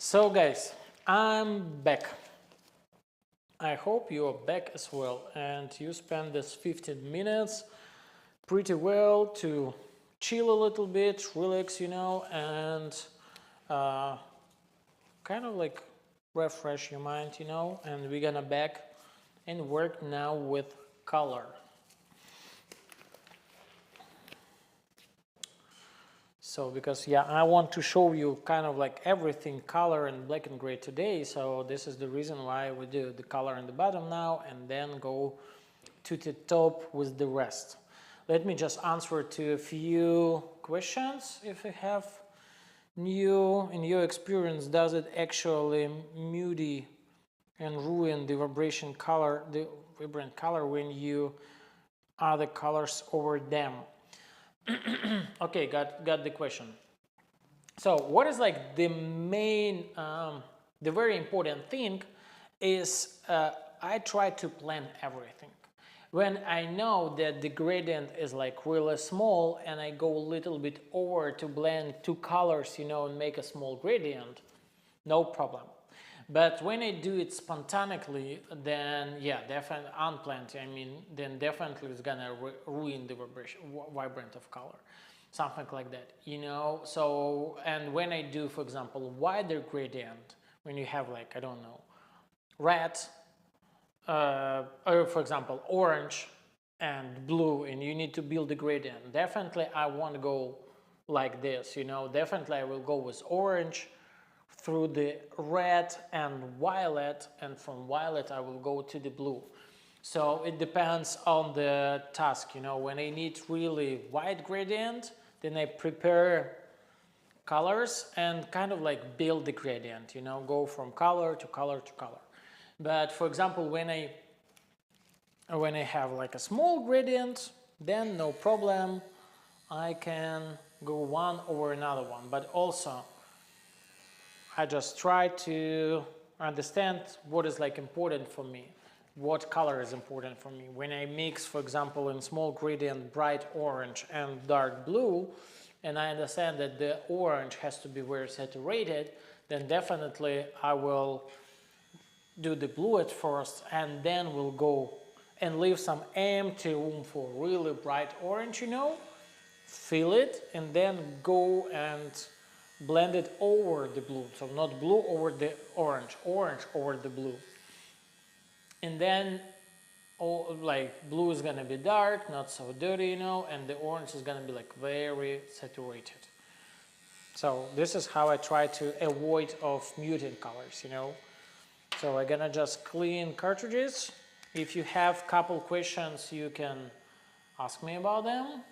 So guys, I'm back. I hope you are back as well and you spent this 15 minutes pretty well to chill a little bit, relax, you know, and kind of like refresh your mind, you know, and we're gonna back and work now with color. So because yeah, I want to show you kind of like everything color and black and gray today. So this is the reason why we do the color in the bottom now and then go to the top with the rest. Let me just answer to a few questions if you have new. In your experience, does it actually muddy and ruin the vibrant color when you add the colors over them? Okay, got the question. So what is like the main, the very important thing is I try to plan everything. When I know that the gradient is like really small and I go a little bit over to blend two colors, you know, and make a small gradient, no problem. But when I do it spontaneously, then yeah, definitely unplanned. I mean, then definitely it's gonna ruin the vibrant of color, something like that, you know. So, and when I do, for example, wider gradient, when you have like, I don't know, red, or for example, orange and blue, and you need to build the gradient, definitely I want to go like this, you know. Definitely I will go with orange through the red and violet, and from violet I will go to the blue. So it depends on the task, you know. When I need really wide gradient, then I prepare colors and kind of like build the gradient, you know, go from color to color to color. But for example, when I have like a small gradient, then no problem, I can go one over another one. But also I just try to understand what is like important for me, what color is important for me. When I mix, for example, in small gradient bright orange and dark blue, and I understand that the orange has to be very saturated, then definitely I will do the blue at first and then we'll go and leave some empty room for really bright orange, you know, fill it and then go and blend it over the blue. So not blue over the orange, orange over the blue. And then like blue is gonna be dark, not so dirty, you know, and the orange is gonna be like very saturated. So this is how I try to avoid of muted colors, you know. So I'm gonna just clean cartridges. If you have couple questions, you can ask me about them,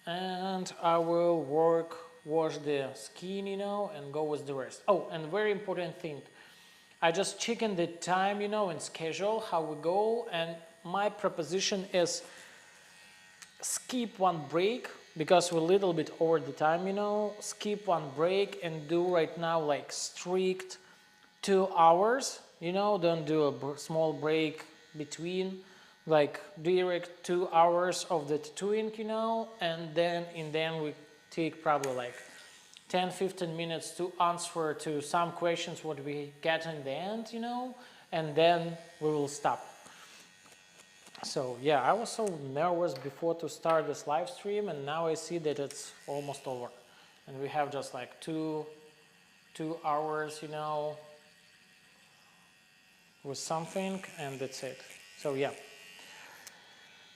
and I will wash the skin, you know, and go with the rest. Oh, and very important thing, I just check in the time, you know, and schedule how we go, and my proposition is skip one break because we're a little bit over the time, you know, skip one break and do right now like strict 2 hours, you know, don't do a small break between, like direct 2 hours of the tattooing, you know, and then we take probably like 10-15 minutes to answer to some questions what we get in the end, you know, and then we will stop. So yeah, I was so nervous before to start this live stream, and now I see that it's almost over and we have just like two hours, you know, with something, and that's it. So yeah,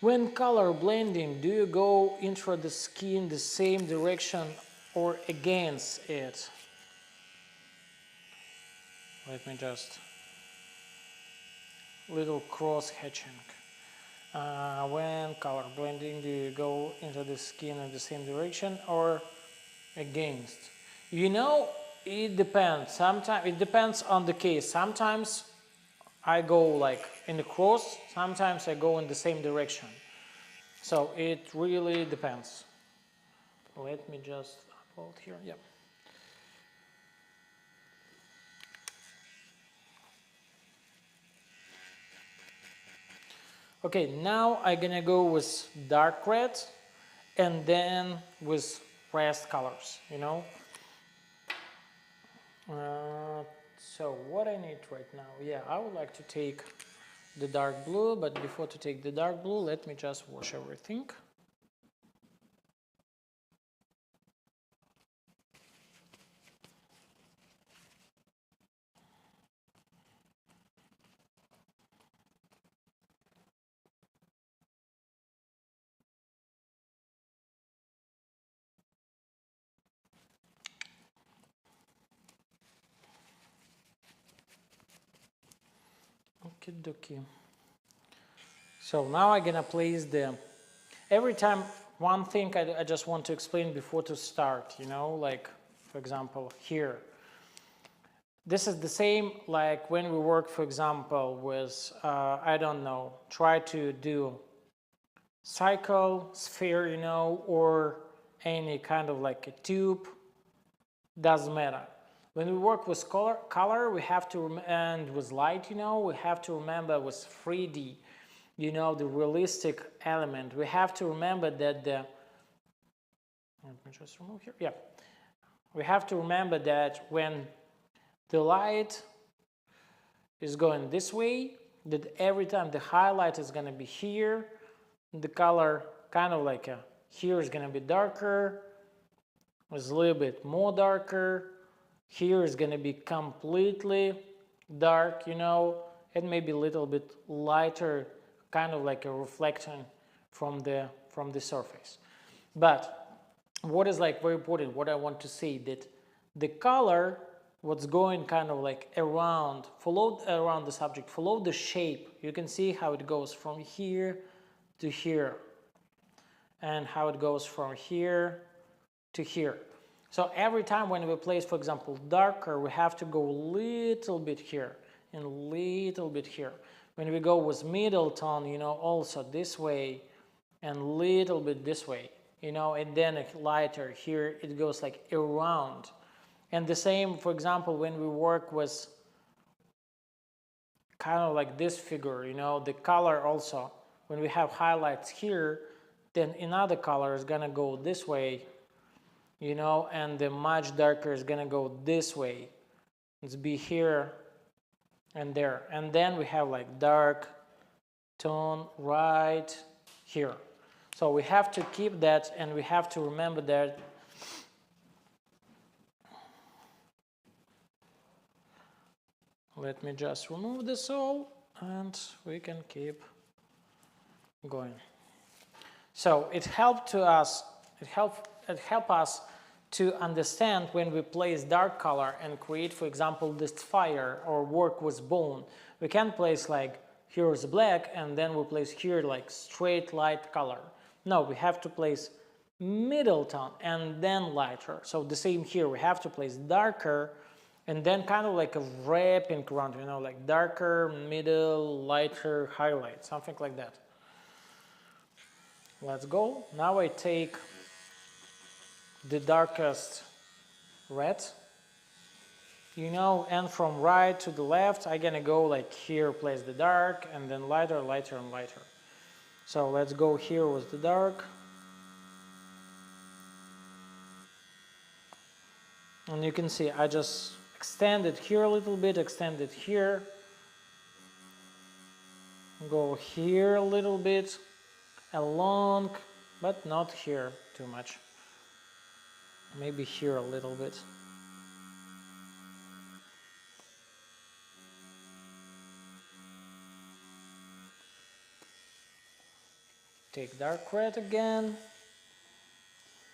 when color blending, do you go into the skin the same direction or against it? Let me just little cross hatching. When color blending, do you go into the skin in the same direction or against? You know, it depends. Sometimes it depends on the case. Sometimes I go like in the cross, sometimes I go in the same direction. So it really depends. Let me just upload here. Yeah. Okay, now I'm gonna go with dark red and then with rest colors, you know. So what I need right now, yeah, I would like to take the dark blue, but before to take the dark blue, let me just wash everything. Okie dokie. So now I'm gonna place the, every time one thing I just want to explain before to start, you know, like for example here. This is the same like when we work, for example, with, I don't know, try to do cycle, sphere, you know, or any kind of like a tube, doesn't matter. When we work with color we have to, and with light, you know, we have to remember with 3D, you know, the realistic element. We have to remember that the, let me just remove here, yeah. We have to remember that when the light is going this way, that every time the highlight is going to be here, the color kind of like here is going to be darker, it's a little bit more darker, here is going to be completely dark, you know, and maybe a little bit lighter, kind of like a reflection from the surface. But what is like very important, what I want to say, that the color, what's going kind of like around, follow around the subject, follow the shape. You can see how it goes from here to here, and how it goes from here to here. So every time when we place, for example, darker, we have to go a little bit here and a little bit here. When we go with middle tone, you know, also this way and little bit this way, you know, and then a lighter here, it goes like around. And the same, for example, when we work with kind of like this figure, you know, the color also, when we have highlights here, then another color is gonna go this way, you know, and the much darker is gonna go this way. It's be here and there. And then we have like dark tone right here. So we have to keep that, and we have to remember that let me just remove this all and we can keep going. So it helped us to understand when we place dark color and create, for example, this fire or work with bone. We can place like here is black and then we place here like straight light color. No, we have to place middle tone and then lighter. So the same here, we have to place darker and then kind of like a wrapping around, you know, like darker, middle, lighter, highlight, something like that. Let's go. Now I take the darkest red, you know, and from right to the left, I'm gonna go like here, place the dark, and then lighter, lighter, and lighter. So let's go here with the dark. And you can see I just extended here a little bit, extended here, go here a little bit, along, but not here too much. Maybe here a little bit. Take dark red again,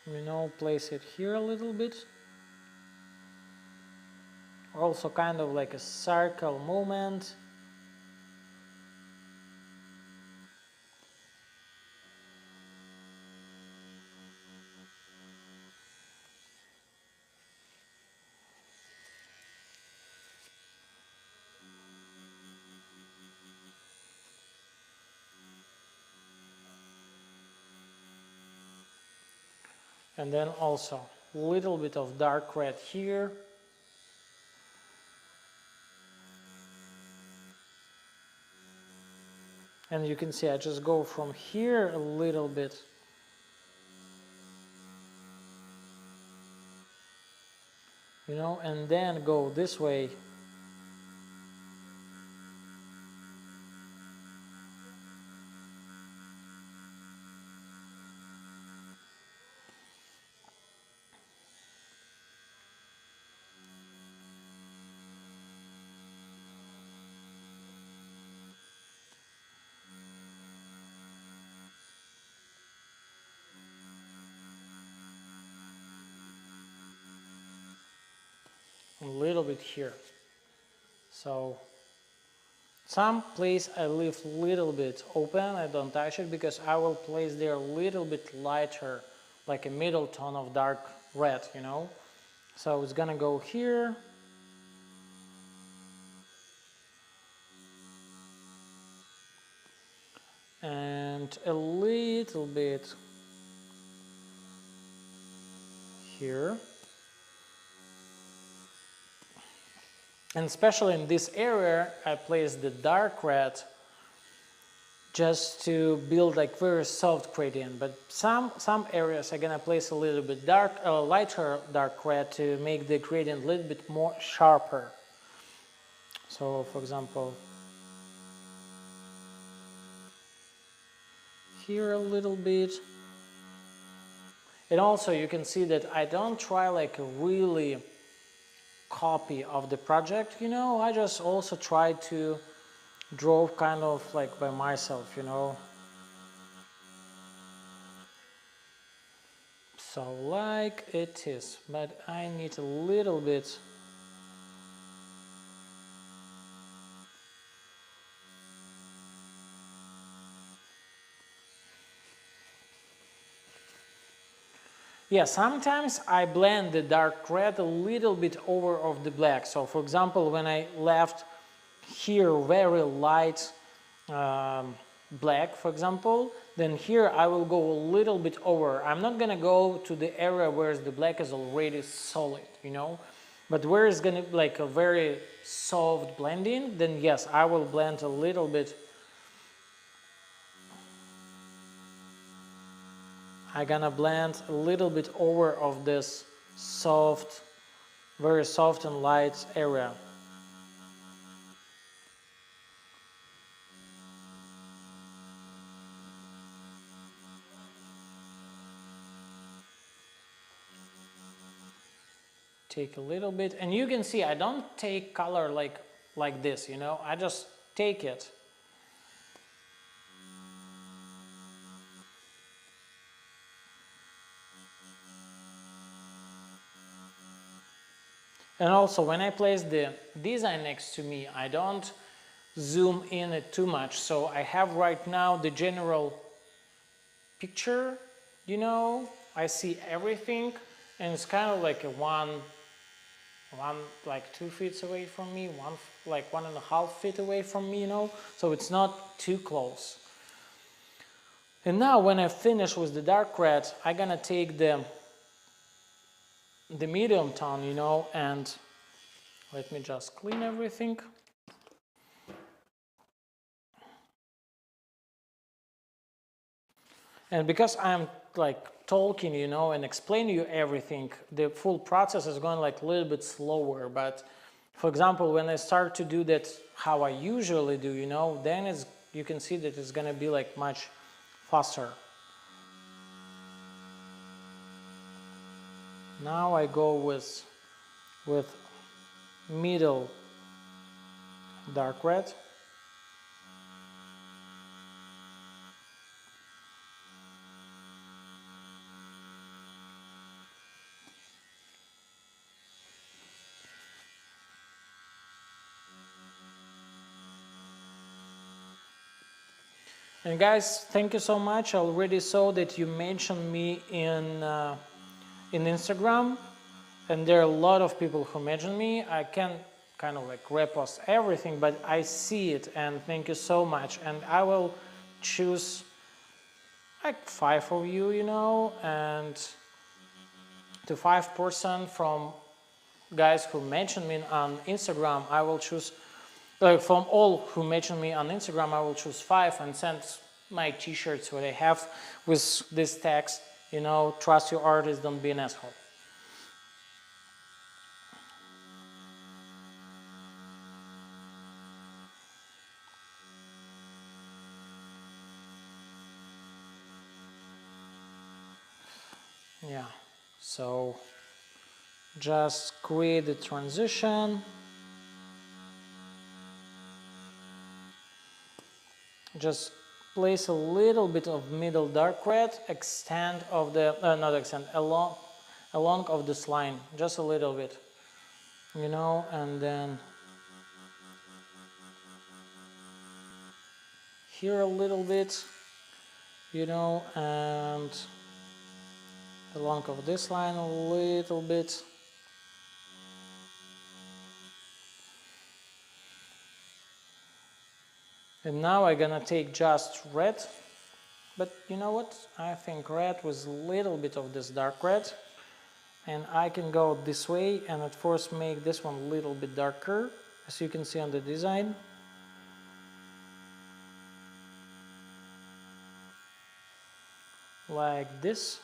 you know, place it here a little bit. Also kind of like a circle movement. And then also a little bit of dark red here. And you can see I just go from here a little bit. you know, and then go this way. A little bit here. So some place I leave a little bit open, I don't touch it because I will place there a little bit lighter, like a middle tone of dark red, you know. So it's gonna go here. And a little bit here. And especially in this area, I place the dark red just to build like very soft gradient. But some areas I'm gonna place a little bit lighter dark red to make the gradient a little bit more sharper. So for example, here a little bit. And also you can see that I don't try like a really copy of the project, you know, I just also try to draw kind of like by myself, you know. So like it is, but I need a little bit . Yeah, sometimes I blend the dark red a little bit over of the black. So for example, when I left here very light black, for example, then here I will go a little bit over. I'm not gonna go to the area where the black is already solid, you know, but where it's gonna be like a very soft blending, then yes, I will blend a little bit. I'm gonna blend a little bit over of this soft, very soft and light area. Take a little bit, and you can see I don't take color like this, you know, I just take it. And also when I place the design next to me, I don't zoom in it too much. So I have right now the general picture, you know, I see everything, and it's kind of like a one like 2 feet away from me, like 1.5 feet away from me, you know, so it's not too close. And now when I finish with the dark red, I'm gonna take the medium tone, you know, and let me just clean everything. And because I'm like talking, you know, and explaining you everything, the full process is going like a little bit slower. But for example, when I start to do that how I usually do, you know, then you can see that it's gonna be like much faster. Now I go with middle dark red. And guys, thank you so much. I already saw that you mentioned me in Instagram, and there are a lot of people who mention me. I can't kind of like repost everything, but I see it, and thank you so much. And I will choose like 5 of you, you know, and to 5% from guys who mention me on Instagram, I will choose, like from all who mention me on Instagram, I will choose 5 and send my t-shirts what I have with this text, you know, trust your artist, don't be an asshole. Yeah, so just create the transition. Just place a little bit of middle dark red, extend of the, not extend, along of this line, just a little bit, you know, and then here a little bit, you know, and along of this line a little bit. And now I'm gonna take just red, but you know what? I think red with a little bit of this dark red, and I can go this way and at first make this one a little bit darker, as you can see on the design. Like this.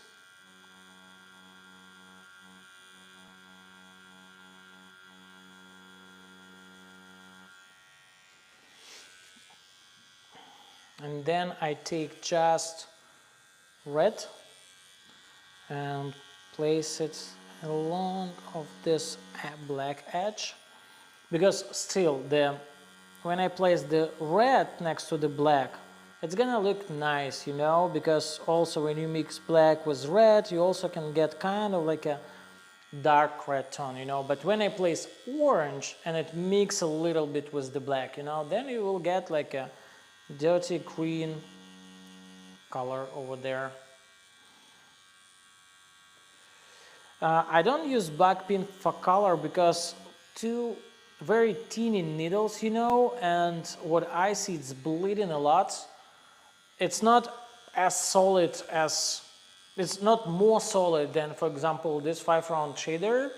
And then I take just red and place it along of this black edge, because still when I place the red next to the black, it's gonna look nice, you know, because also when you mix black with red, you also can get kind of like a dark red tone, you know. But when I place orange and it mix a little bit with the black, you know, then you will get like a dirty green color over there. I don't use black pin for color because two very teeny needles, you know, and what I see, it's bleeding a lot. It's not as solid as, it's not more solid than, for example, this 5-round shader,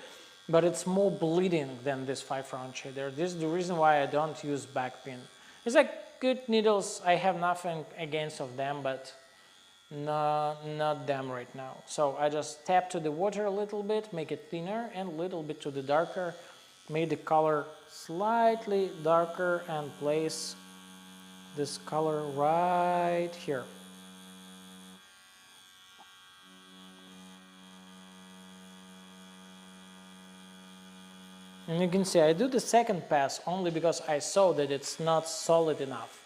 but it's more bleeding than this 5-round shader. This is the reason why I don't use back pin. It's like good needles, I have nothing against of them, but not them right now. So I just tap to the water a little bit, make it thinner, and a little bit to the darker, make the color slightly darker, and place this color right here. And you can see I do the second pass only because I saw that it's not solid enough.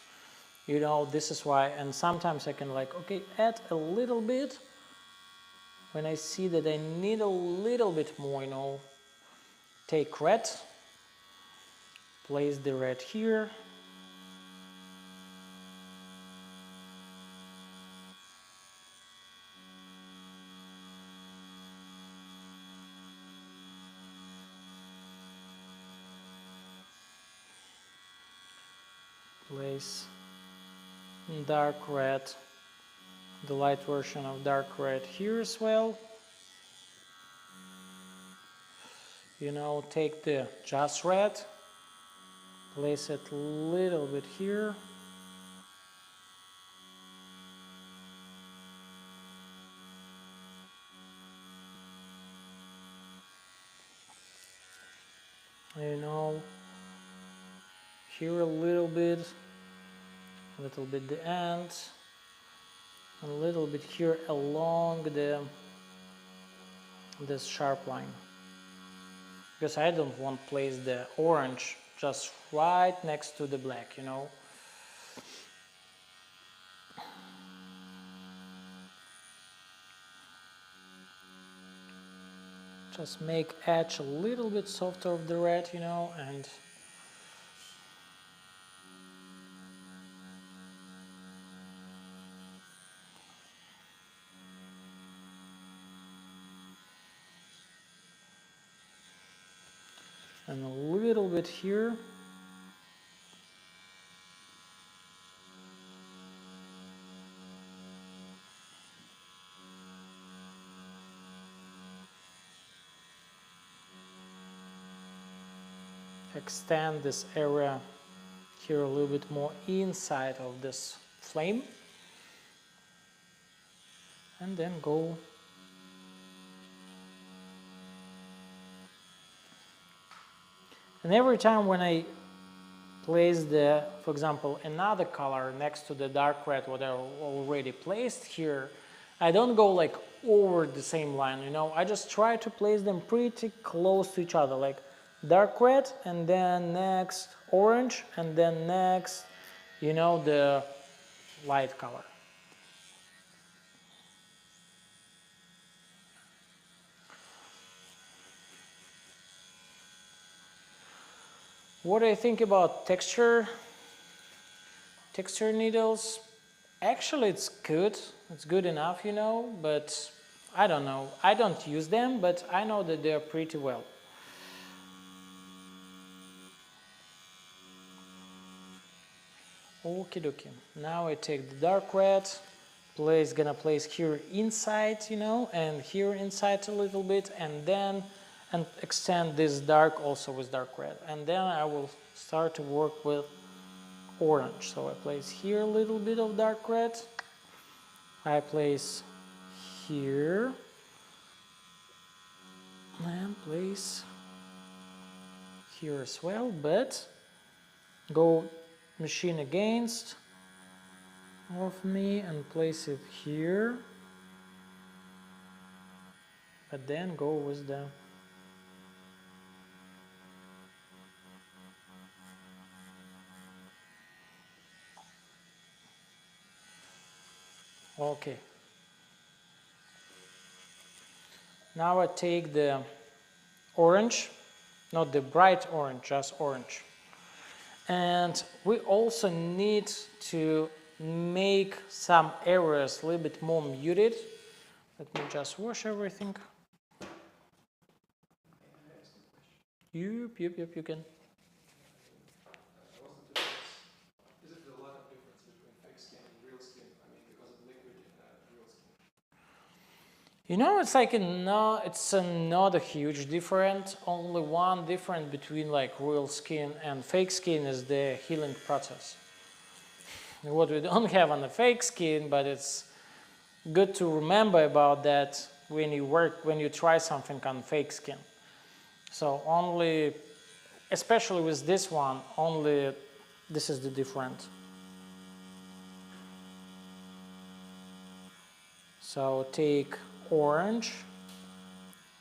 You know, this is why, and sometimes I can like, okay, add a little bit when I see that I need a little bit more, you know. Take red, place the red here. Place dark red, the light version of dark red here as well. You know, take the just red, place it a little bit here. You know, here a little bit the end, a little bit here along this sharp line, because I don't want to place the orange just right next to the black, you know. Just make edge a little bit softer of the red, you know, and a little bit here. Extend this area here a little bit more inside of this flame, and then go and every time when I place the, for example, another color next to the dark red what I already placed here, I don't go like over the same line, you know. I just try to place them pretty close to each other, like dark red and then next orange and then next, you know, the light color. What do I think about texture needles? Actually, it's good. It's good enough, you know, but I don't know. I don't use them, but I know that they're pretty well. Okie dokie. Now I take the dark red, gonna place here inside, you know, and here inside a little bit, and then extend this dark also with dark red. And then I will start to work with orange. So I place here a little bit of dark red. I place here and place here as well, but go machine against of me and place it here, but then go with the okay. Now I take the orange, not the bright orange, just orange. And we also need to make some areas a little bit more muted. Let me just wash everything. Yep, you can. Is it a lot of difference between fake skin and real skin? I mean, because of liquid and real skin. You know, it's like not a huge difference. Only one difference between like real skin and fake skin is the healing process. What we don't have on the fake skin, but it's good to remember about that when you try something on fake skin. So only, especially with this one, only this is the difference. So take orange,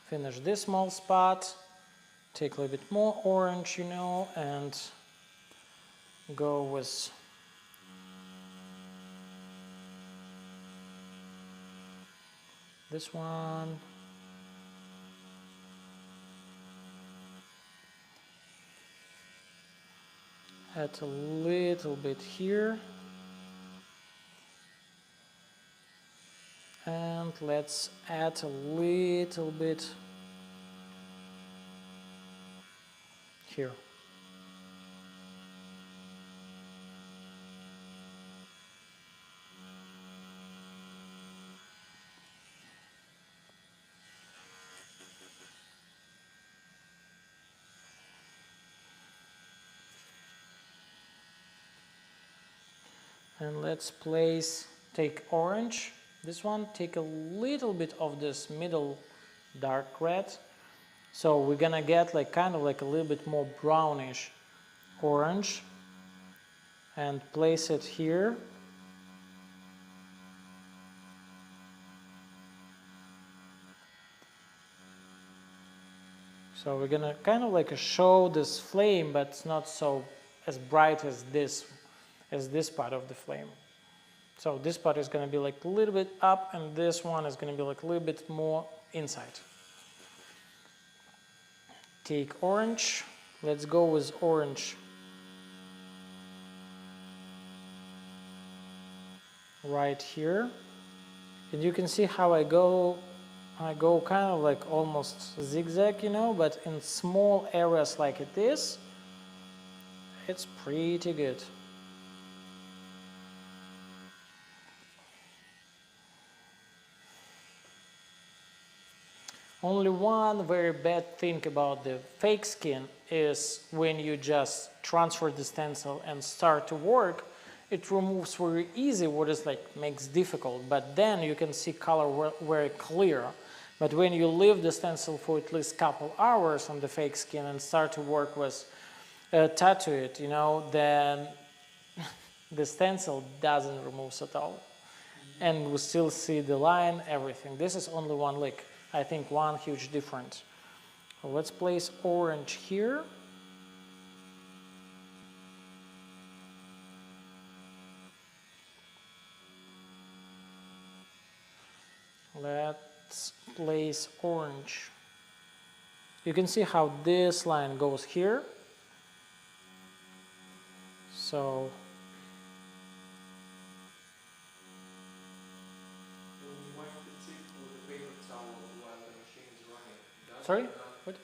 finish this small spot, take a little bit more orange, you know, and go with this one. Add a little bit here. And let's add a little bit here. And let's take orange, this one, take a little bit of this middle dark red. So we're gonna get like kind of like a little bit more brownish orange and place it here. So we're gonna kind of like show this flame, but it's not so as bright as this part of the flame. So this part is going to be like a little bit up, and this one is going to be like a little bit more inside. Take orange. Let's go with orange. Right here. And you can see how I go kind of like almost zigzag, you know, but in small areas like it is, it's pretty good. Only one very bad thing about the fake skin is when you just transfer the stencil and start to work, it removes very easy what is like makes difficult, but then you can see color very clear. But when you leave the stencil for at least a couple hours on the fake skin and start to work with tattoo it, you know, then the stencil doesn't remove at all. and we still see the line, everything. This is only one lick. I think one huge difference. So let's place orange here. Let's place orange. You can see how this line goes here. So When you wipe the tip with a paper towel while the machine is running, does sorry, it not, what?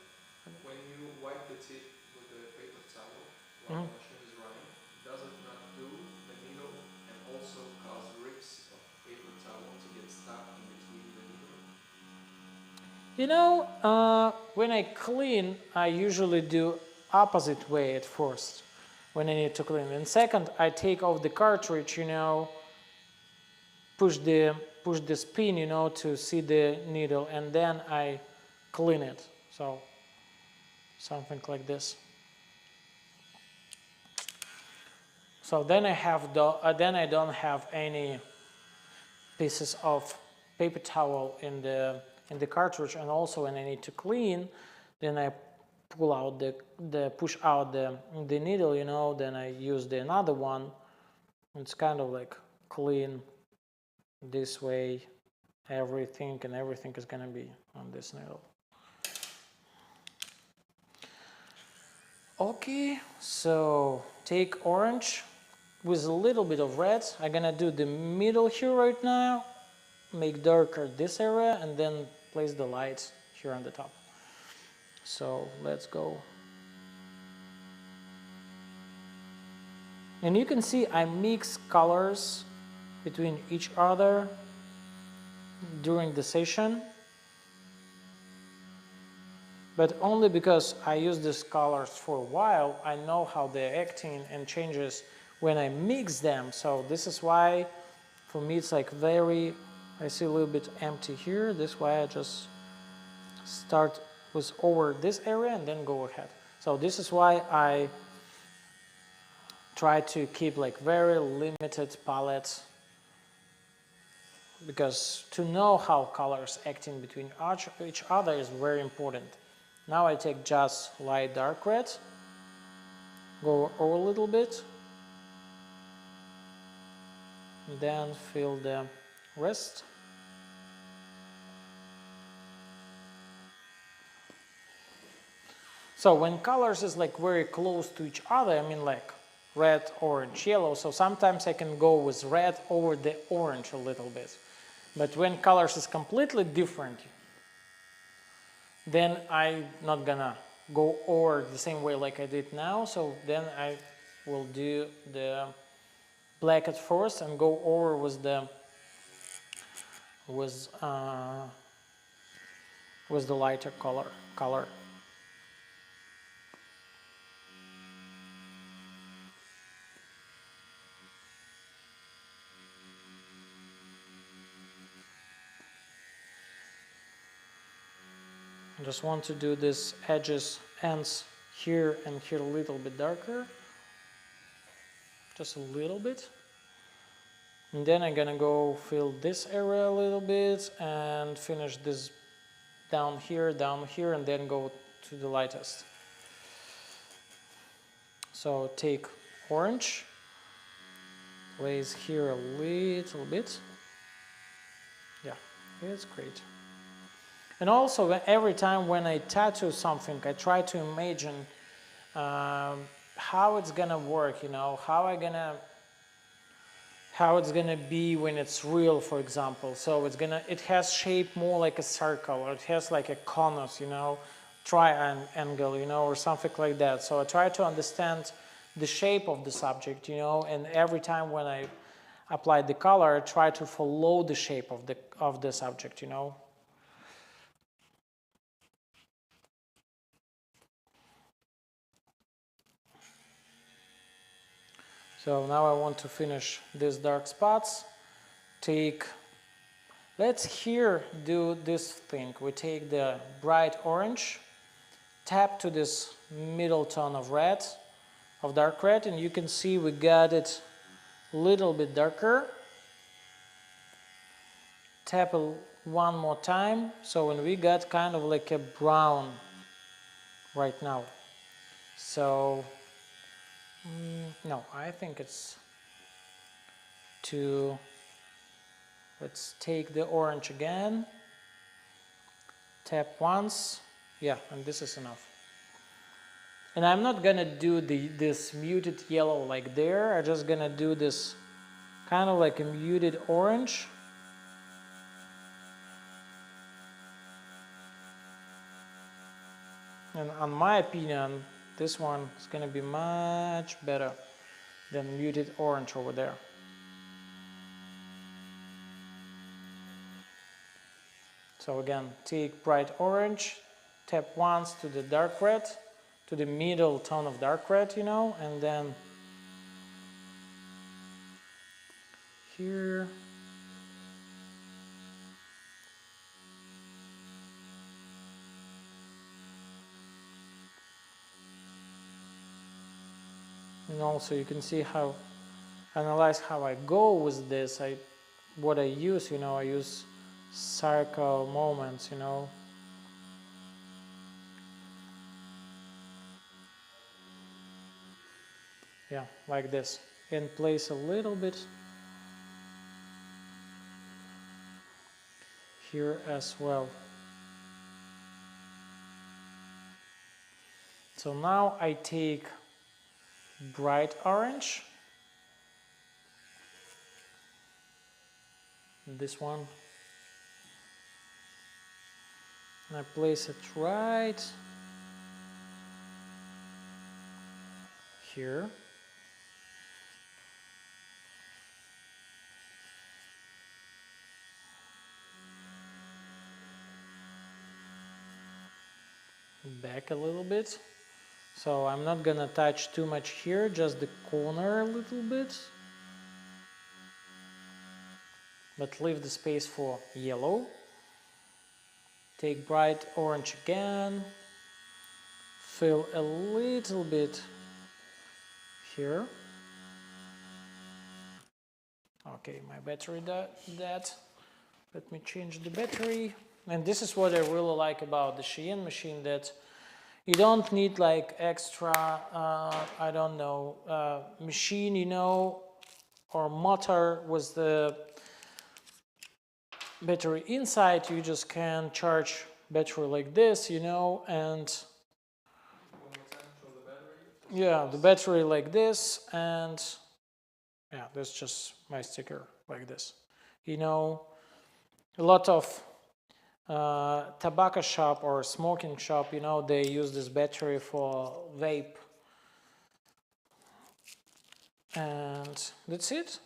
when you wipe the tip with a paper towel while the machine is running, does it not do the needle and also cause rips of paper towel to get stuck in between the needle? You know, when I clean, I usually do opposite way at first when I need to clean. And second, I take off the cartridge, you know, push the pin, you know, to see the needle, and then I clean it. So something like this. So then I don't have any pieces of paper towel in the cartridge, and also when I need to clean, then I pull out push out the needle, you know, then I use another one. It's kind of like clean this way, everything is gonna be on this needle. Okay, so take orange with a little bit of red. I'm gonna do the middle here right now, make darker this area, and then place the lights here on the top. So let's go. And you can see I mix colors between each other during the session, but only because I use these colors for a while. I know how they're acting and changes when I mix them. So this is why for me it's like I see a little bit empty here. This is why I just start with over this area and then go ahead. So this is why I try to keep like very limited palettes, because to know how colors acting between each other is very important. Now I take just light dark red, go over a little bit, then fill the rest. So when colors is like very close to each other, I mean like red, orange, yellow, so sometimes I can go with red over the orange a little bit. But when colors is completely different, then I'm not gonna go over the same way like I did now. So then I will do the black at first and go over with the lighter color. I just want to do this ends here and here a little bit darker, just a little bit. And then I'm gonna go fill this area a little bit and finish this down here, and then go to the lightest. So take orange, place here a little bit. Yeah, it's great. And also every time when I tattoo something, I try to imagine how it's gonna work, you know, how it's gonna be when it's real, for example. So it has shape more like a circle, or it has like a conus, you know, triangle, you know, or something like that. So I try to understand the shape of the subject, you know, and every time when I apply the color, I try to follow the shape of the subject, you know. So now I want to finish these dark spots. Let's here do this thing. We take the bright orange, tap to this middle tone of red, of dark red, and you can see we got it a little bit darker. tap one more time. So when we got kind of like a brown right now. So no, I think it's too. Let's take the orange again. Tap once. Yeah, and this is enough. And I'm not gonna do this muted yellow like there. I'm just gonna do this kind of like a muted orange. And on my opinion, this one is gonna be much better than muted orange over there. So again, take bright orange, tap once to the dark red, to the middle tone of dark red, you know, and then here. And also you can see how, analyze how I go with this. What I use, you know, I use circle moments, you know. Yeah, like this. And place a little bit here as well. So now I take bright orange, this one, and I place it right here. Back a little bit. So I'm not gonna touch too much here, just the corner a little bit. But leave the space for yellow. Take bright orange again. Fill a little bit here. Okay, my battery dead. Let me change the battery. And this is what I really like about the Shein machine, that you don't need like extra, I don't know, machine, you know, or motor with the battery inside. You just can charge battery like this, you know, and yeah, the battery like this, and yeah, that's just my sticker like this. You know, a lot of tobacco shop or smoking shop, you know, they use this battery for vape. And that's it.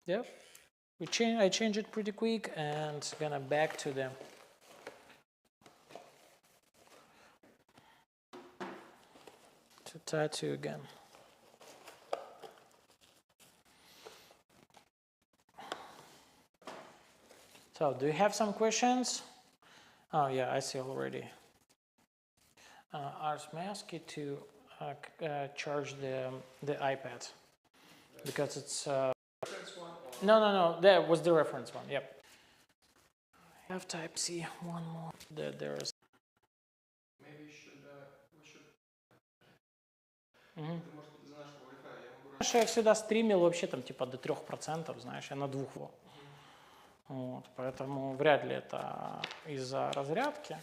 Yep. I change it pretty quick, and gonna back to the tattoo again. So, do you have some questions? Oh yeah, I see already. Ask Masky to charge the iPad because it's. No. That was the reference one. Yep. I have Type-C. One more. There is. Maybe we should. Я всегда стримил вообще там типа до 3%, знаешь, я на 2. Вот, поэтому вряд ли это из-за разрядки.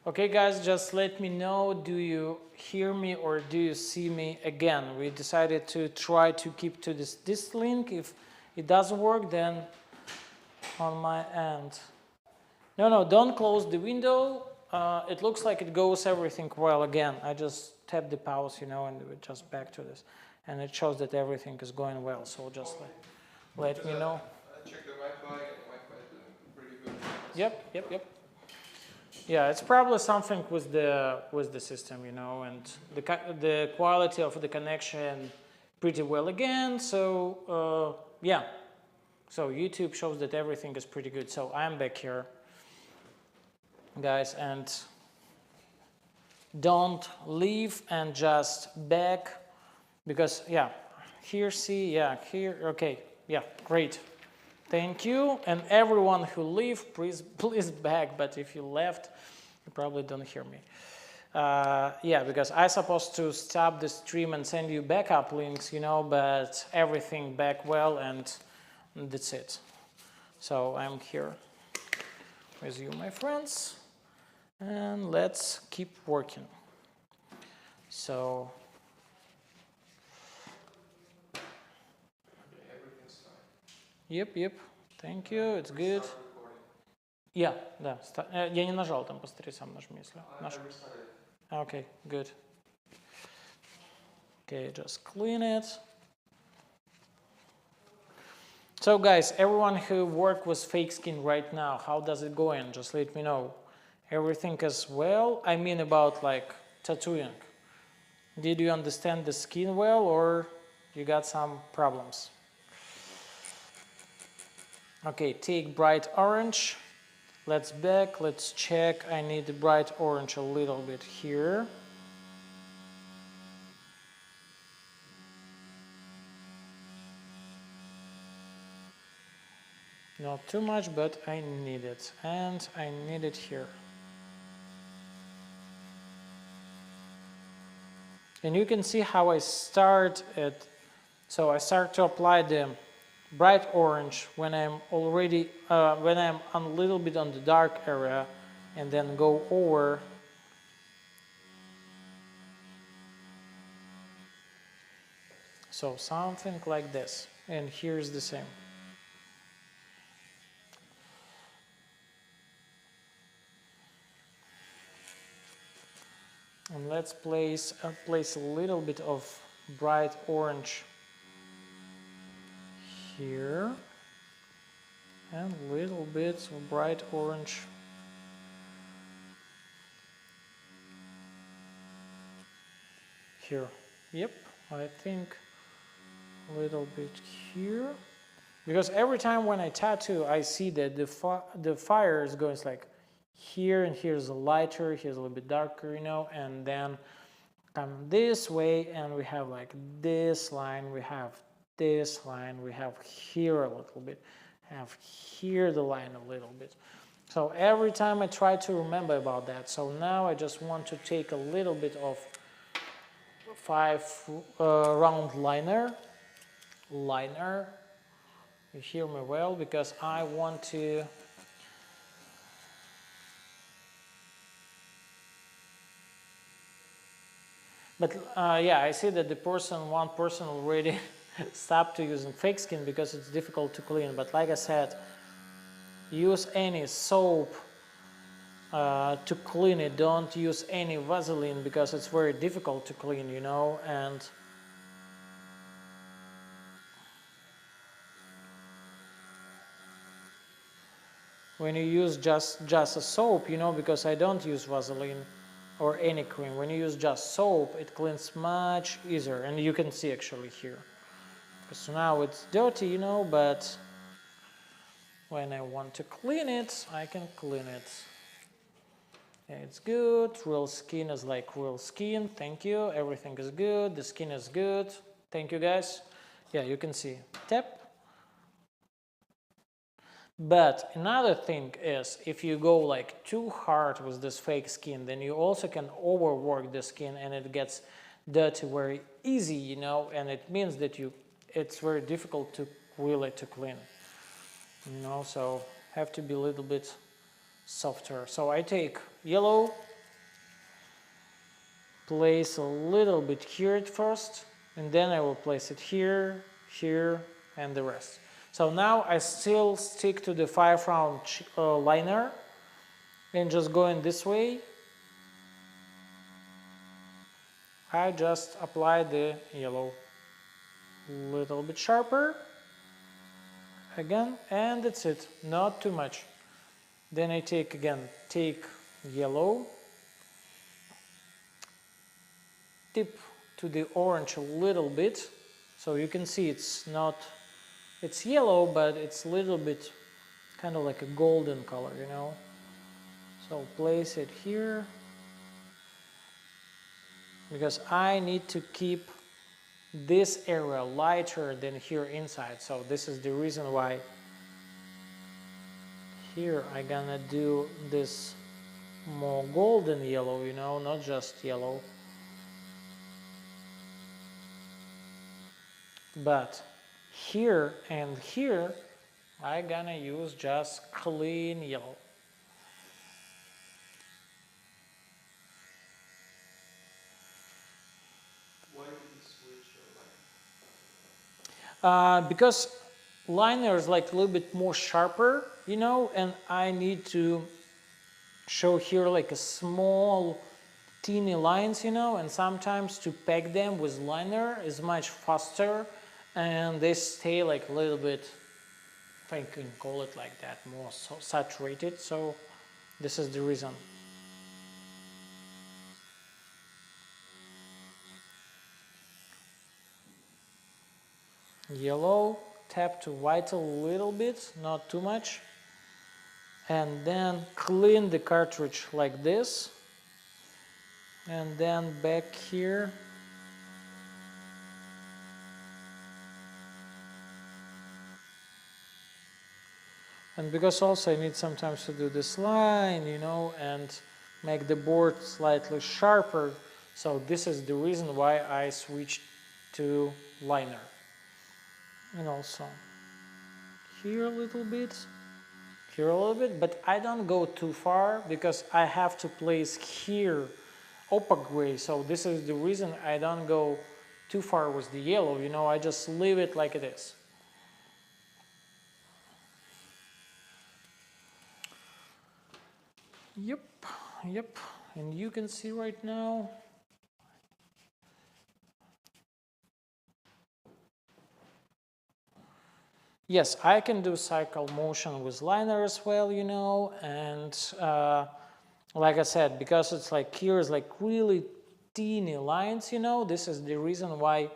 Okay guys, just let me know, do you hear me or do you see me again? We decided to try to keep to this link. If it doesn't work, then on my end. No, don't close the window. It looks like it goes everything well again. I just tap the pause, you know, and we just back to this. And it shows that everything is going well, so just let me know. I checked the Wi-Fi, and the Wi-Fi is doing pretty good. Yep. Yeah, it's probably something with the system, you know, and the quality of the connection pretty well again. So yeah, So YouTube shows that everything is pretty good. So I'm back here, guys, and don't leave and just back, because yeah, here, see, yeah, here, okay, yeah, great. Thank you. And everyone who leave, please back. But if you left, you probably don't hear me. Yeah, because I supposed to stop the stream and send you backup links, you know, but everything back well, and that's it. So I'm here with you, my friends, and let's keep working. So. Yep, thank you, it's good. Yeah, да, я не нажал, там посмотри, сам нажми, если. Okay, good. Okay, just clean it. So guys, everyone who work with fake skin right now, how does it go in? Just let me know. Everything is well? I mean about like tattooing. Did you understand the skin well, or you got some problems? Okay, take bright orange. Let's back, let's check. I need the bright orange a little bit here. Not too much, but I need it. And I need it here. And you can see how I start it. So I start to apply the bright orange when I'm already when I'm a little bit on the dark area, and then go over so something like this, and here's the same. And let's place a little bit of bright orange here, and a little bit of bright orange here. Yep, I think a little bit here, because every time when I tattoo, I see that the fire is going like here, and here's a lighter, here's a little bit darker, you know, and then come this way, and we have like this line, we have this line, we have here a little bit, have here the line a little bit. So every time I try to remember about that. So now I just want to take a little bit of 5 round liner. You hear me well, because I want to but yeah, I see that one person already stopped to using fake skin because it's difficult to clean. But like I said, use any soap to clean it. Don't use any Vaseline, because it's very difficult to clean, you know. And when you use just a soap, you know, because I don't use Vaseline or any cream. When you use just soap, it cleans much easier, and you can see actually here. Because now it's dirty, you know, but when I want to clean it, I can clean it. Yeah, it's good. Real skin is like real skin. Thank you. Everything is good. The skin is good. Thank you, guys. Yeah, you can see. Tap. But another thing is, if you go like too hard with this fake skin, then you also can overwork the skin, and it gets dirty very easy, you know, and it means that it's very difficult to really to clean, you know. So have to be a little bit softer. So I take yellow, place a little bit here at first, and then I will place it here, here, and the rest. So now I still stick to the 5 round liner, and just going this way, I just apply the yellow. A little bit sharper, again, and that's it, not too much. Then I take yellow, dip to the orange a little bit, so you can see it's not It's yellow, but it's a little bit kind of like a golden color, you know. So place it here, because I need to keep this area lighter than here inside. So this is the reason why here I'm gonna do this more golden yellow, you know, not just yellow. But here and here I'm gonna use just clean yellow. Why did you switch your line? Because liner is like a little bit more sharper, you know, and I need to show here like a small teeny lines, you know, and sometimes to pack them with liner is much faster and they stay like a little bit, if I can call it like that, more saturated. So this is the reason. Yellow, tap to white a little bit, not too much, and then clean the cartridge like this, and then back here. And because also I need sometimes to do this line, you know, and make the board slightly sharper, so this is the reason why I switched to liner. And also here a little bit, here a little bit, but I don't go too far because I have to place here opaque gray. So this is the reason I don't go too far with the yellow, you know, I just leave it like it is. Yep, and you can see right now yes, I can do cycle motion with liner as well, you know, and like I said, because it's like here is like really teeny lines, you know, this is the reason why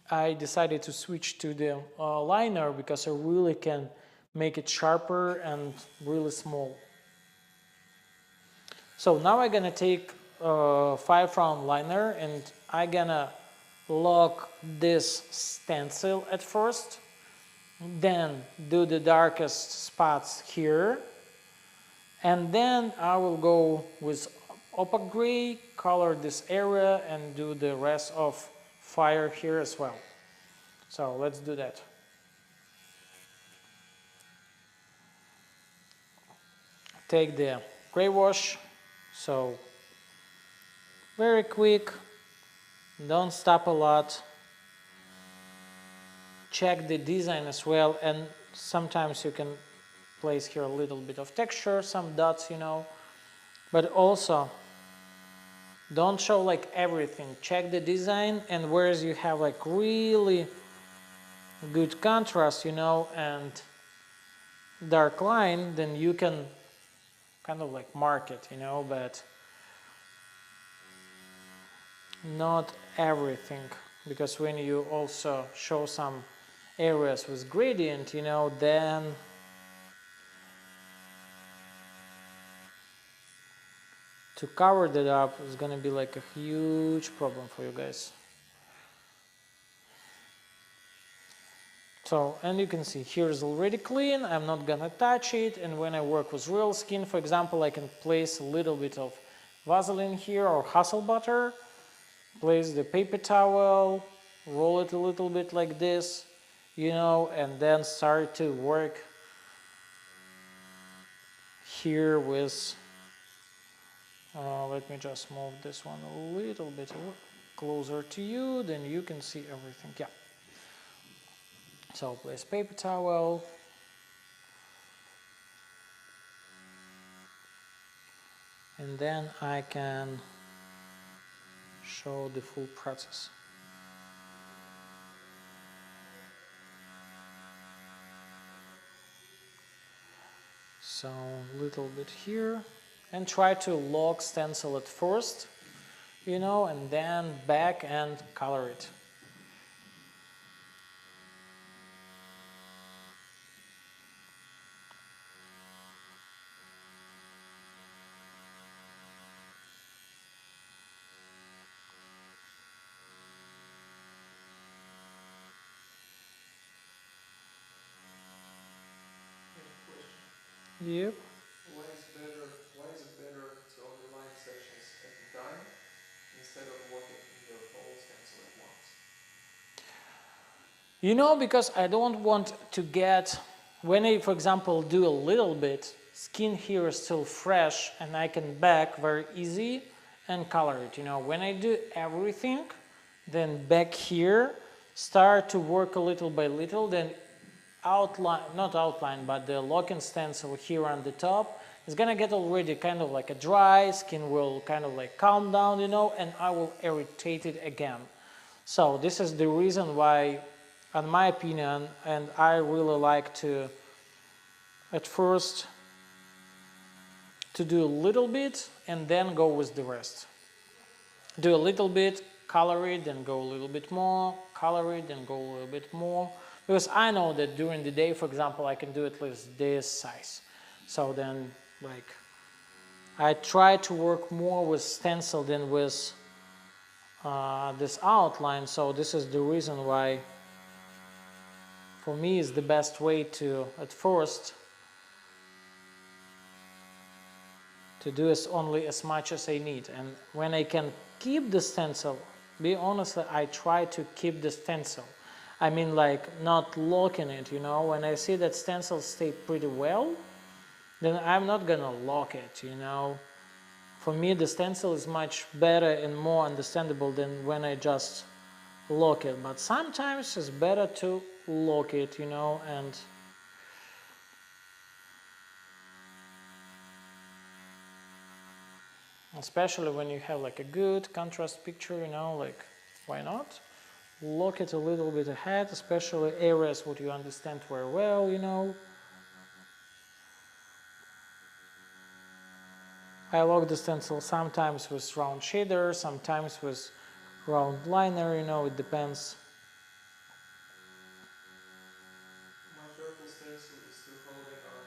I decided to switch to the liner, because I really can make it sharper and really small. So now I'm gonna take 5-round liner and I'm gonna lock this stencil at first, then do the darkest spots here, and then I will go with opaque gray, color this area and do the rest of fire here as well. So let's do that. Take the gray wash, so very quick, don't stop a lot, check the design as well, and sometimes you can place here a little bit of texture, some dots, you know, but also don't show like everything, check the design, and whereas you have like really good contrast, you know, and dark line, then you can kind of like mark it, you know, but not everything, because when you also show some areas with gradient, you know, then to cover that up is gonna be like a huge problem for you guys. So, and you can see here is already clean, I'm not gonna touch it, and when I work with real skin, for example, I can place a little bit of Vaseline here or hustle butter, place the paper towel, roll it a little bit like this, you know, and then start to work here with, let me just move this one a little bit closer to you, then you can see everything, yeah. So place paper towel, and then I can show the full process. So a little bit here, and try to lock stencil at first, you know, and then back and color it. Yep. Why is it better to underline sections at a time instead of working in the whole stencil at once? You know, because I don't want to get, when I, for example, do a little bit, skin here is still fresh and I can back very easy and color it. You know, when I do everything, then back here, start to work a little by little, then outline, not outline, but the locking stencil here on the top is gonna get already kind of like a dry, skin will kind of like calm down, you know, and I will irritate it again. So this is the reason why, in my opinion, and I really like to, at first, to do a little bit and then go with the rest. Do a little bit, color it, then go a little bit more, color it, then go a little bit more. Because I know that during the day, for example, I can do at least this size. So then, like, I try to work more with stencil than with this outline. So this is the reason why, for me, is the best way to, at first, to do is only as much as I need. And when I can keep the stencil, be honest, I try to keep the stencil. I mean, like, not locking it, you know. When I see that stencils stay pretty well, then I'm not gonna lock it, you know. For me, the stencil is much better and more understandable than when I just lock it. But sometimes it's better to lock it, you know, and especially when you have like a good contrast picture, you know, like, why not? Lock it a little bit ahead, especially areas what you understand very well, you know. I lock the stencil sometimes with round shader, sometimes with round liner, you know, it depends. My purple stencil is still holding on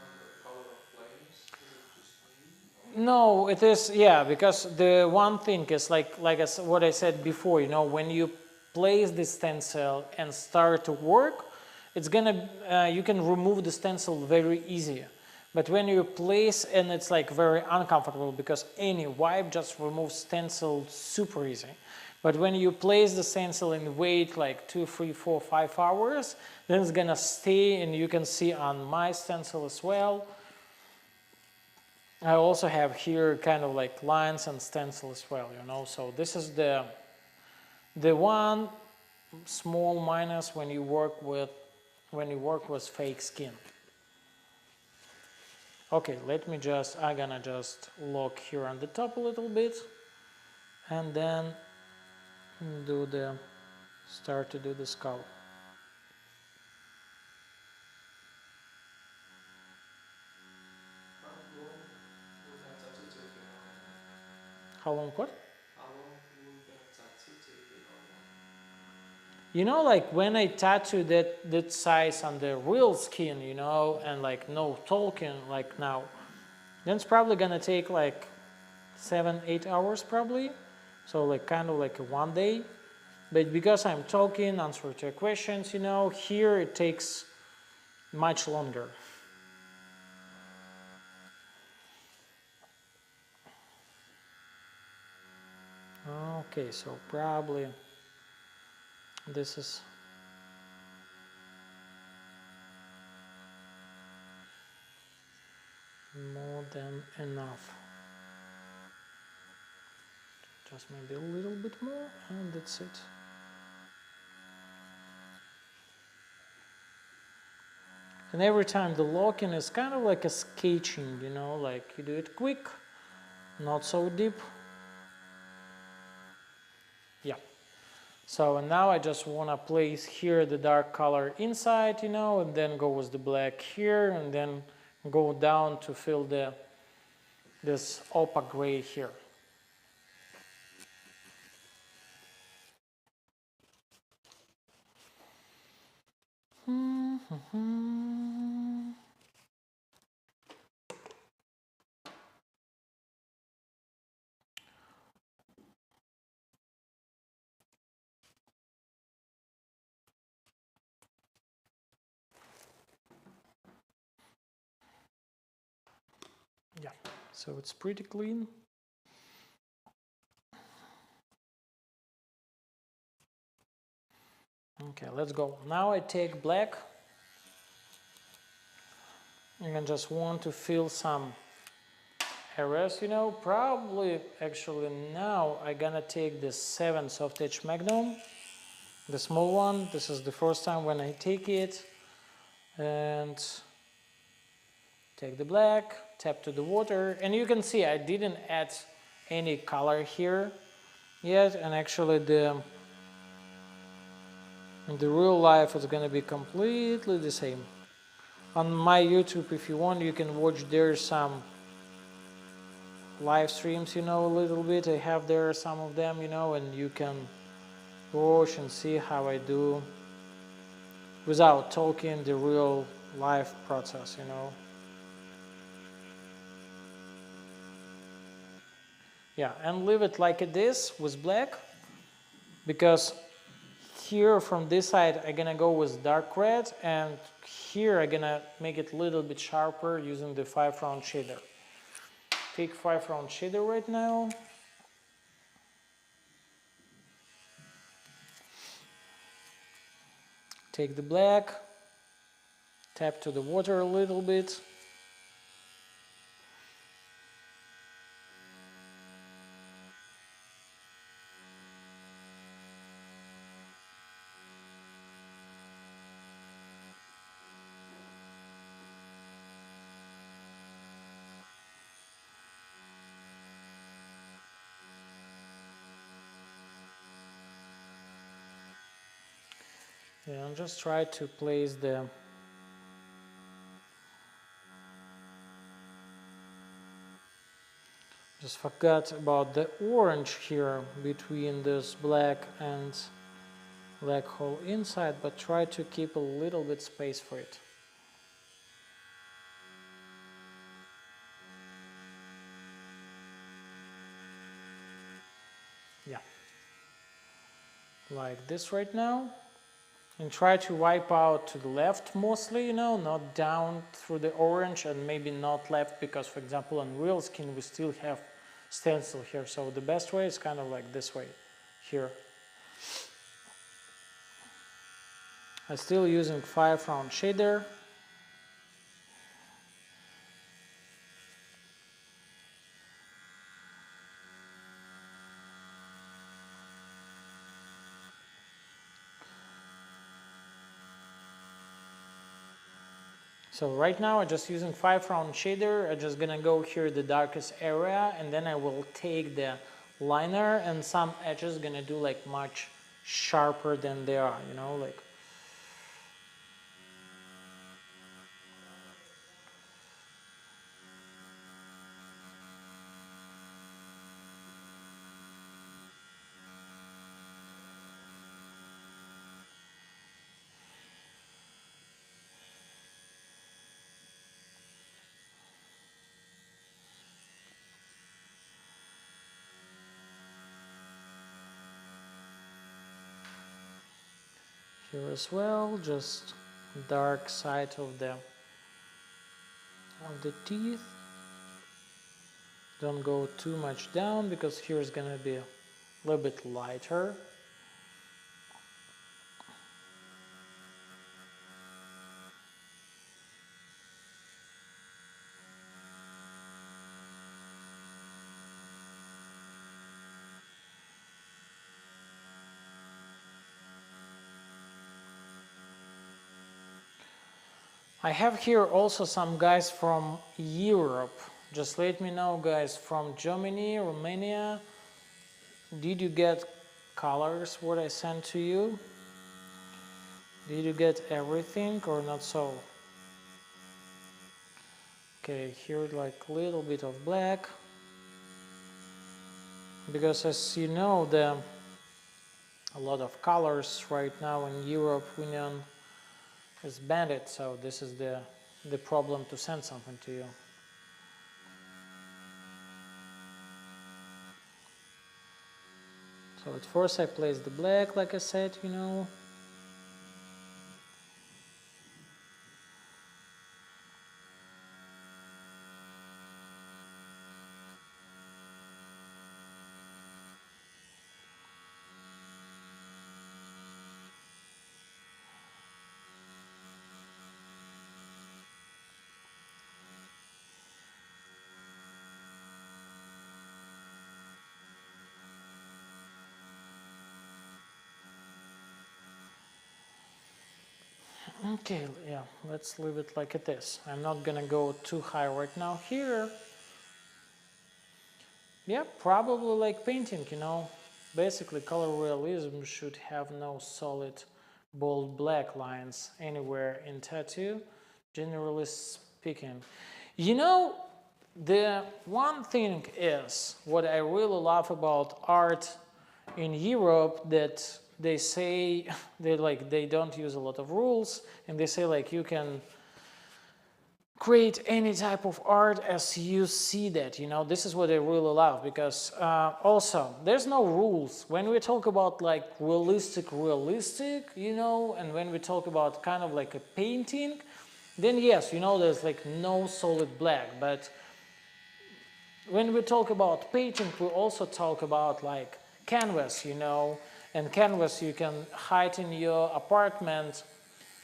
under the color of flames. Is it just me? No, it is, yeah, because the one thing is like what I said before, you know, when you place the stencil and start to work, it's gonna, you can remove the stencil very easy. But when you place, and it's like very uncomfortable because any wipe just removes stencil super easy. But when you place the stencil and wait like 2, 3, 4, 5 hours, then it's gonna stay, and you can see on my stencil as well. I also have here kind of like lines and stencil as well, you know. So this is the one small minus when you work with fake skin. Okay, let me just, I'm gonna just lock here on the top a little bit, and then start to do the skull. How long will that tattoo take you on? How long what? How long will that tattoo take you on? You know, like when I tattoo that size on the real skin, you know, and like no talking like now, then it's probably gonna take like 7, 8 hours probably. So like kind of like a one day. But because I'm talking, answer to your questions, you know, here it takes much longer. Okay, so probably this is more than enough. Just maybe a little bit more, and that's it. And every time the locking is kind of like a sketching, you know, like you do it quick, not so deep. Yeah. So and now I just want to place here the dark color inside, you know, and then go with the black here, and then go down to fill this opaque gray here. Yeah, so it's pretty clean. Okay, let's go. Now I take black. I just want to fill some areas, you know. Probably, actually, now I'm gonna take the 7 Soft Edge Magnum, the small one. This is the first time when I take it. And take the black, tap to the water, and you can see I didn't add any color here yet, and actually in the real life it's gonna be completely the same. On my YouTube, if you want, you can watch there some live streams, you know, a little bit. I have there some of them, you know, and you can watch and see how I do without talking the real live process, you know. Yeah, and leave it like it is with black, because here from this side I'm gonna go with dark red, and here I'm gonna make it a little bit sharper using the 5 round shader. Take 5 round shader right now. Take the black, tap to the water a little bit. Yeah, and just try to place the just forgot about the orange here between this black and black hole inside, but try to keep a little bit space for it. Yeah, like this right now. And try to wipe out to the left mostly, you know, not down through the orange, and maybe not left, because for example on real skin we still have stencil here. So the best way is kind of like this way here. I'm still using 5 round shader. So right now I'm just using 5 round shader. I'm just gonna go here the darkest area, and then I will take the liner, and some edges gonna do like much sharper than they are, you know, like. Here as well, just dark side of the teeth. Don't go too much down, because here is gonna be a little bit lighter. I have here also some guys from Europe. Just let me know, guys, from Germany, Romania. Did you get colors what I sent to you? Did you get everything or not so? Okay, here like a little bit of black. Because as you know, a lot of colors right now in Europe Union is banned, so this is the problem to send something to you. So at first I place the black, like I said, you know. Okay, yeah, let's leave it like it is. I'm not gonna go too high right now here. Yeah, probably like painting, you know. Basically, color realism should have no solid, bold black lines anywhere in tattoo, generally speaking. You know, the one thing is, what I really love about art in Europe, that they say they don't use a lot of rules, and they say like you can create any type of art as you see that, you know. This is what I really love, because also there's no rules when we talk about like realistic, you know, and when we talk about kind of like a painting, then yes, you know, there's like no solid black. But when we talk about painting, we also talk about like canvas, you know, and canvas you can hide in your apartment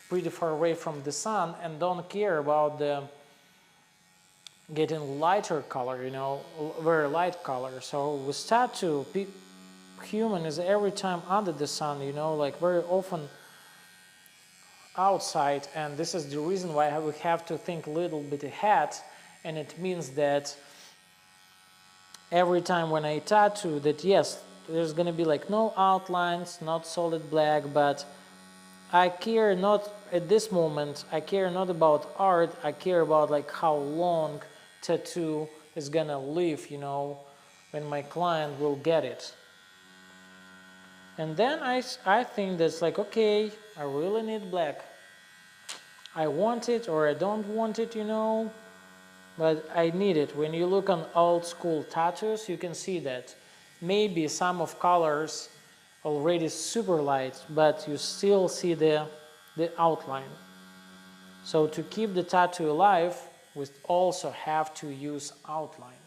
pretty far away from the sun and don't care about the getting lighter color, you know, very light color. So with tattoo, human is every time under the sun, you know, like very often outside, and this is the reason why we have to think a little bit ahead. And it means that every time when I tattoo, that yes, there's gonna be like no outlines, not solid black, but I care not at this moment, I care not about art, I care about like how long tattoo is gonna live, you know, when my client will get it. And then I think that's like, okay, I really need black. I want it or I don't want it, you know, but I need it. When you look on old school tattoos, you can see that maybe some of colors already super light, but you still see the outline. So to keep the tattoo alive, we also have to use outline.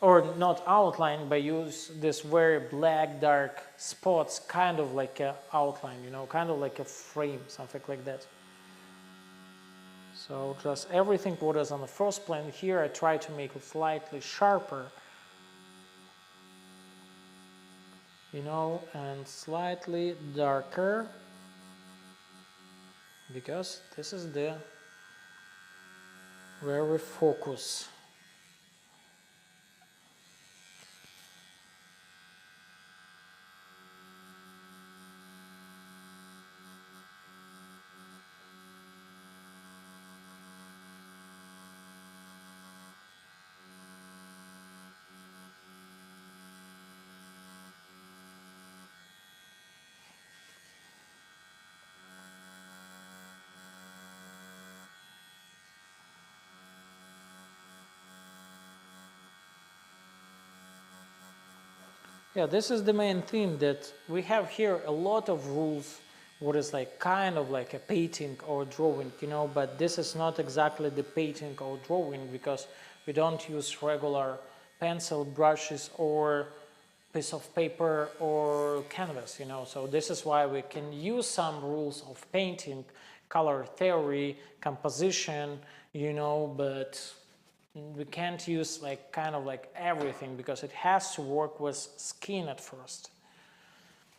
Or not outline, but use this very black, dark spots, kind of like an outline, you know, kind of like a frame, something like that. So just everything what is on the first plane here, I try to make it slightly sharper, you know, and slightly darker, because this is the very focus. Yeah, this is the main thing, that we have here a lot of rules, what is like kind of like a painting or drawing, you know, but this is not exactly the painting or drawing, because we don't use regular pencil, brushes, or piece of paper or canvas, you know. So this is why we can use some rules of painting, color theory, composition, you know, but we can't use like kind of like everything, because it has to work with skin at first.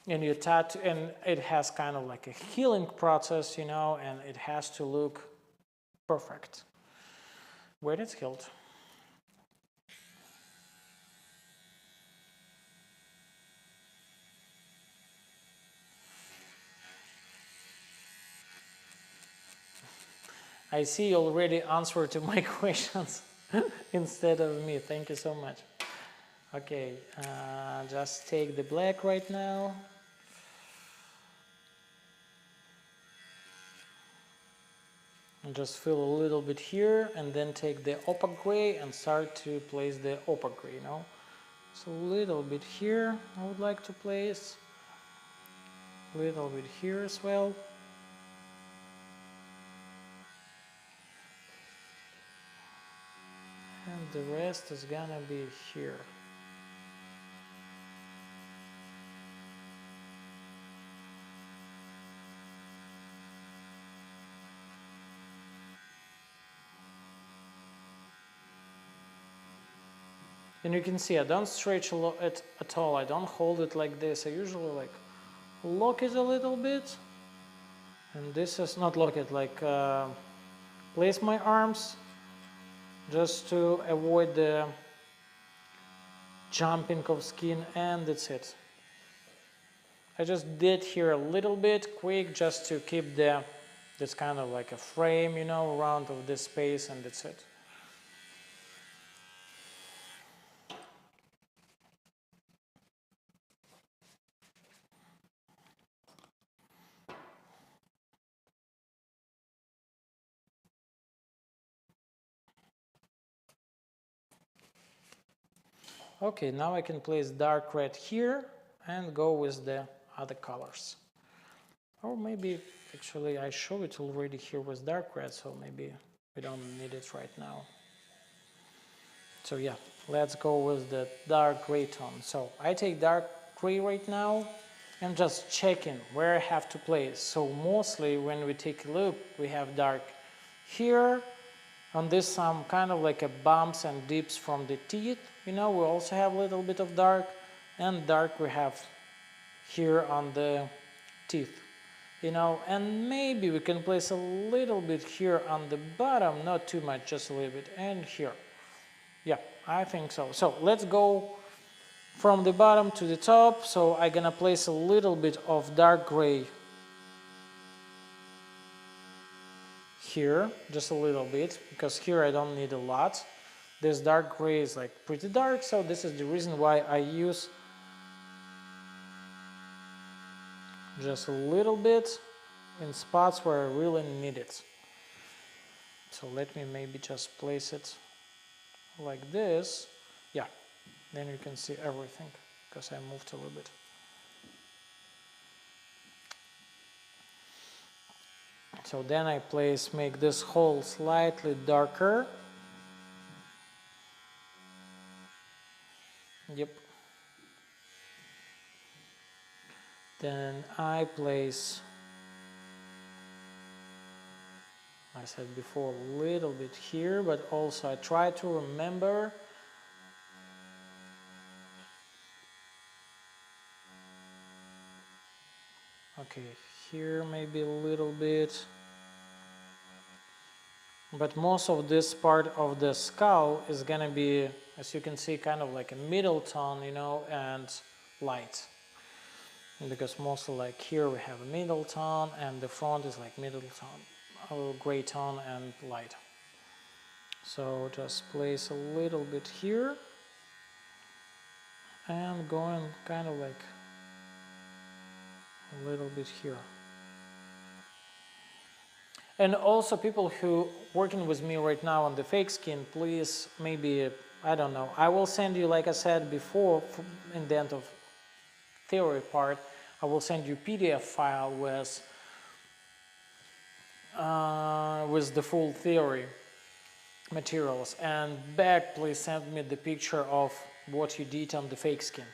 And you tattoo, and it has kind of like a healing process, you know, and it has to look perfect when it's healed. I see you already answered to my questions instead of me. Thank you so much. Okay, just take the black right now. And just fill a little bit here, and then take the opaque gray and start to place the opaque gray, you know. So a little bit here I would like to place. A little bit here as well. And the rest is gonna be here. And you can see I don't stretch it at all. I don't hold it like this. I usually like lock it a little bit And this is not look at like place my arms just to avoid the jumping of skin, and that's it. I just did here a little bit quick just to keep this kind of like a frame, you know, around of this space, and that's it. Okay, now I can place dark red here and go with the other colors. Or maybe, actually, I show it already here with dark red, so maybe we don't need it right now. So yeah, let's go with the dark gray tone. So I take dark gray right now and just checking where I have to place. So mostly when we take a look, we have dark here. On this, some kind of like a bumps and dips from the teeth. You know, we also have a little bit of dark, and dark we have here on the teeth. You know, and maybe we can place a little bit here on the bottom, not too much, just a little bit, and here. Yeah, I think so. So let's go from the bottom to the top. So I'm gonna place a little bit of dark gray here, just a little bit, because here I don't need a lot. This dark gray is like pretty dark, so this is the reason why I use just a little bit in spots where I really need it. So let me maybe just place it like this. Yeah, then you can see everything because I moved a little bit. So then I make this hole slightly darker. Yep. Then I place, I said before, a little bit here, but also I try to remember okay, here maybe a little bit. But most of this part of the skull is gonna be, as you can see, kind of like a middle tone, you know, and light. Because mostly like here we have a middle tone and the front is like middle tone, or gray tone and light. So just place a little bit here and going kind of like a little bit here. And also people who working with me right now on the fake skin, please maybe, I don't know, I will send you, like I said before, in the end of theory part, I will send you PDF file with the full theory materials, and back please send me the picture of what you did on the fake skin.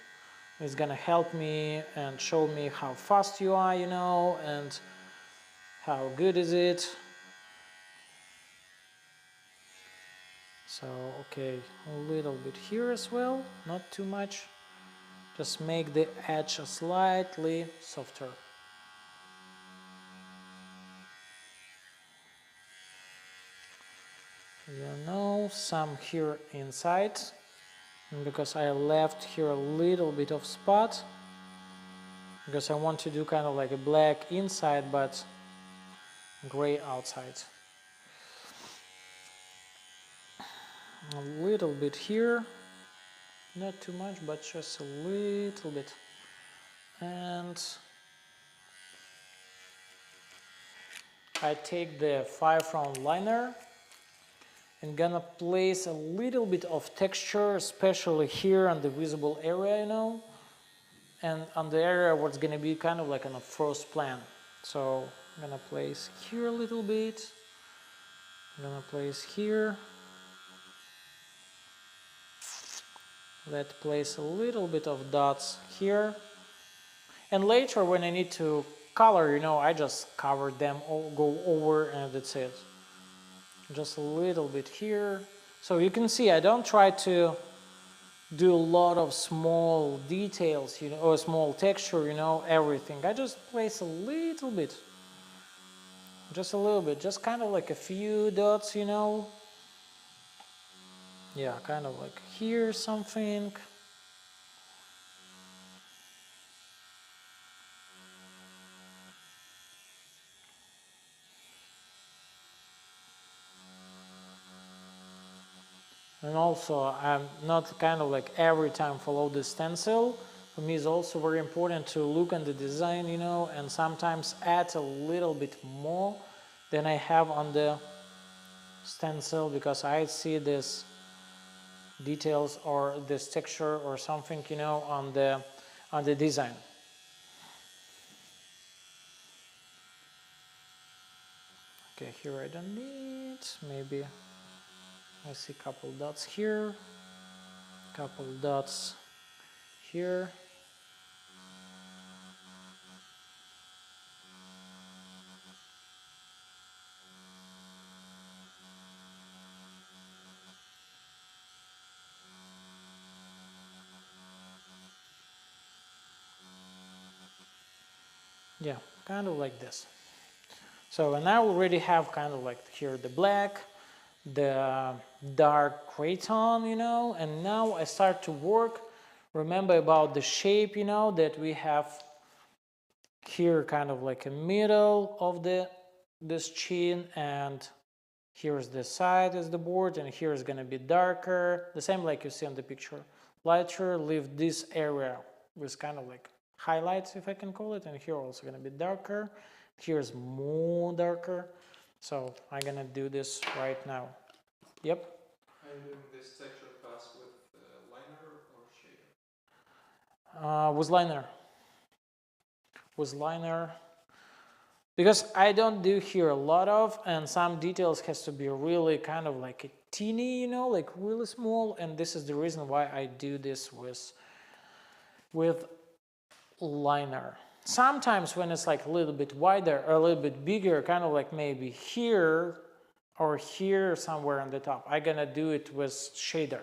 It's gonna help me and show me how fast you are, you know, and how good is it. So okay, a little bit here as well, not too much. Just make the edge slightly softer. You know, some here inside, because I left here a little bit of spot, because I want to do kind of like a black inside but gray outside. A little bit here, not too much, but just a little bit. And I take the 5-round liner and gonna place a little bit of texture, especially here on the visible area, you know, and on the area what's gonna be kind of like on a first plan. So I'm gonna place here a little bit, I'm gonna place here, let's place a little bit of dots here, and later when I need to color, you know, I just cover them, all go over, and that's it. Just a little bit here. So you can see I don't try to do a lot of small details, you know, or small texture, you know, everything. I just place a little bit just a little bit, just kind of like a few dots, you know. Yeah, kind of like here something. And also, I'm not kind of like every time follow the stencil. For me, it's also very important to look at the design, you know, and sometimes add a little bit more than I have on the stencil, because I see this details or this texture or something, you know, on the design. Okay, here I don't need, maybe I see a couple dots here, couple dots here. Yeah, kind of like this. So, and now we already have kind of like here the black, the dark gray tone, you know, and now I start to work. Remember about the shape, you know, that we have here kind of like a middle of this chin, and here's the side is the board, and here is going to be darker, the same like you see on the picture, lighter, leave this area with kind of like highlights, if I can call it, and here also going to be darker, here's more darker. So I'm gonna do this right now. Yep. I'm doing this texture class with liner or shader? With liner. With liner. Because I don't do here a lot of, and some details has to be really kind of like a teeny, you know, like really small, and this is the reason why I do this with liner. Sometimes when it's like a little bit wider or a little bit bigger, kind of like maybe here or here somewhere on the top, I'm gonna do it with shader.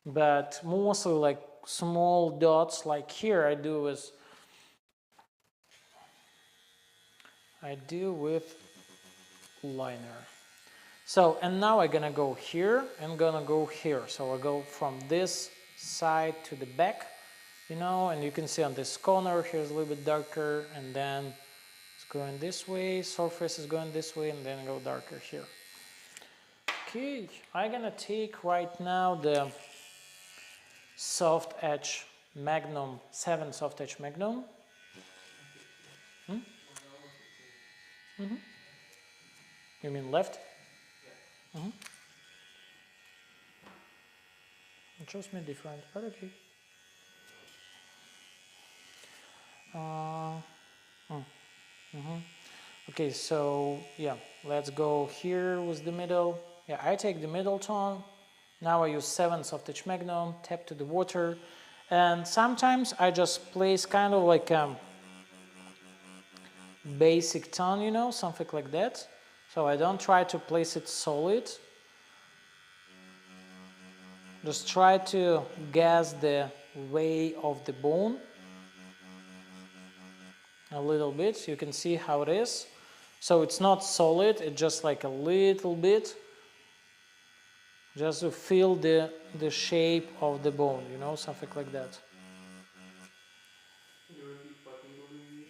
But mostly like small dots like here, I do with liner. So, and now I'm gonna go here and gonna go here. So I go from this side to the back, you know, and you can see on this corner here's a little bit darker, and then it's going this way, surface is going this way, and then go darker here. Okay, I'm gonna take right now the Soft Edge Magnum 7 Soft Edge Magnum. You mean left? It shows me different, but okay. Okay, so yeah, let's go here with the middle. Yeah, I take the middle tone. Now I use 7 Soft Edge Magnum, tap to the water, and sometimes I just place kind of like a basic tone, you know, something like that. So I don't try to place it solid. Just try to guess the way of the bone a little bit. You can see how it is. So it's not solid, it's just like a little bit, just to feel the shape of the bone, you know, something like that. Can you repeat what needle you use?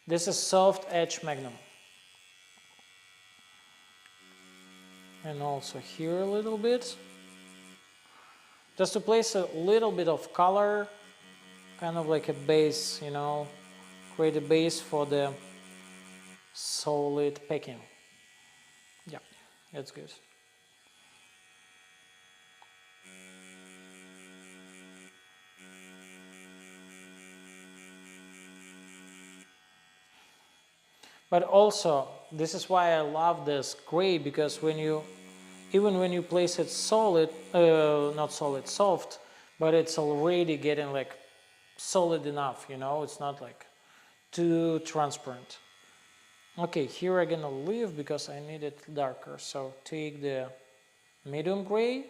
This is Soft Edge Magnum. And also here a little bit. Just to place a little bit of color, kind of like a base, you know, create a base for the solid packing. Yeah, that's good. But also, this is why I love this gray, because when you, even when you place it solid, not solid, soft, but it's already getting like solid enough, you know, it's not like too transparent. Okay, here I'm gonna leave because I need it darker. So take the medium gray,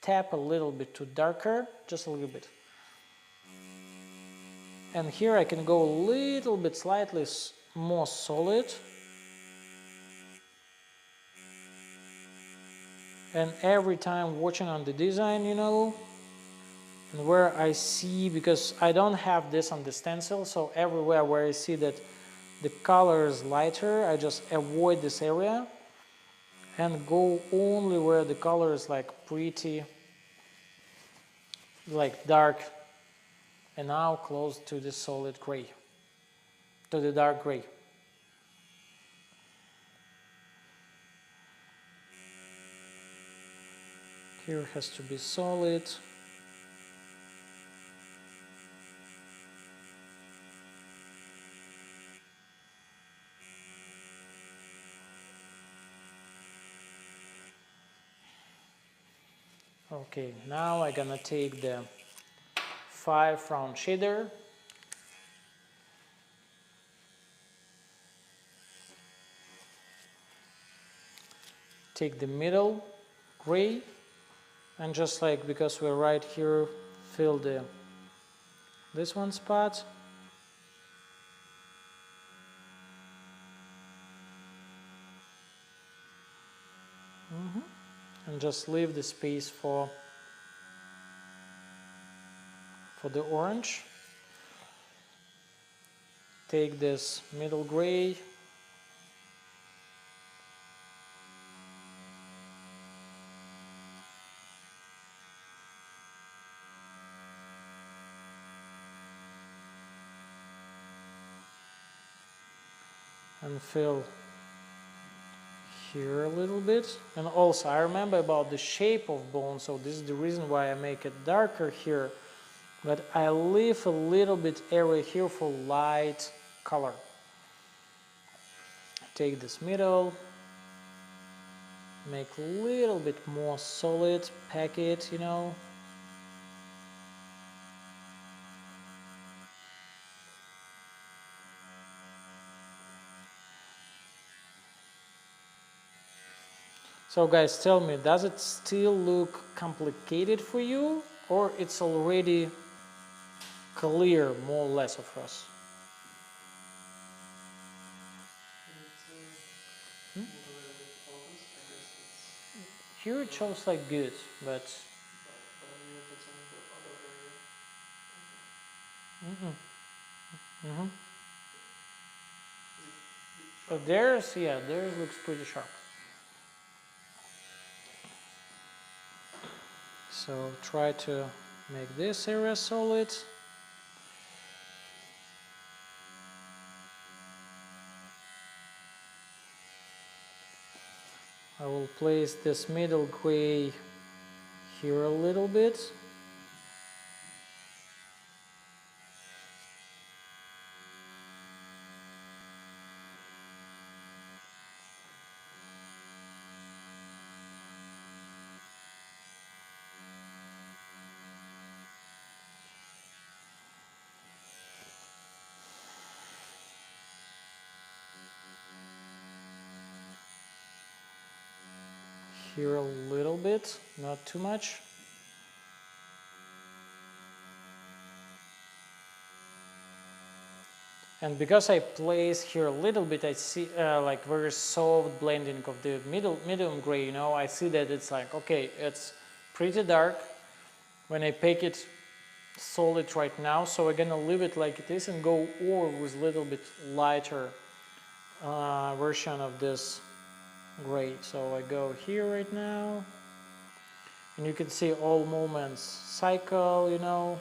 tap a little bit to darker, just a little bit. And here I can go a little bit slightly more solid. And every time watching on the design, you know, and where I see, because I don't have this on the stencil, so everywhere where I see that the color is lighter, I just avoid this area and go only where the color is like pretty, like dark, and now close to the solid gray, to the dark gray. Here has to be solid. Okay, now I'm gonna take the 5 round shader, take the middle gray, and just like, because we're right here, fill this one spot. And just leave the space for the orange. Take this middle gray, and fill here a little bit. And also I remember about the shape of bone, so this is the reason why I make it darker here, but I leave a little bit area here for light color. Take this middle, make a little bit more solid, pack it, you know. So guys, tell me, does it still look complicated for you, or it's already clear more or less of us? Here it shows like good, but but theirs, yeah, theirs looks pretty sharp. So try to make this area solid. I will place this middle gray here a little bit. Here a little bit, not too much. And because I place here a little bit, I see like very soft blending of the medium gray, you know, I see that it's like, okay, it's pretty dark when I pack it solid right now, so we're gonna leave it like it is and go over with a little bit lighter version of this gray. So I go here right now, and you can see all moments cycle, you know.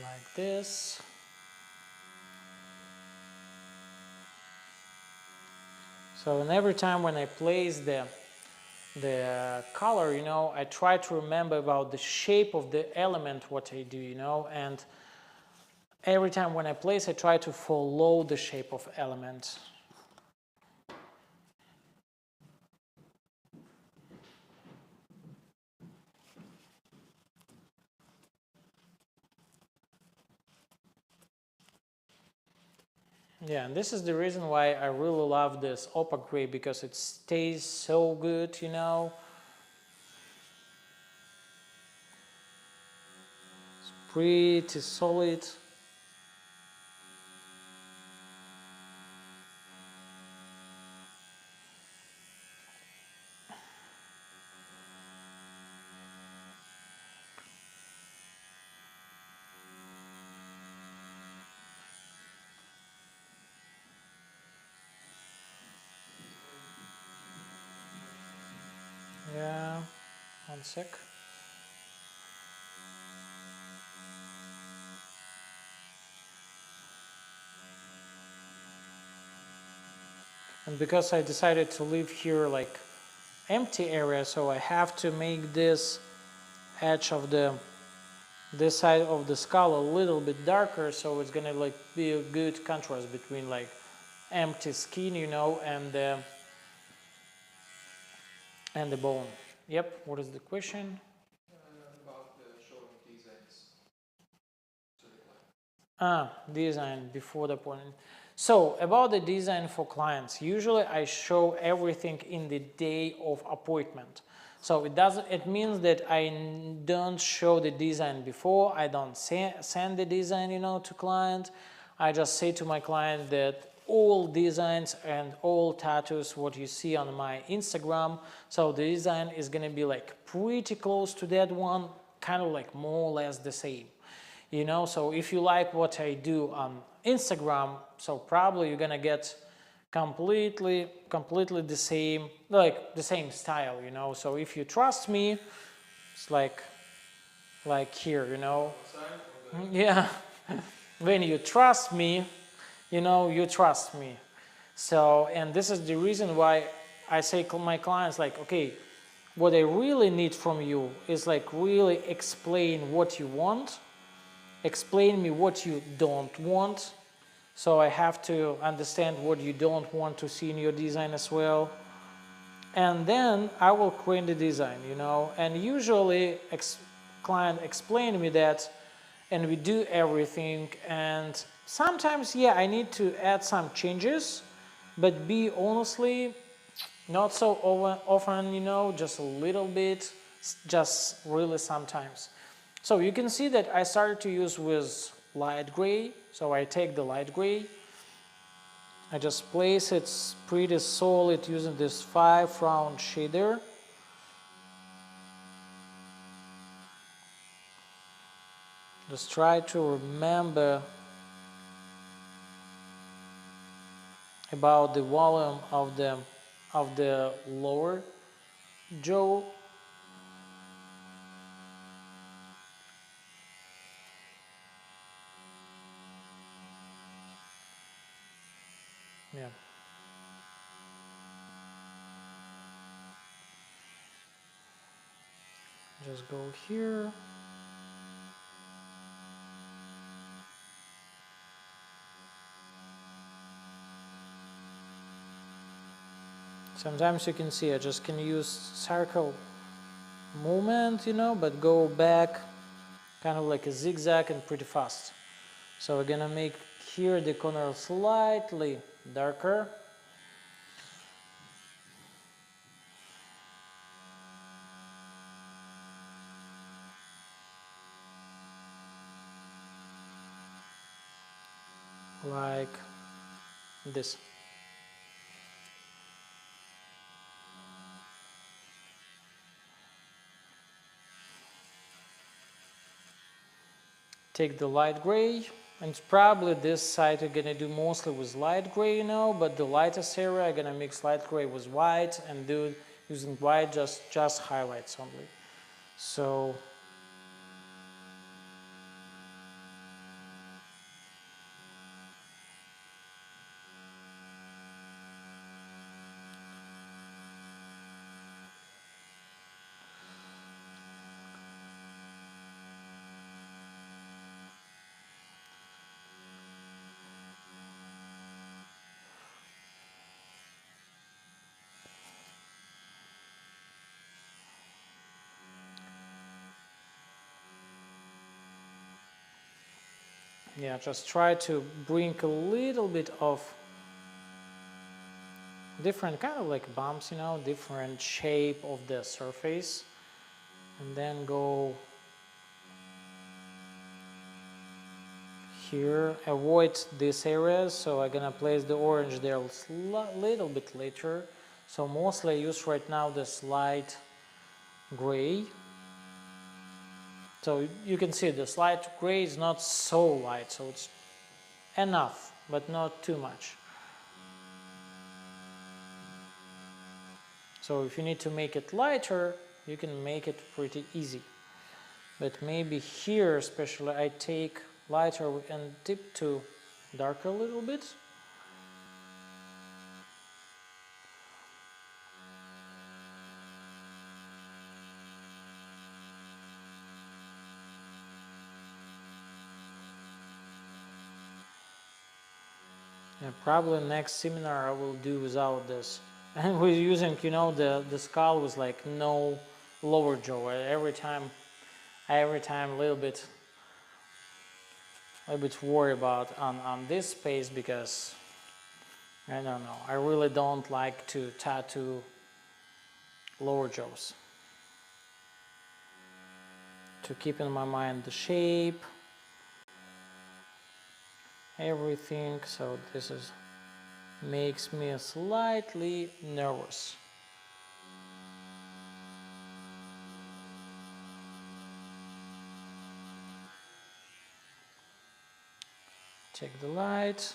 Like this. So, and every time when I place the color, you know, I try to remember about the shape of the element, what I do, you know, and every time when I place, I try to follow the shape of element. Yeah, and this is the reason why I really love this opaque gray, because it stays so good, you know. It's pretty solid. Yeah, 1 sec. And because I decided to leave here like empty area, so I have to make this edge of this side of the skull a little bit darker, so it's gonna like be a good contrast between like empty skin, you know, and the bone. Yep. What is the question? About showing designs to the client. Design before the appointment. So about the design for clients, usually I show everything in the day of appointment. So it means that I don't show the design before, I don't send the design, you know, to client. I just say to my client that all designs and all tattoos what you see on my Instagram, so the design is gonna be like pretty close to that one, kind of like more or less the same. You know, so if you like what I do on Instagram, so probably you're gonna get completely the same, like the same style, you know. So if you trust me, it's like here, you know. Yeah, when you trust me, you know, you trust me. So, and this is the reason why I say to my clients, like, okay, what I really need from you is like really explain what you want. Explain me what you don't want. So I have to understand what you don't want to see in your design as well. And then I will create the design, you know. And usually client explain me that and we do everything. And sometimes, yeah, I need to add some changes, but be honestly, not so often, you know, just a little bit, just really sometimes. So you can see that I started to use with light gray. So I take the light gray, I just place it pretty solid using this 5 round shader. Just try to remember about the volume of the lower jaw. Yeah. Just go here. Sometimes you can see I just can use circle movement, you know, but go back kind of like a zigzag and pretty fast. So we're gonna make here the corner slightly darker. Like this. Take the light gray, and probably this side you're gonna do mostly with light gray, you know, but the lightest area I'm gonna mix light gray with white and do using white just highlights only. So yeah, just try to bring a little bit of different kind of like bumps, you know, different shape of the surface, and then go here, avoid these areas, so I'm gonna place the orange there a little bit later. So mostly I use right now this light gray. So you can see this light gray is not so light, so it's enough, but not too much. So if you need to make it lighter, you can make it pretty easy. But maybe here especially I take lighter and dip to darker a little bit. And probably next seminar I will do without this. And we're using, you know, the skull with like no lower jaw. Every time a little bit worried about on this space, because I don't know, I really don't like to tattoo lower jaws. To keep in my mind the shape, everything, so this is makes me slightly nervous. Check the light.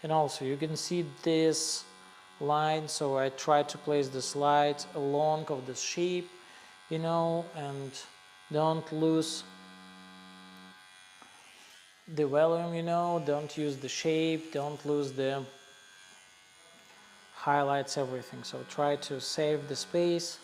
And also you can see this line, so I try to place this light along of the shape, you know, and don't lose the volume, you know, don't use the shape, don't lose the highlights, everything. So try to save the space.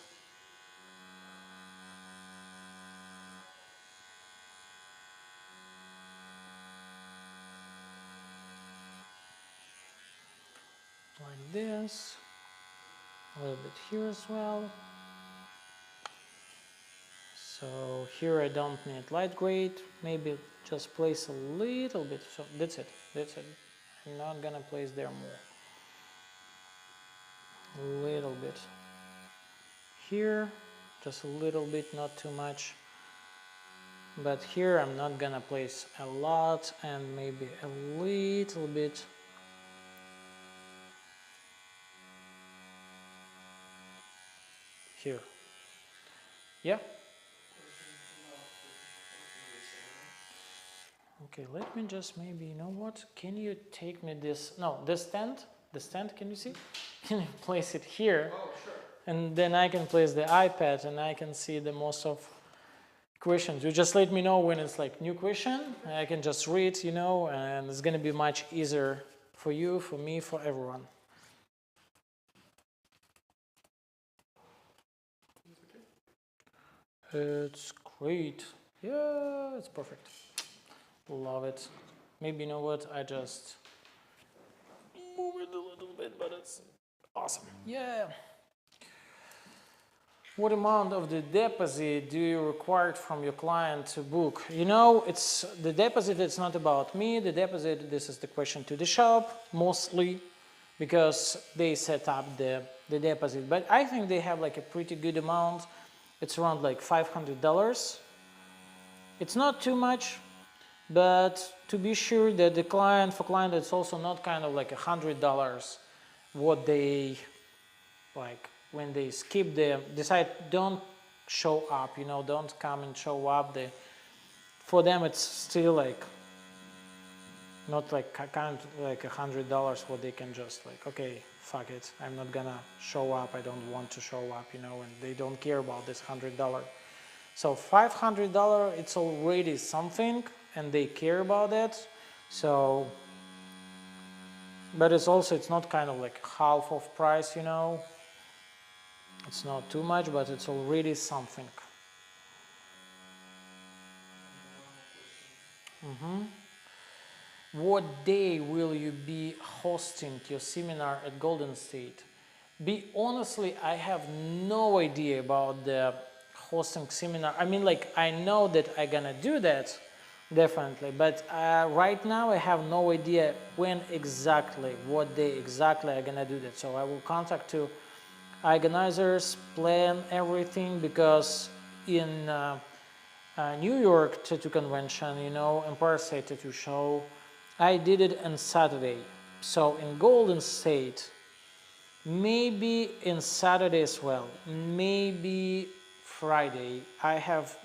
Like this, a little bit here as well. So here I don't need light gray, maybe just place a little bit, so that's it. I'm not gonna place there more. A little bit here, just a little bit, not too much. But here I'm not gonna place a lot, and maybe a little bit. Here. Yeah. Okay, let me just maybe, you know what? Can you take me this? No, this stand. The stand, can you see? Can you place it here? Oh, sure. And then I can place the iPad and I can see the most of questions. You just let me know when it's like new question. I can just read, you know, and it's gonna be much easier for you, for me, for everyone. It's great. Yeah, it's perfect. Love it. Maybe, you know what, I just move it a little bit, but it's awesome. Yeah. What amount of the deposit do you require from your client to book? You know, it's the deposit, it's not about me. The deposit, this is the question to the shop, mostly, because they set up the deposit. But I think they have like a pretty good amount. It's around like $500. It's not too much, but to be sure that the client, for client, it's also not kind of like $100 what they like when they skip the decide don't show up, you know, don't come and show up. For them it's still like not like kind of like $100 what they can just like, okay, fuck it, I'm not gonna show up, I don't want to show up, you know, and they don't care about this $100. So $500, it's already something, and they care about that. So, but it's also, it's not kind of like half of price, you know. It's not too much, but it's already something. What day will you be hosting your seminar at Golden State? Honestly, I have no idea about the hosting seminar. I mean, like, I know that I'm gonna do that, definitely, but right now I have no idea when exactly, what day exactly I'm gonna do that. So I will contact organizers plan everything, because in New York Tattoo Convention, you know, Empire State Tattoo Show, I did it on Saturday. So in Golden State, maybe in Saturday as well, maybe Friday. I have,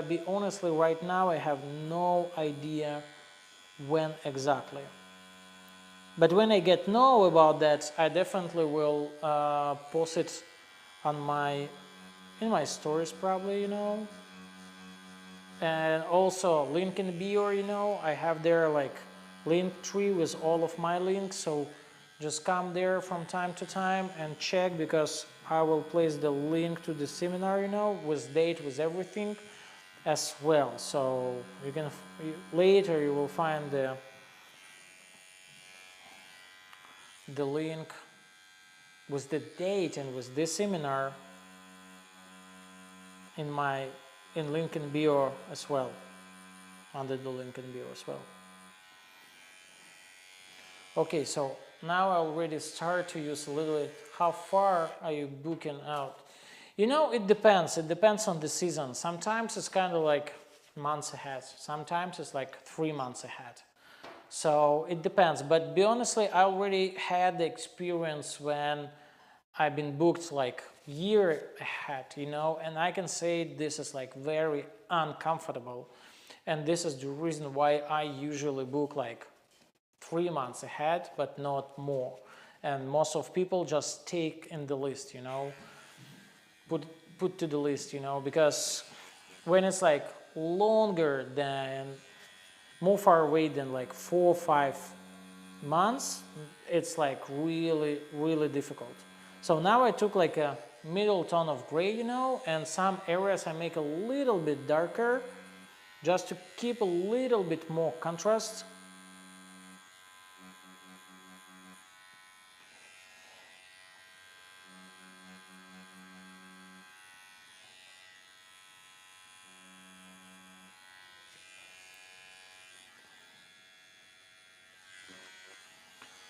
be honestly, right now I have no idea when exactly. But when I get know about that, I definitely will post it on in my stories probably, you know. And also link in bio, you know, I have there like link tree with all of my links, so just come there from time to time and check, because I will place the link to the seminar, you know, with date, with everything as well. So you can later you will find the link with the date and with this seminar in link in bio as well, under the link in bio as well. Okay, so now I already start to use a little bit. How far are you booking out? You know, it depends on the season. Sometimes it's kind of like months ahead, sometimes it's like 3 months ahead. So it depends, but be honestly, I already had the experience when I've been booked like year ahead, you know, and I can say this is like very uncomfortable, and this is the reason why I usually book like 3 months ahead, but not more. And most of people just take in the list, you know, put to the list, you know, because when it's like longer than, more far away than like 4 or 5 months, it's like really, really difficult. So now I took like a middle tone of gray, you know, and some areas I make a little bit darker, just to keep a little bit more contrast.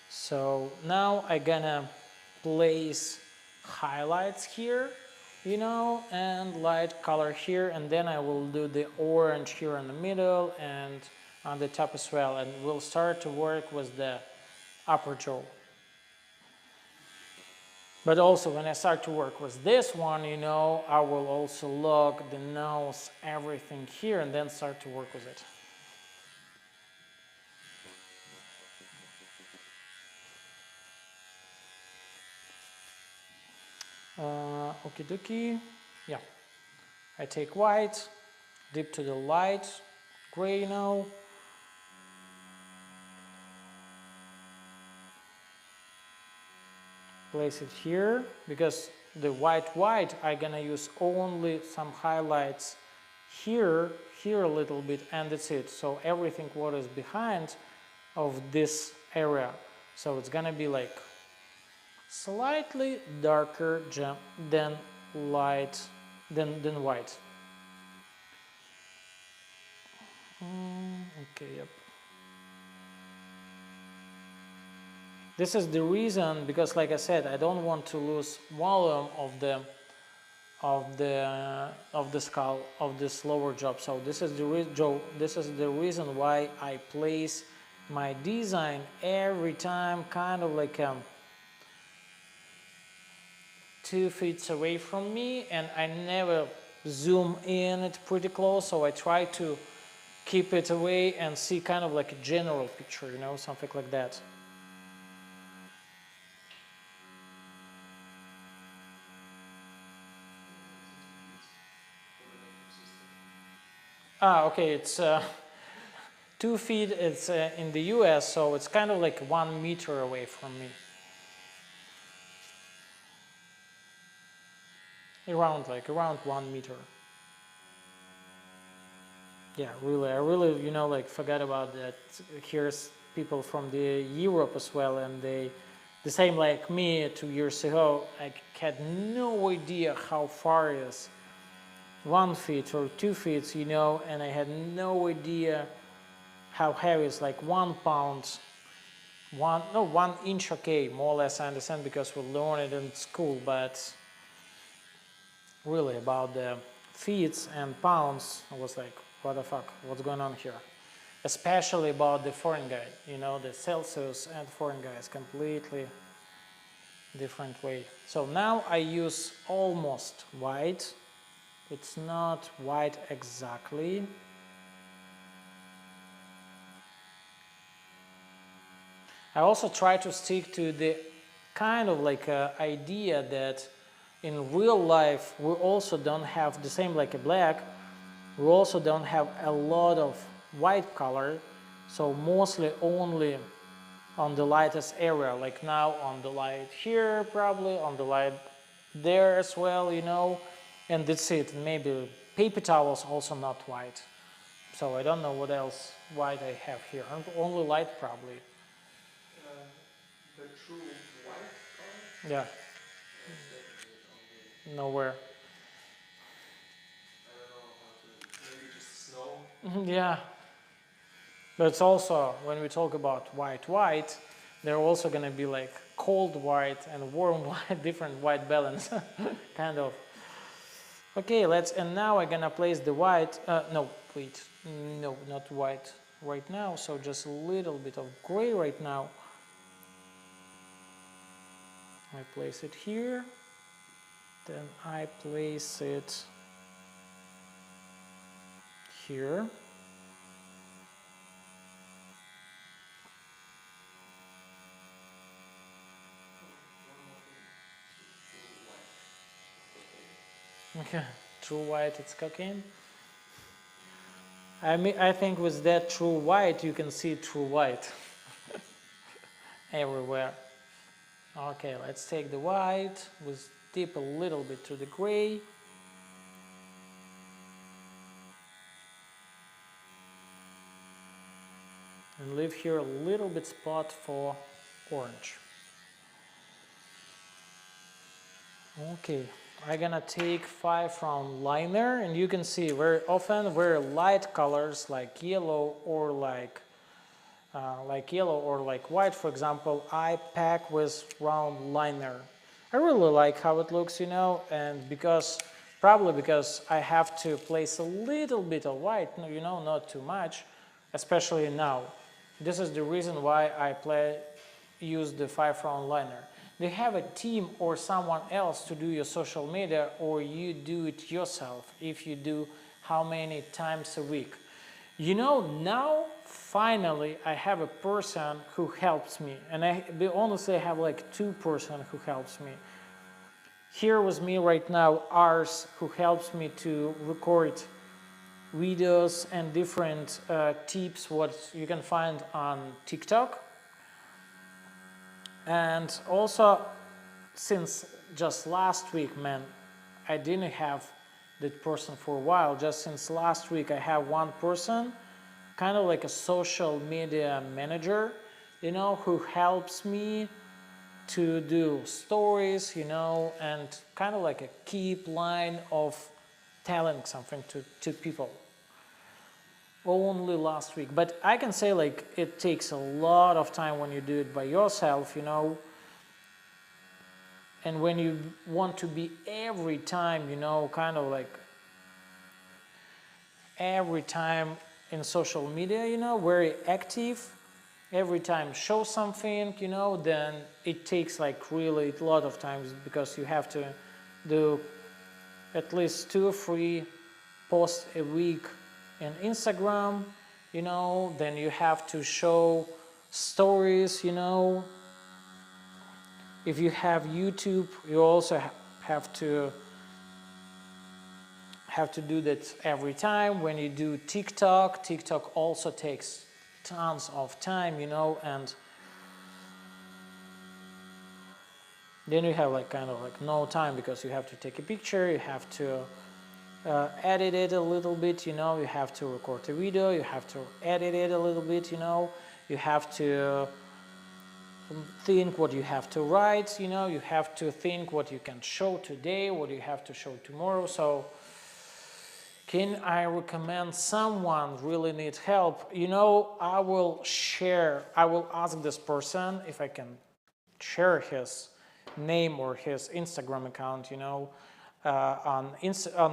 So now I'm gonna place highlights here, you know, and light color here, and then I will do the orange here in the middle and on the top as well, and we'll start to work with the upper jaw. But also when I start to work with this one, you know, I will also lock the nose, everything here, and then start to work with it. Okie dokie, yeah. I take white, dip to the light gray now. Place it here, because the white I'm gonna use only some highlights here a little bit, and that's it. So everything what is behind of this area, so it's gonna be like slightly darker than white. Okay, yep. This is the reason, because like I said, I don't want to lose volume of the skull, of this lower jaw. So this is the reason why I place my design every time kind of like 2 feet away from me, and I never zoom in it pretty close, so I try to keep it away and see kind of like a general picture, you know, something like that. Okay, it's 2 feet, it's in the US, so it's kind of like 1 meter away from me. Around 1 meter. Yeah, really, I really, you know, like forgot about that. Here's people from the Europe as well, and they, the same like me 2 years ago, I had no idea how far it is. 1 feet or 2 feet, you know, and I had no idea how heavy it's, like 1 pound, 1 inch, okay, more or less I understand because we learn it in school, but really about the feet and pounds, I was like, what the fuck, what's going on here? Especially about the foreign guy, you know, the Celsius and foreign guys, completely different way. So now I use almost white. It's not white exactly. I also try to stick to the kind of like idea that in real life we also don't have the same like a black, we also don't have a lot of white color, so mostly only on the lightest area, like now on the light here, probably on the light there as well, you know, and that's it. Maybe paper towels also not white, so I don't know what else white I have here, only light probably. The true white color? Yeah. Nowhere. I don't know how to, maybe just snow. Yeah. But it's also, when we talk about white, there are also going to be like cold white and warm white, different white balance, kind of. Okay, and now I'm going to place the white, no, wait, no, not white right now, so just a little bit of gray right now. I place it here, then I place it here. Okay, true white, it's cocaine. I think with that true white, you can see true white everywhere. Okay, let's take the white, with dip a little bit to the gray. And leave here a little bit spot for orange. Okay, I'm gonna take 5 round liner, and you can see very often very light colors like yellow or like white, for example, I pack with round liner. I really like how it looks, you know, and probably because I have to place a little bit of white, you know, not too much, especially now. This is the reason why I use the 5 round liner. Do you have a team or someone else to do your social media, or you do it yourself? If you do, how many times a week? You know, now finally I have a person who helps me, and honestly I have like 2 persons who helps me. Here with me right now Ars, who helps me to record videos and different tips what you can find on TikTok. And also, since just last week, man, I didn't have that person for a while. Just since last week I have 1 person, kind of like a social media manager, you know, who helps me to do stories, you know, and kind of like a keep line of telling something to people. Only last week, but I can say like it takes a lot of time when you do it by yourself, you know, and when you want to be every time, you know, kind of like every time in social media, you know, very active, every time show something, you know, then it takes like really a lot of times, because you have to do at least 2 or 3 posts a week in Instagram, you know, then you have to show stories, you know. If you have YouTube, you also have to do that every time. When you do TikTok also takes tons of time, you know, and then you have like kind of like no time, because you have to take a picture, you have to edit it a little bit, you know, you have to record a video, you have to edit it a little bit, you know, you have to think what you have to write, you know, you have to think what you can show today, what you have to show tomorrow. So Can I recommend someone really needs help? You know, I will ask this person if I can share his name or his Instagram account, you know, on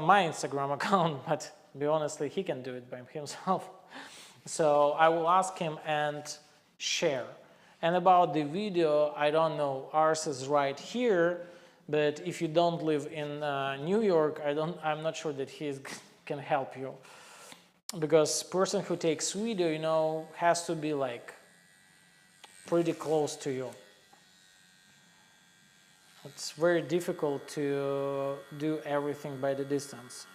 my Instagram account, but to be honestly, he can do it by himself. So I will ask him and share. And about the video, I don't know, ours is right here, but if you don't live in New York, I'm not sure that he can help you, because person who takes video, you know, has to be like pretty close to you. It's very difficult to do everything by the distance.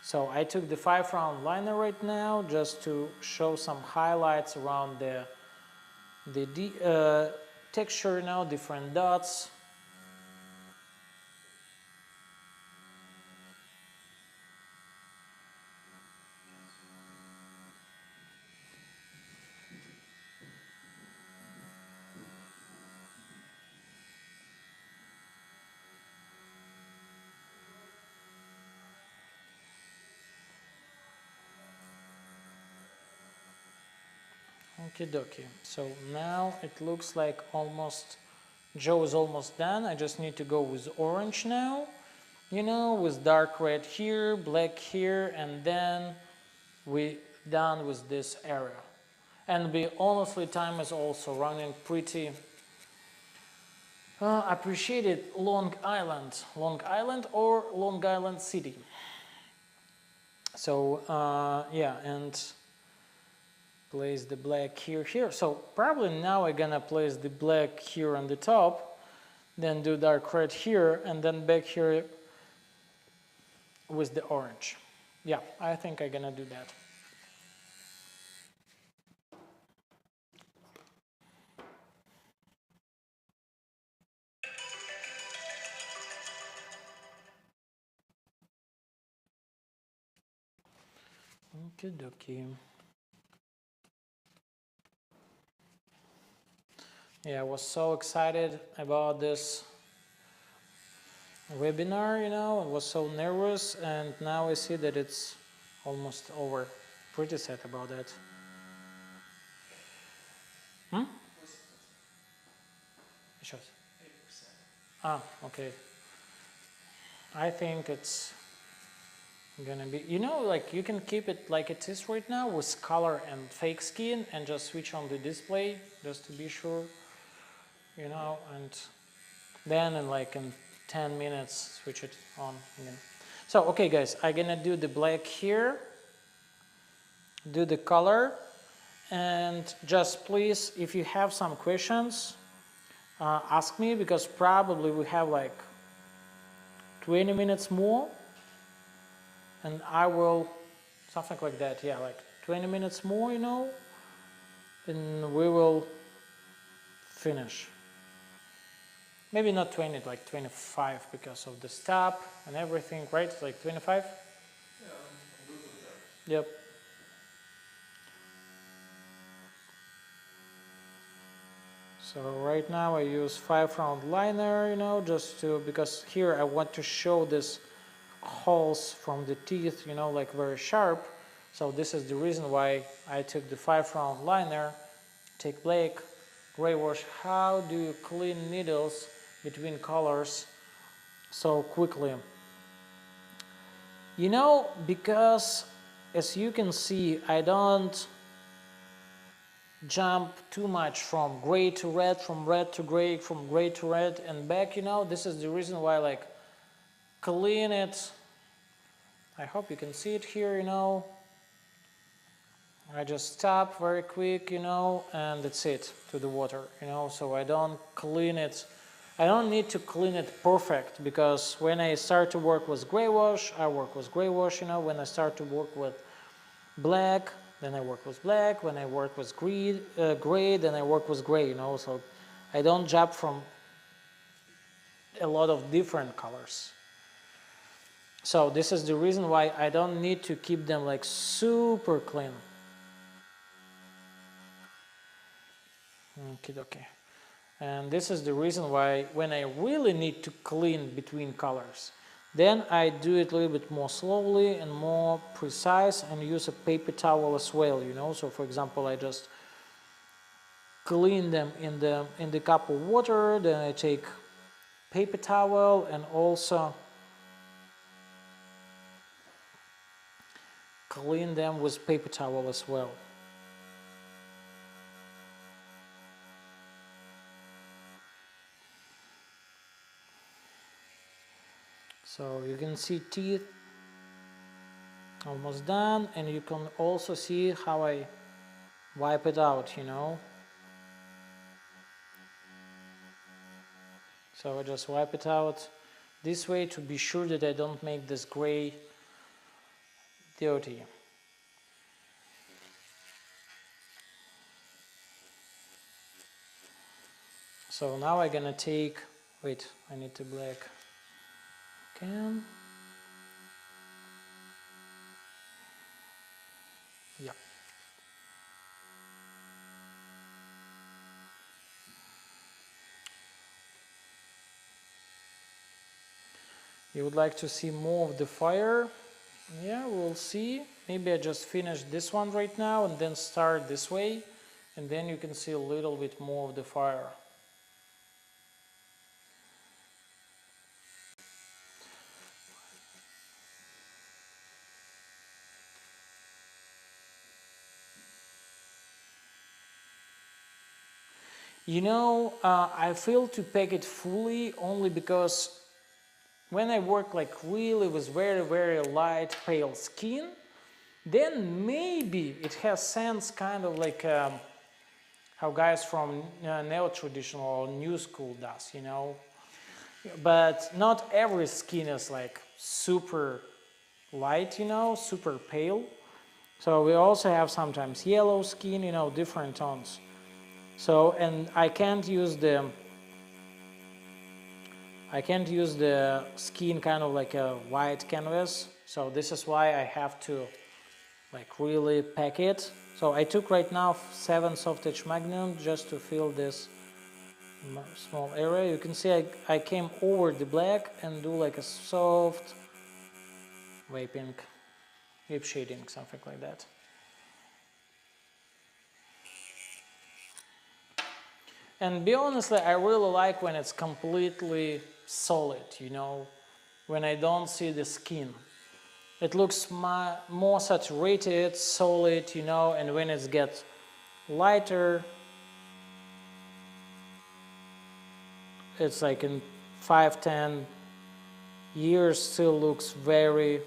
So I took the 5-round liner right now just to show some highlights around the texture, you know, different dots. Okie dokie. So now it looks like Joe is almost done. I just need to go with orange now, you know, with dark red here, black here, and then we done with this area. And honestly, time is also running pretty. Appreciated Long Island or Long Island City. So yeah, and place the black here. So probably now I'm gonna place the black here on the top, then do dark red here, and then back here with the orange. Yeah, I think I'm gonna do that. Okie dokie. Yeah, I was so excited about this webinar, you know, I was so nervous, and now I see that it's almost over. Pretty sad about that. Сейчас. 8%. Okay. I think it's gonna be, you know, like you can keep it like it is right now with color and fake skin and just switch on the display just to be sure, you know, and then in 10 minutes switch it on again. So okay guys, I'm gonna do the black here, do the color, and just please, if you have some questions, ask me, because probably we have like 20 minutes more, and I will, something like that, yeah, like 20 minutes more, you know, and we will finish. Maybe not 20, like 25 because of the stop and everything, right? Like 25? Yeah, I'm good with that. Yep. So right now I use 5-round liner, you know, just to, because here I want to show this holes from the teeth, you know, like very sharp. So this is the reason why I took the 5-round liner. Take black, gray wash. How do you clean needles between colors so quickly? You know, because as you can see, I don't jump too much from gray to red, from red to gray, from gray to red and back, you know. This is the reason why I like clean it. I hope you can see it here, you know. I just stop very quick, you know, and that's it, to the water, you know, so I don't clean it. I don't need to clean it perfect, because when I start to work with gray wash, I work with gray wash, you know. When I start to work with black, then I work with black. When I work with gray, then I work with gray, you know, so I don't jump from a lot of different colors. So this is the reason why I don't need to keep them like super clean. Okay. And this is the reason why when I really need to clean between colors, Then I do it a little bit more slowly and more precise and use a paper towel as well, you know. So for example, I just clean them in the cup of water, then I take paper towel and also clean them with paper towel as well. So you can see teeth almost done, and you can also see how I wipe it out, you know. So I just wipe it out this way to be sure that I don't make this gray dirty. So now I'm gonna take, wait, I need to black again. Yeah. You would like to see more of the fire? Yeah, we'll see. Maybe I just finish this one right now and then start this way, and then you can see a little bit more of the fire. You know, I feel to pack it fully only because when I work like really with very light pale skin, then maybe it has sense kind of like how guys from neo-traditional or new school does, you know. But not every skin is like super light, you know, super pale. So we also have sometimes yellow skin, you know, different tones. So, and I can't use the skin kind of like a white canvas. So this is why I have to like really pack it. So I took right now 7 soft edge magnum just to fill this small area. You can see I came over the black and do like a soft vaping, vape shading, something like that. And be honestly, I really like when it's completely solid, you know, when I don't see the skin. It looks more saturated, solid, you know, and when it gets lighter, it's like in 5-10 years still looks very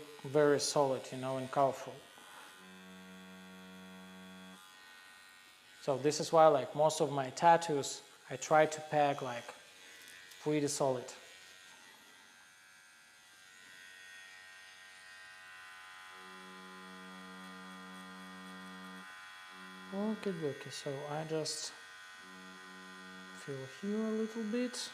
solid, you know, and colorful. So this is why like most of my tattoos I try to pack like pretty solid. Okay, so I just fill here a little bit.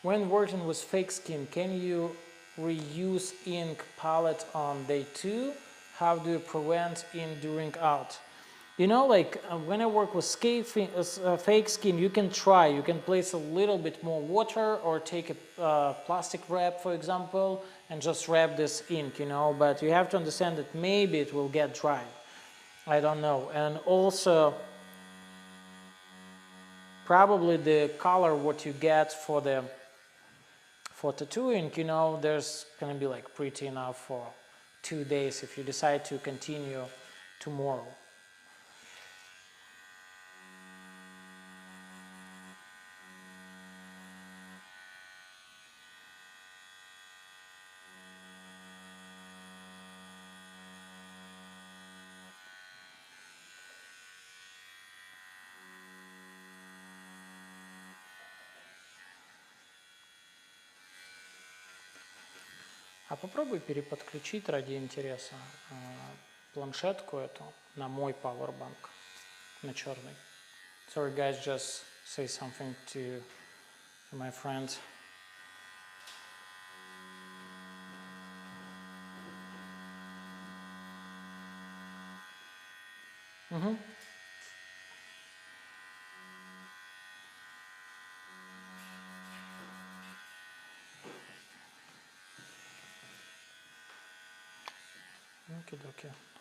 When working with fake skin, can you reuse ink palette on day 2? How do you prevent ink during out? You know, like when I work with fake skin, you can try. You can place a little bit more water or take a plastic wrap, for example, and just wrap this ink, you know. But you have to understand that maybe it will get dry. I don't know. And also, probably the color what you get for tattooing, you know, there's gonna be like pretty enough for 2 days if you decide to continue tomorrow. А попробуй переподключить ради интереса планшетку эту на мой Powerbank, на черный. Sorry guys, just say something to my friend.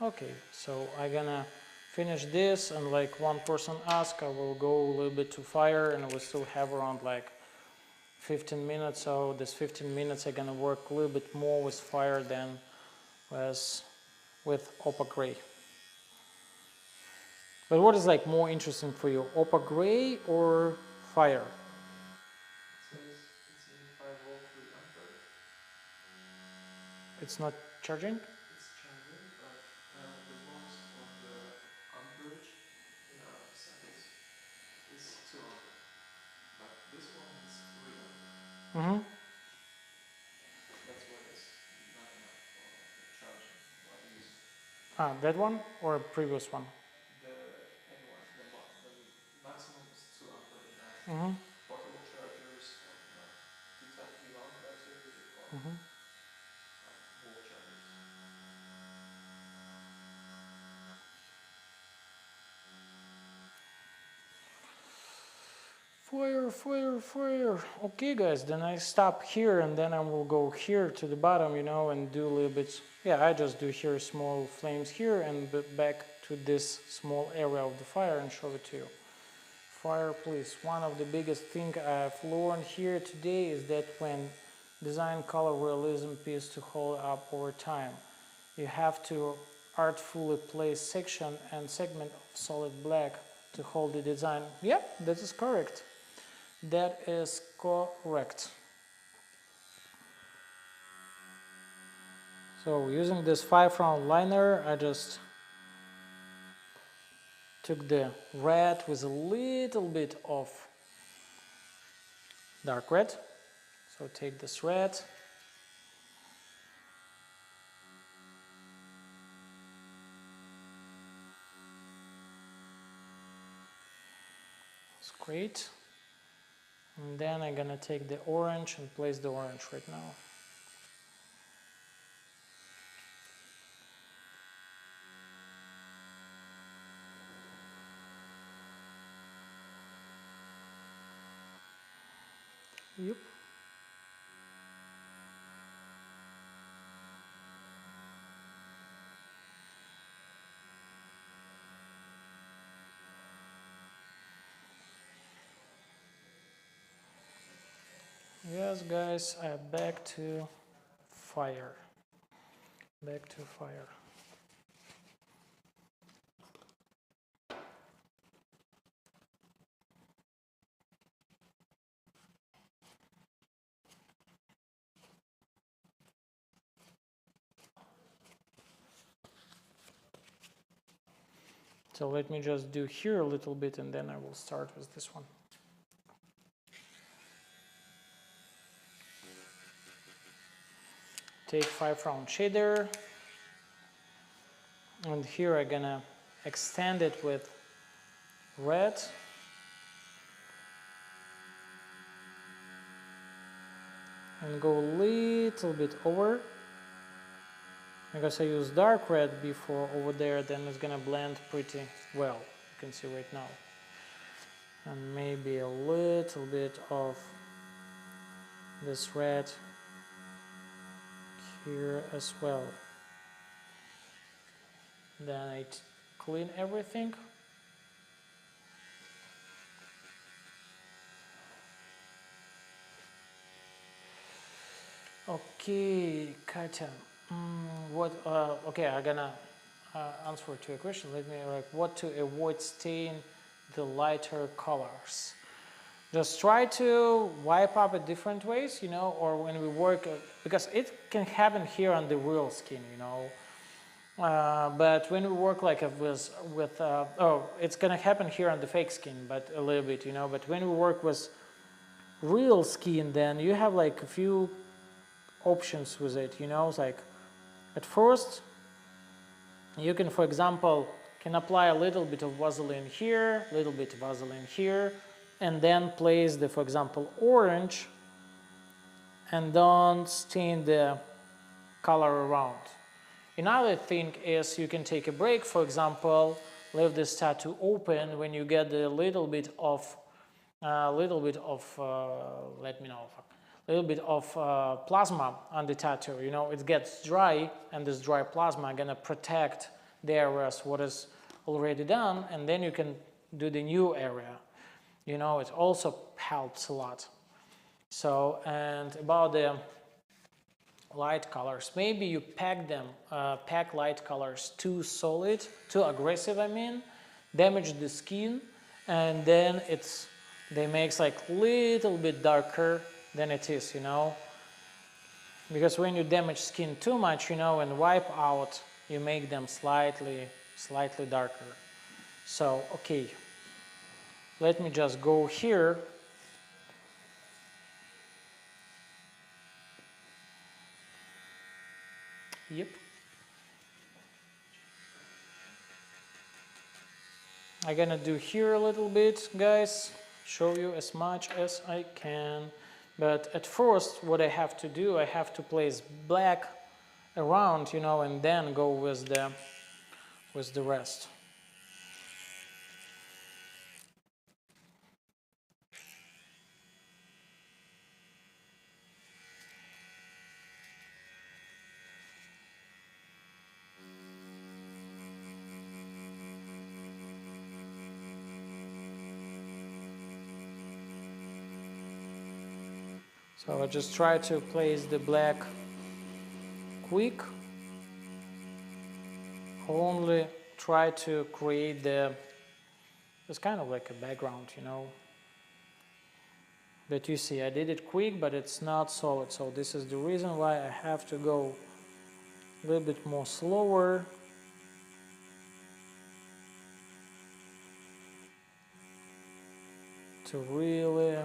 Okay, so I'm gonna finish this, and like one person asked, I will go a little bit to fire, and we still have around like 15 minutes. So this 15 minutes I'm gonna work a little bit more with fire than with opaque gray. But what is like more interesting for you, opaque gray or fire? It says it's in 5 volt 3 ampere. It's not charging? It's charging, but the most of the amperage in our settings is 2 ampere. But this one is 3 ampere. That's why it's not enough for the charging what I use. That one or previous one? Anyone, the maximum is 2 ampere in portable chargers or T-type E-long battery or wall chargers. Fire. Okay guys, then I stop here and then I will go here to the bottom, you know, and do a little bit. Yeah, I just do here small flames here and back to this small area of the fire and show it to you. Fire, please. One of the biggest thing I've learned here today is that when design color realism piece to hold up over time, you have to artfully place section and segment of solid black to hold the design. Yep, that is correct. That is correct. So using this 5-round liner, I just took the red with a little bit of dark red. So take this red. It's great. And then I'm gonna take the orange and place the orange right now. Yep. Yes, guys, back to fire. Back to fire. So let me just do here a little bit and then I will start with this one. Take 5-round shader, and here I'm gonna extend it with red. And go a little bit over. Because I used dark red before over there, then it's gonna blend pretty well. You can see right now. And maybe a little bit of this red here as well. Then I clean everything. Okay, Katya. Okay, I'm gonna answer to a question. Let me what to avoid staying the lighter colors. Just try to wipe up it different ways, you know, or when we work, because it can happen here on the real skin, you know. But when we work like it's gonna happen here on the fake skin, but a little bit, you know. But when we work with real skin, then you have like a few options with it, you know. It's like at first you can, for example, can apply a little bit of Vaseline here, a little bit of Vaseline here, and then place the, for example, orange, and don't stain the color around. Another thing is you can take a break, for example, leave this tattoo open when you get a little bit of plasma on the tattoo. You know, it gets dry, and this dry plasma gonna protect the areas what is already done, and then you can do the new area. You know, it also helps a lot. So, and about the light colors, maybe you pack them, pack light colors too solid, too aggressive, I mean, damage the skin, and then they makes like little bit darker than it is, you know, because when you damage skin too much, you know, and wipe out, you make them slightly darker. So, okay, let me just go here. Yep. I'm gonna do here a little bit, guys, show you as much as I can. But at first, what I have to do, I have to place black around, you know, and then go with the rest. So I just try to place the black quick. Only try to create it's kind of like a background, you know. But you see, I did it quick, but it's not solid. So this is the reason why I have to go a little bit more slower. To really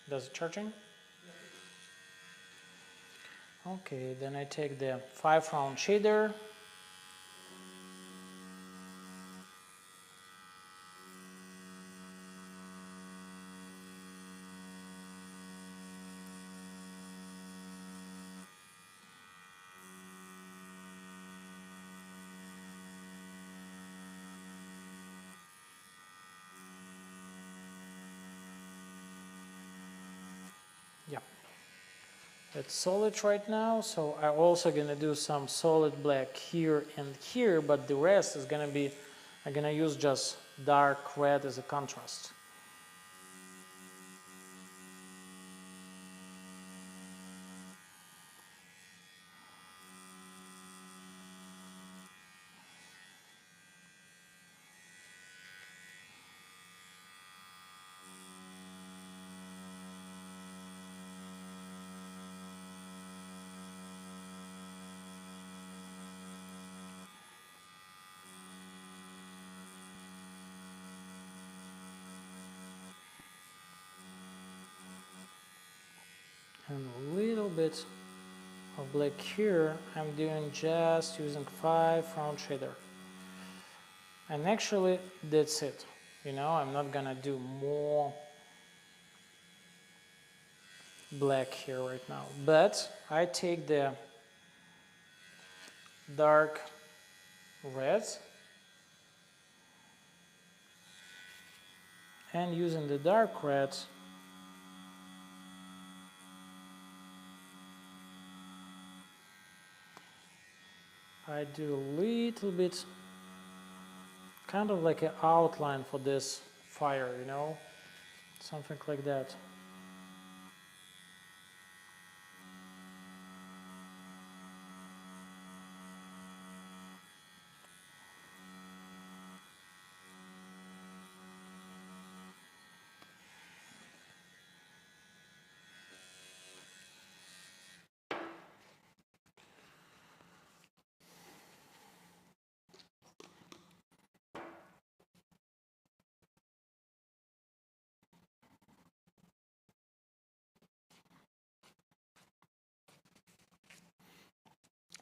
does it charging? Okay, then I take the 5-round shader. Yeah, it's solid right now, so I'm also gonna do some solid black here and here, but the rest is gonna be, I'm gonna use just dark red as a contrast. And a little bit of black here, I'm doing just using 5-round shader. And actually, that's it. You know, I'm not gonna do more black here right now. But I take the dark red and using the dark red, I do a little bit, kind of like an outline for this fire, you know, something like that.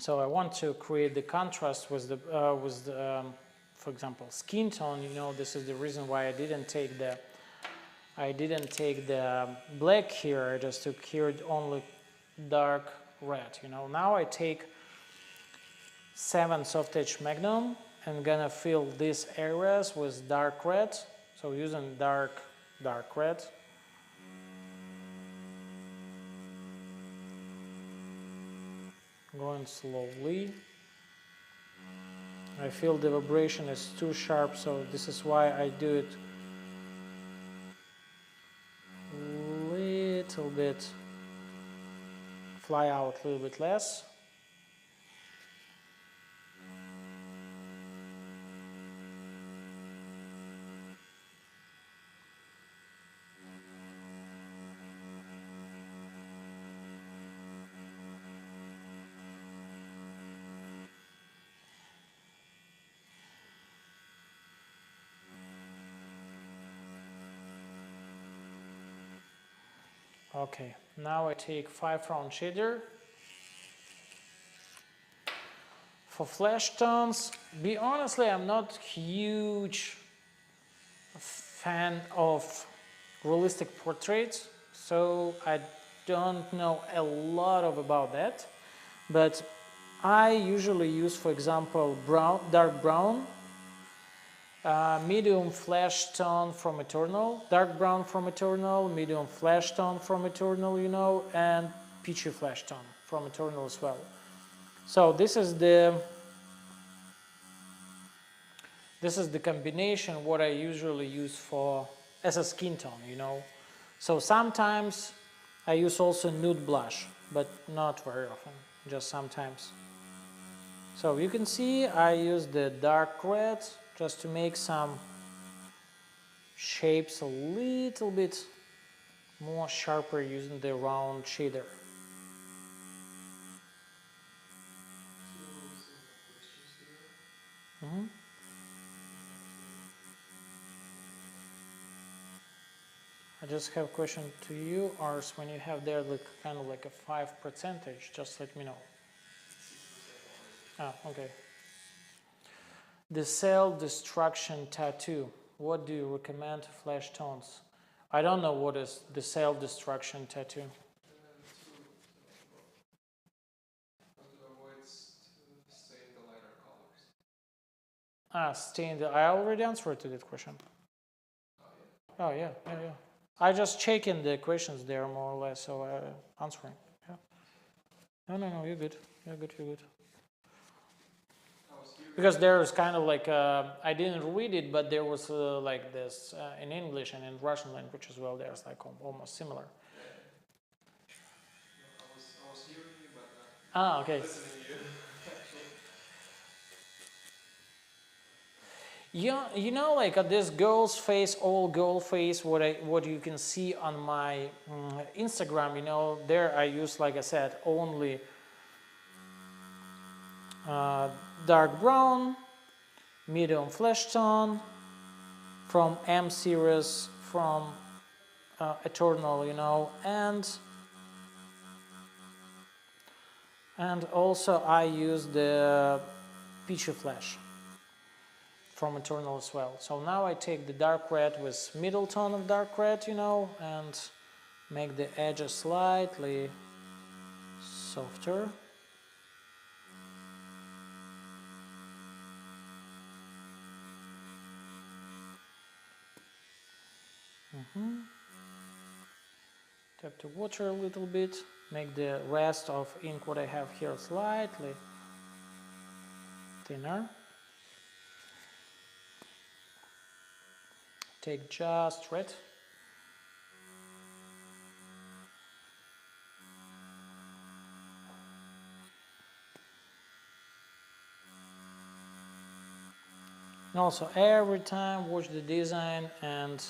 So I want to create the contrast with the for example, skin tone. You know, this is the reason why I didn't take the black here. I just took here only dark red. You know, now I take 7 soft edge Magnum and gonna fill these areas with dark red. So using dark red. Going slowly. I feel the vibration is too sharp, so this is why I do it little bit, fly out a little bit less. Okay, now I take 5 round shader. For flash tones, be honestly, I'm not huge fan of realistic portraits, so I don't know a lot about that. But I usually use, for example, dark brown, medium flash tone from Eternal, dark brown from Eternal, medium flash tone from Eternal, you know, and peachy flash tone from Eternal as well. So this is the combination what I usually use for as a skin tone, you know. So sometimes I use also nude blush, but not very often, just sometimes. So you can see I use the dark red just to make some shapes a little bit more sharper using the round shader. I just have a question to you, Ars. When you have there like kind of like a 5%, just let me know. Ah, okay. The cell destruction tattoo. What do you recommend flash tones? I don't know what is the cell destruction tattoo. To avoid staying the lighter colors. Ah, stain. I already answered to that question. Oh yeah. I just checking the questions there more or less, so answering. Yeah. No, you're good. You're good. Because there is kind of like I didn't read it, but there was like this in English and in Russian language as well. There's like almost similar. I was hearing you, but Ah, okay. listening to you. Yeah, you know, like this girl's face, all girl face, what you can see on my Instagram, you know, there I use, like I said, only dark brown, medium flesh tone from M series, from Eternal, you know, and also I use the Peachy Flash from Eternal as well. So now I take the dark red with middle tone of dark red, you know, and make the edges slightly softer. Tap the water a little bit, make the rest of ink what I have here slightly thinner. Take just red. And also every time watch the design and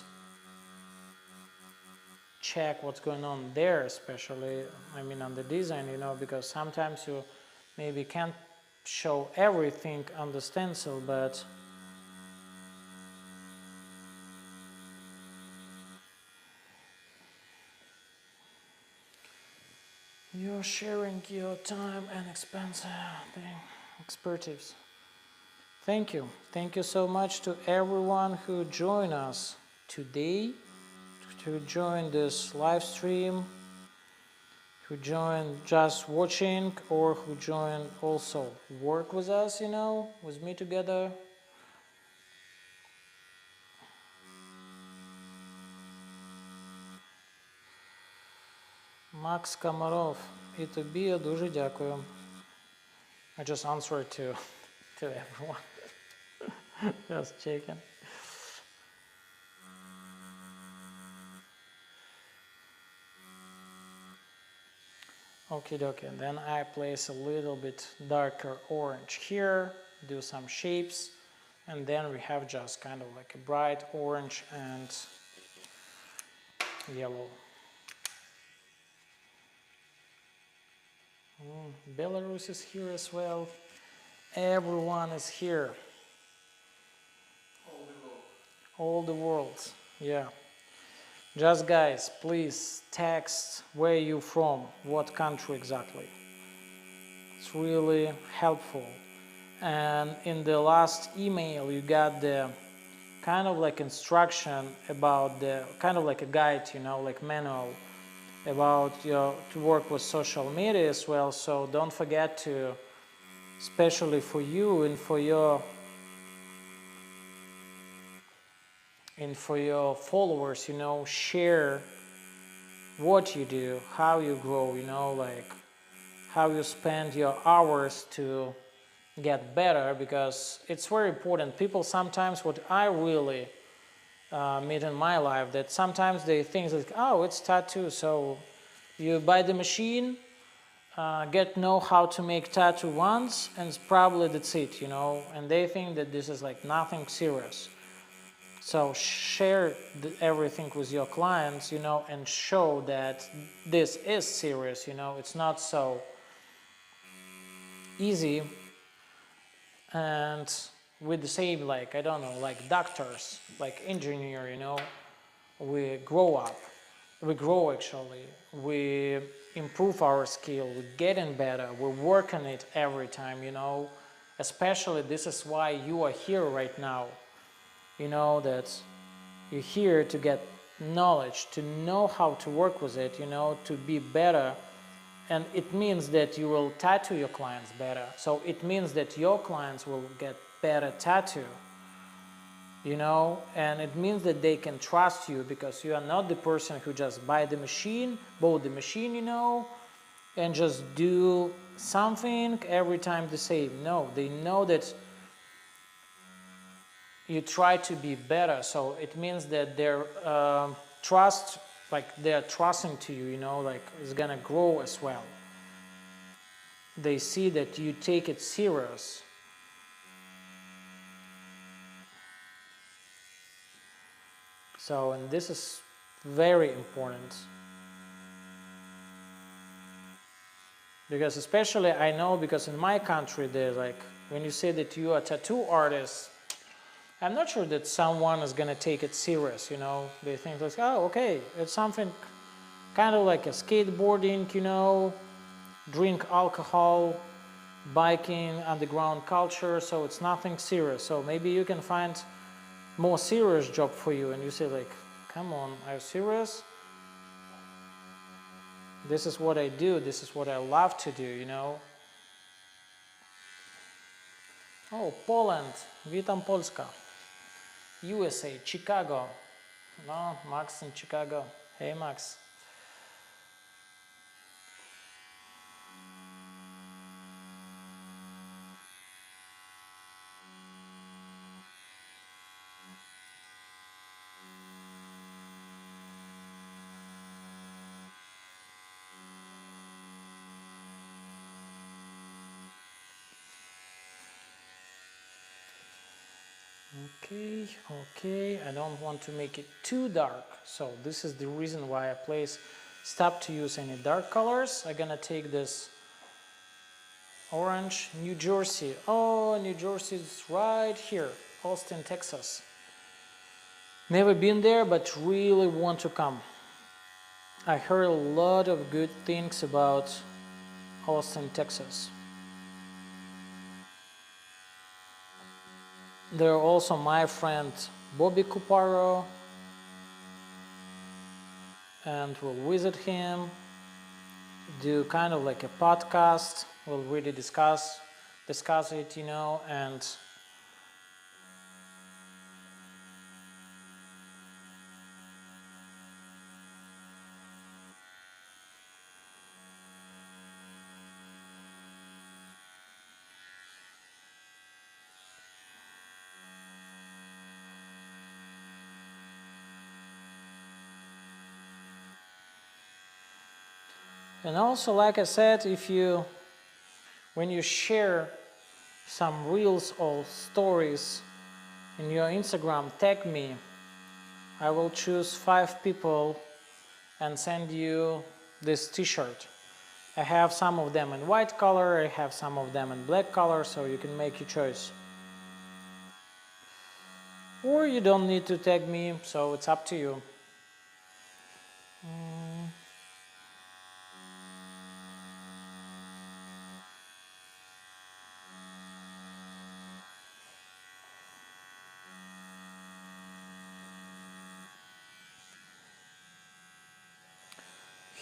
check what's going on there, especially, I mean, on the design, you know, because sometimes you maybe can't show everything on the stencil, but You're sharing your time and expertise. Thank you. Thank you so much to everyone who joined us today, to join this live stream, who joined just watching, or who joined also work with us, you know, with me together. Max Kamarov, і тобі дуже дякую. I just answered to everyone. Just checking. Okay, then I place a little bit darker orange here, do some shapes, and then we have just kind of like a bright orange and yellow. Belarus is here as well. Everyone is here. All the world, yeah. Just guys, please text where you from, what country exactly. It's really helpful. And in the last email you got the kind of like instruction about the kind of like a guide, you know, like manual about to work with social media as well. So don't forget to, especially for you and for your followers, you know, share what you do, how you grow, you know, like how you spend your hours to get better, because it's very important. People sometimes, what I really meet in my life, that sometimes they think like, oh, it's tattoo, so you buy the machine, know how to make tattoo once, and probably that's it, you know, and they think that this is like nothing serious. So share everything with your clients, you know, and show that this is serious, you know, it's not so easy. And with the same, like, I don't know, like doctors, like engineer, you know, we grow up, we grow actually, we improve our skill, we're getting better, we work on it every time, you know, especially this is why you are here right now, you know, that you're here to get knowledge, to know how to work with it, you know, to be better. And it means that you will tattoo your clients better. So it means that your clients will get better tattoo, you know, and it means that they can trust you, because you are not the person who just bought the machine, you know, and just do something every time the same. No, they know that you try to be better. So it means that their trust, like they're trusting to you, you know, like it's gonna grow as well. They see that you take it serious. So, and this is very important, because especially I know, because in my country there's like, when you say that you are a tattoo artist, I'm not sure that someone is gonna take it serious, you know. They think like, oh, okay, it's something kind of like a skateboarding, you know, drink alcohol, biking, underground culture, so it's nothing serious. So maybe you can find more serious job for you, and you say like, come on, are you serious? This is what I do, this is what I love to do, you know. Oh, Poland, witam Polska. USA, Chicago. No, Max in Chicago. Hey, Max. Okay, I don't want to make it too dark, so this is the reason why I stop to use any dark colors. I'm gonna take this orange. New Jersey. Oh, New Jersey is right here, Austin, Texas. Never been there, but really want to come. I heard a lot of good things about Austin, Texas. There are also my friend Bobby Cuparo, and we'll visit him, do kind of like a podcast. We'll really discuss it, you know, and also, like I said, when you share some reels or stories in your Instagram, tag me. I will choose 5 people and send you this t-shirt. I have some of them in white color, I have some of them in black color, so you can make your choice. Or you don't need to tag me, so it's up to you.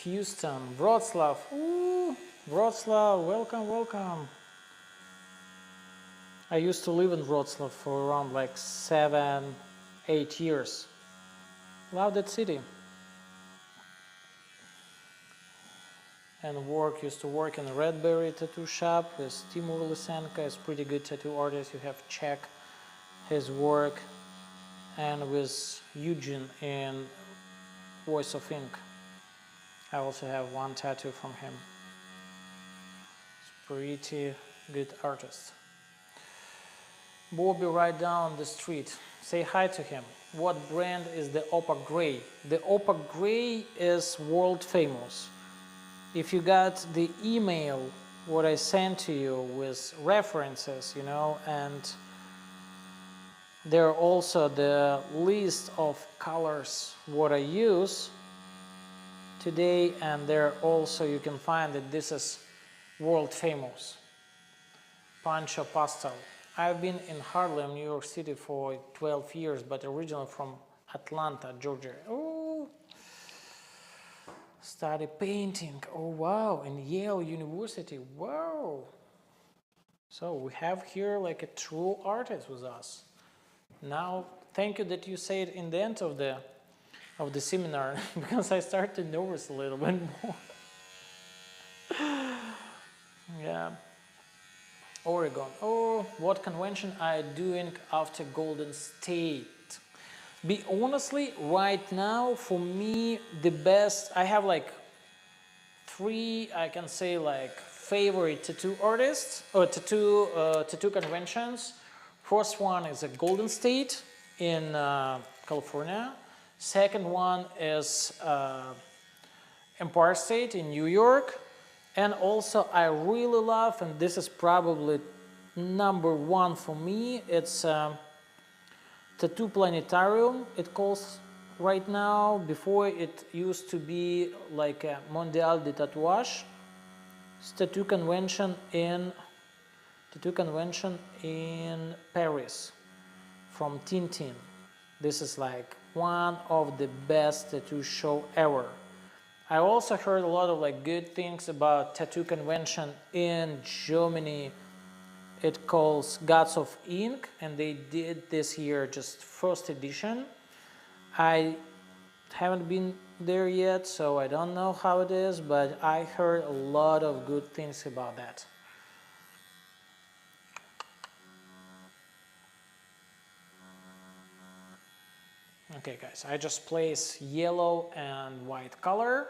Houston, Wrocław. Ooh, Wrocław, welcome, welcome. I used to live in Wrocław for around like 7-8 years. Love that city. And used to work in a Redberry tattoo shop with Timur Lysenko. He's a pretty good tattoo artist. You have to check his work. And with Eugene in Voice of Ink. I also have one tattoo from him. He's a pretty good artist. Bobby right down the street. Say hi to him. What brand is the Opak Gray? The Opak Gray is world famous. If you got the email what I sent to you with references, you know, and there are also the list of colors what I use today, and there also you can find that this is world famous. Pancho Pastel. I've been in Harlem, New York City for 12 years, but originally from Atlanta, Georgia. Oh, study painting. Oh wow, in Yale University. Wow. So we have here like a true artist with us. Now, thank you that you say it in the end of the seminar, because I started to nervous a little bit more. Yeah. Oregon. Oh, what convention are you doing after Golden State? Be honestly, right now, for me, the best, I have like 3, I can say like favorite tattoo artists, or tattoo conventions. First one is at Golden State in California. Second one is Empire State in New York. And also I really love, and this is probably #1 for me, it's Tattoo Planetarium, it calls right now. Before it used to be like a Mondial de Tatouage. It's tattoo convention in Paris from Tintin. This is like one of the best tattoo show ever. I also heard a lot of like good things about tattoo convention in Germany. It calls Gods of Ink, and they did this year just first edition. I haven't been there yet, so I don't know how it is, but I heard a lot of good things about that. Okay guys, I just place yellow and white color,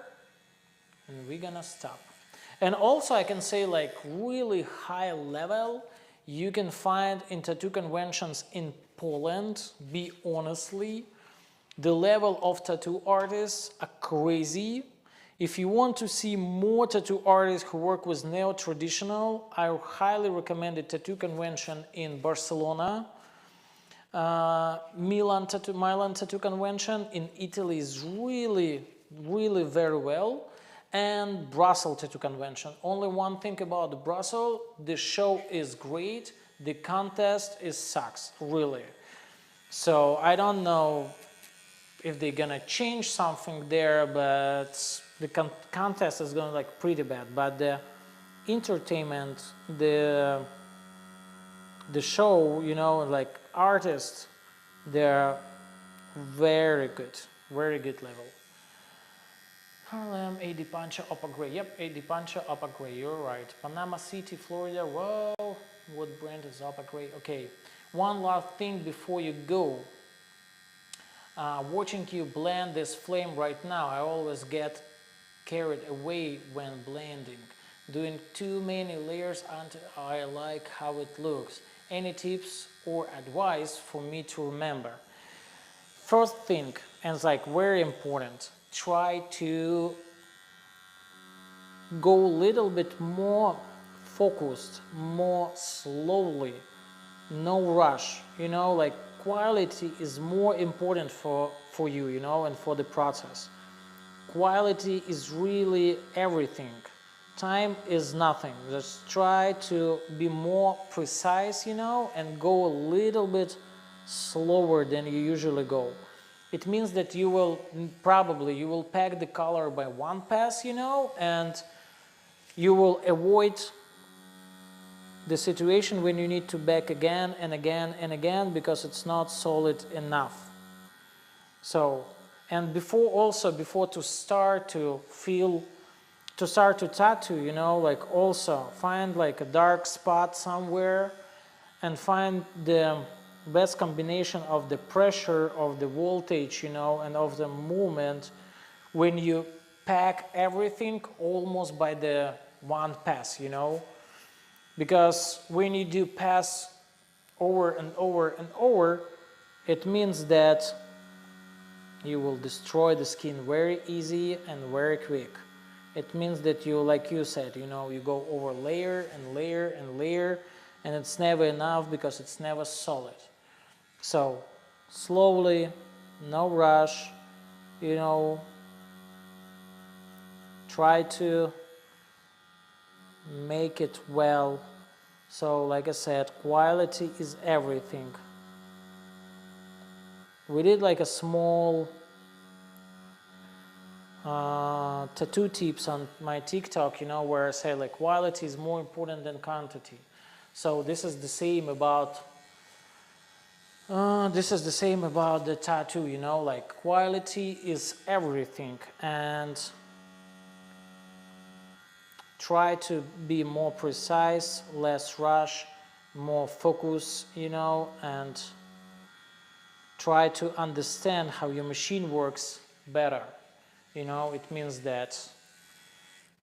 and we're gonna stop. And also I can say like really high level, you can find in tattoo conventions in Poland, be honestly, the level of tattoo artists are crazy. If you want to see more tattoo artists who work with neo-traditional, I highly recommend a tattoo convention in Barcelona. Milan Tattoo Convention in Italy is really really very well. And Brussels Tattoo Convention. Only one thing about the Brussels, the show is great, the contest is sucks, really. So I don't know if they're gonna change something there, but the contest is gonna like pretty bad. But the entertainment, the show, you know, like artists, they're very good level. Harlem, AD Pancha, Upper Gray. Yep, AD Pancha, Upper Gray, you're right. Panama City, Florida. Whoa, what brand is Upper Gray? Okay, one last thing before you go. Watching you blend this flame right now, I always get carried away when blending. Doing too many layers until I like how it looks. Any tips or advice for me to remember? First thing, and it's like very important, try to go a little bit more focused, more slowly, no rush, you know, like quality is more important for you, you know, and for the process. Quality is really everything. Time is nothing. Just try to be more precise, you know, and go a little bit slower than you usually go. It means that you will pack the color by one pass, you know, and you will avoid the situation when you need to back again and again and again because it's not solid enough. So, and before to start to tattoo, you know, like also find like a dark spot somewhere and find the best combination of the pressure, of the voltage, you know, and of the movement when you pack everything almost by the one pass, you know. Because when you do pass over and over and over, it means that you will destroy the skin very easy and very quick. It means that you, like you said, you know, you go over layer and layer and layer, and it's never enough because it's never solid. So slowly, no rush, you know, try to make it well. So like I said, quality is everything. We did like a small tattoo tips on my TikTok, you know, where I say like quality is more important than quantity. So this is the same about the tattoo, you know, like quality is everything, and try to be more precise, less rush, more focus, you know, and try to understand how your machine works better. You know, it means that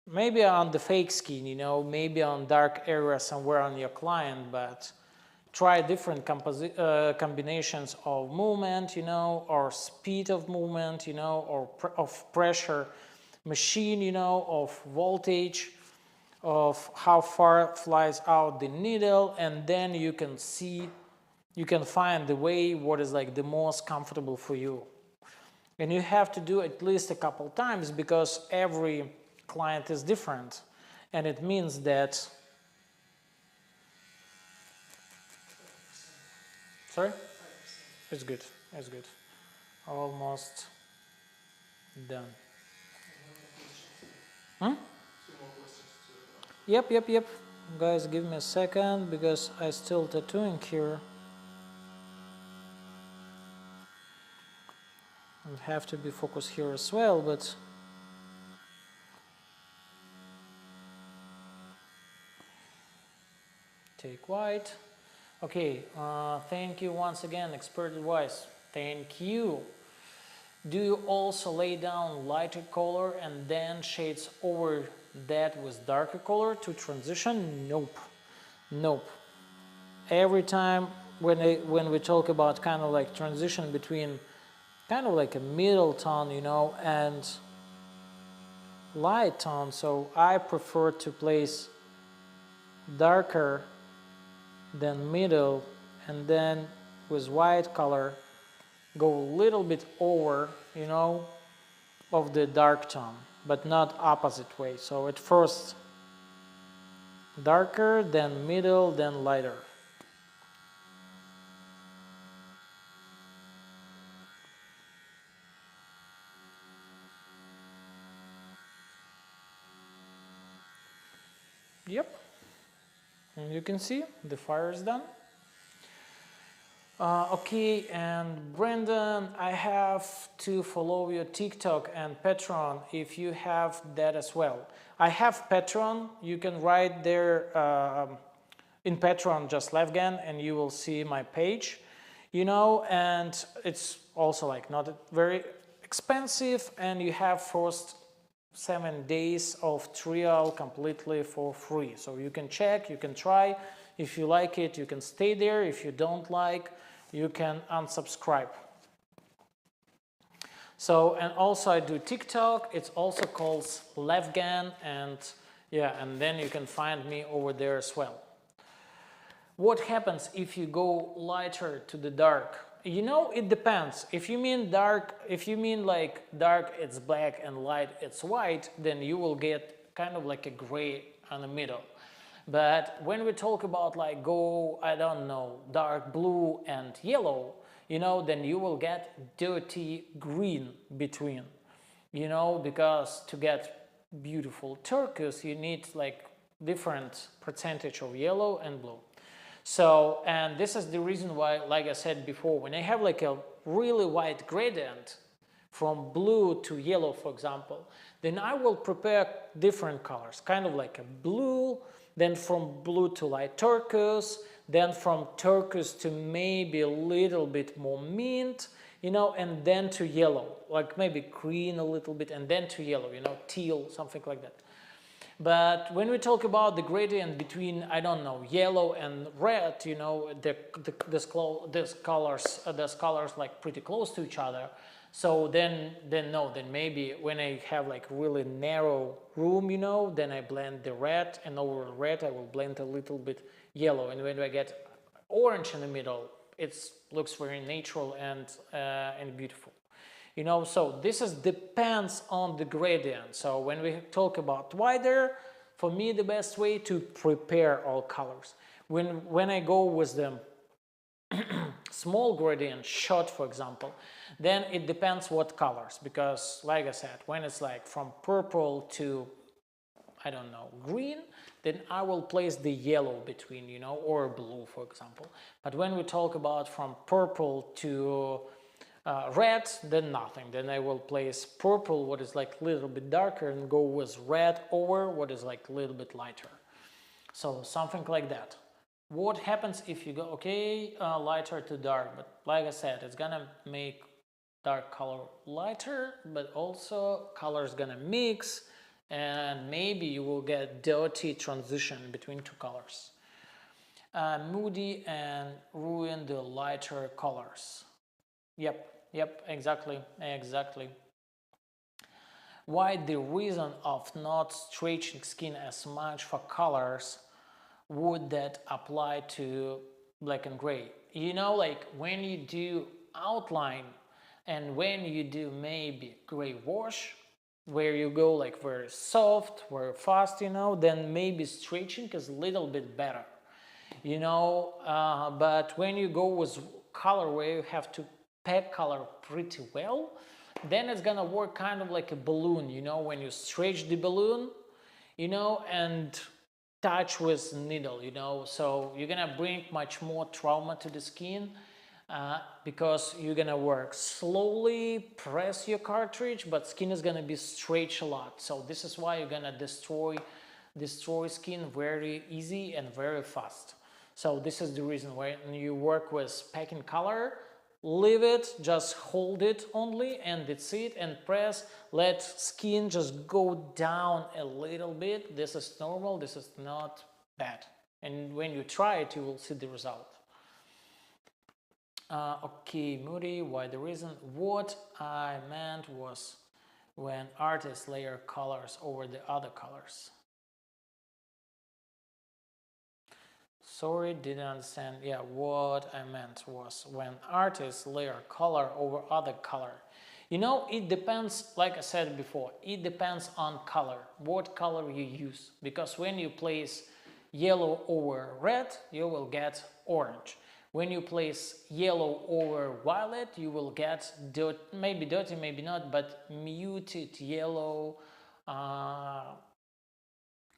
maybe on the fake skin, you know, maybe on dark area somewhere on your client, but try different combinations of movement, you know, or speed of movement, you know, or of pressure, machine, you know, of voltage, of how far flies out the needle, and then you can see, you can find the way what is like the most comfortable for you. And you have to do at least a couple times because every client is different, and it means that. Sorry? It's good. It's good. Almost done. Hmm? Yep. Guys, give me a second because I still tattooing here. I have to be focused here as well, but take white. Okay, thank you once again, expert advice. Thank you. Do you also lay down lighter color and then shades over that with darker color to transition? Nope. Every time when we talk about kind of like transition between kind of like a middle tone, you know, and light tone, so I prefer to place darker than middle, and then with white color go a little bit over, you know, of the dark tone, but not opposite way. So at first darker, then middle, then lighter. Yep, and you can see the fire is done. Okay, and Brendan, I have to follow your TikTok and Patreon if you have that as well. I have Patreon. You can write there in Patreon just Levgan and you will see my page, you know, and it's also like not very expensive, and you have first 7 days of trial completely for free. So you can check, you can try. If you like it, you can stay there. If you don't like, you can unsubscribe. So, and also I do TikTok. It's also called Levgan, and yeah, and then you can find me over there as well. What happens if you go lighter to the dark? You know, it depends. If you mean dark, if you mean like dark it's black and light it's white, then you will get kind of like a gray on the middle. But when we talk about like go, I don't know, dark blue and yellow, you know, then you will get dirty green between, you know, because to get beautiful turquoise, you need like different percentage of yellow and blue. So, and this is the reason why, like I said before, when I have like a really wide gradient from blue to yellow, for example, then I will prepare different colors, kind of like a blue, then from blue to light turquoise, then from turquoise to maybe a little bit more mint, you know, and then to yellow, like maybe green a little bit, and then to yellow, you know, teal, something like that. But when we talk about the gradient between, I don't know, yellow and red, you know, these colors like pretty close to each other. So then maybe when I have like really narrow room, you know, then I blend the red, and over red I will blend a little bit yellow. And when I get orange in the middle, it looks very natural and beautiful. You know, so this depends on the gradient. So when we talk about wider, for me the best way to prepare all colors. When I go with the small gradient shot, for example, then it depends what colors, because like I said, when it's like from purple to, I don't know, green, then I will place the yellow between, you know, or blue, for example. But when we talk about from purple to red, then nothing. Then I will place purple, what is like a little bit darker, and go with red over what is like a little bit lighter. So something like that. What happens if you go, okay, lighter to dark, but like I said, it's gonna make dark color lighter, but also color is gonna mix, and maybe you will get dirty transition between two colors. Moody and ruin the lighter colors. Yep, exactly. Why the reason of not stretching skin as much for colors would that apply to black and gray? You know, like when you do outline and when you do maybe gray wash, where you go like very soft, very fast, you know, then maybe stretching is a little bit better, you know, but when you go with color where you have to pack color pretty well, then it's gonna work kind of like a balloon, you know, when you stretch the balloon, you know, and touch with needle, you know, so you're gonna bring much more trauma to the skin because you're gonna work slowly, press your cartridge, but skin is gonna be stretched a lot. So this is why you're gonna destroy skin very easy and very fast. So this is the reason why when you work with packing color, leave it, just hold it only, and that's it, and press, let skin just go down a little bit. This is normal, this is not bad. And when you try it, you will see the result. Okay, Moody, why the reason? What I meant was when artists layer colors over the other colors. Sorry, didn't understand. Yeah, what I meant was when artists layer color over other color. You know, it depends, like I said before, it depends on color, what color you use. Because when you place yellow over red, you will get orange. When you place yellow over violet, you will get maybe dirty, maybe not, but muted yellow,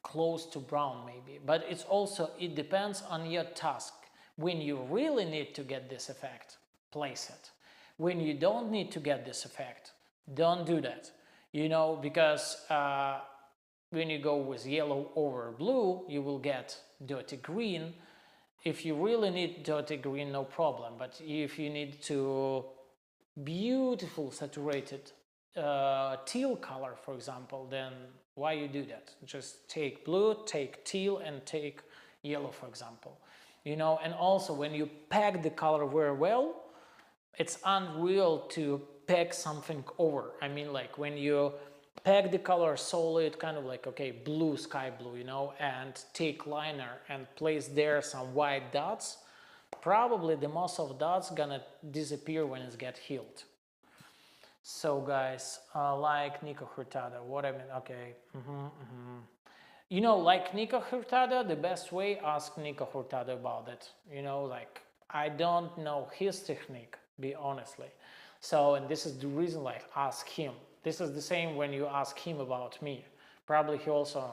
close to brown maybe. But it's also, it depends on your task. When you really need to get this effect, place it. When you don't need to get this effect, don't do that. You know, because when you go with yellow over blue, you will get dirty green. If you really need dirty green, no problem. But if you need to beautiful saturated teal color, for example, then why you do that? Just take blue, take teal, and take yellow, for example. You know, and also when you pack the color very well, it's unreal to pack something over. I mean, like when you pack the color solid, kind of like, okay, blue, sky blue, you know, and take liner and place there some white dots, probably the most of dots gonna disappear when it's get healed. So guys, like Nico Hurtado, what I mean, okay. You know, like Nico Hurtado, the best way, ask Nico Hurtado about it. You know, like, I don't know his technique, be honestly. So, and this is the reason, like, ask him. This is the same when you ask him about me. Probably he also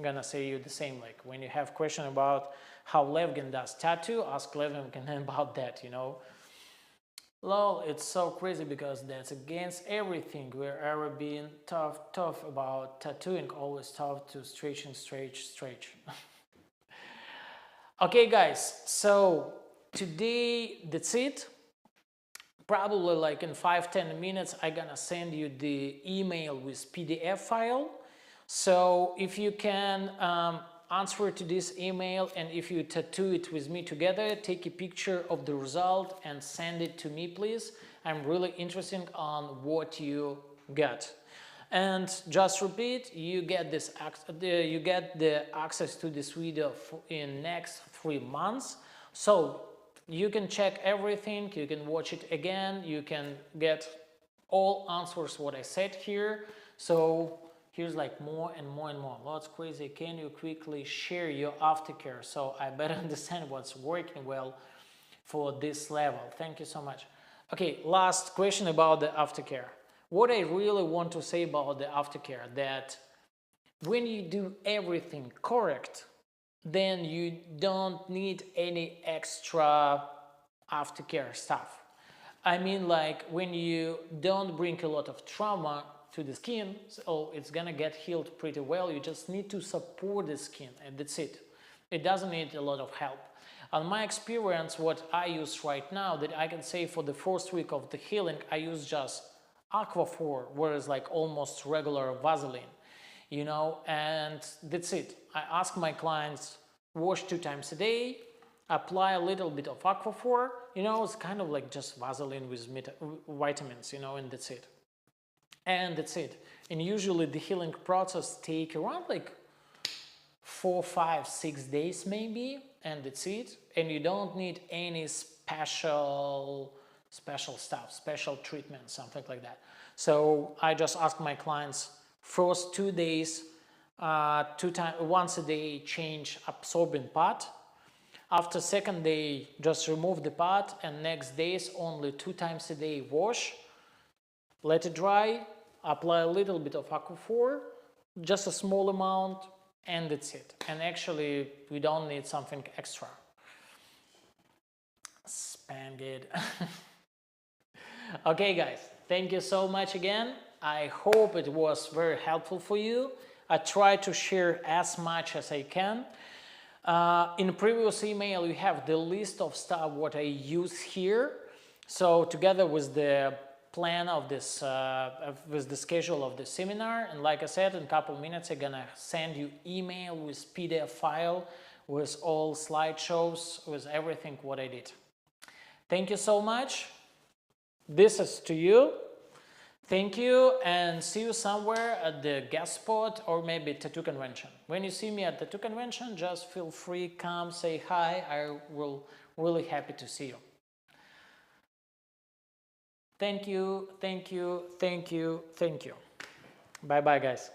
gonna say you the same, like, when you have question about how Levgin does tattoo, ask Levgin about that, you know. Lol, it's so crazy because that's against everything. We're ever being tough about tattooing, always tough to stretch. Okay guys, so today that's it. Probably like in 5-10 minutes I'm gonna send you the email with PDF file. So if you can answer to this email, and if you tattoo it with me together, take a picture of the result and send it to me, please. I'm really interested on what you get. And just repeat, you get this you get the access to this video in next 3 months. So you can check everything, you can watch it again, you can get all answers what I said here. So here's like more and more and more. Lots crazy. Can you quickly share your aftercare so I better understand what's working well for this level? Thank you so much. Okay, last question about the aftercare. What I really want to say about the aftercare, that when you do everything correct, then you don't need any extra aftercare stuff. I mean, like when you don't bring a lot of trauma to the skin, so it's gonna get healed pretty well. You just need to support the skin, and that's it. It doesn't need a lot of help. On my experience, what I use right now, that I can say for the first week of the healing, I use just Aquaphor, whereas like almost regular Vaseline, you know, and that's it. I ask my clients, wash 2 times a day, apply a little bit of Aquaphor, you know, it's kind of like just Vaseline with vitamins, you know, and that's it. And that's it. And usually the healing process take around like 4, 5, 6 days maybe, and that's it. And you don't need any special stuff, special treatment, something like that. So I just ask my clients, first 2 days, once a day change absorbent pad. After second day, just remove the pad, and next days only 2 times a day wash. Let it dry, apply a little bit of Aquaphor, just a small amount, and that's it. And actually, we don't need something extra. Spam it. Okay, guys, thank you so much again. I hope it was very helpful for you. I try to share as much as I can. In the previous email, you have the list of stuff what I use here. So together with the plan of this, with the schedule of the seminar, and like I said, in a couple minutes I'm gonna send you email with PDF file with all slideshows, with everything what I did. Thank you so much. This is to you. Thank you, and see you somewhere at the guest spot or maybe tattoo convention. When you see me at the tattoo convention, just feel free, come, say hi. I will really happy to see you. Thank you, thank you, thank you, thank you. Bye-bye, guys.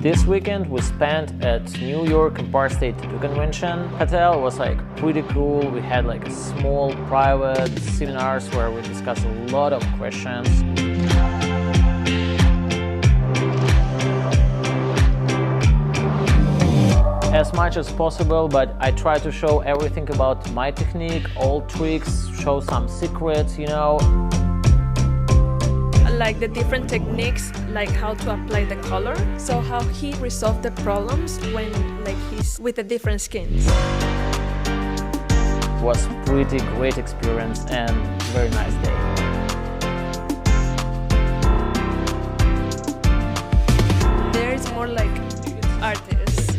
This weekend we spent at New York Empire State Tattoo Convention. Hotel was like pretty cool. We had like a small private seminars where we discussed a lot of questions. As much as possible, but I try to show everything about my technique, all tricks, show some secrets, you know. Like the different techniques, like how to apply the color, so how he resolved the problems when like he's with the different skins. Was pretty great experience and very nice day. There is more like artists.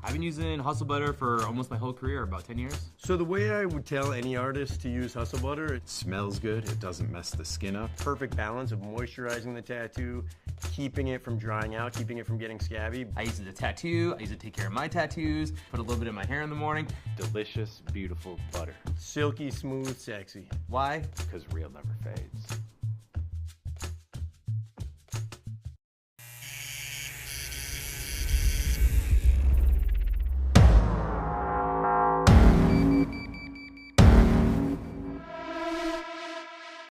I've been using Hustle Butter for almost my whole career, about 10 years. So the way I would tell any artist to use Hustle Butter, It smells good, it doesn't mess the skin up. perfect balance of moisturizing the tattoo, keeping it from drying out, keeping it from getting scabby. I use it to tattoo, I use it to take care of my tattoos, put a little bit in my hair in the morning. Delicious, beautiful butter. Silky, smooth, sexy. Why? Because real never fades.